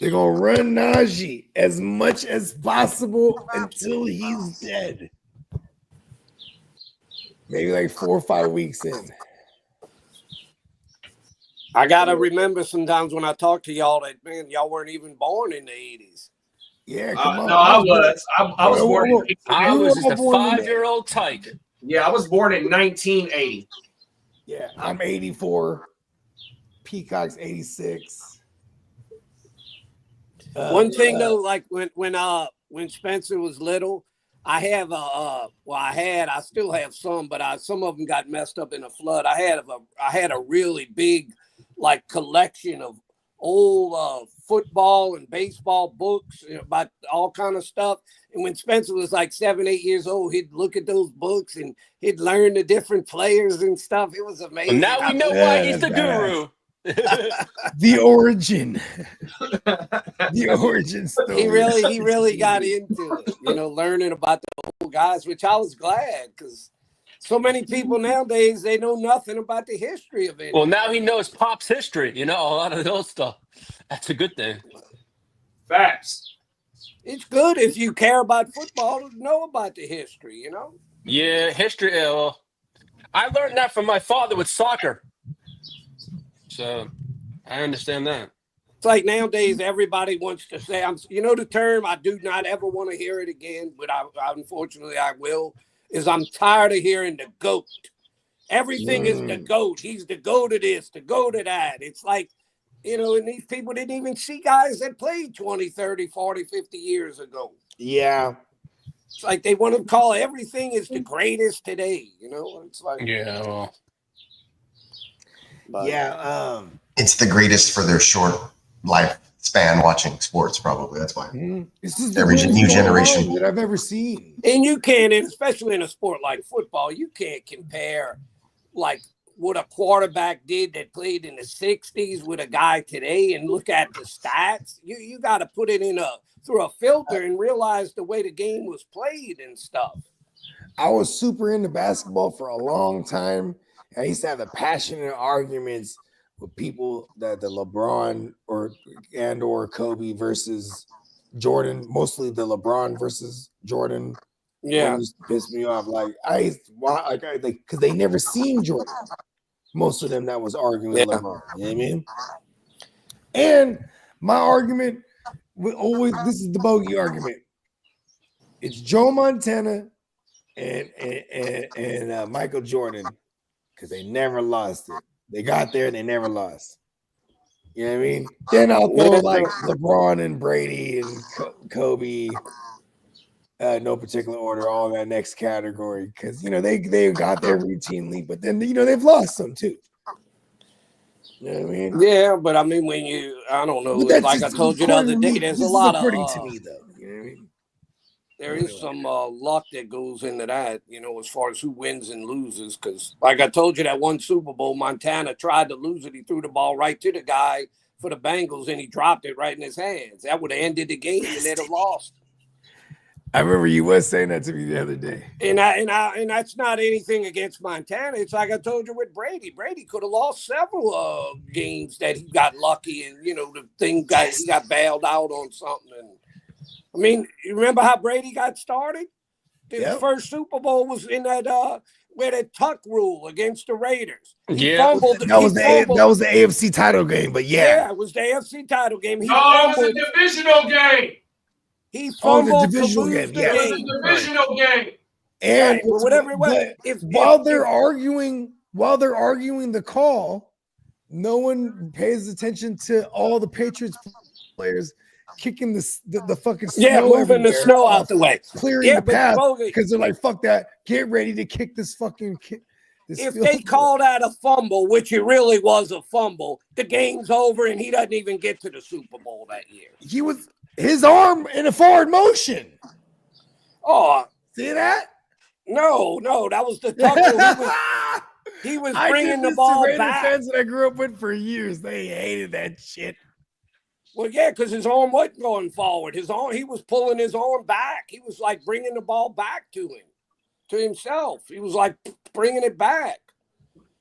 They're gonna run Najee as much as possible until he's dead. Maybe like 4 or 5 weeks in. I gotta remember sometimes when I talk to y'all that man, y'all weren't even born in the '80s. Yeah, come on. No, I was. I was born. I was just a 5-year-old tyke. Yeah, I was born in 1980. Yeah, I'm 84. Peacock's 86. One thing though, like when Spencer was little, I have I still have some, but some of them got messed up in a flood. I had a really big like collection of old football and baseball books, about all kind of stuff. And when Spencer was like 7, 8 years old, he'd look at those books and he'd learn the different players and stuff. It was Well, amazing. now we know why he's the guru. The origin. The origin story. He really got into it, learning about the old guys, which I was glad, because so many people nowadays, they know nothing about the history of it. Well, now he knows Pop's history, a lot of those stuff. That's a good thing. Facts. It's good if you care about football to know about the history, Yeah, history. Well, I learned that from my father with soccer. So I understand that. It's like nowadays everybody wants to say, the term, I do not ever want to hear it again, but unfortunately I will, is I'm tired of hearing the GOAT. Everything is the GOAT. He's the GOAT of this, the GOAT of that. It's like, and these people didn't even see guys that played 20, 30, 40, 50 years ago. Yeah. It's like they want to call everything is the greatest today, It's like, yeah, well. But, yeah. It's the greatest for their short lifespan watching sports, probably. That's why. This is Every new generation that I've ever seen. And you can't, especially in a sport like football, you can't compare like what a quarterback did that played in the 60s with a guy today and look at the stats. You got to put it through a filter and realize the way the game was played and stuff. I was super into basketball for a long time. I used to have the passionate arguments with people that the LeBron or Kobe versus Jordan, mostly the LeBron versus Jordan. Yeah, pissed me off. Like because they never seen Jordan. Most of them that was arguing with LeBron. You know what I mean? And my argument with this is the bogey argument. It's Joe Montana and Michael Jordan, because they never lost it. They got there and they never lost. You know what I mean? Then I'll throw like LeBron and Brady and Kobe, no particular order, all in that next category, because they got there routinely, but then they've lost some too. You know what I mean? Yeah, but I mean I don't know. Like I told you the other day, there's a lot of to me though. You know what I mean? There is some luck that goes into that, as far as who wins and loses. Because, like I told you, that one Super Bowl, Montana tried to lose it. He threw the ball right to the guy for the Bengals, and he dropped it right in his hands. That would have ended the game, and they'd have lost. I remember you was saying that to me the other day. And that's not anything against Montana. It's like I told you with Brady. Brady could have lost several games that he got lucky, and he got bailed out on something. And I mean, you remember how Brady got started? His first Super Bowl was in that where that tuck rule against the Raiders. He fumbled. That was the AFC title game, but it was the AFC title game. It was a divisional game. He fumbled the divisional game. Yeah, it was a divisional game. And whatever it was, while they're arguing the call, no one pays attention to all the Patriots players kicking the fucking snow, moving the snow out the way, clearing the path, because they're like, fuck that, get ready to kick this fucking if they call that a fumble, which it really was a fumble, the game's over and he doesn't even get to the Super Bowl that year. He was his arm in a forward motion. Oh, see that? No, that was the tucker. He was bringing the ball back. Fans that I grew up with for years, they hated that shit. Well, yeah, because his arm wasn't going forward. He was pulling his arm back. He was like bringing the ball back to himself. He was like bringing it back.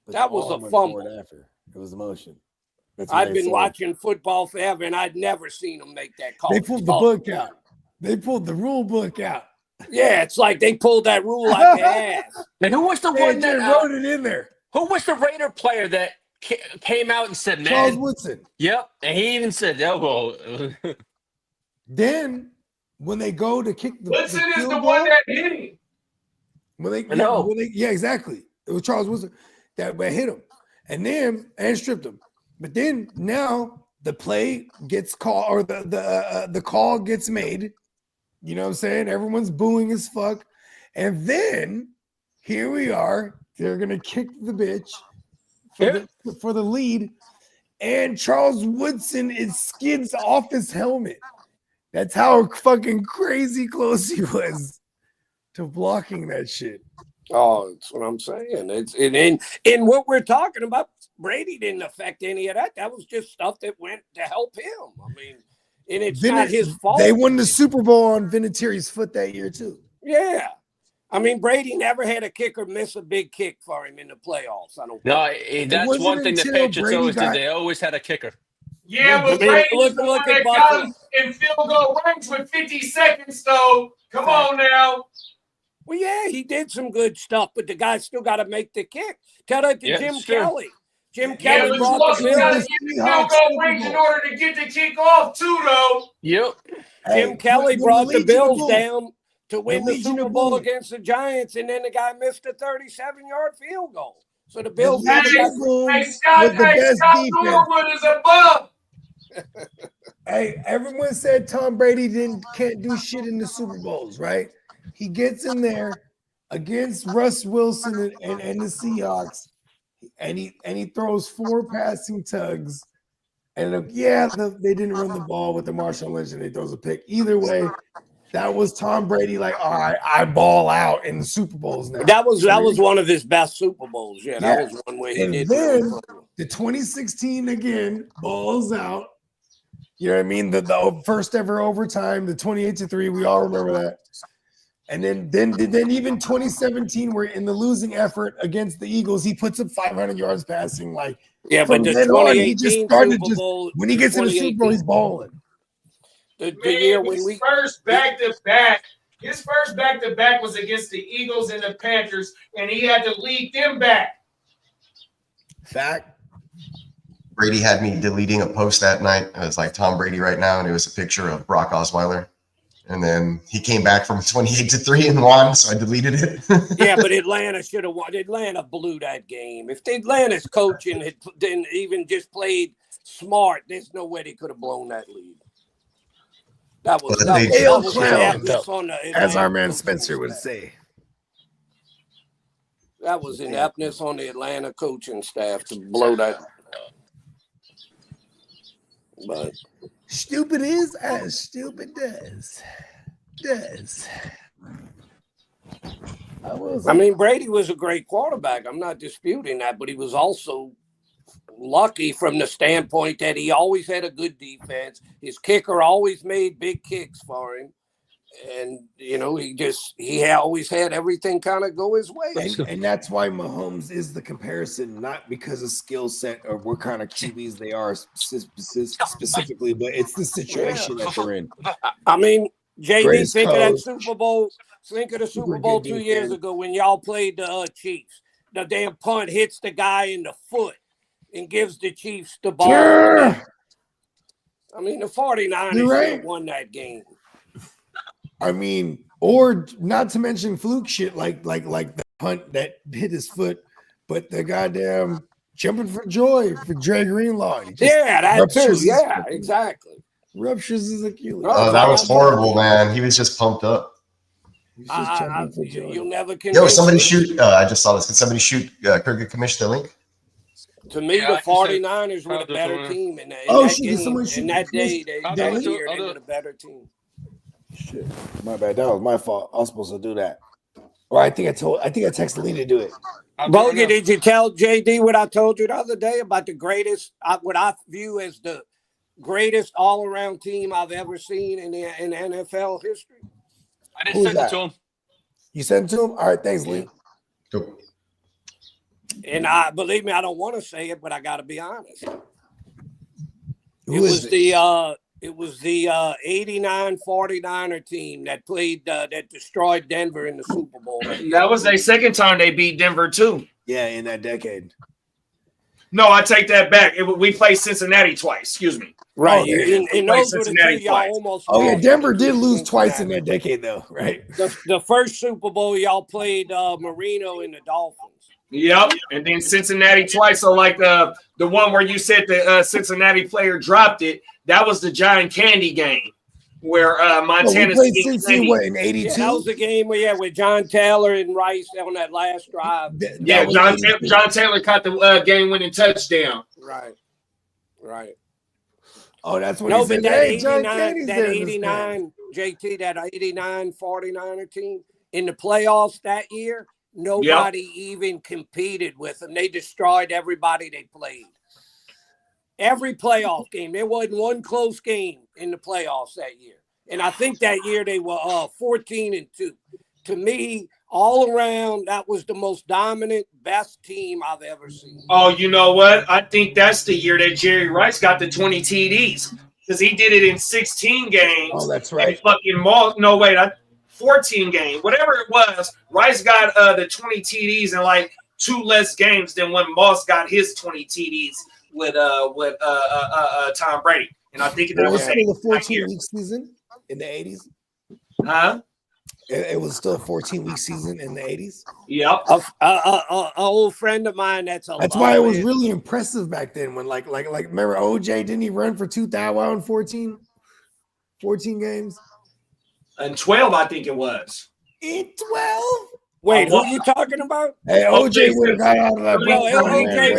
But that was a fumble. After. It was a motion. I'd been watching football forever, and I'd never seen them make that call. They pulled the book out. They pulled the rule book out. Yeah, it's like they pulled that rule out their ass. And who was the one that wrote it in there? Who was the Raider player that came out and said, "Man"? Charles Woodson. Yep, and he even said, "Oh." Then when they go to kick the Woodson is the one that hit him. Yeah, exactly. It was Charles Woodson that hit him, and stripped him. But then now the play gets called, or the call gets made, You know what I'm saying? Everyone's booing as fuck. And then here we are. They're gonna kick the bitch for the lead. And Charles Woodson skids off his helmet. That's how fucking crazy close he was to blocking that shit. Oh, that's what I'm saying. It's in what we're talking about. Brady didn't affect any of that. That was just stuff that went to help him. I mean, and it's not his fault. They won the Super Bowl on Vinatieri's foot that year too. Yeah. I mean, Brady never had a kicker miss a big kick for him in the playoffs. I don't. No, that's one thing the Patriots always did. They always had a kicker. Yeah, but Brady was the one that got him in field goal range with 50 seconds, though. Come on now. Well, yeah, he did some good stuff, but the guy still got to make the kick. Tell that to Jim Kelly. Jim Kelly brought the Bills. Field goal range in order to get the kick off, too, though. Yep. Jim Kelly brought the Bills down to win the Super Bowl against the Giants, and then the guy missed a 37-yard field goal. So the Bills Scott Norwood is a bum. Hey, everyone said Tom Brady can't do shit in the Super Bowls, right? He gets in there against Russ Wilson and the Seahawks, and he throws 4 passing tugs. And they didn't run the ball with the Marshall Lynch, and he throws a pick. Either way, that was Tom Brady. Like, all right, I ball out in the Super Bowls now. That was one of his best Super Bowls. Yeah, that was one where he did. Then the 2016 again balls out. You know what I mean? The first ever overtime, the 28-3. We all remember that. And then even 2017, we're in the losing effort against the Eagles. He puts up 500 yards passing. Like, but the 2018 he just started Super Bowl, when he gets in the Super Bowl, he's balling. The year when his first back-to-back was against the Eagles and the Panthers, and he had to lead them back. Fact. Brady had me deleting a post that night. It was like Tom Brady right now, and it was a picture of Brock Osweiler. And then he came back from 28-3 and won, so I deleted it. Yeah, but Atlanta should have won. Atlanta blew that game. If the Atlanta's coaching didn't even just played smart, there's no way they could have blown that lead. That was ineptness on the, as our man Spencer would say. That was ineptness on the Atlanta coaching staff to blow that. But stupid is as stupid does. I mean, Brady was a great quarterback. I'm not disputing that, but he was also lucky from the standpoint that he always had a good defense. His kicker always made big kicks for him. And, you know, he always had everything kind of go his way. And that's why Mahomes is the comparison, not because of skill set or what kind of QBs they are specifically, but it's the situation that they're in. I mean, JD, think of that Super Bowl. Think of the Super Bowl 2 years ago when y'all played the Chiefs. The damn punt hits the guy in the foot and gives the Chiefs the ball. I mean, the 49ers should have won that game. I mean, or not to mention fluke shit like the punt that hit his foot, but the goddamn jumping for joy for Dre Greenlaw. That too. Yeah, exactly. Ruptures his Achilles. Oh, that was horrible, man. He was just pumped up. You'll never convince. Yo, somebody shoot. I just saw this. Can somebody shoot Kirk Commission the link? To me, the 49ers were the better team in that game. In that day, they were the better team. Shit, my bad. That was my fault. I was supposed to do that. Or I think I texted Lee to do it. Bogie, did you tell JD what I told you the other day about the greatest, what I view as the greatest all-around team I've ever seen in NFL history? I didn't send it to him. You sent it to him? All right, thanks, Lee. Cool. And believe me, I don't want to say it, but I got to be honest. It was the 89 49er team that played that destroyed Denver in the Super Bowl. That was their second time they beat Denver too. Yeah, in that decade. No, I take that back. We played Cincinnati twice. Excuse me. Right. And those were the two y'all almost. Oh yeah, Denver did lose twice in that decade though, right? The first Super Bowl y'all played Marino and the Dolphins. Yep, and then Cincinnati twice. So like the one where you said the Cincinnati player dropped it, that was the Giant Candy game. where No, we Montana played State. CC what in Yeah, '82. that was the game where with John Taylor and Rice on that last drive. Yeah, That was John 82. John Taylor caught the game-winning touchdown. Right. Oh, that's when No, he said, but that "Hey, John 89, Katie's that there in the stands." 89, JT, that 89 49er team in the playoffs that year, nobody even competed with them. They destroyed everybody they played. Every playoff game. There wasn't one close game in the playoffs that year. And I think that year they were 14-2. To me, all around, that was the most dominant, best team I've ever seen. Oh, you know what? I think that's the year that Jerry Rice got the 20 TDs because he did it in 16 games. Oh, that's And right. fucking 14 games, whatever it was. Rice got the 20 TDs in like 2 less games than when Moss got his 20 TDs with Tom Brady. And I think that It was was still a that year. 14-week season in the '80s. Huh? It was still a 14-week season in the '80s. Yep. An old friend of mine that's why it was really impressive back then. When like remember OJ, didn't he run for 2,000 in 14 games? And 12, I think it was. In 12? Wait, who you talking about? Hey, OJ would have got out of that. No, way that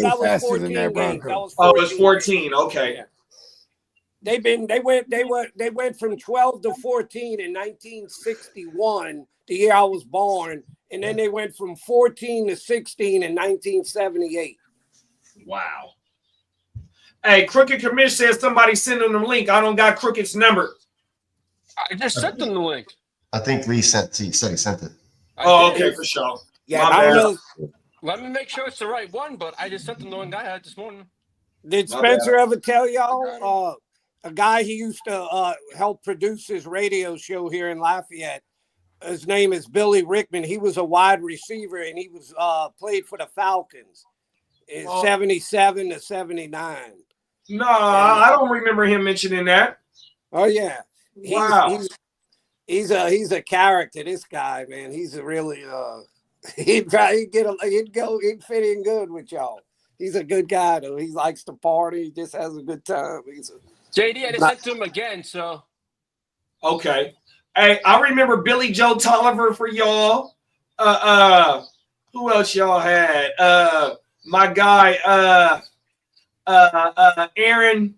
was faster 14 than that games. Bronco. That was 14. Oh, it was 14. Okay. Yeah. They went from 12 to 14 in 1961, the year I was born, and then they went from 14 to 16 in 1978. Wow. Hey, Crooked Commish says somebody send him the link. I don't got Crooked's number. I just sent them the link. I think Lee said he sent it. Oh, okay, for sure. Yeah, I don't know. Let me make sure it's the right one, but I just sent them the one I had this morning. Did Spencer ever tell y'all a guy he used to help produce his radio show here in Lafayette? His name is Billy Rickman. He was a wide receiver and he was played for the Falcons in 77 to 79. No, I don't remember him mentioning that. Oh yeah. Wow. He's a character, this guy, man. He's a really he'd fit in good with y'all. He's a good guy though. He likes to party, he just has a good time. JD, I just sent to him again, so okay. Hey, I remember Billy Joe Tolliver for y'all. Who else y'all had? My guy, Aaron,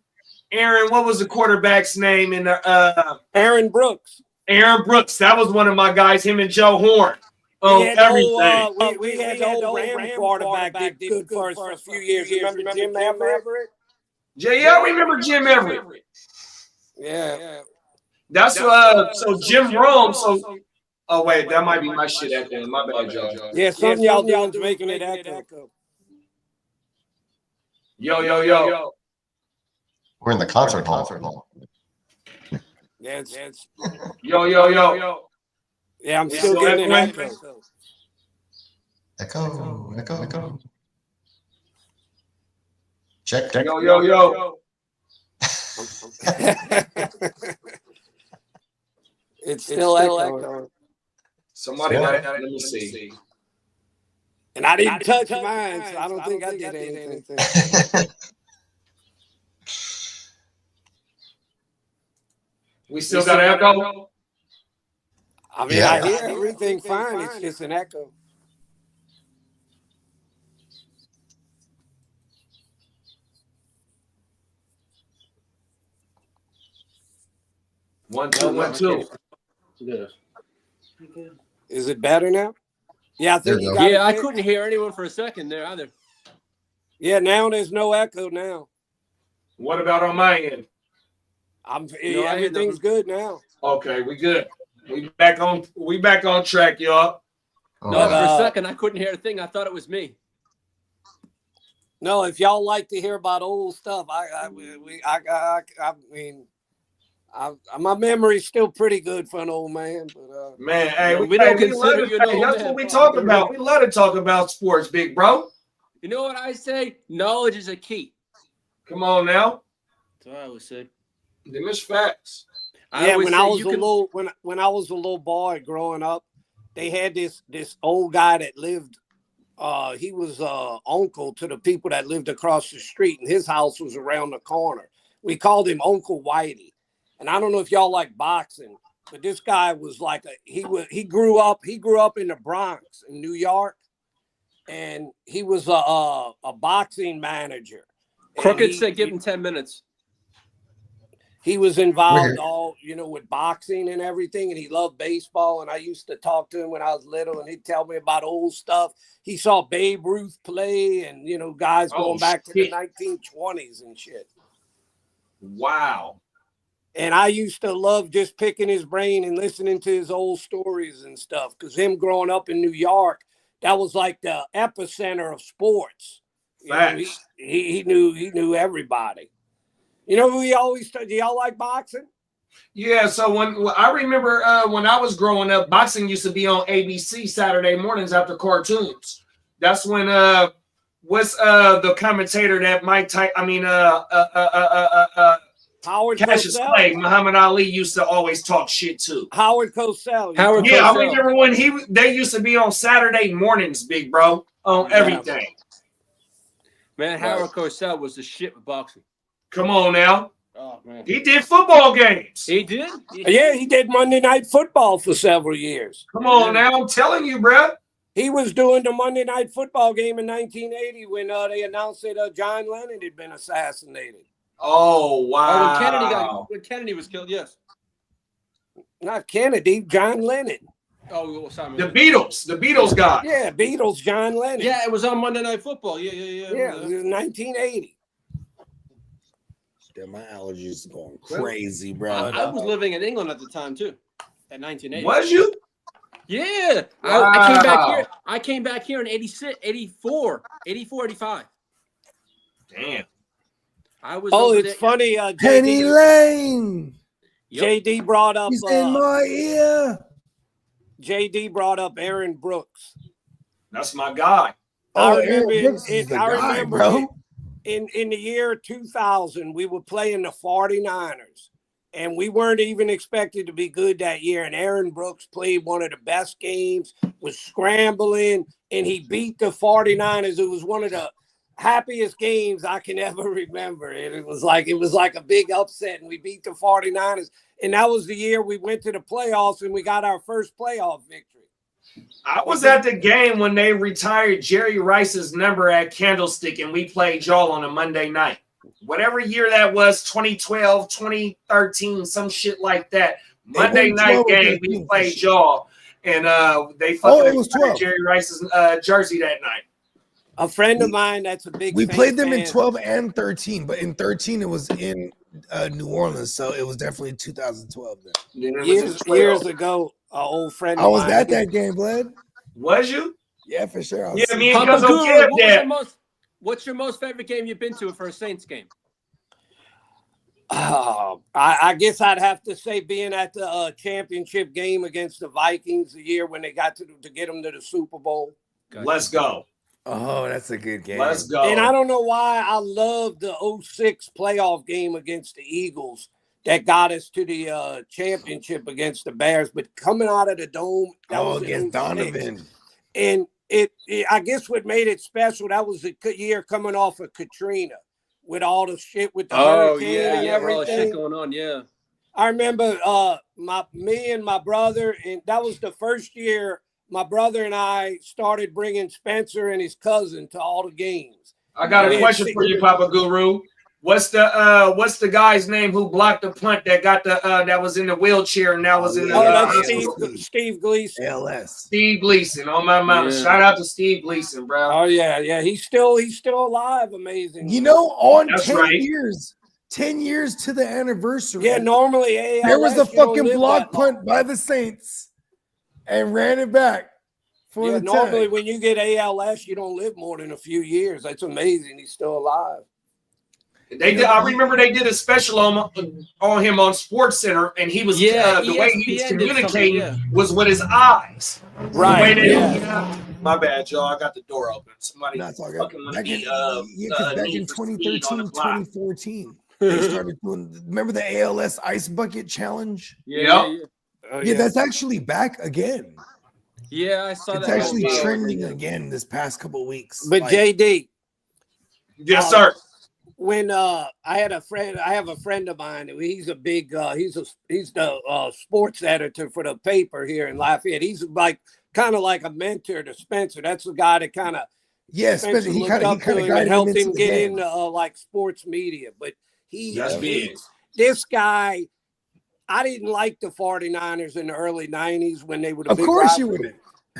what was the quarterback's name in the Aaron Brooks. Aaron Brooks, that was one of my guys, him and Joe Horn. We had everything. We had the old Ram quarterback did good for us for a few years. Remember Jim Everett? Yeah, I remember Jim Everett. Yeah. That's so Jim Rome. So oh wait, that might be my shit at then. My bad, Joe. Yeah, something y'all doing's making it echo. Yo. We're in the concert hall. Yeah, it's Yo. Yeah, I'm still getting an echo. Echo. Check. Yo. It's still echoing. Somebody let me see. And I didn't touch mine, so I don't think I did anything. We still got echo? I mean, I hear everything fine. It's just an echo. One, two. Yeah. Is it better now? Yeah, I think you got it. I couldn't hear anyone for a second there either. Yeah, now there's no echo now. What about on my end? Everything's good now. Okay, we good. We back on track, y'all. No, for a second I couldn't hear a thing. I thought it was me. No, if y'all like to hear about old stuff, my memory's still pretty good for an old man. But man, hey, we don't consider you an old that's man, what we talk about. We love to talk about sports, big bro. You know what I say? Knowledge is a key. Come on now. That's what I always say. Them is facts. When I was a little boy growing up, they had this old guy that lived. He was uncle to the people that lived across the street, and his house was around the corner. We called him Uncle Whitey. and I don't know if y'all like boxing, but this guy was like he grew up in the Bronx in New York, and he was a boxing manager. Crooked said give him 10 minutes. He was involved with boxing and everything, and he loved baseball. And I used to talk to him when I was little, and he'd tell me about old stuff. He saw Babe Ruth play, and guys going back to the 1920s and shit. Wow. And I used to love just picking his brain and listening to his old stories and stuff, because him growing up in New York, that was like the epicenter of sports. He knew everybody. You know who he always do y'all like boxing? Yeah, so when I remember when I was growing up, boxing used to be on ABC Saturday mornings after cartoons. That's when what's the commentator that Howard Cassius Cosell? Clay, Muhammad Ali used to always talk shit too. Howard Cosell. I remember when they used to be on Saturday mornings, big bro, on everything. Man, Howard Cosell was the shit with boxing. Come on now. Oh man, he did football games. He did. Yeah, he did Monday Night Football for several years. Come on now, I'm telling you, bro. He was doing the Monday Night Football game in 1980 when they announced that John Lennon had been assassinated. Oh wow! When Kennedy was killed, yes. Not Kennedy, John Lennon. Oh, sorry. The Beatles guy. Yeah, Beatles, John Lennon. Yeah, it was on Monday Night Football. Yeah. Yeah, it was 1980. Damn, my allergies going crazy, bro. I was living in England at the time too, at 1980. Was you? Yeah. Wow. I came back here in 86, 84, 85. Damn. I was. It's funny. Penny Lane. JD brought up. He's in my ear. JD brought up Aaron Brooks. That's my guy. Oh, Aaron Brooks is the guy, bro. In the year 2000, we were playing the 49ers, and we weren't even expected to be good that year. And Aaron Brooks played one of the best games, was scrambling, and he beat the 49ers. It was one of the happiest games I can ever remember. And it was like a big upset, and we beat the 49ers. And that was the year we went to the playoffs, and we got our first playoff victory. I was at the game when they retired Jerry Rice's number at Candlestick, and we played y'all on a Monday night. Whatever year that was, 2012, 2013, some shit like that. Monday night game, we played y'all, and they fucking retired Jerry Rice's jersey that night. A friend of mine that's a big We played them in 12 and 13, but in 13 it was in New Orleans, so it was definitely 2012 then. Years ago, an old friend of mine. I was at that game, Bled. Was you? Yeah, for sure. Yeah, me and Cousin Kev there. What's your most favorite game you've been to for a Saints game? I guess I'd have to say being at the championship game against the Vikings the year when they got to get them to the Super Bowl. Let's go. Oh, that's a good game. Let's go. And I don't know why I love the 06 playoff game against the Eagles that got us to the championship against the Bears. But coming out of the dome, that was against Donovan. And it I guess what made it special, that was the year coming off of Katrina with all the shit with the hurricane and everything. All the shit going on, yeah. I remember me and my brother, and that was the first year my brother and I started bringing Spencer and his cousin to all the games. I got a question for you, Papa Guru. What's the guy's name who blocked the punt that got that was in the wheelchair and that was in the that's Steve Gleason. ALS. Steve Gleason on my mama. Yeah. Shout out to Steve Gleason, bro. Oh yeah. He's still alive. Amazing. You know, on That's 10 right. years. 10 years to the anniversary. Yeah, normally ALS, there was a fucking block block punt by the Saints and ran it back for the normally tag. when you get ALS, you don't live more than a few years. That's amazing. He's still alive. They did. I remember they did a special on him on Sports Center, and he was the way he was communicating was with his eyes. Right. My bad, y'all. I got the door open. Somebody Back fucking in, me. back in 2013, 2014, they started doing. Remember the ALS Ice Bucket Challenge? Yeah. Yeah, that's actually back again. Yeah, I saw It's that. actually trending again this past couple of weeks. But JD, Yes, sir. when I have a friend of mine. He's a big he's the sports editor for the paper here in Lafayette. He's like kind of like a mentor to Spencer. That's the guy that kind of Spencer, he looked up to him and guided helped into him the get game. into like sports media. But That's big. this guy, I didn't like the 49ers in the early 90s when they were the Of big course you rivalry. wouldn't.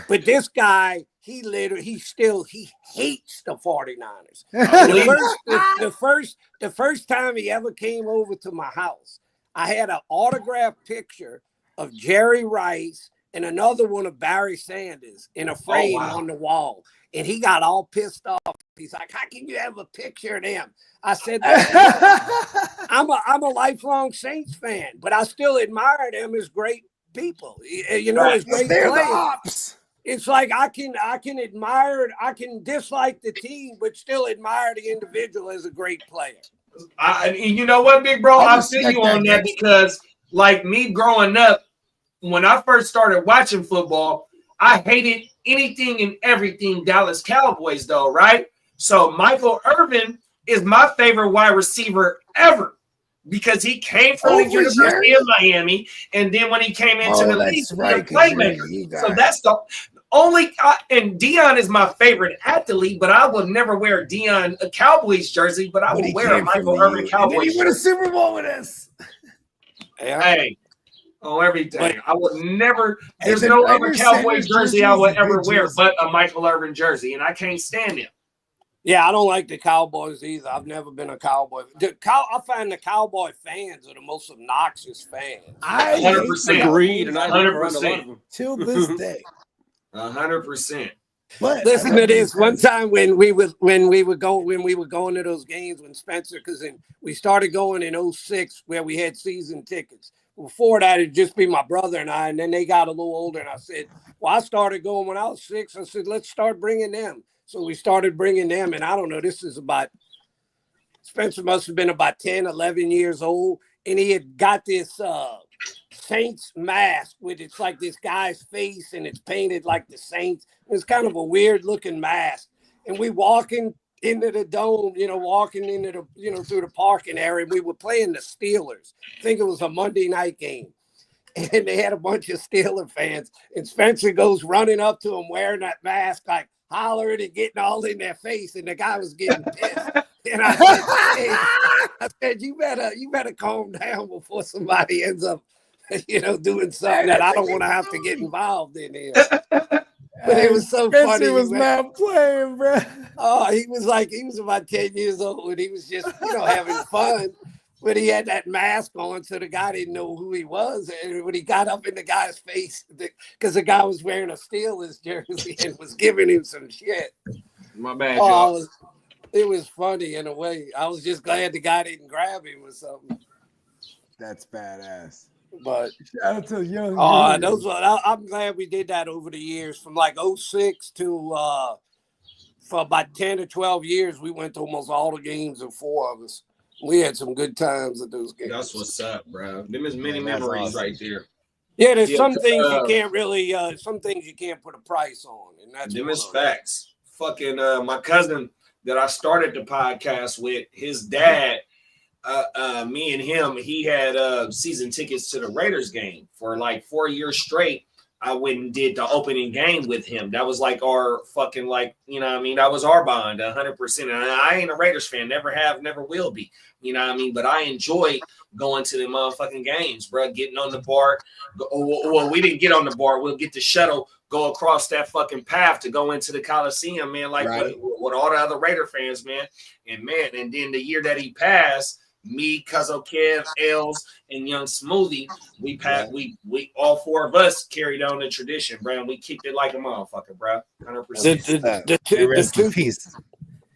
But this guy, he hates the 49ers. The first time he ever came over to my house, I had an autographed picture of Jerry Rice and another one of Barry Sanders in a frame on the wall. And he got all pissed off. He's like, "How can you have a picture of them?" I said, I'm a lifelong Saints fan, but I still admire them as great people. You know, as great They're players. the ops. It's like I can admire, I can dislike the team, but still admire the individual as a great player. And you know what, big bro? I feel you on that because, like me growing up, when I first started watching football, I hated anything and everything Dallas Cowboys, though, right? So Michael Irvin is my favorite wide receiver ever because he came from the University of Miami, and then when he came into the league, he was a playmaker. So that's the only and Deion is my favorite athlete, but I will never wear a Cowboys jersey, but I will wear a Michael Irvin Cowboys jersey. He won a Super Bowl with us. Hey, everything. I would never. There's no other Cowboys jersey I would ever wear but a Michael Irvin jersey, and I can't stand him. Yeah, I don't like the Cowboys either. I've never been a Cowboy. I find the Cowboy fans are the most obnoxious fans. 100% agreed, and I 100% till this day. 100%. But listen to this. One time when we were going to those games when Spencer, because we started going in 06 where we had season tickets. Before that, it'd just be my brother and I, and then they got a little older, and I said, well, I started going when I was 6. I said, let's start bringing them. So we started bringing them, and I don't know, Spencer must have been about 10, 11 years old, and he had got this Saints mask with it's like this guy's face, and it's painted like the Saints. It was kind of a weird-looking mask, and we walking into the dome, walking into the, through the parking area, and we were playing the Steelers. I think it was a Monday night game. And they had a bunch of Steeler fans, and Spencer goes running up to him wearing that mask, like hollering and getting all in their face, and the guy was getting pissed. And I said, you better calm down before somebody ends up, doing something that I don't want to have to get involved in here. But it was so funny. Spencer was not playing, bro. Oh, he was about 10 years old, and he was just, having fun. But he had that mask on, so the guy didn't know who he was. And when he got up in the guy's face, because the guy was wearing a Steelers jersey and was giving him some shit. My bad, y'all. It was funny in a way. I was just glad the guy didn't grab him or something. That's badass. But shout out to young. I'm glad we did that over the years, from like 06 to for about 10 or 12 years. We went to almost all the games, and 4 of us. We had some good times at those games. That's what's up, bro. Them is many memories right there. Yeah, there's some things you can't really, some things you can't put a price on, and that's them is facts. Fucking my cousin that I started the podcast with, his dad, me and him, he had season tickets to the Raiders game for like 4 years straight. I went and did the opening game with him. That was like our fucking that was our bond, 100%. And I ain't a Raiders fan, never have, never will be. But I enjoy going to the motherfucking games, bro. Getting on the bar. Well, we didn't get on the bar. We'll get the shuttle, go across that fucking path to go into the Coliseum, man. Like with all the other Raider fans, man. And then the year that he passed, me, Cuzzo Kev, Els, and Young Smoothie, we passed. We all 4 of us carried on the tradition, bro. And we kicked it like a motherfucker, bro. 100%.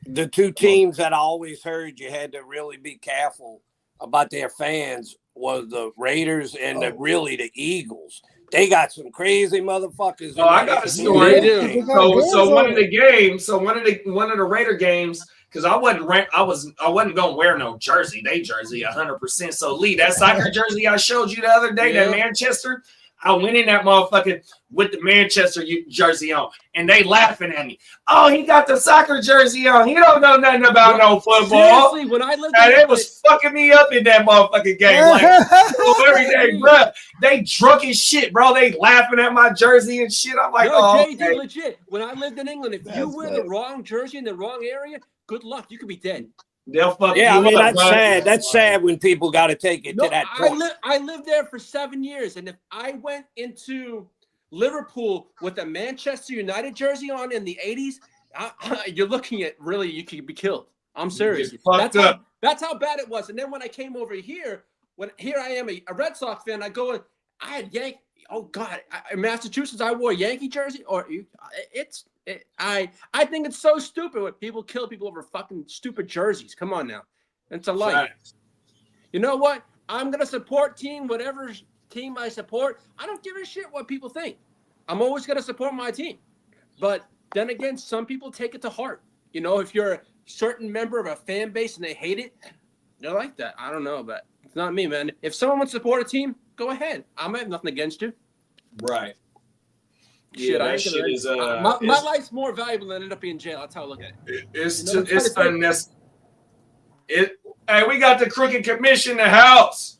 The two teams that I always heard you had to really be careful about their fans was the Raiders and the Eagles. They got some crazy motherfuckers. Oh, I got a story. So one of the Raider games. Because I wasn't gonna wear no jersey, 100%. So Lee, that soccer jersey I showed you the other day, that Manchester, I went in that motherfucker with the Manchester jersey on, and they laughing at me. Oh, he got the soccer jersey on. He don't know nothing about no football. Seriously, when I lived And in it was fucking me up in that motherfucking game. Like, every day, bro. They drunk as shit, bro. They laughing at my jersey and shit. I'm like, no, oh, JD, okay. legit. When I lived in England, if you wear the wrong jersey in the wrong area, good luck. You could be dead. They'll fuck Yeah, I you mean, up, that's bro. sad. That's sad when people got to take it to that point. I lived there for 7 years, and if I went into Liverpool with a Manchester United jersey on in the 80s, you're looking at really, you could be killed. I'm serious. That's how bad it was. And then when I came over here, here I am, a Red Sox fan, I go, I had Yankee. Oh God, in Massachusetts, I wore a Yankee jersey. I think it's so stupid when people kill people over fucking stupid jerseys. Come on now, it's a life. Right. You know what? I'm gonna support whatever team I support. I don't give a shit what people think. I'm always gonna support my team. But then again, some people take it to heart. You know, if you're a certain member of a fan base and they hate it, they're like that. I don't know, but it's not me, man. If someone wants to support a team, go ahead. I have nothing against you. Right. Shit, that shit is my life's more valuable than ended up being in jail. That's how I look at it. It's unnecessary. Hey, we got the crooked commission in the house.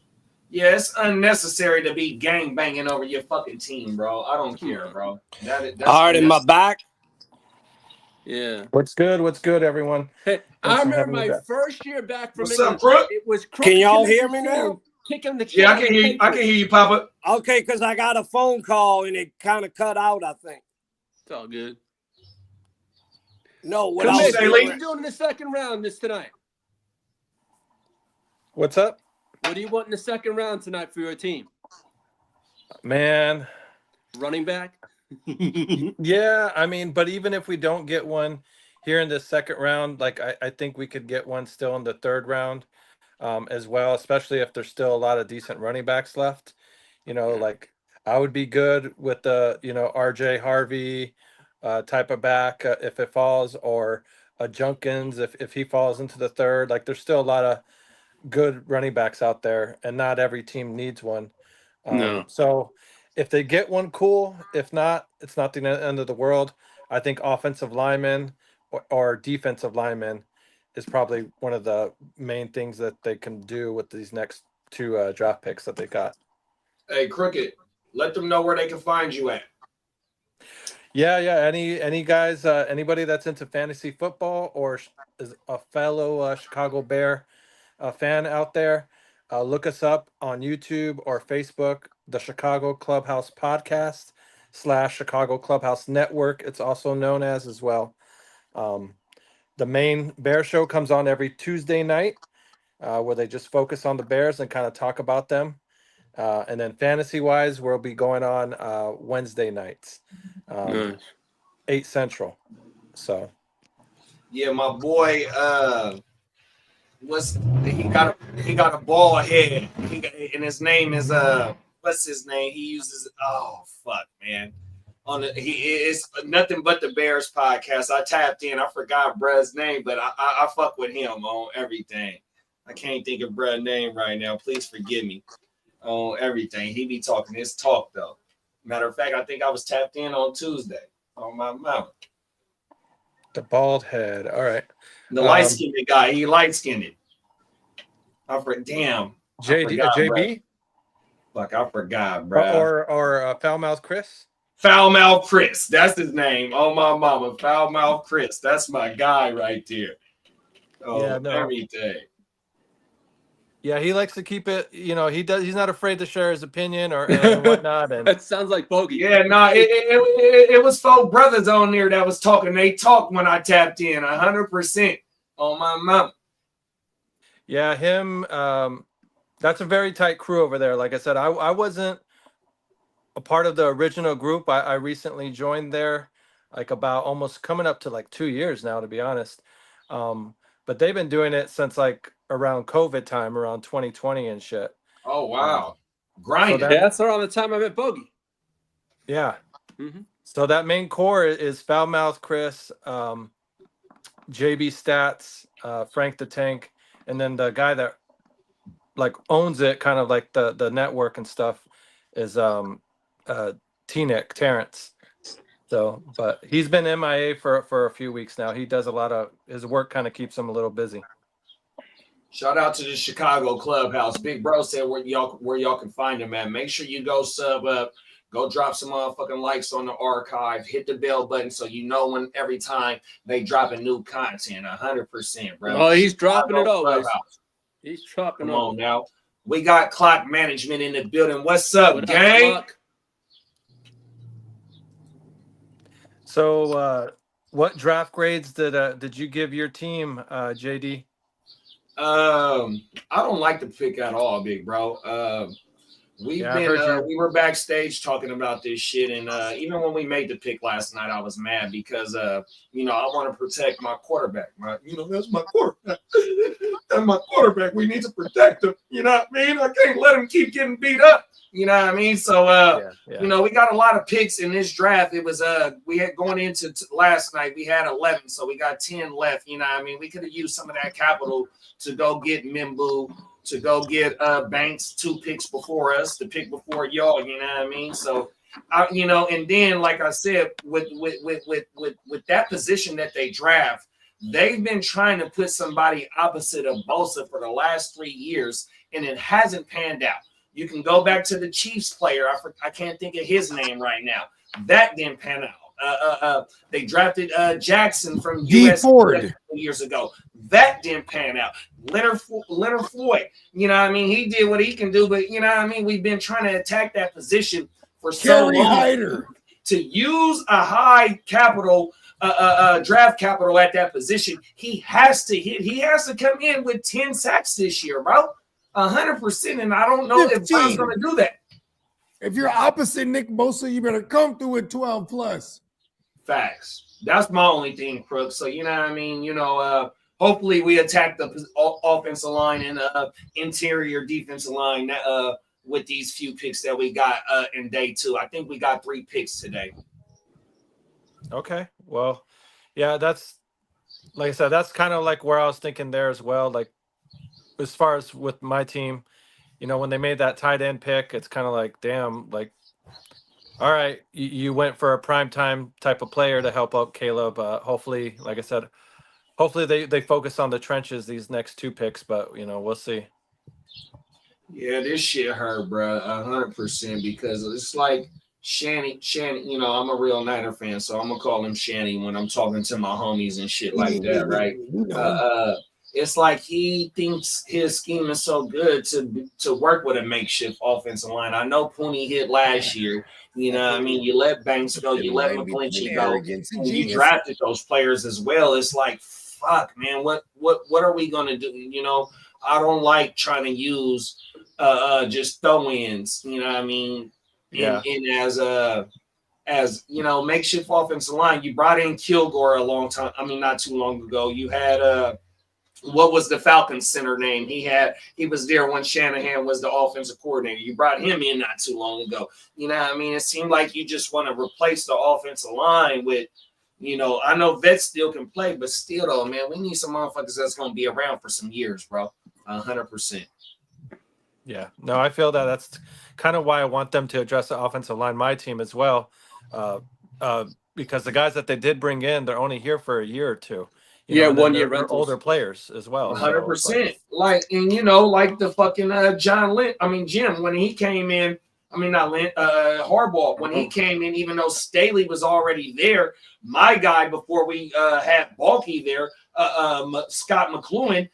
Yeah, it's unnecessary to be gang banging over your fucking team, bro. I don't care, bro. That's Hard in my back. Yeah. What's good? What's good, everyone? Hey, I remember my first year back from What's England. up, Crook? It was Can y'all hear me now? Kicking the Yeah, I can hear you. I can hear you, Papa. Okay, because I got a phone call and it kind of cut out, I think. It's all good. No, what What I was are you doing in the second round tonight? What's up? What do you want in the second round tonight for your team? Man. Running back? Yeah, I mean, but even if we don't get one here in the second round, like I think we could get one still in the third round as well, especially if there's still a lot of decent running backs left. You know, like I would be good with the, RJ Harvey type of back if it falls, or a Junkins if he falls into the third. Like there's still a lot of good running backs out there, and not every team needs one. No. So if they get one, cool. If not, it's not the end of the world. I think offensive linemen or defensive linemen is probably one of the main things that they can do with these next two draft picks that they got. Hey, Crooked, let them know where they can find you at. Yeah. Any guys, anybody that's into fantasy football or is a fellow Chicago Bear fan out there, look us up on YouTube or Facebook, the Chicago Clubhouse Podcast / Chicago Clubhouse Network. It's also known as well. The main Bear show comes on every Tuesday night, where they just focus on the Bears and kind of talk about them. And then fantasy wise, we'll be going on Wednesday nights, 8 Central. So Yeah, my boy, he got a bald head. And his name is what's his name? He uses man. It's nothing but the Bears podcast. I tapped in. I forgot Brad's name, but I fuck with him on everything. I can't think of Brad's name right now. Please forgive me on everything. He be talking his talk though. Matter of fact, I think I was tapped in on Tuesday on my mouth. the bald head. All right. The light-skinned guy. He light-skinned. JB? Fuck, I forgot, bro. Or Foulmouth Chris? Foulmouth Chris. That's his name. Oh, my mama. Foulmouth Chris. That's my guy right there. Oh, yeah, no. Everything. Yeah, he likes to keep it, he's not afraid to share his opinion or whatnot. And that sounds like Bogey. Yeah, no, it was 4 brothers on there that was talking. They talked when I tapped in 100% on my mom. Yeah, him, that's a very tight crew over there. Like I said, I wasn't a part of the original group. I recently joined there, like about almost coming up to like 2 years now, to be honest. But they've been doing it since like around COVID time, around 2020 and shit. Oh, wow. Grinding. So that's around the time I met Bogey. Yeah. Mm-hmm. So that main core is Foulmouth Chris, JB Stats, Frank the Tank, and then the guy that like owns it, kind of like the network and stuff, is T-Nick Terrence. So, but he's been MIA for a few weeks now. He does a lot of his work, kind of keeps him a little busy. Shout out to the Chicago Clubhouse. Big Bro said where y'all can find him at. Make sure you go sub up, go drop some motherfucking likes on the archive, hit the bell button so you know when every time they drop a new content. 100%, bro. Oh, he's dropping it always. Clubhouse. He's dropping. Come on now. We got clock management in the building. What's up, What gang? Clock? So, what draft grades did you give your team, JD? I don't like the pick at all, big bro. We were backstage talking about this shit, and even when we made the pick last night, I was mad because I want to protect my quarterback. That's my quarterback. That's my quarterback. We need to protect him. You know what I mean? I can't let him keep getting beat up. You know what I mean? So we got a lot of picks in this draft. It was we had going into last night, we had 11, so we got 10 left. You know what I mean? We could have used some of that capital to go get Mimbu, to go get Banks 2 picks before us, the pick before y'all, you know what I mean? So and then like I said, with that position that they draft, they've been trying to put somebody opposite of Bosa for the last 3 years, and it hasn't panned out. You can go back to the Chiefs player. I can't think of his name right now. That didn't pan out. They drafted Jackson from USC years ago. That didn't pan out. Leonard Floyd, you know what I mean? He did what he can do, but you know what I mean? We've been trying to attack that position for so long. To use a high capital, draft capital at that position, he has to come in with 10 sacks this year, bro. 100%, and I don't know 15. If Brown's going to do that. If you're opposite Nick Bosa, you better come through with 12 plus. Facts. That's my only thing, Crook. So you know what I mean. Hopefully we attack the offensive line and interior defensive line with these few picks that we got in day 2. I think we got 3 picks today. Okay. Well, yeah, that's like I said, that's kind of like where I was thinking there as well. Like, as far as with my team, when they made that tight end pick, it's kind of like, damn, like, all right, you went for a primetime type of player to help out Caleb. Hopefully, like I said, hopefully they focus on the trenches these next 2 picks, but we'll see. Yeah, this shit hurt, bro, 100%, because it's like Shanny, I'm a real Niner fan, so I'm gonna call him Shanny when I'm talking to my homies and shit like that, right? It's like he thinks his scheme is so good to work with a makeshift offensive line. I know Pooney hit last year. You know what I mean? You let Banks go. You let McGlinchey go. And you drafted those players as well. It's like, fuck, man, what are we going to do? I don't like trying to use just throw-ins, you know what I mean? Yeah. As makeshift offensive line. You brought in Kilgore not too long ago. You had what was the Falcons center name? He was there when Shanahan was the offensive coordinator. You brought him in not too long ago. You know what I mean? It seemed like you just want to replace the offensive line with, I know vets still can play, but still though, man, we need some motherfuckers that's going to be around for some years, bro. 100%. Yeah, no, I feel that's kind of why I want them to address the offensive line, my team as well, because the guys that they did bring in, they're only here for a year or 2. 1 year rentals. Older players as well. 100%. So like the fucking Jim, when he came in, Harbaugh, when he came in, even though Staley was already there, my guy before we had Balky there, Scott McLuhan,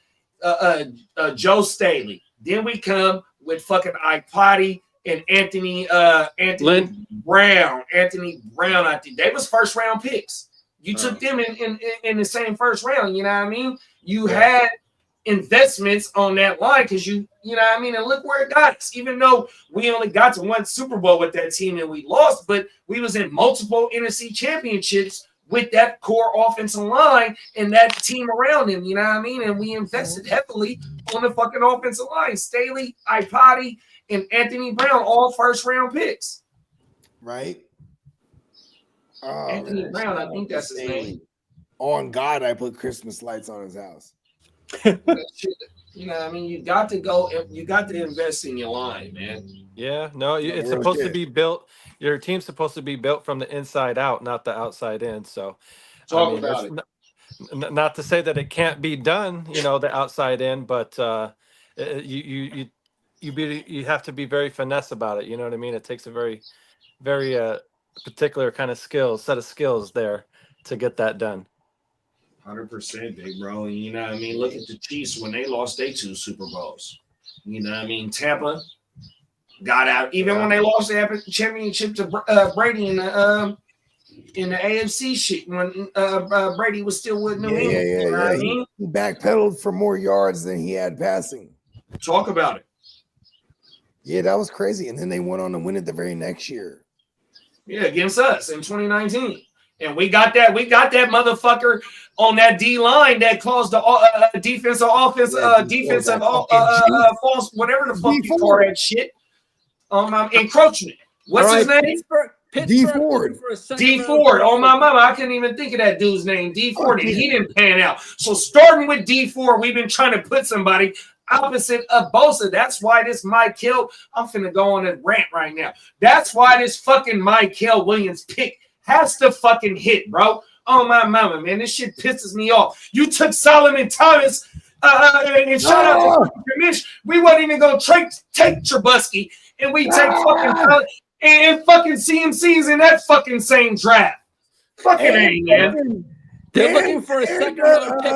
Joe Staley. Then we come with fucking Ike Potty and Anthony Brown. Anthony Brown, I think they was first round picks. You took them in the same first round, you know what I mean? You had investments on that line because you know what I mean? And look where it got us. Even though we only got to 1 Super Bowl with that team and we lost, but we was in multiple NFC championships with that core offensive line and that team around him, you know what I mean? And we invested heavily on the fucking offensive line. Staley, Ipati, and Anthony Brown, all first-round picks. Right? Oh, Anthony Brown, I think that's his name. On God, I put Christmas lights on his house. You know, I mean, you got to go. You got to invest in your line, man. Yeah, no, it's real supposed to shit. be built. Your team's supposed to be built from the inside out, not the outside in. So, I Talk mean, about it's it. not to say that it can't be done, the outside in, but you have to be very finesse about it. You know what I mean? It takes a very particular kind of set of skills there to get that done. 100%, big bro. And you know what I mean? Look at the Chiefs when they lost their 2 Super Bowls. You know what I mean? Tampa got out. Even when they lost the championship to Brady in the AFC shit when Brady was still with New England. You know what I mean? He backpedaled for more yards than he had passing. Talk about it. Yeah, that was crazy. And then they went on to win it the very next year. Yeah, against us in 2019. And we got that motherfucker on that D line that caused the defensive offense, defensive false, whatever the fuck you call that shit. Encroachment. What's his name? D Ford. D Ford. Oh my mama, I couldn't even think of that dude's name. D Ford, and he didn't pan out. So starting with D Ford, we've been trying to put somebody opposite of Bosa. That's why this Mike Hill, I'm finna go on a rant right now. That's why this fucking Mike Hill Williams pick has to fucking hit, bro. Oh my mama, man, this shit pisses me off. You took Solomon Thomas, and shout out to Kamish. We wasn't even gonna take Trubisky, and we take fucking and fucking CMC's in that fucking same draft. Fucking A, man. They're looking for a second-round pick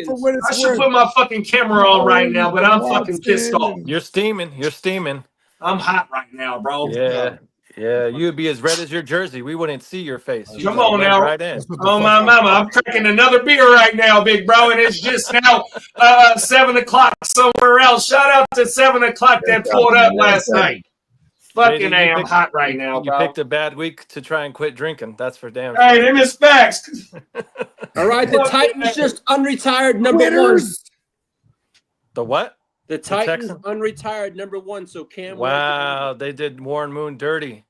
for Pickens. I should put my fucking camera on right now, but I'm fucking pissed off. You're steaming. You're steaming. I'm hot right now, bro. Yeah, you would be as red as your jersey. We wouldn't see your face. Come on now. Right in. Oh, my mama. I'm cracking another beer right now, big bro, and it's just now 7 o'clock somewhere else. Shout out to 7 o'clock that pulled up last night. Fucking A, I'm hot right now, bro. You picked a bad week to try and quit drinking. That's for damn sure. Hey, them is facts. All right, the Titans just unretired number 1. The what? The Titans unretired number 1. So Cam. Wow, they did Warren Moon dirty.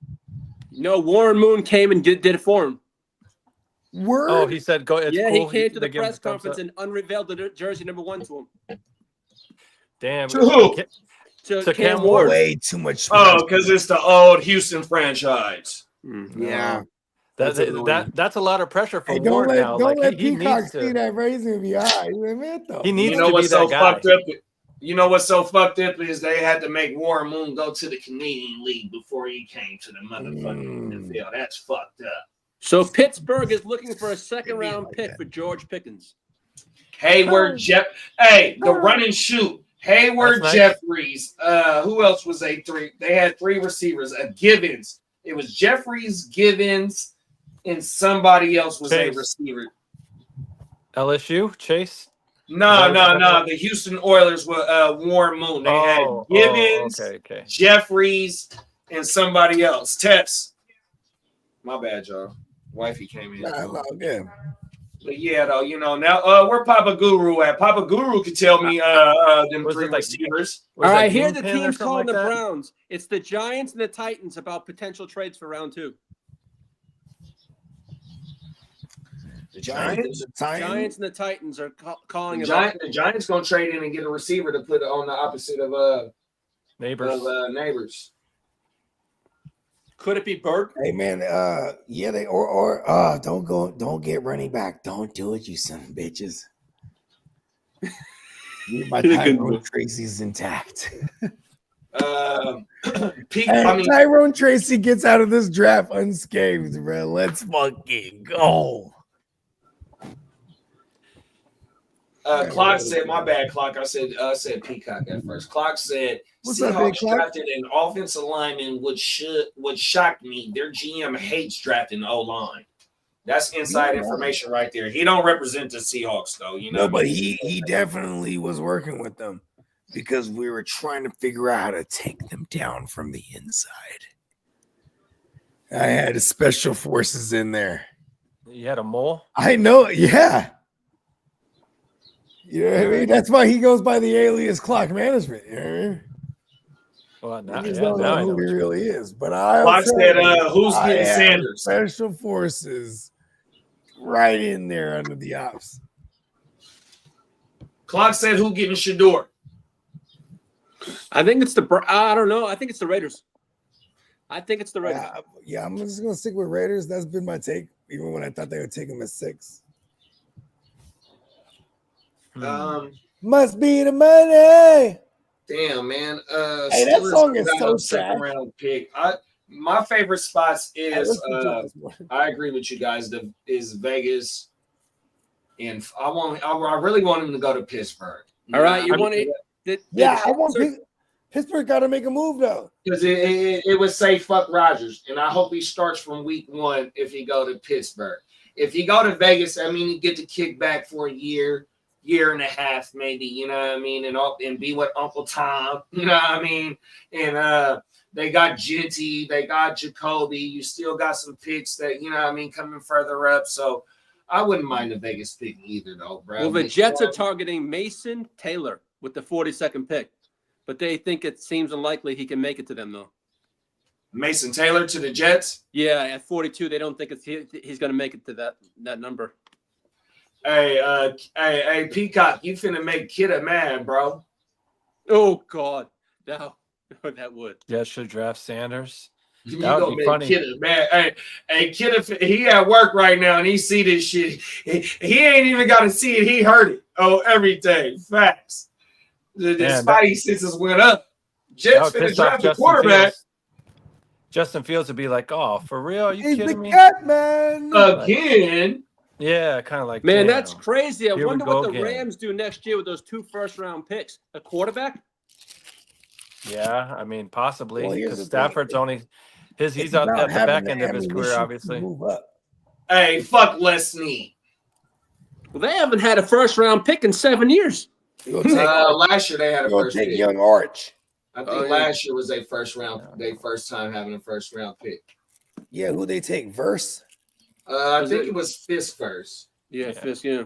No, Warren Moon came and did it for him. Word? Oh, he said go. It's cool. He came to the press conference and unrevealed the jersey number 1 to him. Damn. To who? To Cam Ward. Way too much. Oh, because it's the old Houston franchise. Yeah. That's a lot of pressure for Ward now. Don't let Peacock see that raising be high. He needs to be that guy. Fucked up? You know what's so fucked up is they had to make Warren Moon go to the Canadian League before he came to the motherfucking NFL. That's fucked up. So Pittsburgh is looking for a second-round pick for George Pickens. Hayward, the run and shoot. Hayward, nice. Jeffries. Who else was they 3? They had 3 receivers. Givens. It was Jeffries, Givens, and somebody else was a receiver. LSU, Chase. No. The Houston Oilers were Warren Moon. They had Givens, Jeffries, and somebody else. Tess. My bad, y'all. Wifey came in. But yeah, though, now where Papa Guru at? Papa Guru could tell me them 3 receivers. All right, here the teams calling the Browns. It's the Giants and the Titans about potential trades for round 2. The Giants and the Titans are calling it. The Giants gonna trade in and get a receiver to put on the opposite of Neighbors. Could it be Bird? Hey man, they don't get running back. Don't do it, you son of bitches. My Tyrone Tracy's intact. Tyrone Tracy gets out of this draft unscathed, bro. Let's fucking go. Clock said, my bad, Clock. I said Peacock at first. Clock said Seahawks drafted an offensive lineman would shock me. Their GM hates drafting O-line. That's inside information right there. He don't represent the Seahawks though, No, but he definitely was working with them because we were trying to figure out how to take them down from the inside. I had special forces in there. You had a mole? I know, yeah. You know what I mean? That's why he goes by the alias Clock Management. You know what I mean? Well, I just don't know who he really is. But I Clock said, who's getting Sanders? Special forces right in there under the ops. Clock said, who getting Shador? I think it's I don't know. I think it's the Raiders. I'm just gonna stick with Raiders. That's been my take, even when I thought they would take him at 6. Must be the money. Damn, man. Hey, that song is so second trash. round pick. My favorite spots is I agree with you guys. Is Vegas, and I really want him to go to Pittsburgh. All right, you want it? I want Pittsburgh got to make a move though, because it would say fuck Rodgers, and I hope he starts from week 1 if he go to Pittsburgh. If he go to Vegas, I mean, he get to kick back for a year and a half, maybe, you know what I mean, and be with Uncle Tom, you know what I mean, and they got Genty, they got Jacoby, you still got some picks that, you know what I mean, coming further up, so I wouldn't mind the Vegas pick either, though, bro. Well, the Jets are targeting Mason Taylor with the 42nd pick, but they think it seems unlikely he can make it to them, though. Mason Taylor to the Jets? Yeah, at 42, they don't think he's going to make it to that number. Hey, Peacock, you finna make Kidda mad, bro. Oh, God. No, that would. Yeah, should draft Sanders. You That would gonna be make funny. Kidda mad. Hey, Kidda, he at work right now and he see this shit. He ain't even got to see it. He heard it. Oh, everything. Facts. The spidey senses went up. Jets finna draft the quarterback. Justin Fields would be like, "Oh, for real? Are you he's kidding the me?" cat man Again. Yeah, kind of like, man, damn. that's crazy. I Here we wonder go what the again. Rams do next year with those 2 first-round picks. A quarterback? Yeah, I mean, possibly Well, here's because the Stafford's thing. only he's It's at about the having back end of his career, ammunition to obviously. move up. Hey, fuck Les Snead. Well, they haven't had a first-round pick in 7 years. Last year they had a first take pick. young Arch. I think last year was their first time having a first round pick. Yeah, who they take? Verse? I think it was Fisk first. Yeah, Fisk, yeah.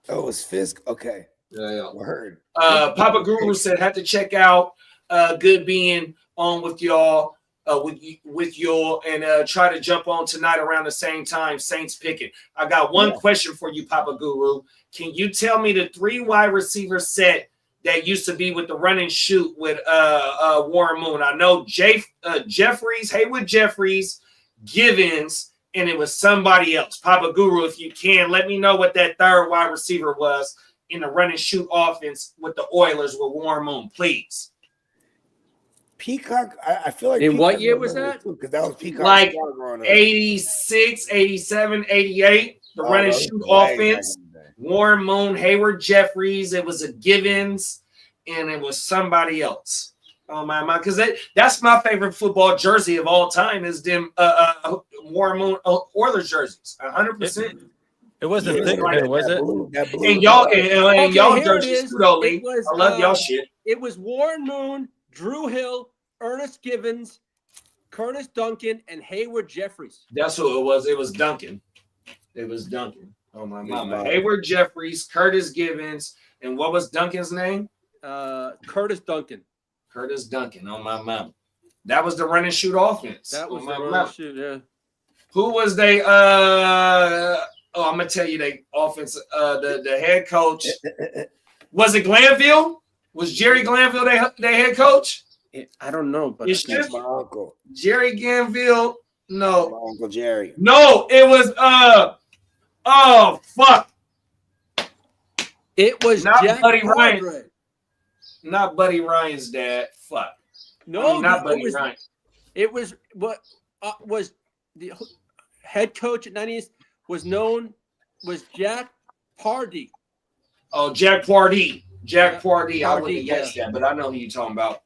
Oh, it was Fisk? Okay. Yeah. Word. Papa Guru said had to check out good being on with y'all with y'all and try to jump on tonight around the same time. Saints picking. I got one question for you, Papa Guru. Can you tell me the 3 wide receiver set that used to be with the run and shoot with Warren Moon? I know Jeffries, Haywood Jeffries, Givens, and it was somebody else. Papa Guru, if you can, let me know what that 3rd wide receiver was in the run and shoot offense with the Oilers with Warren Moon, please. Peacock, I feel like. In Peacock what year was that? Because that was Peacock. Like 86, 87, 88, the run and shoot offense. Warren Moon, Hayward Jeffries, it was a Givens, and it was somebody else. Oh my mind, because that's my favorite football jersey of all time is them Warren Moon Oilers jerseys. 100%. It wasn't Thigpen, was it? That blue. And y'all here it jerseys is. too, though, Lee. I love y'all shit. It was Warren Moon, Drew Hill, Ernest Givens, Curtis Duncan, and Hayward Jeffries. That's who it was. It was Duncan. Oh my mama. Hayward Jeffries, Curtis Givens, and what was Duncan's name? Curtis Duncan. Curtis Duncan. On my mama. That was the run and shoot offense. That was on the my run mama. and shoot, yeah. Who was they? I'm gonna tell you they offense. The head coach was it Glanville? Was Jerry Glanville their head coach? I don't know, but It's just my uncle. Jerry Glanville. No, My uncle Jerry. no, it was oh fuck. it was Not Jack Buddy Ryan. Padre. Not Buddy Ryan's dad. Fuck. No, I mean, not Buddy Ryan. It was what was the head coach at 90s was Jack Pardee. Oh, Jack Pardee. Jack Pardee. I Pardee, wouldn't guess that, but I know who you're talking about.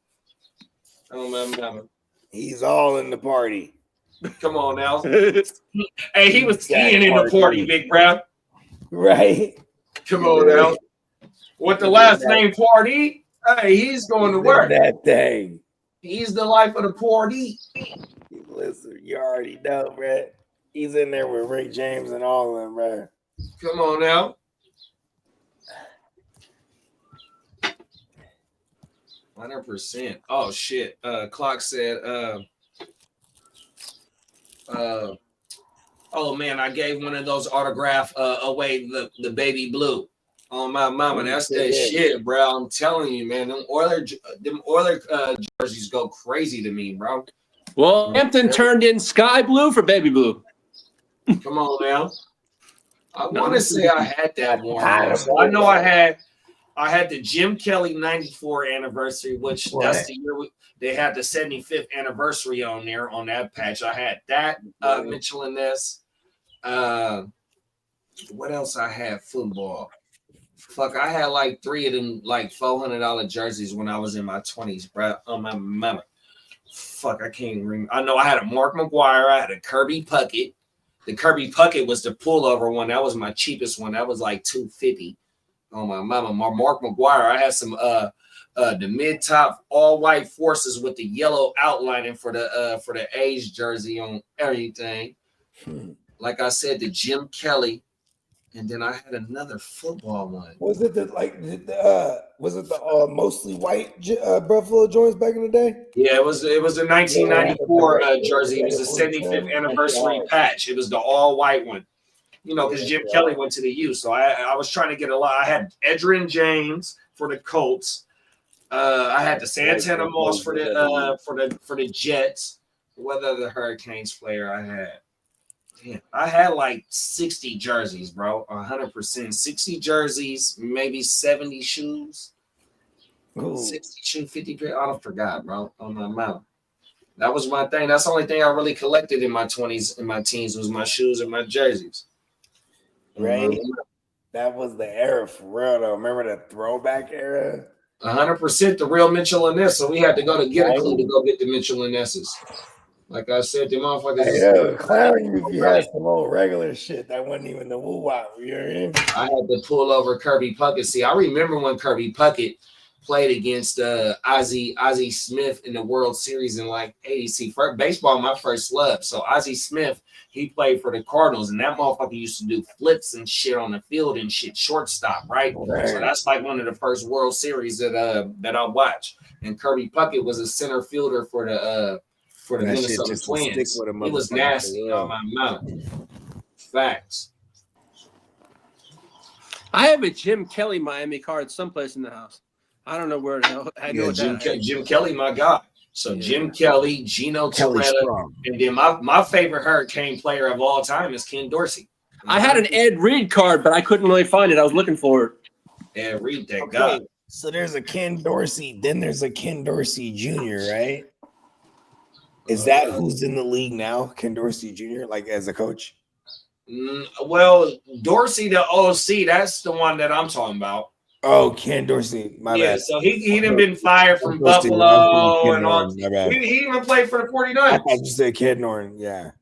I don't remember. He's all in the party. Come on now. Hey, he was skiing in the party, big bro. Right? Come on now. With the last name Pardee, hey, he's going to work. That thing. He's the life of the Pardee. Listen, you already know, bro. He's in there with Ray James and all of them, bro. Come on now. 100%. Oh shit. Clock said oh man, I gave one of those autograph away the baby blue. On my mama, that's Yeah, that yeah. shit, bro. I'm telling you, man. Them Oiler jerseys go crazy to me, bro. Well, Hampton turned in sky blue for baby blue. Come on now. I No, want to say I had that one. Kind of So I know blue. I had the Jim Kelly 94 anniversary, which that's the year they had the 75th anniversary on there on that patch. I had that Mitchell and Ness. What else I had? Football. Fuck, I had like 3 of them like $400 jerseys when I was in my 20s, bro. On my mama. Fuck, I can't remember. I know I had a Mark McGuire. I had a Kirby Puckett. The Kirby Puckett was the pullover one. That was my cheapest one. That was like $250. Oh my mama, my Mark McGuire. I had some the mid top all white forces with the yellow outlining for the age jersey on everything. Like I said, the Jim Kelly, and then I had another football one. Was it was it the mostly white Buffalo joints back in the day? Yeah, it was a 1994 jersey. It was the 75th anniversary patch. It was the all white one. You know, because Jim Kelly went to the U. So I was trying to get a lot. I had Edgerrin James for the Colts. I had the Santana Moss for the Jets. What other Hurricanes player I had? Damn, I had like 60 jerseys, bro. 100%. 60 jerseys, maybe 70 shoes. Ooh. 60 shoes, 50 pair. I don't forgot, bro. On my mouth. That was my thing. That's the only thing I really collected in my 20s and my teens was my shoes and my jerseys. Right? That was the era for real, though. Remember the throwback era? 100% the real Mitchell and Ness. So we had to go to get a clue to go get the Mitchell and Nesses. Like I said, the motherfuckers. Clowning you if you had some old regular shit that wasn't even the woo wop. You know what I mean? I had to pull over Kirby Puckett. See, I remember when Kirby Puckett played against Ozzie Smith in the World Series in like 80. See, baseball, my first love. So Ozzie Smith, he played for the Cardinals, and that motherfucker used to do flips and shit on the field and shit, shortstop, right? So that's like one of the first World Series that I watched. And Kirby Puckett was a center fielder for the Minnesota Twins. He was nasty on my mouth. Facts. I have a Jim Kelly Miami card someplace in the house. I don't know where. I know Jim Kelly, my guy. So Jim Kelly, Gino Toretta, and then my favorite Hurricane player of all time is Ken Dorsey. I had an Ed Reed card, but I couldn't really find it. I was looking for it. Ed Reed, that guy. So there's a Ken Dorsey, then there's a Ken Dorsey Jr., right? Is that who's in the league now, Ken Dorsey Jr., like as a coach? Well, Dorsey, the OC, that's the one that I'm talking about. Oh, Ken Dorsey, my bad. So he done been fired from Buffalo and all. He even played for the 49ers. I thought you said Ken Norton, yeah.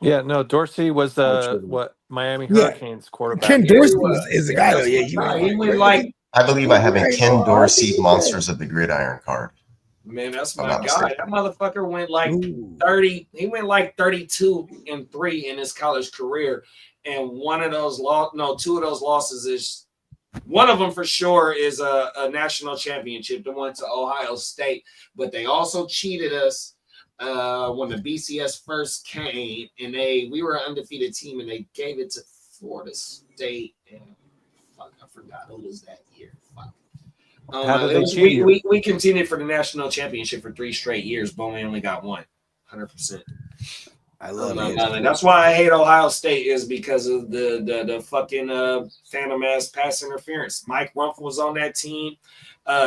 Yeah, no, Dorsey was Miami Hurricanes quarterback. Ken Dorsey is the guy, though. Yeah, he went like. I believe I have a Ken Dorsey Monsters of the Gridiron card. Man, that's my guy. That motherfucker went like 30. He went like 32-3 in his college career, and two of those losses is. One of them for sure is a national championship that went to Ohio State, but they also cheated us when the BCS first came, and we were an undefeated team, and they gave it to Florida State, and fuck, I forgot who was that year. Fuck. We continued for the national championship for 3 straight years, but we only got one. 100%. I love it. And that's why I hate Ohio State is because of the fucking phantom ass pass interference. Mike Rumpf was on that team.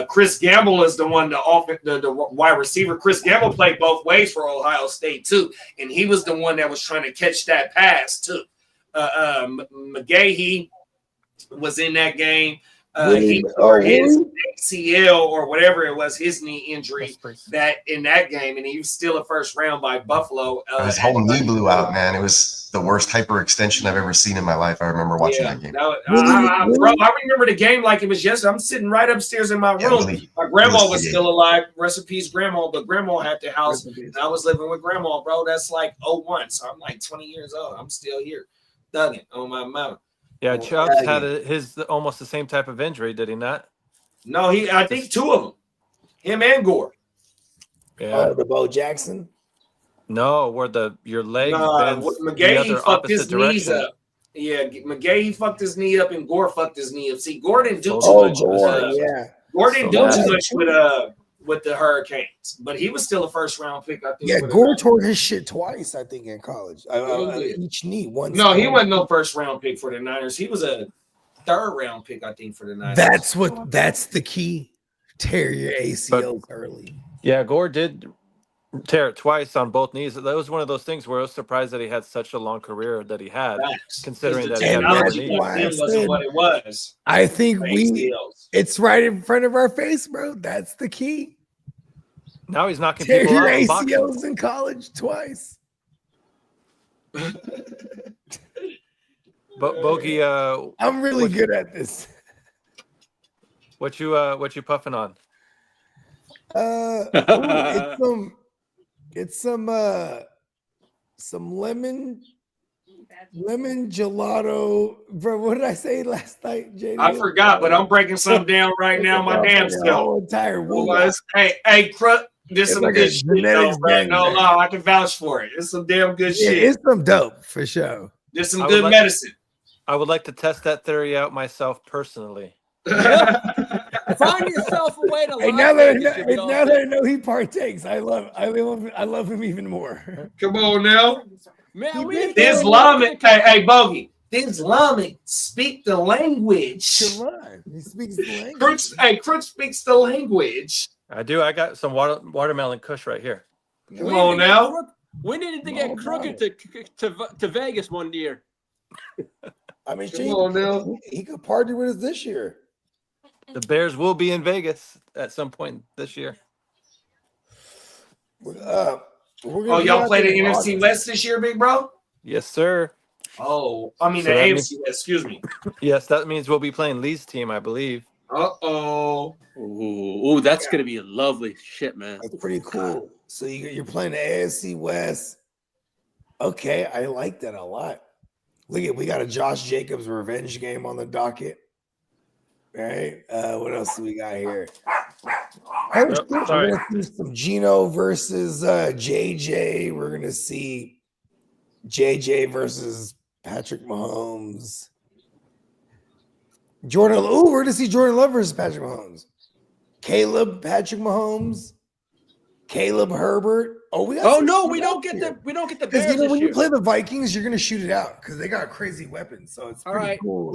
Chris Gamble is the one, the wide receiver. Chris Gamble played both ways for Ohio State too, and he was the one that was trying to catch that pass too. McGahee was in that game. He tore his ACL or whatever it was, his knee injury in that game, and he was still a first round by Buffalo. His whole knee blew out, man. It was the worst hyperextension I've ever seen in my life. I remember watching that game. Bro, I remember the game like it was yesterday. I'm sitting right upstairs in my room. My grandma was still alive. Rest in peace, grandma. But grandma had the house, and I was living with grandma, bro. That's like 01, so I'm like 20 years old. I'm still here, thugging on my mouth. Yeah, Chubbs had his almost the same type of injury, did he not? No, I think 2 of them, him and Gore. Yeah, the Bo Jackson. No, where your leg bends McGahee fucked his knees up. Yeah, McGay, he fucked his knee up, and Gore fucked his knee up. See, Gore didn't do too Oh, much. Gore, yeah. Gore didn't do nasty. too much with the Hurricanes, but he was still a first round pick, I think. Yeah, for the Gore Niners. tore his shit twice, I think, in college. Each knee, once. No, he wasn't no first round pick for the Niners. He was a third round pick, I think, for the Niners. That's the key. Tear your ACLs early. Yeah, Gore did tear it twice on both knees. That was one of those things where I was surprised that he had such a long career that he had, considering that he had more technology knees. back then wasn't what it was. I think ACLs. it's right in front of our face, bro. That's the key. Now he's knocking Tear people your out in boxing. ACLs in college twice. Bogey, I'm really good at this. what you puffing on? It's some lemon gelato, bro. What did I say last night, JD? I forgot, but I'm breaking some down right now. My damn self. Hey, Crut, this some like good a shit, genetics though, bro. gang No bang. lie, I can vouch for it. It's some damn good shit. It's some dope for sure. There's some good medicine. I would like to test that theory out myself personally. Find yourself a way to Hey, Las now that Vegas, I know he partakes, I love him even more. Come on now. Man, This Islamic, hey, Bogey. This Islamic speak the language. Come on, he speaks the language. Crutch speaks the language. I do. I got some watermelon kush right here. Come on now. We needed to get Crooked to Vegas one year. I mean, Come on now. He could party with us this year. The Bears will be in Vegas at some point this year. Oh, y'all play the NFC West this year, big bro? Yes, sir. Oh, I mean So the that AFC means- West, excuse me. Yes, that means we'll be playing Lee's team, I believe. Uh-oh. Ooh, that's gonna be a lovely shit, man. That's pretty cool. So you're playing the AFC West. Okay, I like that a lot. Look at, we got a Josh Jacobs revenge game on the docket. All right. What else do we got here? We're gonna see some Gino versus JJ. We're gonna see JJ versus Patrick Mahomes. We're gonna see Jordan Love versus Patrick Mahomes. Caleb, Patrick Mahomes, Caleb Herbert. Oh, we don't get the Bears because when this you year. play the Vikings, you're gonna shoot it out because they got crazy weapons. So it's All pretty right. cool.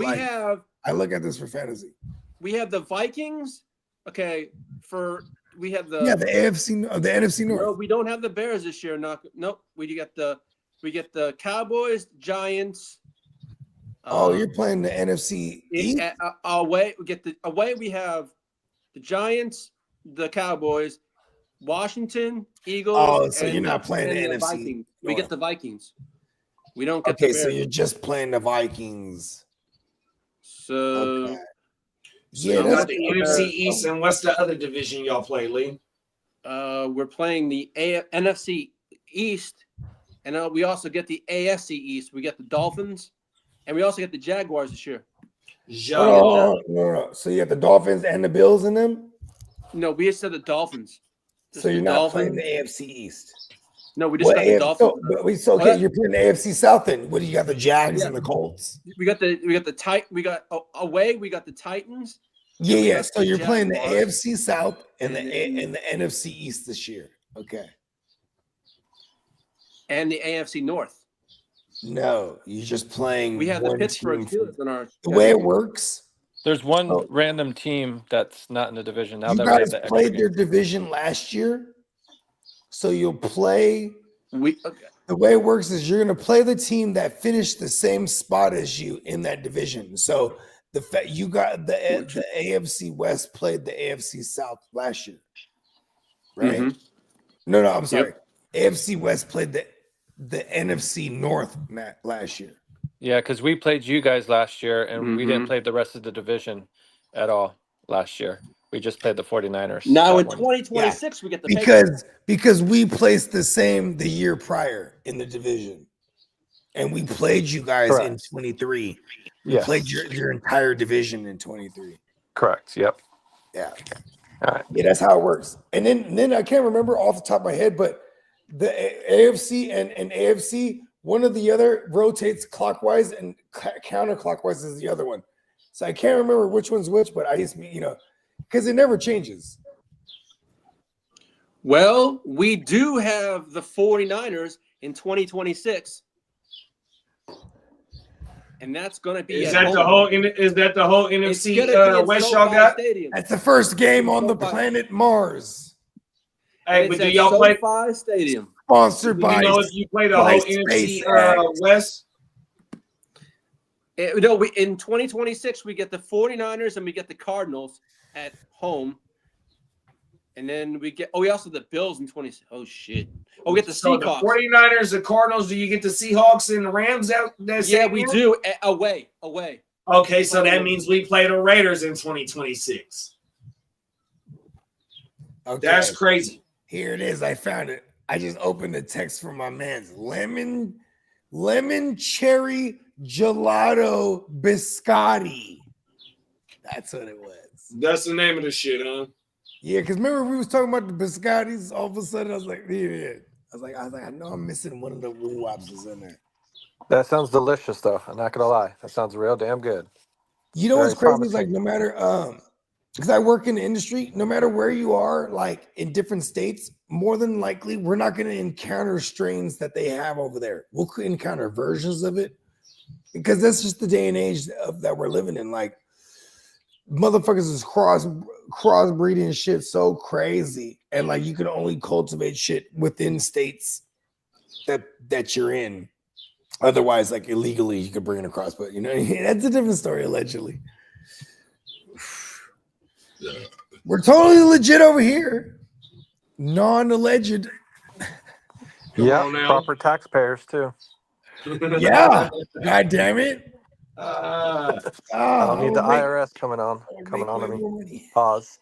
I look at this for fantasy. We have the Vikings. Okay, we have the NFC North. No, we don't have the Bears this year. Nope. We get the Cowboys, Giants. You're playing the NFC East? Away. We have the Giants, the Cowboys, Washington, Eagles. Oh, so you're not playing the NFC Vikings. We North. get the Vikings. We don't get Okay, the so Bears. you're just playing the Vikings. So okay. Yeah, that's the NFC East, and what's the other division y'all play, Lee? We're playing the NFC East, and we also get the AFC East. We get the Dolphins, and we also get the Jaguars this year. No. So you got the Dolphins and the Bills in them? No, we just said the Dolphins. So you're not playing the AFC East? No, we just got the Dolphins. You're playing the AFC South then. What do you got? The Jags and the Colts? We got the away. We got the Titans. Yeah. So you're playing the AFC South and the NFC East this year. Okay. And the AFC North. No, you're just playing. We have the Pittsburgh Steelers in our. The way it works. There's one random team that's not in the division now. You that we have guys the played their division last year, so you'll play. The way it works is you're going to play the team that finished the same spot as you in that division. So you got the AFC West played the AFC South last year, right? Mm-hmm. No, I'm sorry. AFC West played the NFC North last year. Yeah, because we played you guys last year, and we didn't play the rest of the division at all last year. We just played the 49ers. Now in 2026, we get the because we placed the same the year prior in the division, and we played you guys in 23. We played your entire division in 23. Correct. Yep. Yeah. All right. Yeah, that's how it works. And then I can't remember off the top of my head, but the AFC and AFC one of the other rotates clockwise and counterclockwise is the other one. So I can't remember which one's which, but I just, because it never changes. Well, we do have the 49ers in 2026. And that's going to be Is at that the home. whole NFC West y'all got? Stadium. That's the first game on the planet Mars. Hey, but do y'all play SoFi Stadium? Sponsored Do by. you know if you play the whole NFC West? No, in 2026 we get the 49ers and we get the Cardinals at home. And then we also the Bills in 26. Oh shit. Oh, we get the Seahawks. The 49ers, the Cardinals, do you get the Seahawks and the Rams out there? Yeah, we do. Away. Okay, so that means we play the Raiders in 2026. Okay. That's crazy. Here it is. I found it. I just opened the text from my man's lemon cherry gelato biscotti. That's what it was. That's the name of the shit, huh? Yeah, because remember we was talking about the biscottis. All of a sudden, I was like, yeah. I was like, I know I'm missing one of the woo wops in there. That sounds delicious, though. I'm not gonna lie. That sounds real damn good. You know what's Very crazy is like no matter because I work in the industry, no matter where you are, like in different states, more than likely we're not going to encounter strains that they have over there. We'll encounter versions of it because that's just the day and age that we're living in. Like motherfuckers is crossbreeding shit so crazy, and like you can only cultivate shit within states that you're in. Otherwise, like illegally, you could bring it across, but that's a different story. Allegedly, we're totally legit over here. Non-alleged. Yeah, proper taxpayers too. Yeah, god damn it. I don't need the IRS coming on to me. Pause.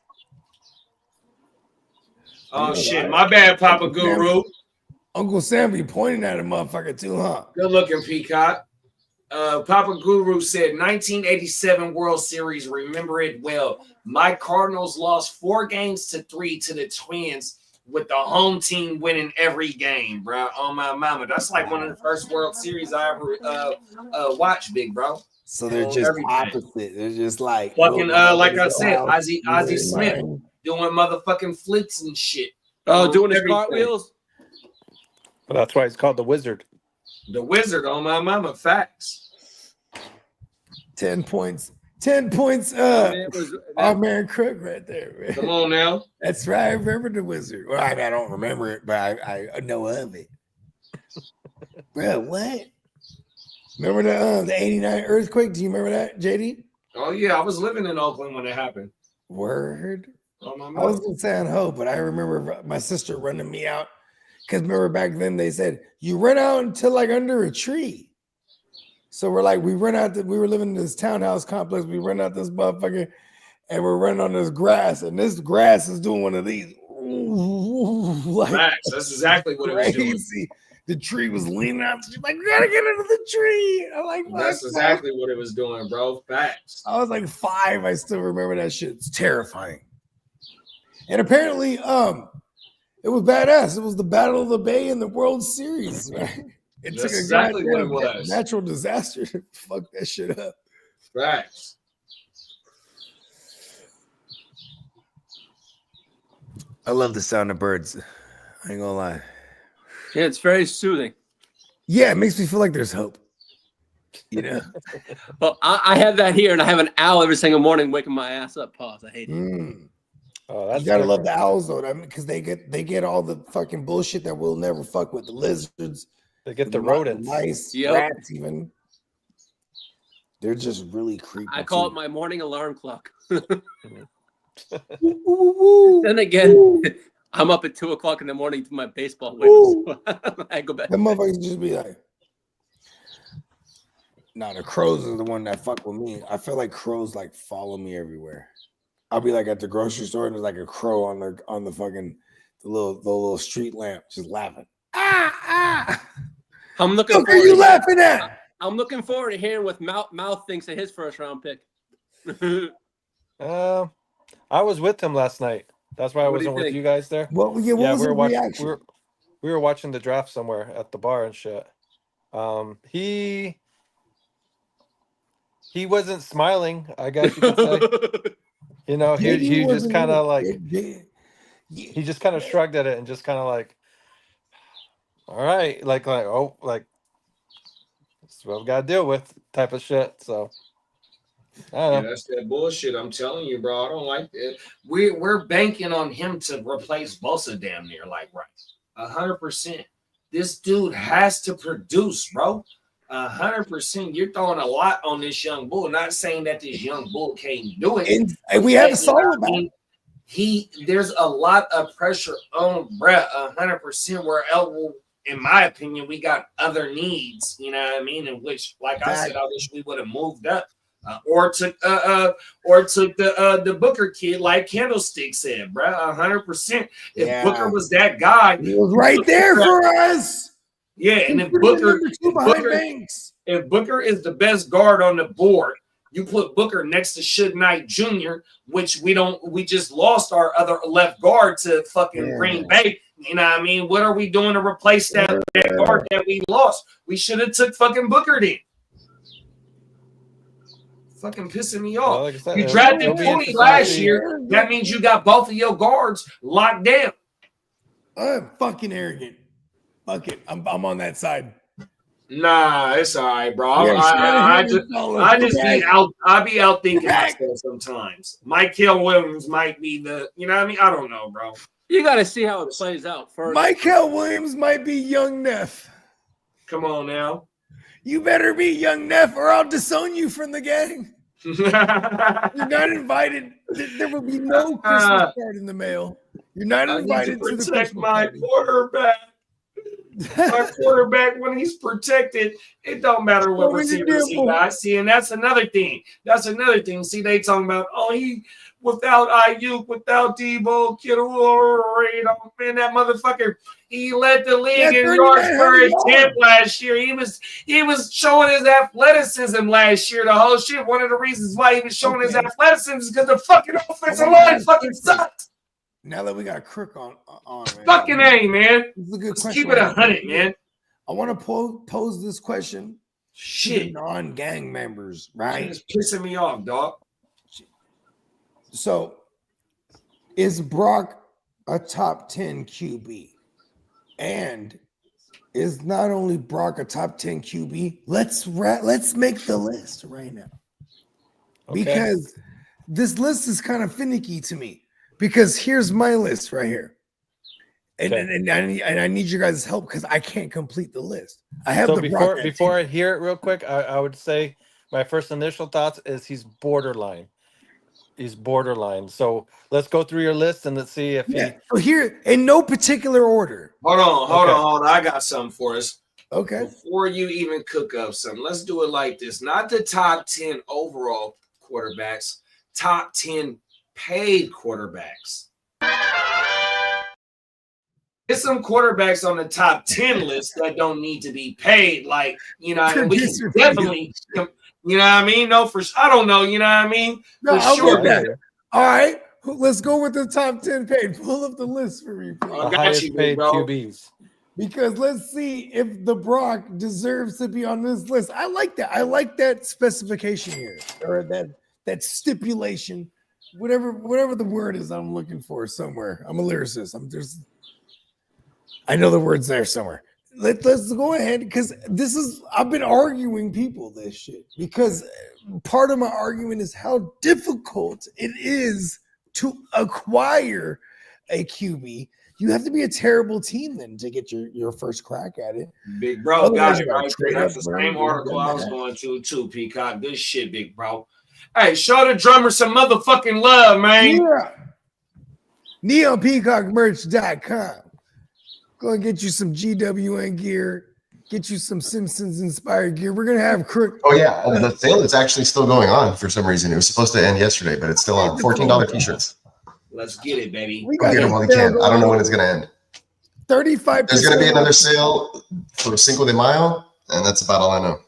Oh shit, my bad, Papa Guru. Uncle Sam be pointing at a motherfucker too, huh? Good looking, Peacock. Papa Guru said 1987 World Series. Remember it well. My Cardinals lost 4-3 to the Twins, with the home team winning every game, bro. Oh my mama, that's like one of the first World Series I ever watched, big bro. So they're just opposite. They're just like fucking like I said, Ozzie Smith doing motherfucking flips and shit. Oh, doing his cartwheels. Well, that's why it's called the Wizard. The Wizard on my mama. Facts. 10 points. 10 points up. Our man Crook right there. Man. Come on now. That's right. I remember the Wizard. Well, I don't remember it, but I know of it. Bro, what? Remember the 89 earthquake? Do you remember that, JD? Oh, yeah. I was living in Oakland when it happened. Word. Oh, my I was in San Ho, but I remember my sister running me out. Because remember back then they said, you run out until like under a tree. So we're like, we were living in this townhouse complex. We run out this motherfucker and we're running on this grass. And this grass is doing one of these. Like, Max, that's exactly what it was doing. The tree was leaning out. She's like, we gotta get into the tree. I'm like, that's exactly what it was doing, bro. Facts. I was like 5. I still remember that shit. It's terrifying. And apparently, it was badass. It was the Battle of the Bay in the World Series, right? It That's took exactly what it was. Natural disaster to fuck that shit up. Facts. I love the sound of birds. I ain't gonna lie. Yeah, it's very soothing. Yeah, it makes me feel like there's hope. You know? Well, I have that here, and I have an owl every single morning waking my ass up. Pause. I hate it. Oh, that's you gotta love the owls though, because they get all the fucking bullshit that we'll never fuck with. The lizards, they get the rodents, mice, rats, even. They're just really creepy. I call it my morning alarm clock. Then again, I'm up at 2:00 in the morning to my baseball wings. I go back. The motherfuckers just be like, "Nah, the crows are the one that fuck with me." I feel like crows like follow me everywhere. I'll be like at the grocery store and there's like a crow on the fucking the little street lamp just laughing. I'm looking. What are you laughing at? I'm looking forward to hearing what Mouth thinks of his first round pick. I was with him last night. That's why I wasn't with you guys there. Well, yeah, what was we were the watching. reaction? We were watching the draft somewhere at the bar and shit. He wasn't smiling, I guess you could say. You know, he just kind of like he just kind of shrugged at it and just kind of like, all right, like oh, like that's what we got to deal with type of shit. So I don't Yeah, know. that's that bullshit. I'm telling you, bro. I don't like that. We're banking on him to replace Bosa damn near like right. 100%. This dude has to produce, bro. 100%. You're throwing a lot on this young bull. Not saying that this young bull can't do it. And we have a solid back. There's a lot of pressure on Brett. 100%. Where Elwood, in my opinion, we got other needs. You know what I mean? In which, like I said, I wish we would have moved up. Or took the Booker kid, like Candlestick said, bro. 100%. If Booker was that guy, he was right there for us. Yeah, and if Booker is the best guard on the board, you put Booker next to Suge Knight Jr., which we just lost our other left guard to fucking Green Bay. You know what I mean? What are we doing to replace that guard that we lost? We should have took fucking Booker then. Fucking pissing me off. Well, like I said, you drafted 20 last year. That means you got both of your guards locked down. I'm fucking arrogant. Fuck it. I'm on that side. Nah, it's all right, bro. I be out thinking myself sometimes. Michael Williams might be the, you know what I mean? I don't know, bro. You got to see how it plays out first. Michael Williams might be young Neff. Come on now. You better be young Neff or I'll disown you from the gang. You're not invited. There will be no Christmas card in the mail. You're not invited to the Christmas party. Quarterback. My quarterback, when he's protected, it don't matter what receivers he got. See, and that's another thing. See, they talking about, he without Ayuk, without Debo, Kittle, man, that motherfucker, he led the league in yards per attempt last year. He was showing his athleticism last year. The whole shit. One of the reasons why he was showing his athleticism is because the fucking offensive line fucking sucks. Now that we got Crook on man. Fucking A, man. This is a good Let's question. Keep it 100, man. I want to pose this question to the non-gang members, right? It's pissing me off, dog. So, is Brock a top 10 QB? And is not only Brock a top 10 QB, let's make the list right now. Okay. Because this list is kind of finicky to me. Because here's my list right here. And I need your guys' help because I can't complete the list. I have before I hear it real quick, I would say my first initial thoughts is he's borderline. He's borderline. So let's go through your list and let's see if So here, in no particular order. Hold on. I got something for us. Okay. Before you even cook up something, let's do it like this. Not the top 10 overall quarterbacks, top 10 paid quarterbacks. There's some quarterbacks on the top 10 list that don't need to be paid. Like, you know, we can definitely, you know what I mean? No, I don't know, you know what I mean? No, sure. All right, let's go with the top 10 paid. Pull up the list for me, please. The highest paid QBs. Because let's see if the Brock deserves to be on this list. I like that. I like that specification here, or that stipulation. Whatever the word is I'm looking for somewhere. I'm a lyricist. I know the word's there somewhere. Let's go ahead because I've been arguing people this shit because part of my argument is how difficult it is to acquire a QB. You have to be a terrible team then to get your first crack at it. Big bro, got it right there. That's the same article I was going to too, Peacock. Good shit, big bro. Hey, show the drummer some motherfucking love, man. Yeah. NeonPeacockMerch.com. Go and get you some GWN gear. Get you some Simpsons inspired gear. We're gonna have Crook. Oh yeah, the sale is actually still going on for some reason. It was supposed to end yesterday, but it's still on. $14 t-shirts. Let's get it, baby. Go get them while you can. I don't know when it's gonna end. 35%. There's gonna be another sale for Cinco de Mayo, and that's about all I know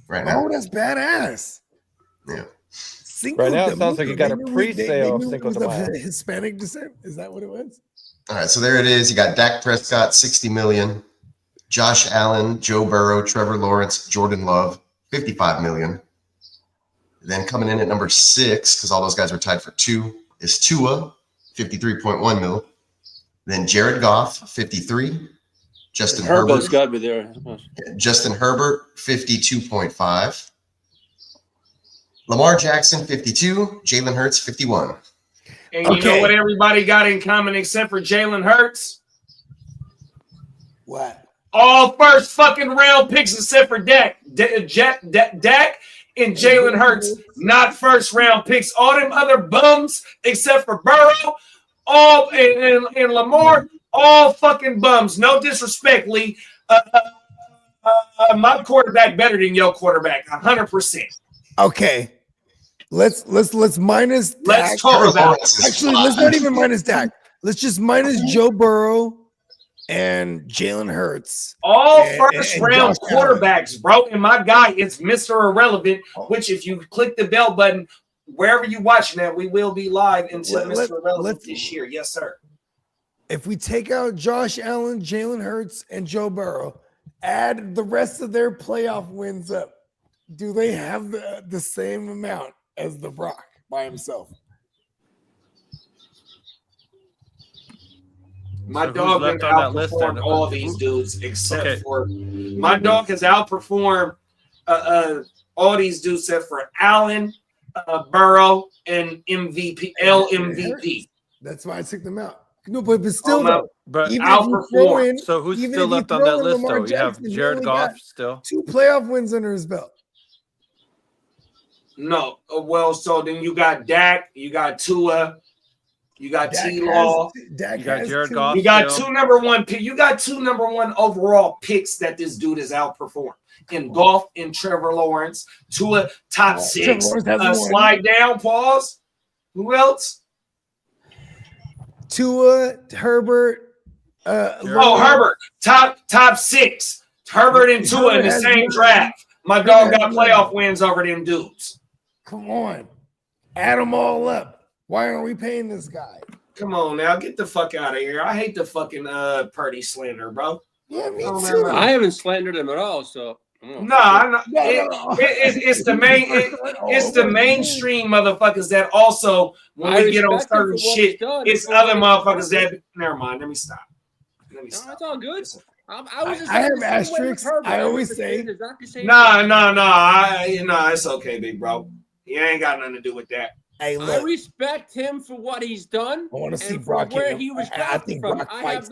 right now. Oh, that's badass. Yeah. Right now, it sounds like you got a pre-sale of Cinco de Mayo. Hispanic descent. Is that what it was? All right, so there it is. You got Dak Prescott, $60 million. Josh Allen, Joe Burrow, Trevor Lawrence, Jordan Love, $55 million. Then coming in at number 6, because all those guys are tied for 2, is Tua, $53.1 million. Then Jared Goff, 53. Justin Herbert's Herbert. got to be there. Justin Herbert, 52.5. Lamar Jackson, 52. Jalen Hurts, 51. And you know what everybody got in common except for Jalen Hurts? What? All first fucking round picks except for Dak. Dak and Jalen Hurts, not first round picks. All them other bums except for Burrow, all and Lamar, all fucking bums. No disrespect, Lee. My quarterback better than your quarterback, 100%. Okay. Let's minus Dak. Let's talk about it. Actually, let's not even minus Dak. Let's just minus Joe Burrow and Jalen Hurts. All first round quarterbacks, bro. And my guy is Mr. Irrelevant, which if you click the bell button, wherever you're watching that, we will be live until Mr. Irrelevant this year. Yes, sir. If we take out Josh Allen, Jalen Hurts, and Joe Burrow, add the rest of their playoff wins up, do they have the same amount as the Brock by himself? My dog has outperformed all these dudes except for my dog has outperformed all these dudes except for Allen, Burrow, and LMVP. That's why I took them out. No, but still, but outperformed. So who's still left on that list, though? You have Jared Goff still. 2 playoff wins under his belt. No, well, so then you got Dak, you got Tua, you got T-Law, you got Jared Goff. You got 2 number 1 pick. You got 2 number 1 overall picks that this dude has outperformed in Goff and Trevor Lawrence. Tua top 6. Slide down, pause. Who else? Tua, Herbert. Herbert top 6. Herbert and Tua in the same draft. My dog got playoff wins over them dudes. Come on, add them all up. Why aren't we paying this guy? Come on now, get the fuck out of here. I hate the fucking Purdy slander, bro. Yeah, me too. I haven't slandered him at all, so. It's the it's the mainstream motherfuckers that also when we get on certain shit, it's other motherfuckers that. Never mind. Let me stop. No, it's all good. I have asterisks. I always say, no, it's okay, big bro. You ain't got nothing to do with that. Hey, look, I respect him for what he's done. I want to see Brock. Where he was drafted from. I'm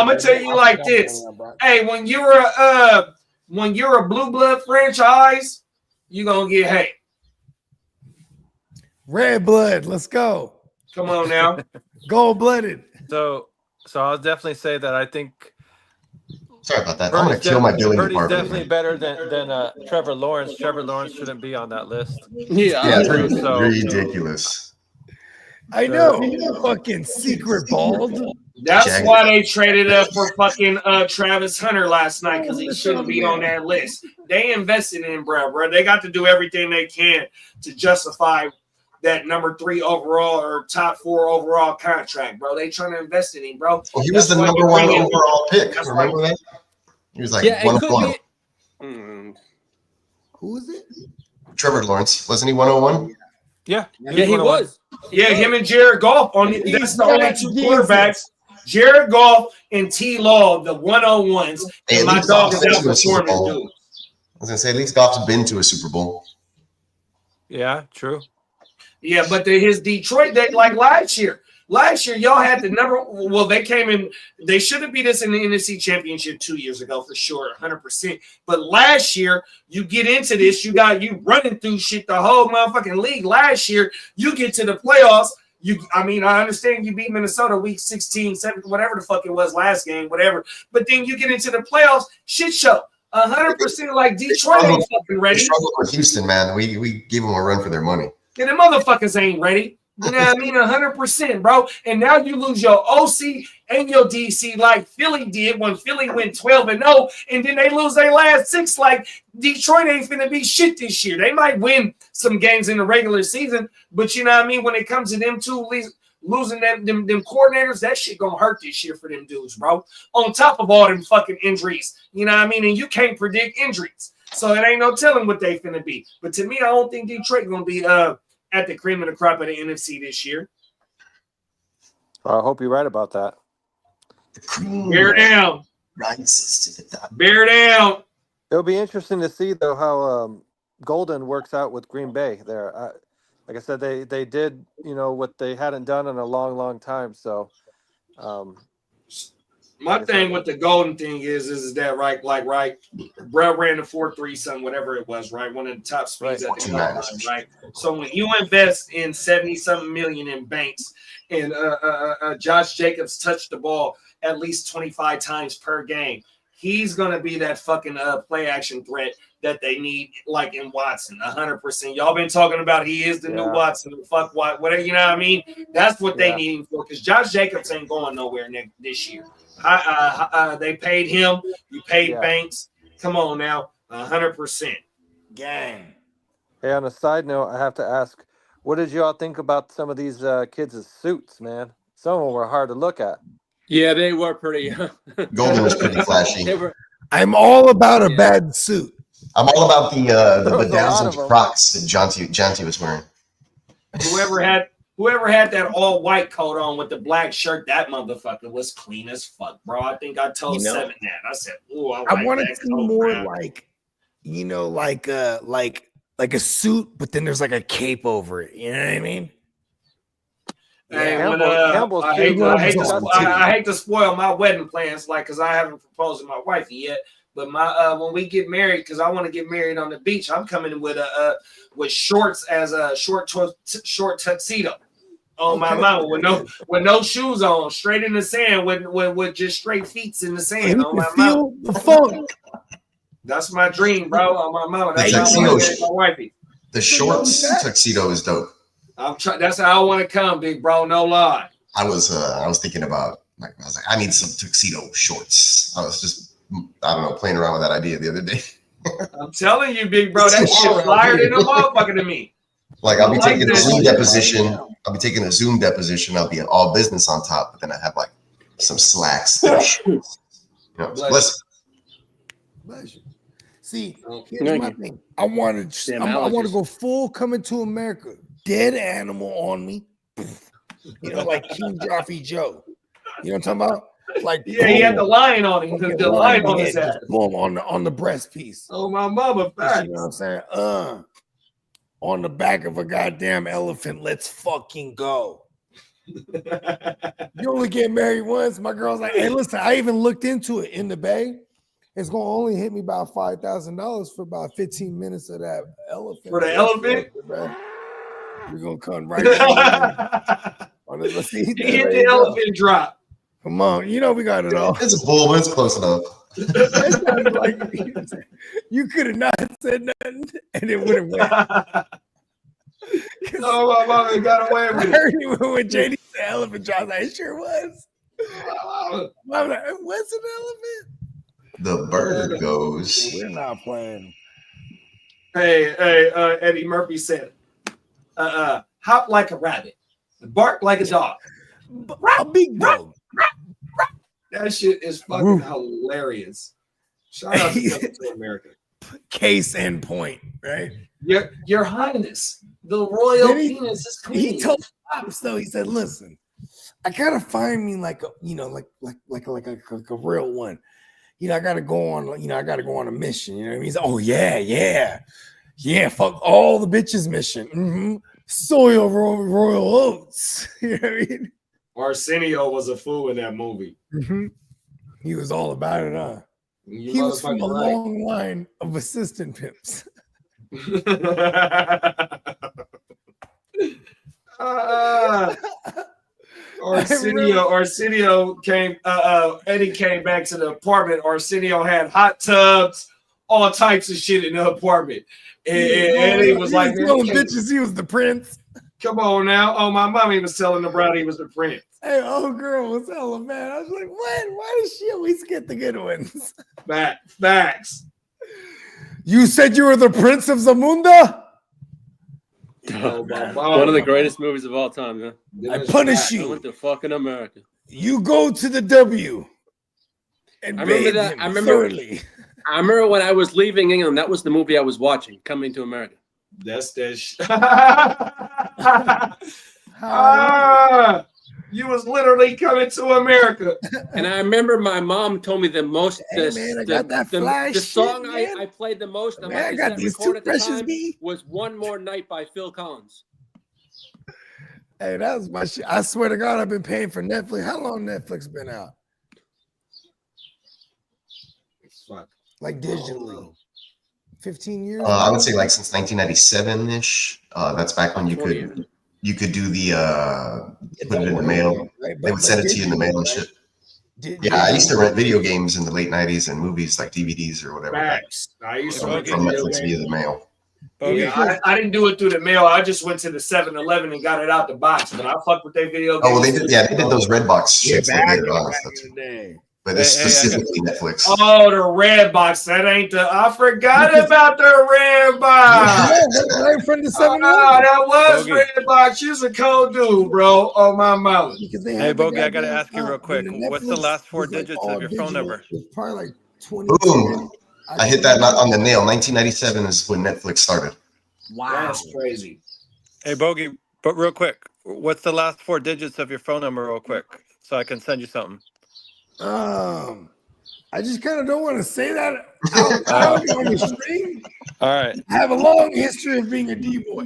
gonna tell you like this. Hey, when you're a blue blood franchise, you're gonna get hate. Red blood, let's go. Come on now. Gold blooded. So I'll definitely say that I think. Sorry about that. I'm going to kill my billing Purdy's department. definitely better than Trevor Lawrence. Trevor Lawrence shouldn't be on that list. Yeah, ridiculous. I know. Fucking secret bald. That's why they traded up for fucking Travis Hunter last night because he shouldn't be on that list. They invested in bro. They got to do everything they can to justify that number 3 overall or top 4 overall contract, bro. They trying to invest in him, bro. Well, he was the number 1 overall pick. Remember that? He was like 101. Who is it? Trevor Lawrence. Wasn't he 101? Yeah, he was. Yeah, him and Jared Goff. That's the only 2 quarterbacks. Jared Goff and T-Law, the 101s. And my dog is outperforming dude. I was going to say, at least Goff's been to a Super Bowl. Yeah, true. Yeah, but his Detroit, like last year. Last year, y'all had the number. Well, they came in. They should have beat us in the NFC Championship 2 years ago for sure, 100%. But last year, you get into this, you running through shit the whole motherfucking league. Last year, you get to the playoffs. I understand you beat Minnesota week 16, 17, whatever the fuck it was last game, whatever. But then you get into the playoffs, shit show. 100% like Detroit ain't fucking ready. They struggled with Houston, man. We gave them a run for their money. And the motherfuckers ain't ready. You know what I mean? 100%, bro. And now you lose your OC and your DC like Philly did when Philly went 12-0, and then they lose their last 6. Like Detroit ain't finna be shit this year. They might win some games in the regular season, but you know what I mean? When it comes to them 2 losing them coordinators, that shit gonna hurt this year for them dudes, bro. On top of all them fucking injuries, you know what I mean? And you can't predict injuries, so it ain't no telling what they finna be. But to me, I don't think Detroit gonna be at the cream of the crop of the NFC this year. I hope you're right about that. The cream Bear down, rises to the top. bear down. It'll be interesting to see though how Golden works out with Green Bay there. Like I said, they did what they hadn't done in a long time. So, my thing with the Golden thing is that right? Bro ran the 4.3 something, whatever it was, right? One of the top speeds at the goal line, right? So when you invest in 70-something million in Banks and Josh Jacobs touched the ball at least 25 times per game, he's gonna be that fucking play action threat that they need, like in Watson, 100%. Y'all been talking about he is the new Watson. Fuck what, whatever, you know what I mean? That's what they need him for, because Josh Jacobs ain't going nowhere this year. They paid him. You paid Banks. Come on now, 100%. Gang. Hey, on a side note, I have to ask, what did y'all think about some of these kids' suits, man? Some of them were hard to look at. Yeah, they were pretty. Golden was pretty flashy. I'm all about a bad suit. I'm all about the was a lot bedazzled of 'em. Crocs that Jonty was wearing. Whoever had that all white coat on with the black shirt, that motherfucker was clean as fuck, bro. I think I told Seven that. I said, "Ooh, I want to that see coat, more bro." like a suit, but then there's like a cape over it. You know what I mean? Hey, Campbell's I hate to spoil my wedding plans, because I haven't proposed to my wife yet. But when we get married, because I want to get married on the beach, I'm coming with shorts as a short tuxedo on my mama with no shoes on, straight in the sand with just straight feet in the sand on my mama. The funk. That's my dream, bro. On my mama. That's The how I want to get my wifey. The shorts tuxedo is dope. That's how I want to come, big bro. No lie. I was thinking about I need some tuxedo shorts. I was just playing around with that idea the other day. I'm telling you, big bro, that shit flyer than a motherfucker to me. Like I'll be taking a Zoom deposition. I'll be taking a Zoom deposition. I'll be all business on top, but then I have like some slacks. Bless you. See, here's my thing. I want to go full Coming to America. Dead animal on me. Like King Joffrey Joe. You know what I'm talking about? Like, he had the lion on him. The lion on his head. Boom, on the breast piece. Oh, my mama. Facts. You know what I'm saying? On the back of a goddamn elephant. Let's fucking go. You only get married once. My girl's like, hey, listen, I even looked into it in the Bay. It's going to only hit me about $5,000 for about 15 minutes of that elephant. For the elephant? We're going to come right down. Let's see. He hit the elephant drop. Come on, we got it all. It's a bull, but it's close enough. You could have not said nothing, and it would have went. Oh, my mama got away with it. I heard you when JD said elephant drop. It sure was. I was like, what's an elephant? The bird goes. We're not playing. Hey, Eddie Murphy said, hop like a rabbit, bark like a dog. A big dog. That shit is fucking hilarious. Shout out to America. Case in point, right? Your Highness, the royal penis is clean. He told Pops though. He said, "Listen, I gotta find me like a real one. I gotta go on. I gotta go on a mission. You know what I mean?" He's like, "Oh yeah. Fuck all the bitches mission. Mm-hmm. Soil royal oats. You know what I mean?" Arsenio was a fool in that movie. Mm-hmm. He was all about it, huh? He was from a long line of assistant pimps. Arsenio came. Eddie came back to the apartment. Arsenio had hot tubs, all types of shit in the apartment. And Eddie was like, "Bitches, he was the prince." Come on now. Oh, my mommy was telling the bride he was the prince. Hey, girl was hella mad. I was like, what? Why does she always get the good ones? Facts. You said you were the prince of Zamunda? Oh, my One of the mama. greatest movies of all time, man. I punish I went you. to fucking America. You go to the W and I remember bathe that. him I remember when I was leaving England. That was the movie I was watching. Coming to America. That's that shit. How You was literally coming to America. And I remember my mom told me the most. Hey, man, I got that flash the song shit, man. I played the most on Man, my I got cassette these record at the toothbrushes, time B. was "One More Night" by Phil Collins. Hey, that was my shit. I swear to God, I've been paying for Netflix. How long Netflix been out? Like digitally. 15 years? I would say like since 1997-ish. That's back when you could do the put it in the mail. Right? They would send it to you in the mail and shit. Yeah, I used to rent video games in the late 90s and movies like DVDs or whatever. Facts. I used to From rent Netflix via the mail. Yeah, I didn't do it through the mail. I just went to the 7-Eleven and got it out the box. But I fucked with their video games. Oh, well, they did. Yeah, they did those Redbox shits back later on. in the day. But it's specifically Netflix. Oh, the red box. That ain't the. I forgot about the red box. Yeah, right in front of the 7-Eleven. Oh, that was Bogey. red box. You's a cold dude, bro. Oh my mouth. Hey, Bogey, I got to ask you real quick. What's the last four digits of your phone number? It's probably like 20. Boom. I hit that on the nail. 1997 is when Netflix started. Wow, that's crazy. Hey, Bogey, but real quick, what's the last four digits of your phone number, real quick, so I can send you something? I just kind of don't want to say that out on the stream. All right. I have a long history of being a D-boy.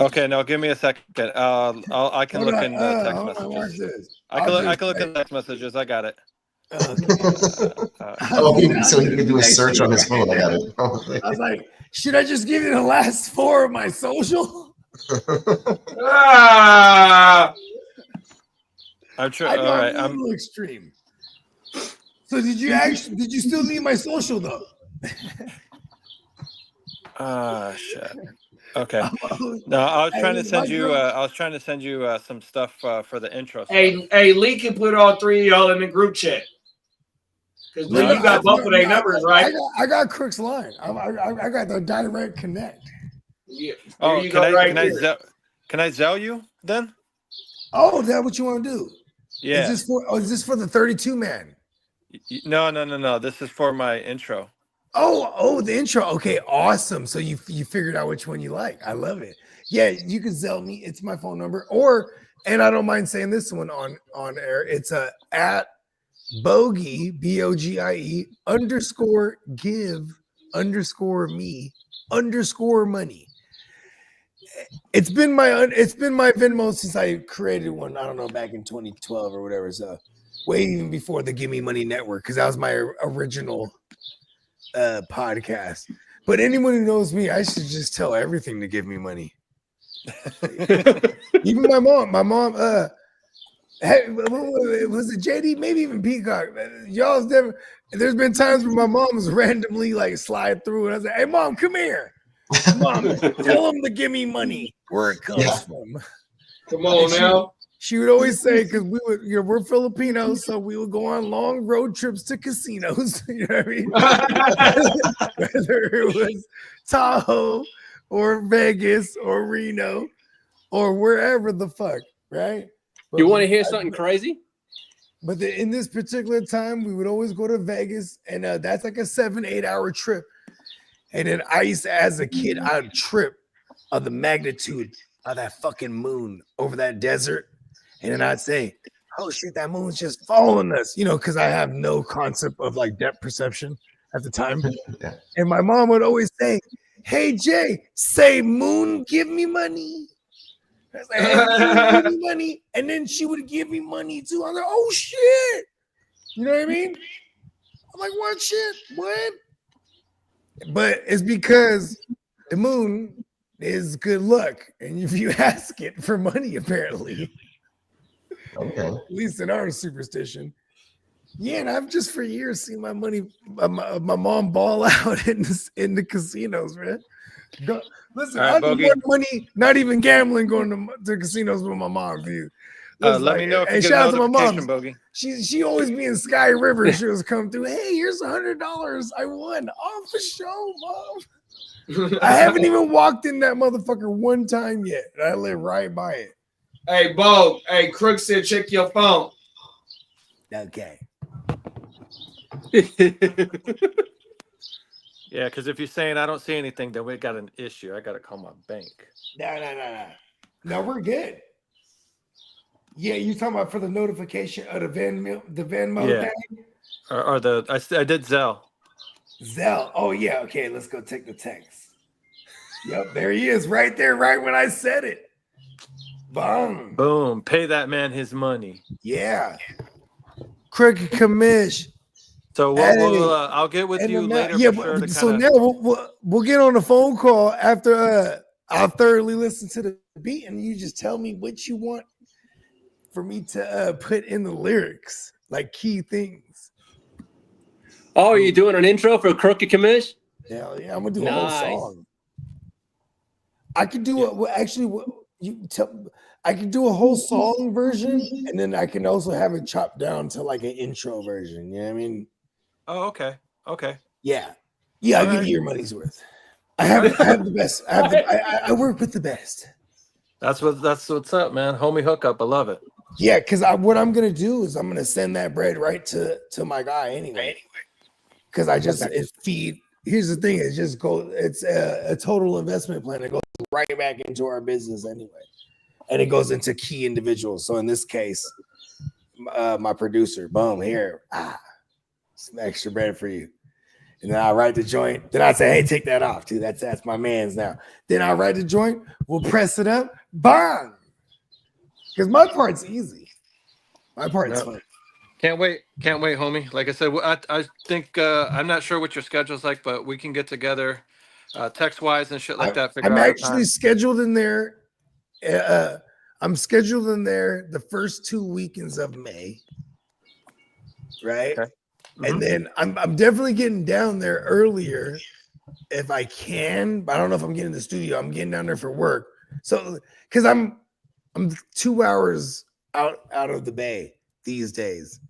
Okay, no, give me a second. I can look in text messages. I can look in text messages. I got it. So he can do a search on his phone. I got it. I was like, should I just give you the last four of my social? I'm sure. All right, I'm a little extreme. So did you still need my social though? Shit. Okay. No, I was trying to send you. I was trying to send you some stuff for the intro. Hey, Lee can put all three of y'all in the group chat. Because Lee, you got both of their numbers, right? I got Crook's line. I got the direct connect. Yeah. Oh, can I Zell you then? Oh, is that what you want to do? Yeah. Is this for the 32 man? No. This is for my intro. Oh, the intro. Okay, awesome. So you figured out which one you like. I love it. Yeah, you can Zell me. It's my phone number. And I don't mind saying this one on air. It's at Bogey BOGIE _give_me_money. It's been my Venmo since I created one. I don't know, back in 2012 or whatever. So way even before the Give Me Money Network, because that was my original podcast. But anyone who knows me, I should just tell everything to give me money. Even my mom. Hey, was it JD? Maybe even Peacock. Y'all's never. There's been times where my mom's randomly like slide through, and I was like, "Hey, mom, come here. Mom, tell them to give me money where it comes from." Come on now. She would always say, because we're Filipinos, so we would go on long road trips to casinos. You know what I mean? Whether it was Tahoe or Vegas or Reno or wherever the fuck, right? But you want to hear something crazy? But in this particular time, we would always go to Vegas, and that's like a 7-8 hour trip. And then I used to, as a kid, I'd trip of the magnitude of that fucking moon over that desert. And then I'd say, oh shit, that moon's just following us, because I have no concept of like depth perception at the time. Yeah. And my mom would always say, hey, Jay, say moon, give me money. I was like, hey, moon, give me money. And then she would give me money too. I'm like, oh shit. You know what I mean? I'm like, what shit? What? But it's because the moon is good luck. And if you ask it for money, apparently. Okay. At least in our superstition. Yeah, and I've just for years seen my my mom ball out in the casinos, man. Listen, All right, I have Bogey. more money, not even gambling, going to casinos with my mom. Dude. Let me know if you get shout a out to my notification, mom. Bogey. She always be in Sky River. She was come through. Hey, here's $100. I won off the show, mom. I haven't even walked in that motherfucker one time yet. I live right by it. Hey, Bo. Hey, Crook said check your phone. Okay. Yeah, because if you're saying I don't see anything, then we got an issue. I got to call my bank. No. No, we're good. Yeah, you talking about for the notification of the Venmo Yeah. thing? Or I did Zelle. Zelle. Oh, yeah. Okay, let's go take the text. Yep, there he is right there, right when I said it. Boom. Boom. Pay that man his money. Yeah. Crooked commish. So I'll get with you later yeah, for sure. To so kinda... now we'll get on the phone call after I'll thoroughly listen to the beat, and you just tell me what you want for me to put in the lyrics, like key things. Oh, are you doing an intro for Crooked Commish? Hell yeah, I'm gonna do a whole song. I could do I could do a whole song version, and then I can also have it chopped down to like an intro version. You know what I mean? Oh, okay. Yeah. I'll give you your money's worth. I have the best. I work with the best. That's what's up, man. Homie hookup. I love it. Yeah, because what I'm gonna do is I'm gonna send that bread right to my guy anyway. Because here's the thing, it's a total investment plan. It goes right back into our business anyway. And it goes into key individuals. So in this case, my producer, boom, here, some extra bread for you. And then I write the joint. Then I say, hey, take that off, dude. That's my man's now. Then I write the joint. We'll press it up. Bang! Because my part's easy. My part's fun. Can't wait, homie. Like I said, I think I'm not sure what your schedule's like, but we can get together, text wise and shit like that. I'm actually scheduled in there. I'm scheduled in there the first 2 weekends of May. Right. Okay. And then I'm definitely getting down there earlier if I can, but I don't know if I'm getting in the studio. I'm getting down there for work. So because I'm 2 hours out of the Bay these days.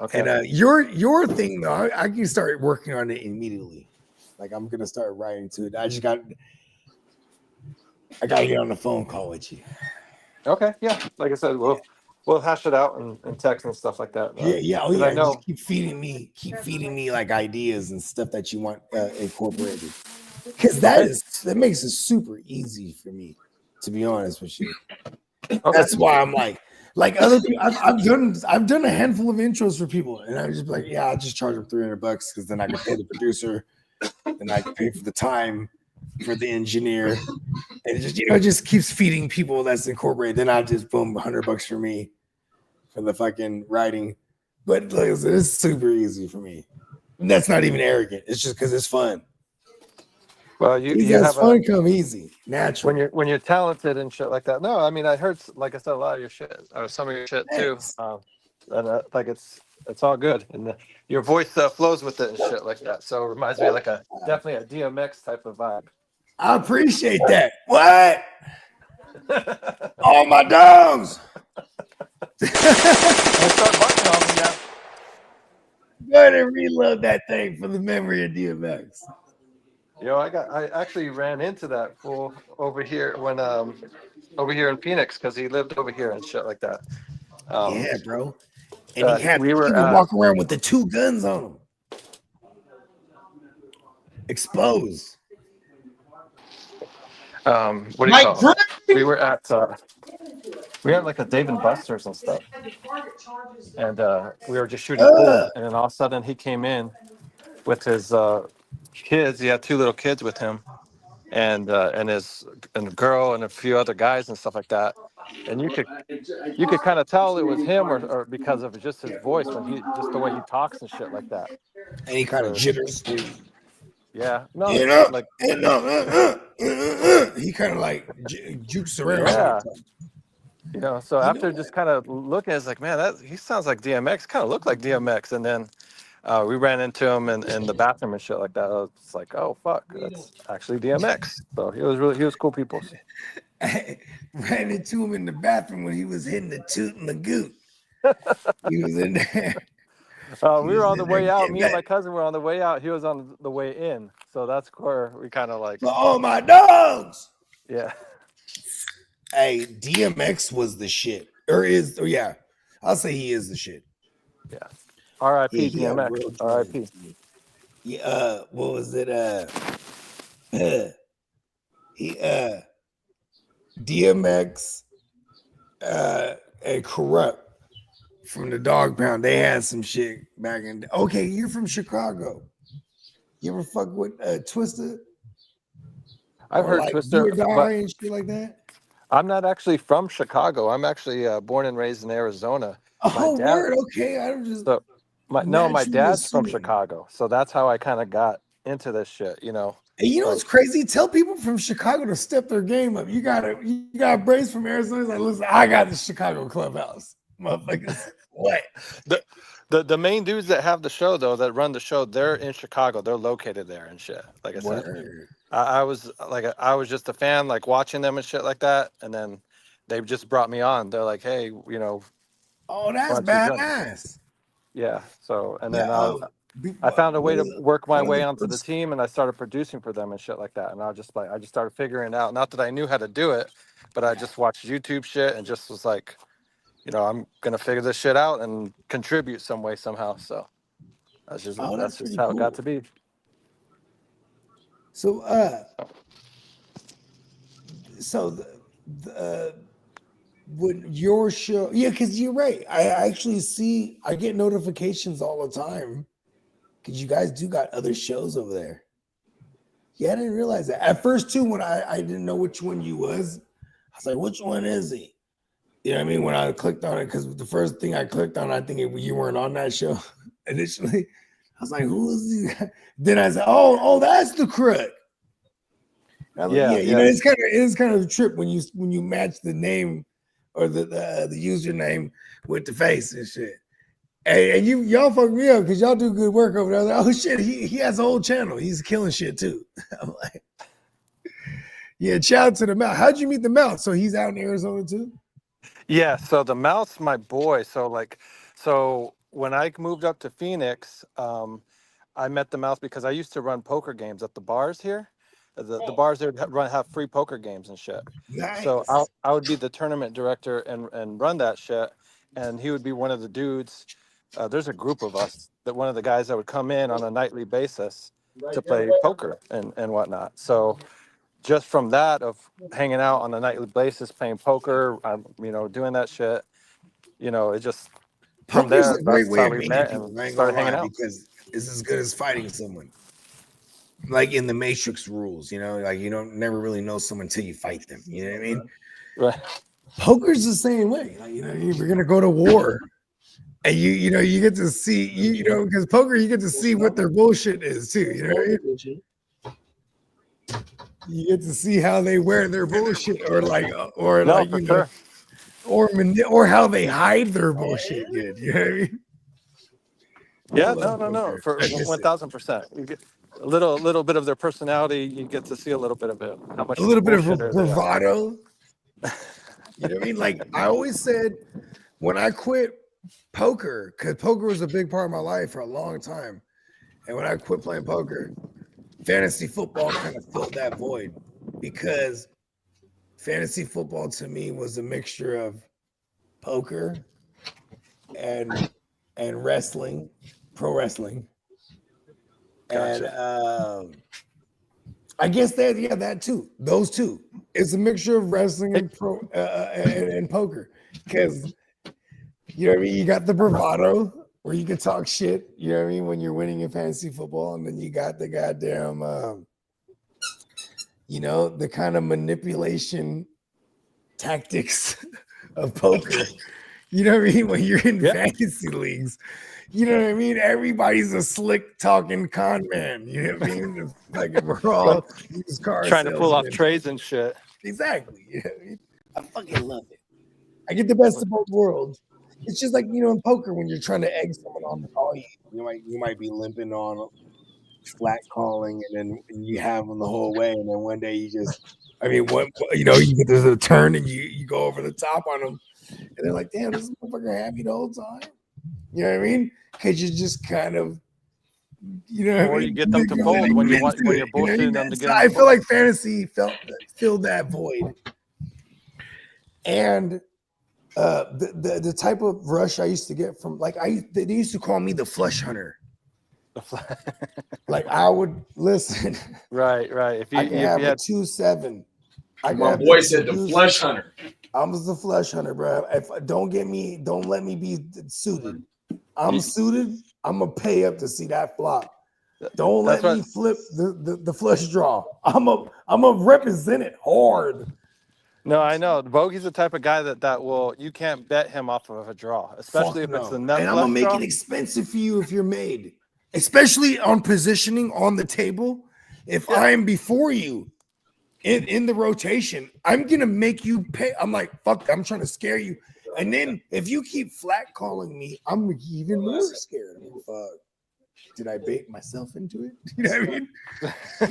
Okay. And your thing though, I can start working on it immediately. Like I'm gonna start writing to it. I gotta get on the phone call with you. Okay, yeah. Like I said, we'll hash it out and text and stuff like that. Yeah. Oh yeah. I know. Just keep feeding me like ideas and stuff that you want incorporated. Because that makes it super easy for me, to be honest with you. Okay. That's why I'm like other people. I've done a handful of intros for people, and I'm just like, yeah, I'll just charge them $300 because then I can pay the producer, and I can pay for the time for the engineer, and it just keeps feeding people that's incorporated. Then I just boom $100 for me for the fucking writing. But like, it's super easy for me. And that's not even arrogant. It's just because it's fun. Well, you have fun come easy, natural. When you're talented and shit like that. No, I mean I heard, like I said, a lot of your shit or some of your shit too. And like it's all good, and your voice flows with it and shit like that. So it reminds me of like definitely a DMX type of vibe. I appreciate that. What? All my dogs. Start barking on me now. Go ahead and reload that thing for the memory of DMX. Yo, I actually ran into that fool over here when over here in Phoenix because he lived over here and shit like that. Yeah, bro. And he would walk around with the 2 guns on him. Exposed. What do you call it? We were at like a Dave and Buster's and stuff, and we were just shooting pool, and then all of a sudden he came in with his kids. He had 2 little kids with him, and a girl and a few other guys and stuff like that. And you could kind of tell it was him or because of just his voice when just the way he talks and shit like that. And he kind of jitters. Yeah, no, like he kind of like jukes around. Yeah, so after just kind of looking, it's like, man, he sounds like DMX. Kind of looked like DMX, and then we ran into him in the bathroom and shit like that. I was like, oh fuck, that's actually DMX. So he was cool people. I ran into him in the bathroom when he was hitting the toot and the goot. He was in there. We were on the way out. Me and my That- cousin were on the way out. He was on the way in. So that's where we kind of like, For all my dogs. yeah. Hey, DMX was the shit. Or yeah. I'll say he is the shit. Yeah. R.I.P. Yeah, he got DMX. real R.I.P. Yeah, what was it? He DMX and Corrupt from the Dog Pound. They had some shit back in. Okay, you're from Chicago. You ever fuck with Twister? I've Or heard like Twister, Do or Die but and shit like that? I'm not actually from Chicago. I'm actually born and raised in Arizona. My Oh, dad, word. Okay, I'm just so my naturally dad's from assuming. Chicago. So that's how I kind of got into this shit, And you know Like, what's crazy? Tell people from Chicago to step their game up. You got Brace from Arizona. He's like, listen, I got the Chicago clubhouse, motherfuckers. What? the main dudes that have the show though, that run the show, they're in Chicago. They're located there and shit. Like I said, Word. I was just a fan, like watching them and shit like that. And then they just brought me on. They're like, hey, Oh, why that's don't you join? badass. Yeah. So, and Yeah. then I found a way to work my One of way the onto the first, team, and I started producing for them and shit like that. And I just started figuring it out. Not that I knew how to do it, but I just watched YouTube shit and just was like, I'm gonna figure this shit out and contribute some way somehow. So that's that's just pretty how it got cool. to be. So would your show, yeah, because you're right. I actually I get notifications all the time because you guys do got other shows over there. Yeah, I didn't realize that. At first, too, when I didn't know which one you was, I was like, which one is he? You know what I mean? When I clicked on it, because the first thing I clicked on, I think you weren't on that show initially. I was like, who is he? Then I said, oh, that's the crook. Like, Yeah, yeah, it's kind of a trip when you match the name or the username with the face and shit. And y'all fuck me up because y'all do good work over there. I was like, oh shit, he has a whole channel. He's killing shit too. I'm like, yeah, shout out to the Mount. How'd you meet the Mount? So he's out in Arizona too? yeah. So the Mouse, my boy. So when I moved up to Phoenix, I met the Mouse because I used to run poker games at the bars here. The bars there have free poker games and shit. So Nice. I would be the tournament director and run that shit, and he would be one of the dudes. There's a group of us that one of the guys that would come in on a nightly basis to play poker and whatnot. So just from that of hanging out on a nightly basis playing poker, doing that shit, it just from Poker's there a great that's way how of we meeting met people. and I ain't gonna started hanging lie, out. because it's as good as fighting someone. Like in the Matrix rules, like you don't never really know someone until you fight them. You know what I mean? Right. Poker's the same way. Like, you're gonna go to war, and you get to see because poker you get to see what their bullshit is too. You know what I mean? You get to see how they wear their bullshit, or No, for sure. or how they hide their bullshit. Good, you know what I mean? I Yeah, love no, poker. for I miss it. 1000%. You get a little bit of their personality. You get to see a little bit of it. How much A of a little bit of bullshitter they are. bravado. You know what I mean? Like I always said, when I quit poker, because poker was a big part of my life for a long time, and when I quit playing poker, fantasy football kind of filled that void, because fantasy football to me was a mixture of poker and wrestling, pro wrestling, and Gotcha. I guess that too. Those two. It's a mixture of wrestling and and poker, because you know what I mean. You got the bravado where you can talk shit. You know what I mean, when you're winning in fantasy football, and then you got the goddamn, the kind of manipulation tactics of poker. You know what I mean? When you're in fantasy leagues, you know what I mean? Everybody's a slick talking con man. You know what I mean? Like we're all used car Trying to pull off salesmen. trades and shit. Exactly. You know what I mean? I fucking love it. I get the best of both worlds. It's just like, in poker, when you're trying to egg someone on to call you, you might be limping on flat calling, and then you have them the whole way, and then one day you get to the turn and you go over the top on them, and they're like, damn, this motherfucker had me the whole time. You know what I mean? Because you just kind of, you know, what I Or mean? you get them to fold when you're bullshitting them to get them I to feel fold. like fantasy filled that void, and the type of rush I used to get from they used to call me the flush hunter. Like I would listen. Right. If I can you have a had 2-7. My boy said the flesh hunter. I was the flesh hunter, bro. If don't let me be suited. I'm suited. I'm gonna pay up to see that flop. Don't let me flip the flush draw. I'm a represent it hard. No, I know. Bogey's the type of guy that will, you can't bet him off of a draw, especially if it's the nut And I'm flush gonna make draw. it expensive for you if you're made, especially on positioning on the table. If I am before you in the rotation, I'm gonna make you pay. I'm like, fuck, I'm trying to scare you. And then if you keep flat calling me, I'm even more scared. I'm like, fuck. Did I bait myself into it? You know what I mean?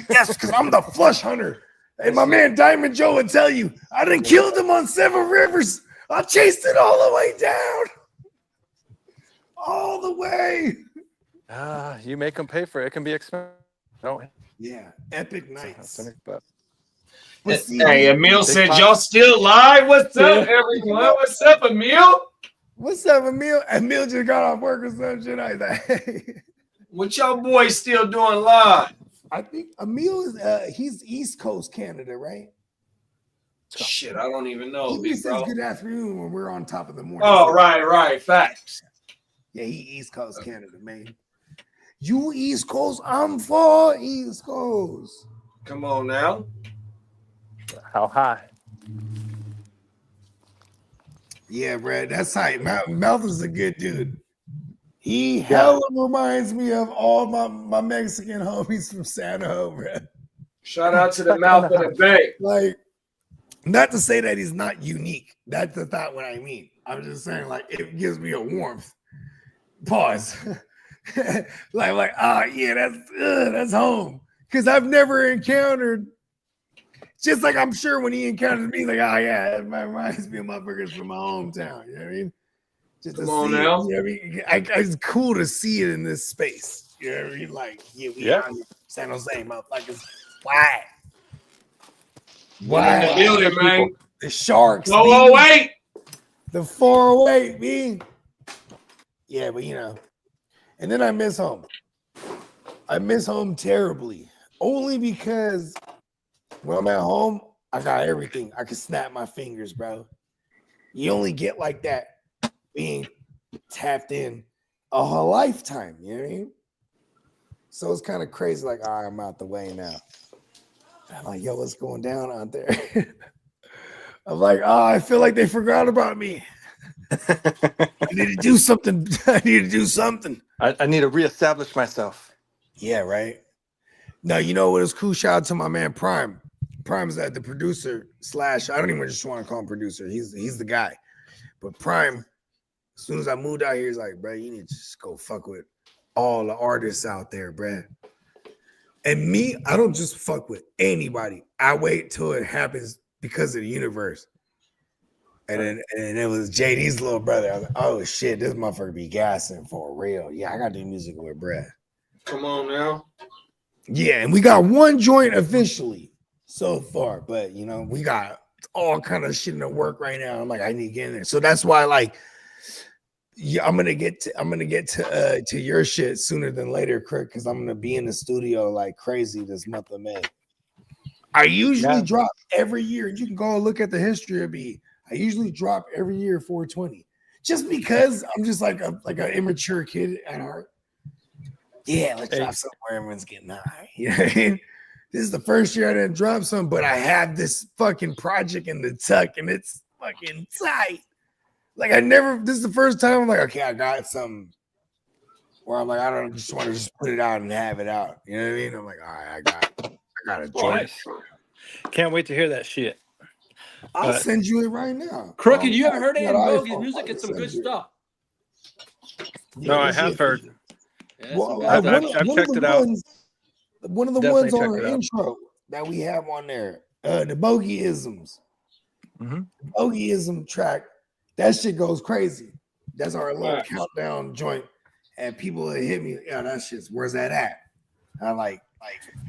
Yes, because I'm the flush hunter. And my man Diamond Joe would tell you, I done killed him on 7 rivers. I chased it all the way down. All the way. You make them pay for it. It can be expensive. Yeah, epic nights. Hey, Emil said, y'all still live? What's up, everyone? What's up, Emil? What's up, Emil? Emil just got off work or some shit. I was like, hey. What y'all boys still doing live? I think Emil is he's East Coast Canada, right? Shit, I don't even know. He says good afternoon when we're on top of the morning. Oh, right. Facts. Yeah, he East Coast Canada, man. You East Coast, I'm for East Coast. Come on now. How high? Yeah, Brad, that's tight. Mouth is a good dude. He hella reminds me of all my Mexican homies from San Jose, bro. Shout out to the mouth of the bay. Like, not to say that he's not unique. That's not what I mean. I'm just saying, like, it gives me a warmth. Pause. yeah, that's home. Because I've never encountered, just like I'm sure when he encounters me, like, oh yeah, it reminds me of motherfuckers from my hometown. You know what I mean? Just Come to on see now. it, you know what I mean? It's cool to see it in this space. You know what I mean? Like, we out here, San Jose, motherfuckers. Why? In the building, man. The Sharks. Oh, wait. The 408, me. Yeah, but you know. And then I miss home. I miss home terribly. Only because when I'm at home, I got everything. I can snap my fingers, bro. You only get like that being tapped in a whole lifetime. You know what I mean? So it's kind of crazy. Like, all right, I'm out the way now. I'm like, yo, what's going down out there? I'm like, oh, I feel like they forgot about me. I need to do something. I need to reestablish myself. Yeah, right. No, you know what is cool? Shout out to my man Prime. Prime's the producer / I don't even just want to call him producer. He's the guy. But Prime, as soon as I moved out here, he's like, bro, you need to just go fuck with all the artists out there, bro. And me, I don't just fuck with anybody. I wait till it happens because of the universe. And then it was JD's little brother. I was like, oh shit, this motherfucker be gassing for real. Yeah, I got to do music with Brad. Come on now. Yeah, and we got one joint officially so far, but you know, we got all kind of shit in the work right now. I'm like, I need to get in there. So that's why, like, yeah, I'm gonna get to your shit sooner than later, Kirk, because I'm gonna be in the studio like crazy this month of May. I usually drop every year. You can go and look at the history of me. I usually drop every year 420, just because I'm just like an immature kid at heart. Yeah, let's drop something where everyone's getting high. You know what I mean? This is the first year I didn't drop something, but I have this fucking project in the tuck, and it's fucking tight. Like this is the first time I'm like, okay, I got something where I'm like, I don't just want to just put it out and have it out. You know what I mean? I'm like, all right, I got a joint. Nice. Can't wait to hear that shit. I'll send you it right now. Crooked, you haven't heard any of Bogey's iPhone. music? It's some good stuff. No, I have heard. Yeah, Well, I've checked it out. One of the Definitely ones on check our it out. intro that we have on there, the Bogeyisms. Mm-hmm. Bogeyism track, that shit goes crazy. That's our little countdown joint. And people would hit me, yo, that shit's, where's that at? I'm like,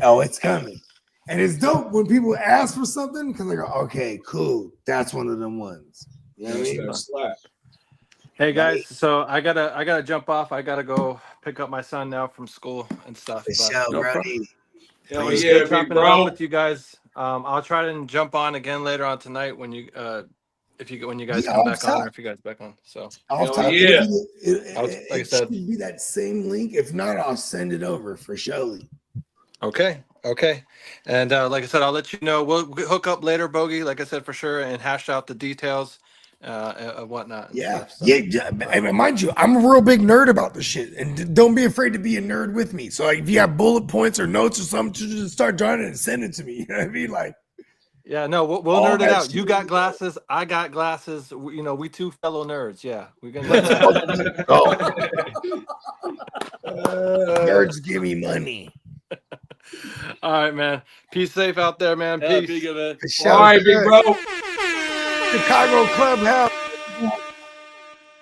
oh, it's coming. And it's dope when people ask for something because they go, okay, cool. That's one of them ones. You know what I mean? Hey guys, so I gotta jump off. I gotta go pick up my son now from school and stuff. For But sure, No bro. problem. it was good chopping it up with you guys. I'll try to jump on again later on tonight when you when you guys come back on, or if you guys back on. So Off top, yeah. like I it said, should be that same link. If not, I'll send it over for surely. okay. And like I said, I'll let you know. We'll hook up later, Bogey. Like I said, for sure, and hash out the details and whatnot. And Yeah, stuff, so. yeah. I mean, mind you, I'm a real big nerd about this shit, and don't be afraid to be a nerd with me. So, like, if you have bullet points or notes or something, just start drawing it and send it to me. You know what I mean? Like, Yeah, no, we'll all nerd it that out. shit You is got dope. glasses, I got glasses. We two fellow nerds. Yeah, we're gonna. Nerds give me money. All right, man. Peace safe out there, man. Yeah, Peace. be good, man. For sure. All right, big bro. Chicago Clubhouse.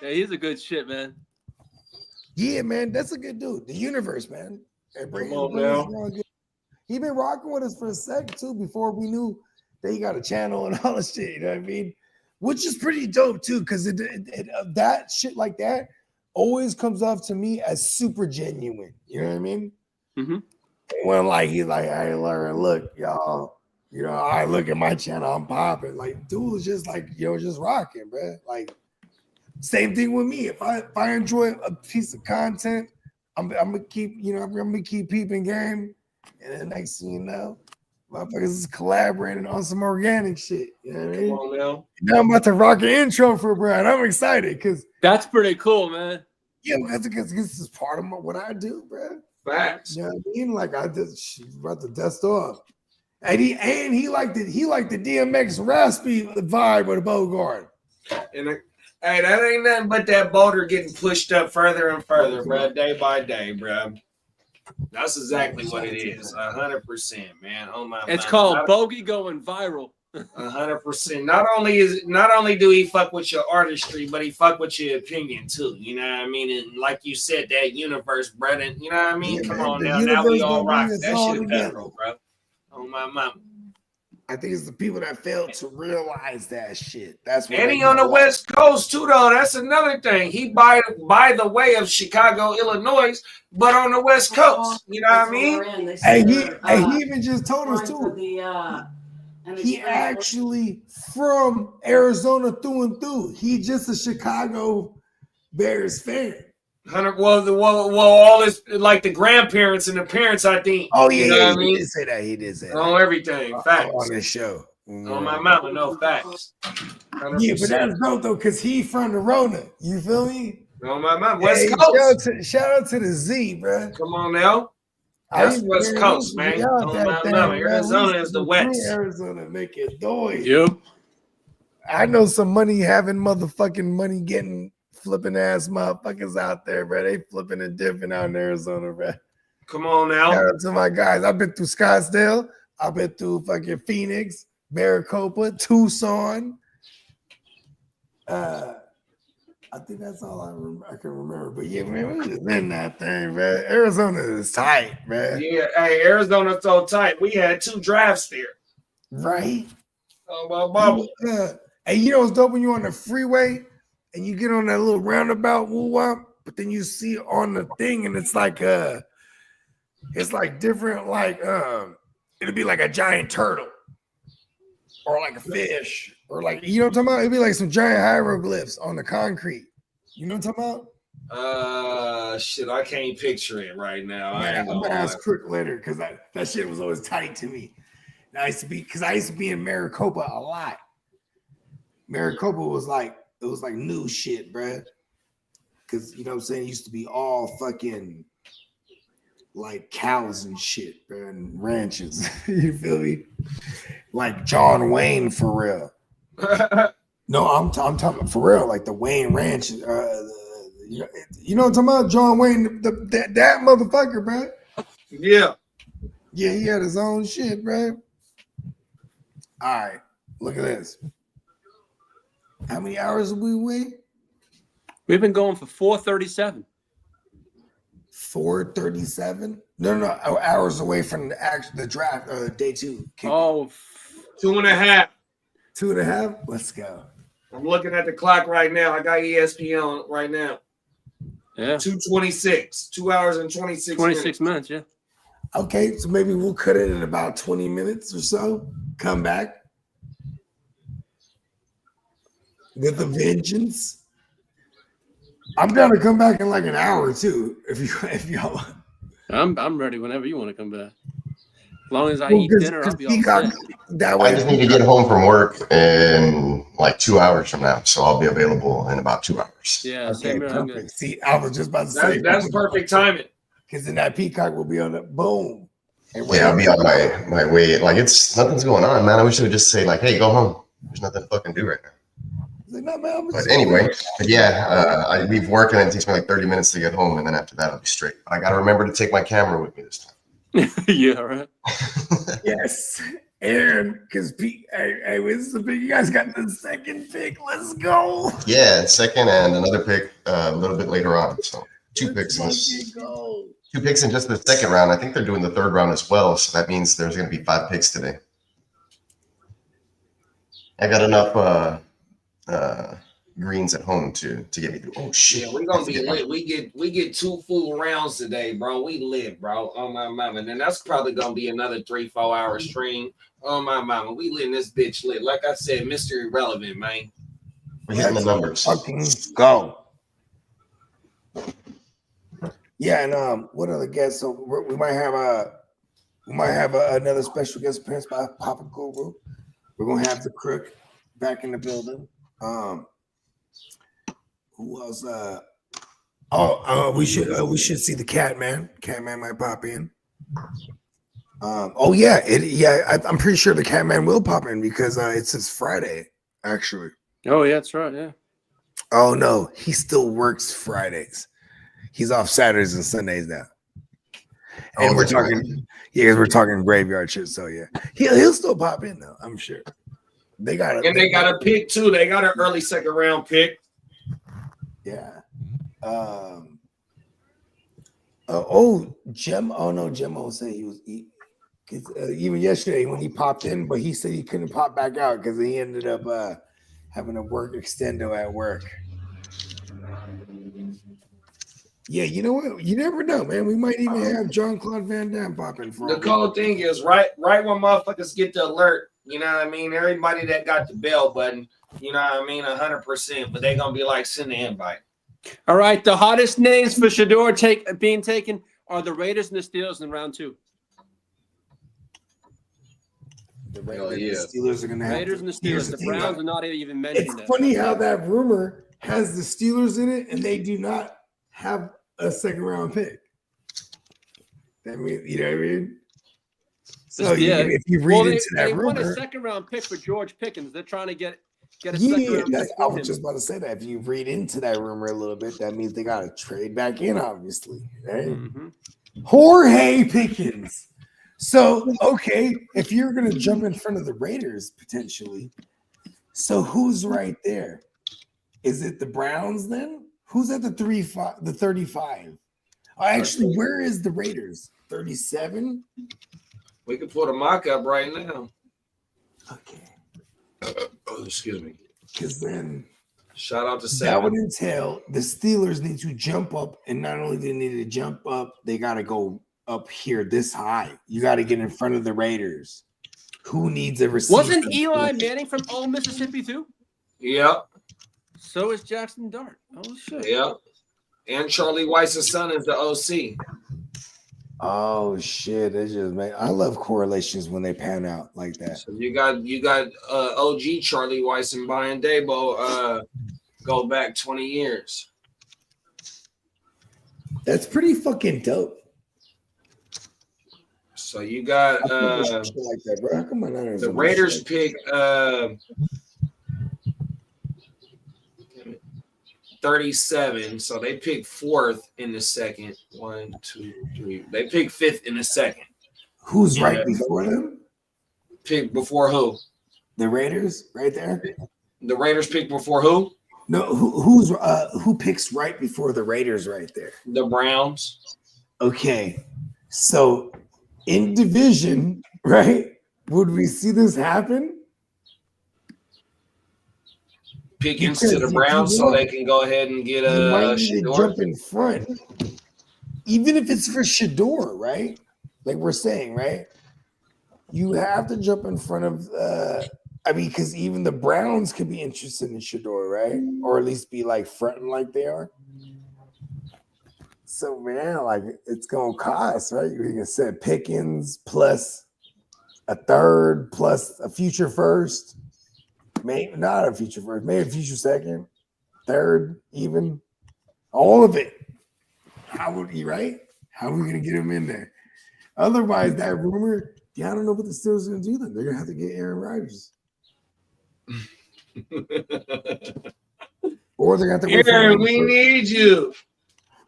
Yeah, he's a good shit, man. Yeah, man, that's a good dude. The universe, man. Come on now. He been rocking with us for a sec too before we knew that he got a channel and all this shit. You know what I mean? Which is pretty dope too, because that shit like that always comes off to me as super genuine. You know what I mean? Mm-hmm. When like he's like, "Hey, Larry, look, y'all, you know, I look at my channel, I'm popping." Like, dude was just like, just rocking, bro. Like, same thing with me. If I enjoy a piece of content, I'm gonna keep, I'm gonna keep peeping game. And then next thing you know, motherfuckers is collaborating on some organic shit. You know what I mean? Come on now. Now I'm about to rock an intro for Brian. I'm excited because That's pretty cool, man. yeah, because this is part of what I do, bro. Facts. You know what I mean? Like I just about to dust off. And he liked it. He liked the DMX raspy vibe with the Bogart. And hey, that ain't nothing but that boulder getting pushed up further and further, bro, day by day, bro. That's exactly what it is. 100%, man. Oh my. It's called Bogey going viral. 100%. Not only do he fuck with your artistry, but he fuck with your opinion too. You know what I mean? And like you said, that universe, brother. You know what I mean? Yeah, Come man, on the now. Now we universe all gonna rock. bring us That all shit together. federal, bro. Oh my mama. I think it's the people that failed to realize that shit. That's what. And he on the West Coast too, though. That's another thing. He by the way of Chicago, Illinois, but on the West Coast. You know what I mean? Hey, he even just told us too. He actually from Arizona through and through. He just a Chicago Bears fan. Well, all his like the grandparents and the parents, I think. Oh yeah, you know yeah, what I mean? He did say that. He did say that On everything, facts. on this show. On my mama, no facts. 100%. Yeah, but that's dope though, cause he from the Rona. You feel me? On my mama, West Hey, Coast. Shout out to the Z, bro. Come on now. That's West Coast, man. On my mama, Arizona is the West. Arizona make it noise. Yep. I know some money having motherfucking money getting flipping ass motherfuckers out there, bro. They flipping and dipping out in Arizona, bro. Come on now. Shout out to my guys. I've been through Scottsdale. I've been through fucking Phoenix, Maricopa, Tucson. I think that's all I can remember. But yeah, man, we just in that thing, man. Arizona is tight, man. Yeah, hey, Arizona's so tight. We had 2 drafts there. Right? Oh, my mama. And you know what's dope when you're on the freeway and you get on that little roundabout woo-wop, but then you see on the thing and it's like different, like it'll be like a giant turtle or like a fish or like, you know what I'm talking about? It'd be like some giant hieroglyphs on the concrete. You know what I'm talking about? Shit, I can't picture it right now. I'm gonna ask Crick later because that shit was always tight to me. And I used to be in Maricopa a lot. Maricopa was like, it was like new shit, bruh. Because, you know what I'm saying, it used to be all fucking like cows and shit, bruh, and ranches. You feel me? Like John Wayne for real. No, I'm talking for real, like the Wayne Ranch. You know what I'm talking about? John Wayne, that motherfucker, bruh. Yeah. Yeah, he had his own shit, bruh. All right, look at this. How many hours did we wait? We've been going for 437. 437? No, hours away from the draft, day 2. Oh, 2.5. 2.5? Let's go. I'm looking at the clock right now. I got ESPN right now. yeah. 2:26. 2 hours and 26 26 minutes, yeah. Okay, so maybe we'll cut it in about 20 minutes or so. Come back with a vengeance. I'm down to come back in like an hour or two if y'all. I'm ready whenever you want to come back. As long as I Well, eat dinner, I'll be all Peacock, set. that I way. just need to get home from work in like 2 hours from now, so I'll be available in about 2 hours. Yeah, Okay, same here. I'm good. perfect. See, I was just about to say That's perfect timing. because then that Peacock will be on the boom. And Yeah, I'll be on my way. Like nothing's going on, man. I wish I would just say like, hey, go home. There's nothing to fucking do right now. Like, no, man, But anyway, I leave work and it takes me like 30 minutes to get home, and then after that I'll be straight. But I got to remember to take my camera with me this time. Yeah, right. Yes. And because hey, this is the pick. You guys got the second pick. Let's go. Yeah, second and another pick a little bit later on. So two picks in just the second round. I think they're doing the third round as well. So that means there's going to be 5 picks today. I got enough greens at home to get me through. Oh shit! Yeah, we're gonna be lit. We get 2 full rounds today, bro. We lit, bro. Oh my mama. And then that's probably gonna be another 3-4 hour stream. Oh my mama. We lit in this bitch lit. Like I said, Mr. Irrelevant, man. We're hitting the numbers. Fucking go. Yeah, and what other guests? So we might have another special guest appearance by Papa Guru. We're gonna have the Crook back in the building. Who else? We should see the Catman. Catman might pop in. I'm pretty sure the Catman will pop in because it's his Friday, actually. Oh yeah, that's right. Yeah. Oh no, he still works Fridays. He's off Saturdays and Sundays now. And we're talking graveyard shit. So yeah, he'll still pop in though. I'm sure. They got a pick too. They got an early second round pick. Yeah. Gemmo said he was even yesterday when he popped in, but he said he couldn't pop back out because he ended up having to work extendo at work. Yeah, you know what? You never know, man. We might even have Jean-Claude Van Damme popping for the cool thing is right when motherfuckers get the alert, you know what I mean? Everybody that got the bell button, you know what I mean, 100%, but they gonna be like, send the invite. All right, the hottest names for Shador being taken are the Raiders and the Steelers in round 2. The Steelers are gonna have Raiders and the Steelers. The Browns are not even mentioned. It's funny how that rumor has the Steelers in it, and they do not have a second round pick. That means, you know what I mean? So if you read into that rumor, they want a second round pick for George Pickens. They're trying to get a yeah, second round pick. I was just about to say that. If you read into that rumor a little bit, that means they got to trade back in, obviously. Right? Mm-hmm. Jorge Pickens. So, okay, if you're going to jump in front of the Raiders potentially, so who's right there? Is it the Browns then? Who's at the 35? Actually, where is the Raiders? 37? We can put a mock up right now. Okay. Excuse me. Because then shout out to Sam. That would entail the Steelers need to jump up, and not only do they need to jump up, they got to go up here this high. You got to get in front of the Raiders. Who needs a receiver? Wasn't Eli Manning from Old Mississippi too? Yep. So is Jackson Dart. Oh shit. Yep. And Charlie Weiss's son is the OC. Oh shit! It just I love correlations when they pan out like that. So you got OG Charlie Weiss and Brian Dabo go back 20 years. That's pretty fucking dope. So you got like that, bro. How come the Raiders pick 37, so they pick 4th in the second. 1, 2, 3. They pick 5th in the second. Who's right before them? Pick before who? The Raiders, right there. The Raiders pick before who? No, who picks right before the Raiders right there? The Browns. Okay. So in division, right? Would we see this happen? Pickens to Because the if Browns you so want, they can go ahead and get you might need to Shador. jump in front, even if it's for Shador, right? Like we're saying, right? You have to jump in front of. I mean, because even the Browns could be interested in Shador, right? Or at least be like fronting like they are. So man, like it's gonna cost, right? You can set Pickens plus a third plus a future first, maybe not a future first, maybe a future second, third, even all of it. How would he, right? How are we gonna get him in there? Otherwise, that rumor, yeah, I don't know what the Steelers are gonna do then. They're gonna have to get Aaron Rodgers. Or they're gonna have to wait for Aaron, one we first, need you.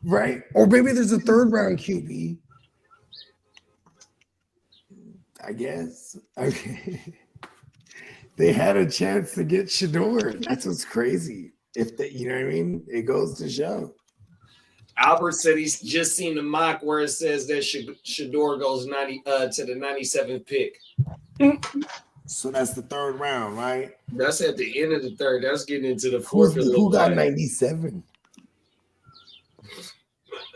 right? Or maybe there's a third round QB. I guess. Okay. They had a chance to get Shador. That's what's crazy. If they, you know what I mean? It goes to show. Albert said he's just seen the mock where it says that Shador goes 90 to the 97th pick. So that's the third round, right? That's at the end of the third. That's getting into the fourth. Who got 97?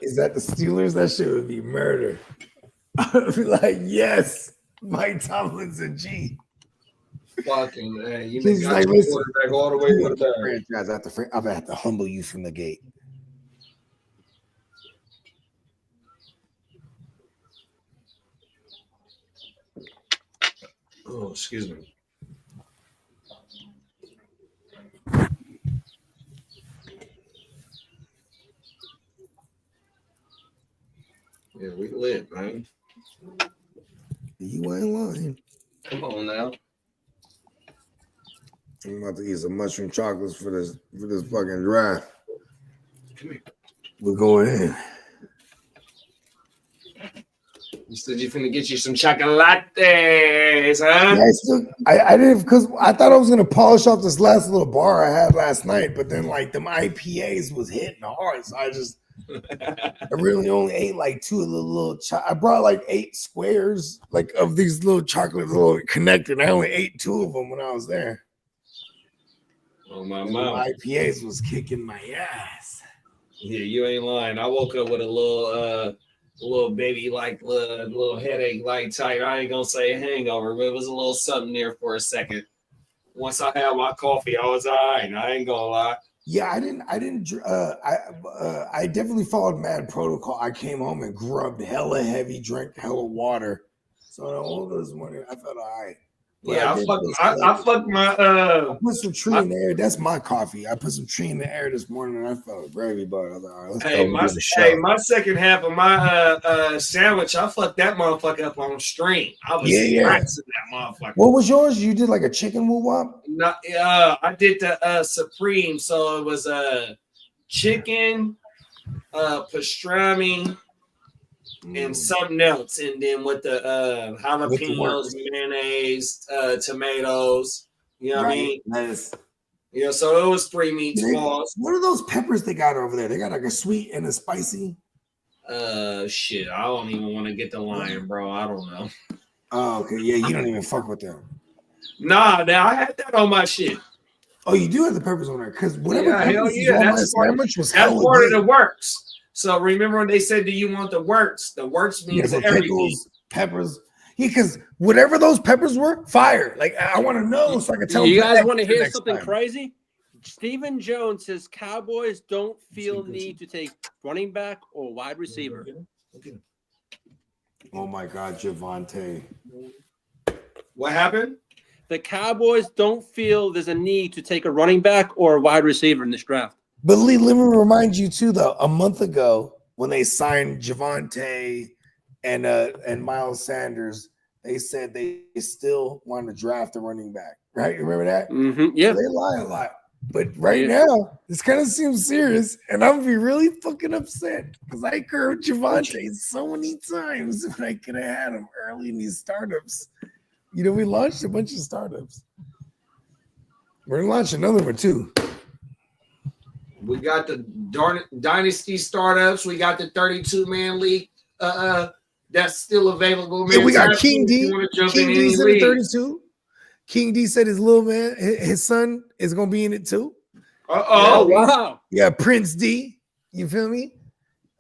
Is that the Steelers? That shit would be murder. I'd be like, yes, Mike Tomlin's a G. Fucking man, you He's got like, your listen, quarterback all the way to the third. franchise. I'm gonna have to humble you from the gate. Oh, excuse me. Yeah, we lit, man. You ain't lying. Come on now. I'm about to eat some mushroom chocolates for this fucking draft. Come here. We're going in. You said you're finna get you some chocolates, huh? Yeah, I didn't, because I thought I was gonna polish off this last little bar I had last night, but then like them IPAs was hitting hard, so I really only ate like two of the little. I brought like 8 squares, like of these little chocolate little connected. I only ate 2 of them when I was there. Oh my And mom. the IPAs was kicking my ass. Yeah, you ain't lying. I woke up with a little baby like little headache like type. I ain't gonna say a hangover, but it was a little something there for a second. Once I had my coffee, I was all right. I ain't gonna lie. Yeah, I definitely followed mad protocol. I came home and grubbed hella heavy, drank hella water. So all this morning I felt all right. But Yeah, I fucked my I put some tree in the air. That's my coffee. I put some tree in the air this morning and I felt gravy, but I was like, all right, let's go and do the show. my second half of my sandwich, I fucked that motherfucker up on stream. I was scratching that motherfucker. What was yours? You did like a chicken woo wop? No, I did the Supreme, so it was chicken, pastrami, and something else, and then with the jalapenos, mayonnaise, tomatoes. You know what I mean? Nice. Yeah, so it was 3 meats. What are those peppers they got over there? They got like a sweet and a spicy. Shit, I don't even want to get the lion, bro. I don't know. Oh, okay. Yeah, you don't even fuck with them. Nah, now I had that on my shit. Oh, you do have the peppers on there because whatever hell yeah, that's part of the works. So remember when they said, "Do you want the works?" The works means everything. Pickles, peppers. Yeah, because whatever those peppers were, fire. Like I want to know so I can tell. You guys want to hear something crazy? Stephen Jones says Cowboys don't feel need to take running back or wide receiver. Oh my God, Javonte. What happened? The Cowboys don't feel there's a need to take a running back or a wide receiver in this draft. But Lee, let me remind you too, though. A month ago, when they signed Javonte and Miles Sanders, they said they still want to draft a running back. Right? You remember that? Mm-hmm. Yeah. So they lie a lot. But right now, this kind of seems serious, and I'm gonna be really fucking upset because I curved Javonte so many times when I could have had him early in these startups. You know, we launched a bunch of startups. We're gonna launch another one too. We got the dynasty startups. We got the 32-man league. That's still available. Man, Yeah, we got Tap King in if D. you want to jump King in D any said at league. 32. King D said his little man, his son, is gonna be in it too. Oh wow! Yeah, Prince D. You feel me?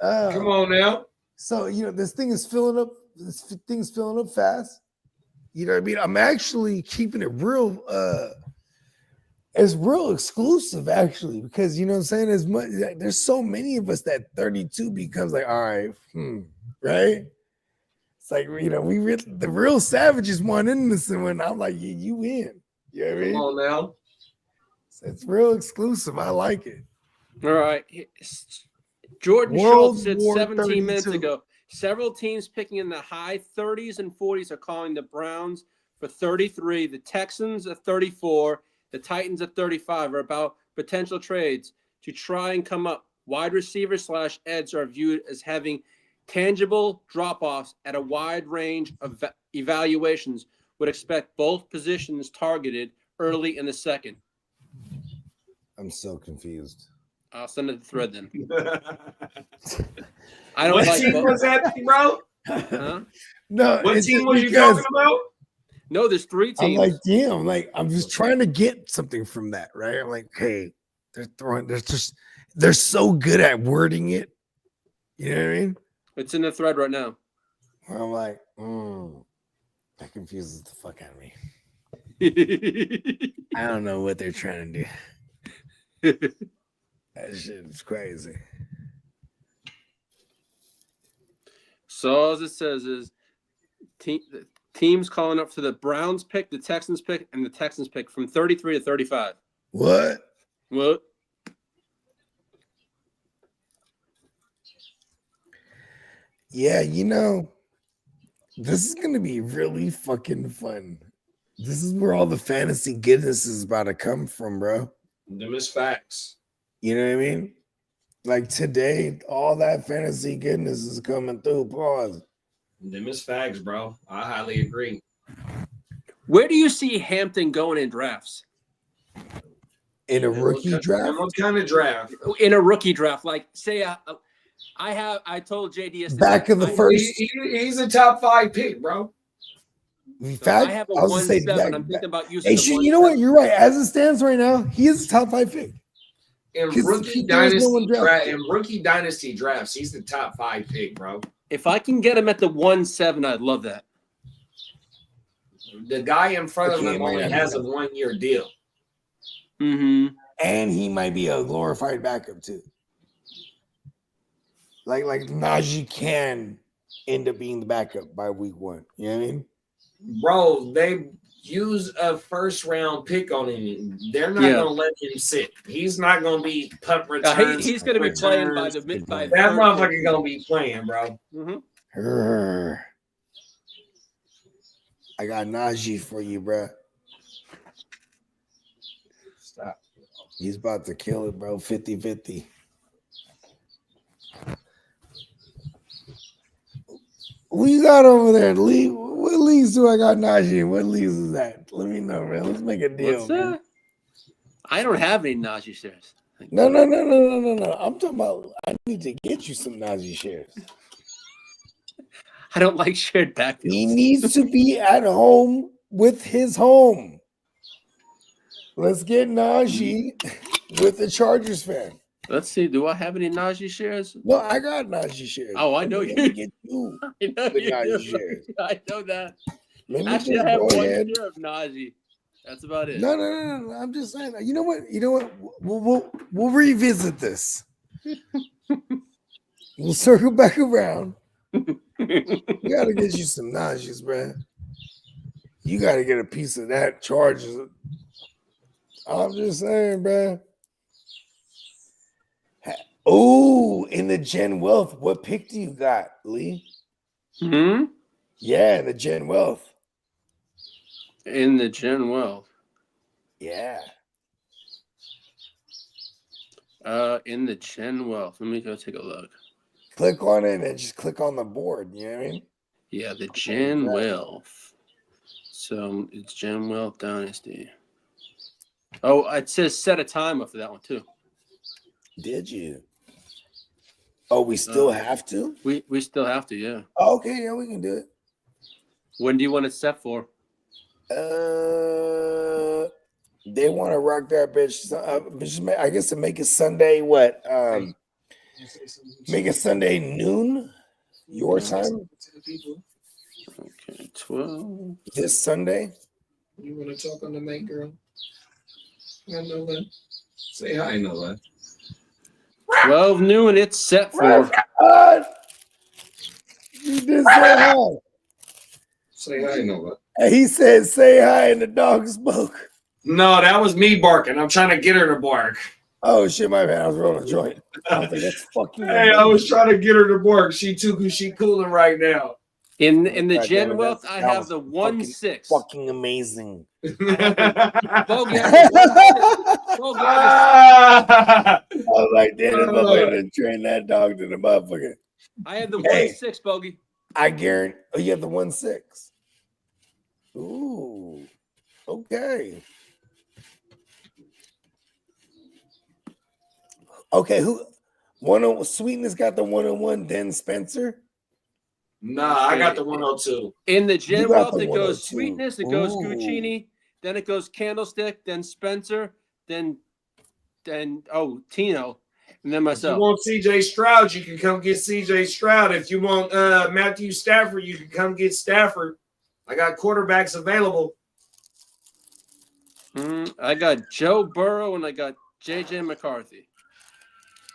Come on now. So this thing is filling up. This thing's filling up fast. You know what I mean? I'm actually keeping it real. It's real exclusive actually, because you know what I'm saying. As much there's so many of us that 32 becomes like, all right, right? It's like the real savages want in this, and when I'm like, you in. You know what I mean? Come on now. It's real exclusive. I like it. All right. Jordan World Schultz said War 17 minutes 32. ago. Several teams picking in the high 30s and 40s are calling the Browns for 33, the Texans at 34, the Titans at 35 are about potential trades to try and come up. Wide receivers / eds are viewed as having tangible drop-offs at a wide range of evaluations. Would expect both positions targeted early in the second. I'm so confused. I'll send it the thread then. I don't what like team both. was that, bro? Huh? No, What it's team just was you because talking about? No, there's 3 teams. I'm like, damn, I'm just trying to get something from that, right? I'm like, hey, they're so good at wording it. You know what I mean? It's in the thread right now. Where I'm like, that confuses the fuck out of me. I don't know what they're trying to do. That shit is crazy. So all it says is teams calling up for the Browns pick, the Texans pick, and the Texans pick from 33 to 35. What? What? Yeah, this is gonna be really fucking fun. This is where all the fantasy goodness is about to come from, bro. Them is facts. You know what I mean? Like today, all that fantasy goodness is coming through. Pause. Them is facts, bro. I highly agree. Where do you see Hampton going in drafts? In a rookie draft? What kind of draft? In a rookie draft, like say I told JD back of the first. He's a top 5 pick, bro. In So fact, I have a I was 1-7. I'm thinking about using. Hey, you know what? You're right. As it stands right now, he is a top 5 pick. In rookie dynasty drafts, he's the top 5 pick, bro. If I can get him at the 1-7, I'd love that. The guy in front of him only has a 1-year deal. Mm-hmm. And he might be a glorified backup too. Like Najee can end up being the backup by week 1. You know what I mean? Bro, they use a first-round pick on him. They're not going to let him sit. He's not going to be punt returns. He's going to be playing by the mid. That motherfucker going to be playing, bro. Mm-hmm. I got Najee for you, bro. Stop. He's about to kill it, bro. 50-50. What you got over there, Lee? What leagues do I got Najee in? What leagues is that? Let me know, man. Let's make a deal. What's that? I don't have any Najee shares. No. I'm talking about I need to get you some Najee shares. I don't like shared backfields. He needs to be at home with his home. Let's get Najee with the Chargers fan. Let's see. Do I have any Najee shares? No, I got Najee shares. Oh, I know you. Get you I know the you Najee do. shares. I know that. Let me Actually, just I have go 1 ahead. share of Najee. That's about it. No. I'm just saying. You know what? We'll revisit this. We'll circle back around. We gotta get you some Najees, bro. You gotta get a piece of that Chargers. I'm just saying, bro. Oh, in the Gen Wealth, what pick do you got, Lee? Hmm? Yeah, the Gen Wealth. In the Gen Wealth. Yeah. In the Gen Wealth. Let me go take a look. Click on it and just click on the board. You know what I mean? Yeah, the Gen Wealth. So it's Gen Wealth Dynasty. Oh, it says set a time up for that one too. Did you? Oh, we still have to? We still have to, yeah. Okay, yeah, we can do it. When do you want it set for? They want to rock that bitch. I guess to make it Sunday. What? Make it Sunday noon, your time. Okay, 12. This Sunday. You want to talk on the mic, girl? I know that. Say hi, Noah. 12 noon. It's set for. You did say hi. Say hi, Noah. And he said, "Say hi," and the dog spoke. No, that was me barking. I'm trying to get her to bark. Oh shit, my bad. I was rolling a joint. I was like, "That's fucking." Hey, I was trying to get her to bark. She cooling right now. In the God Gen damn it, Wealth, that I have was the fucking- 1-6. Fucking amazing. Bogey, I have the 1-6. Bogey, I was like, damn, I'm gonna train that dog to the motherfucker. have the Hey. 1-6, Bogey. I guarantee. Oh, you have the 1-6. Ooh, okay. Okay, who? Sweetness got the 101. Then Spencer. Nah, I got the 102. In the You Gen got Wealth, the it goes 102. Sweetness, it goes Ooh. Guccini, then it goes Candlestick, then Spencer, then Tino, and then If you myself. want CJ Stroud, you can come get CJ Stroud. If you want Matthew Stafford, you can come get Stafford. I got quarterbacks available. I got Joe Burrow and I got JJ McCarthy.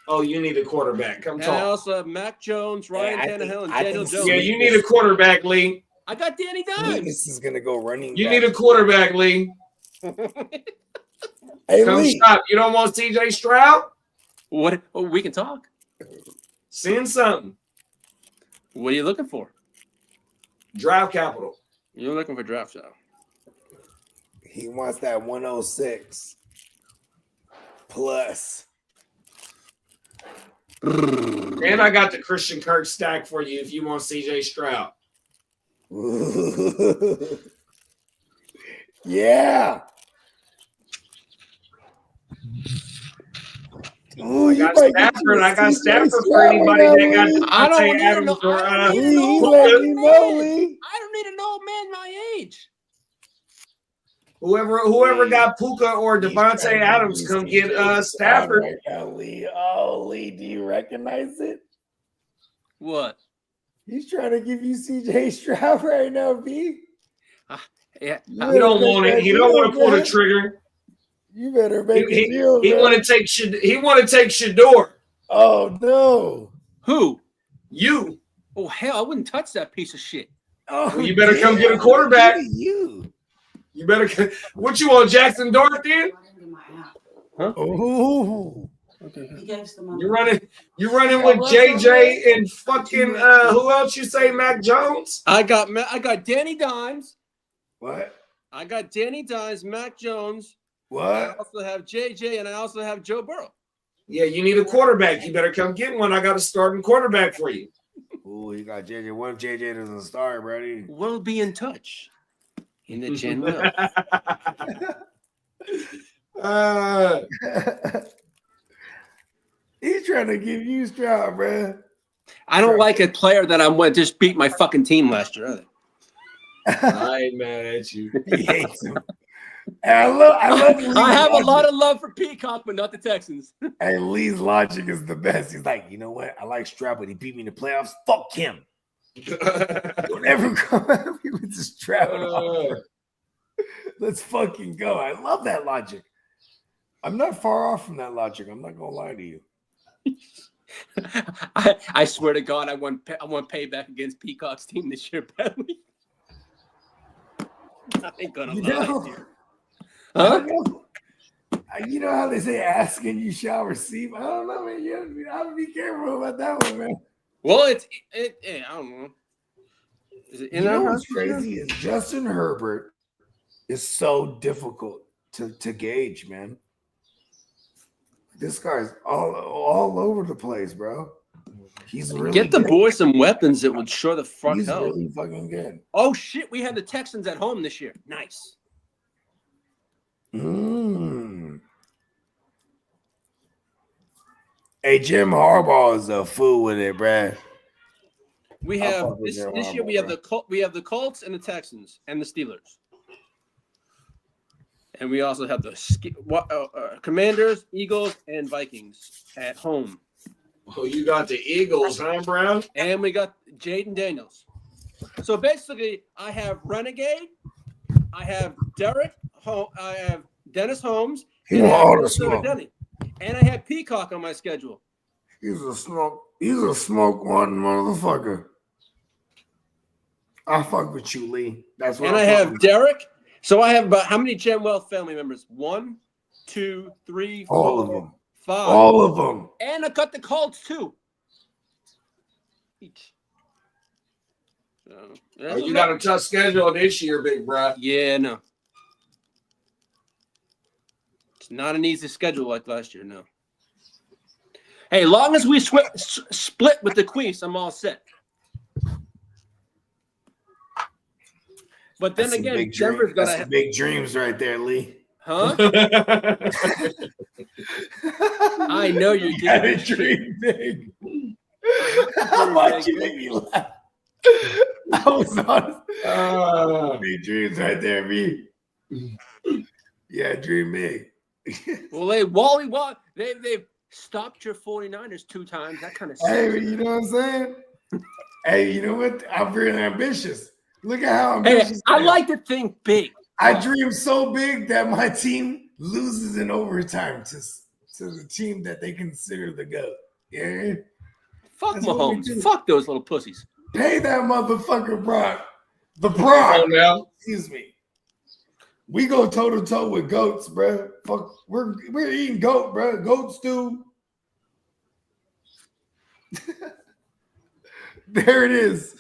Oh, you need a quarterback. Come And I talk. also have Mac Jones, Ryan Tannehill, and Daniel Jones. Yeah, you need a quarterback, Lee. I got Danny Dimes. Sweetness is gonna go running. You back. need a quarterback, Lee. Hey, Come Lee. stop. You don't want CJ Stroud? What? Oh, we can talk. Send something. What are you looking for? Draft capital. You're looking for draft style. He wants that 106 plus. And I got the Christian Kirk stack for you if you want CJ Stroud. Yeah. Ooh, I got Stafford. I got Stafford for anybody that got I don't Devontae need to Adams know. or I don't need to know. Lee, my let me know, man. Lee. I don't need to know a man my age. whoever got Puka or He's Devontae trying to Adams, use come CJ get Stafford. right now, Lee. Oh, Lee, do you recognize it? What? He's trying to give you CJ Stroud right now, B. Yeah. He don't want it. He don't want to pull the trigger. You better make a He deal, want to take Shador. Oh no. Who? You. Oh hell! I wouldn't touch that piece of shit. Oh, Well, you better come get a quarterback. You. You better. What you want, Jackson Dart then? Huh? Oh. You're running with JJ and fucking who else you say, Mac Jones? I got Danny Dimes. What? I got Danny Dimes, Mac Jones. I What? also have JJ, and I also have Joe Burrow. Yeah, you need a quarterback. You better come get one. I got a starting quarterback for you. Oh, you got JJ. What if JJ doesn't start, buddy? We'll be in touch in the Gen Will. He's trying to give you Stroud, bro. I don't like a player that I'm with just beat my fucking team last year either. I ain't mad at you. He hates him. And I love Lee's I have a logic. lot of love for Peacock, but not the Texans. And Lee's logic is the best. He's like, you know what? I like Stroud, but he beat me in the playoffs. Fuck him. Don't ever come at me with this Stroud offer. Let's fucking go. I love that logic. I'm not far off from that logic. I'm not gonna lie to you. I swear to God, I want payback against Peacock's team this year, badly. I ain't gonna lie to you. Huh? You know how they say, "Ask and you shall receive." I don't know, man. You have to be careful about that one, man. Well, I don't know. Is it in You know our what's crazy is Justin Herbert is so difficult to gauge, man. This guy's all over the place, bro. He's really Get the good. boy some weapons that would sure the fuck He's help. really fucking good. Oh shit, we had the Texans at home this year. Nice. Hey, Jim Harbaugh is a fool with it, bruh. We I have fuck with Jim this year. Harbaugh, We have bro. the Colts and the Texans and the Steelers, and we also have the Commanders, Eagles, and Vikings at home. Oh, you got the Eagles, huh, Brown? And we got Jaden Daniels. So basically, I have Renegade, I have I have Dennis Holmes, He and I want have all the Minnesota smoke. Denny, and I have Peacock on my schedule. He's a smoke one motherfucker. I fuck with you, Lee. That's what And I I'm have talking. Derek. So I have about how many Gemwell family members? 1, 2, 3, All 4, of them. 5. All of them. And I got the Colts too. Each. So, Oh, you got a tough schedule this year, big bro. Yeah, no. It's not an easy schedule like last year, no. Hey, long as we split with the Queefs, I'm all set. But then That's again, Denver's got That's some big dreams right there, Lee. Huh? I know you're You gotta getting dream big. Why'd you make me laugh? I was on big dreams right there, me. Yeah, dream big. Well, they've stopped your 49ers 2 times. That kind of Hey, sucks. you know what I'm saying? Hey, you know what? I'm really ambitious. Look at how ambitious I like to think big. I dream so big that my team loses in overtime to the team that they consider the GOAT. Yeah. Fuck That's what we Mahomes. do. Fuck those little pussies. Pay that motherfucker, Brock. The Brock. Now. Excuse me. We go toe to toe with goats, bro. Fuck, we're eating goat, bro. Goat stew. There it is.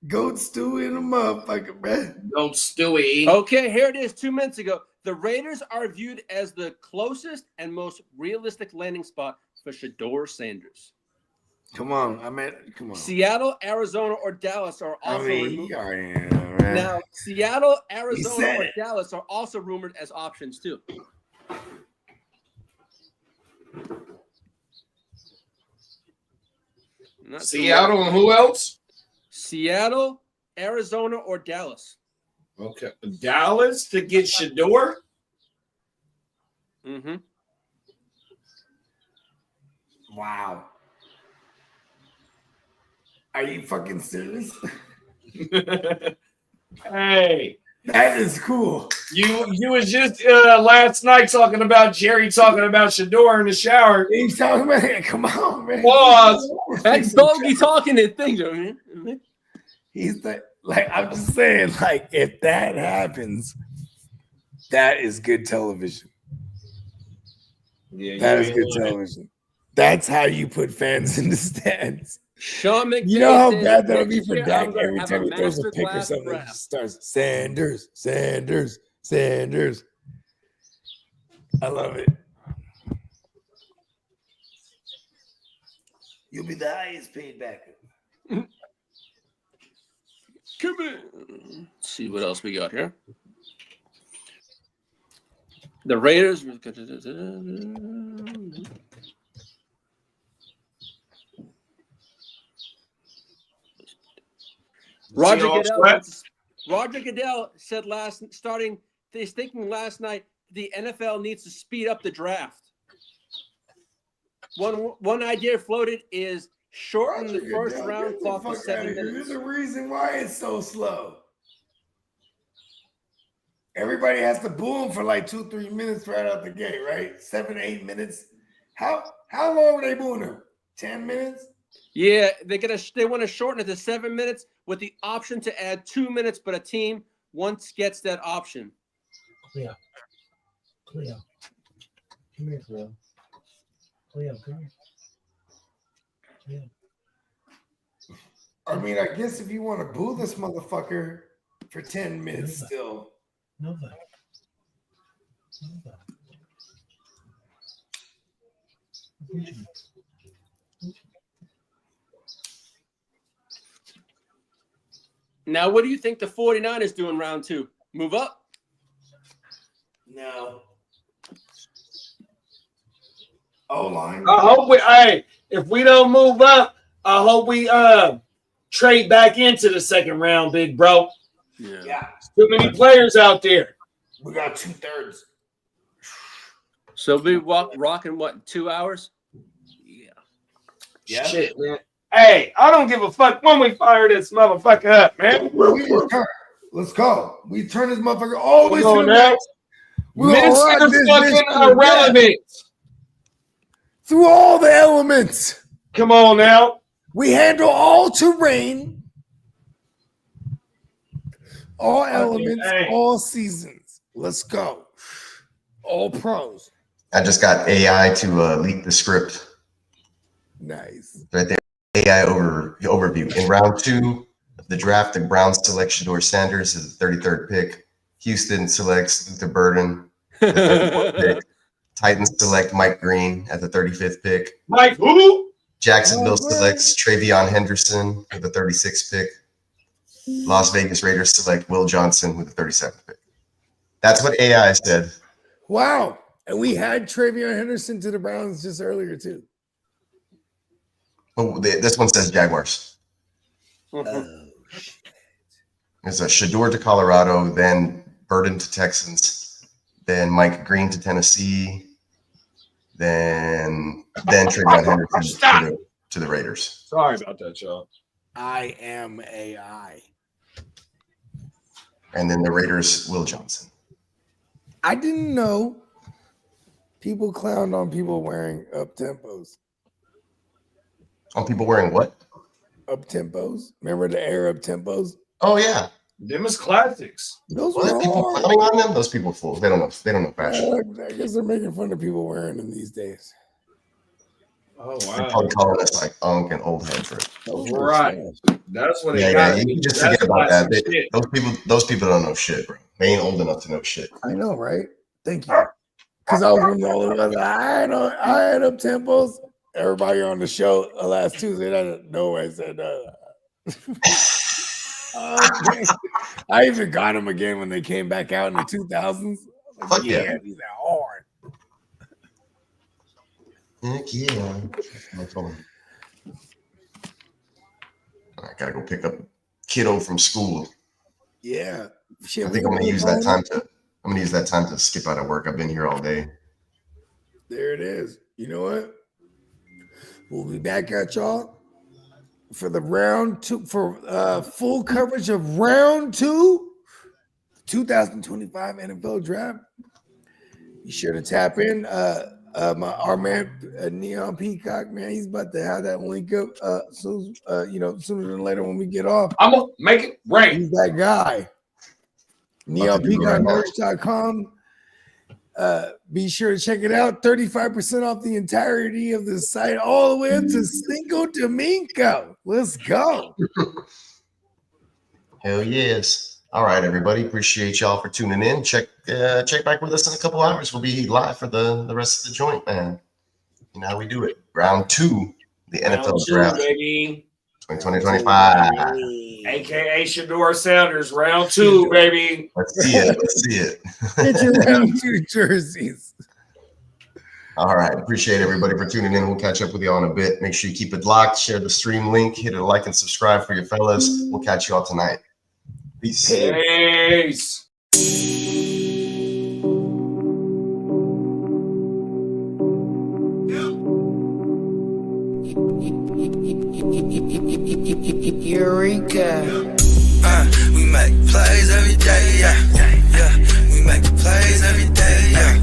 Goat stew in a motherfucker, bro. Goat stewy. Okay, here it is 2 minutes ago. The Raiders are viewed as the closest and most realistic landing spot for Shador Sanders. Come on, come on. Seattle, Arizona, or Dallas are also you already know, man. Now, Seattle, Arizona, said or it. Dallas are also rumored as options too. Not Seattle and who else? Seattle, Arizona, or Dallas. Okay. Dallas to get Shador? Mm-hmm. Wow. Are you fucking serious? Hey. That is cool. You was just last night talking about Jerry talking about Shador in the shower. He's talking about it. Come on, man. Pause. That's Bogey talking and things, man. He's like, I'm just saying, like, if that happens, that is good television. Yeah, that is good television. That's how you put fans in the stands. Sean McVay, you know how says, bad that'll be "Next for year, Dak I'm gonna every have time a he throws a pick or masterclass something. He draft." just starts Sanders, Sanders, Sanders. I love it. You'll be the highest paid backer. Come in. Let's see what else we got here. The Raiders. Roger Goodell said he's thinking last night the NFL needs to speed up the draft. One idea floated is shorten the first round clock to 7 minutes. There's a reason why it's so slow. Everybody has to boo him for like 2-3 minutes right out the gate, right? 7-8 minutes. How long were they booing him? 10 minutes? Yeah, they want to shorten it to 7 minutes with the option to add 2 minutes, but a team once gets that option. Cleo. Come here, Cleo. Cleo, come here. Cleo. I mean, I guess if you want to boo this motherfucker for 10 minutes still. Nova. Now, what do you think the 49ers do in round 2? Move up? No. O-line. I hope if we don't move up, I hope we trade back into the second round, big bro. Yeah. Too many players out there. We got 2/3. So we rocking what, 2 hours? Yeah. Shit, man. Hey, I don't give a fuck when we fire this motherfucker up, man. Let's go. We turn this motherfucker all the way Come to on the now. max. We'll rock Mr. this fucking bitch to the irrelevant. through all the elements. Come on now. We handle all terrain, all elements, all seasons. Let's go. All pros. I just got AI to leak the script. Nice. Right there. AI overview. In round 2 of the draft, the Browns select Shador Sanders as the 33rd pick. Houston selects Luther Burden at the 34th pick. Titans select Mike Green at the 35th pick. Mike who? Jacksonville selects Travion Henderson with the 36th pick. Las Vegas Raiders select Will Johnson with the 37th pick. That's what AI said. Wow. And we had Travion Henderson to the Browns just earlier, too. Oh, this one says Jaguars. It's a Shador to Colorado, then Burden to Texans, then Mike Green to Tennessee, then Travion Henderson to the Raiders. Sorry about that, y'all. I am AI. And then the Raiders, Will Johnson. I didn't know people clowned on people wearing up tempos. On people wearing what? Up tempos. Remember the era up tempos? Oh yeah. Them is classics. Those Well, were people hard. clowning on them. Those people fools. They don't know. They don't know fashion. I guess they're making fun of people wearing them these days. Oh They're wow. probably calling us like unk and old head for it. Right. That's what they Yeah, got. yeah. You can just That's forget about that. classic shit. Those people don't know shit, bro. They ain't old enough to know shit. I know, right? Thank you. Because I was one of the only ones. I had up tempos. Everybody on the show last Tuesday, I didn't know. I said, okay. I even got them again when they came back out in the 2000s. Like, Fuck yeah. These are hard. Heck yeah. I gotta go pick up kiddo from school. Yeah. Shit, I think I'm gonna use that time to. I'm gonna use that time to skip out of work. I've been here all day. There it is. You know what? We'll be back at y'all for the round 2 for full coverage of round 2, 2025 NFL draft. Be sure to tap in. Our man Neon Peacock, man, he's about to have that link up soon. Sooner than later when we get off. I'm gonna make it rain. He's that guy. NeonPeacockMerch.com. Be sure to check it out. 35% off the entirety of the site, all the way up to Cinco Domingo. Let's go. Hell yes. All right, everybody. Appreciate y'all for tuning in. Check back with us in a couple hours. We'll be live for the rest of the joint, man. You know how we do it. Round 2, the NFL draft, baby. 2020-2025. AKA Shador Sanders, round 2, baby. Let's see it. Let's see it. Get your round 2 jerseys. All right. Appreciate everybody for tuning in. We'll catch up with y'all in a bit. Make sure you keep it locked. Share the stream link. Hit a like and subscribe for your fellas. We'll catch you all tonight. Peace. Peace. Eureka. We make plays every day, yeah. We make plays every day, yeah.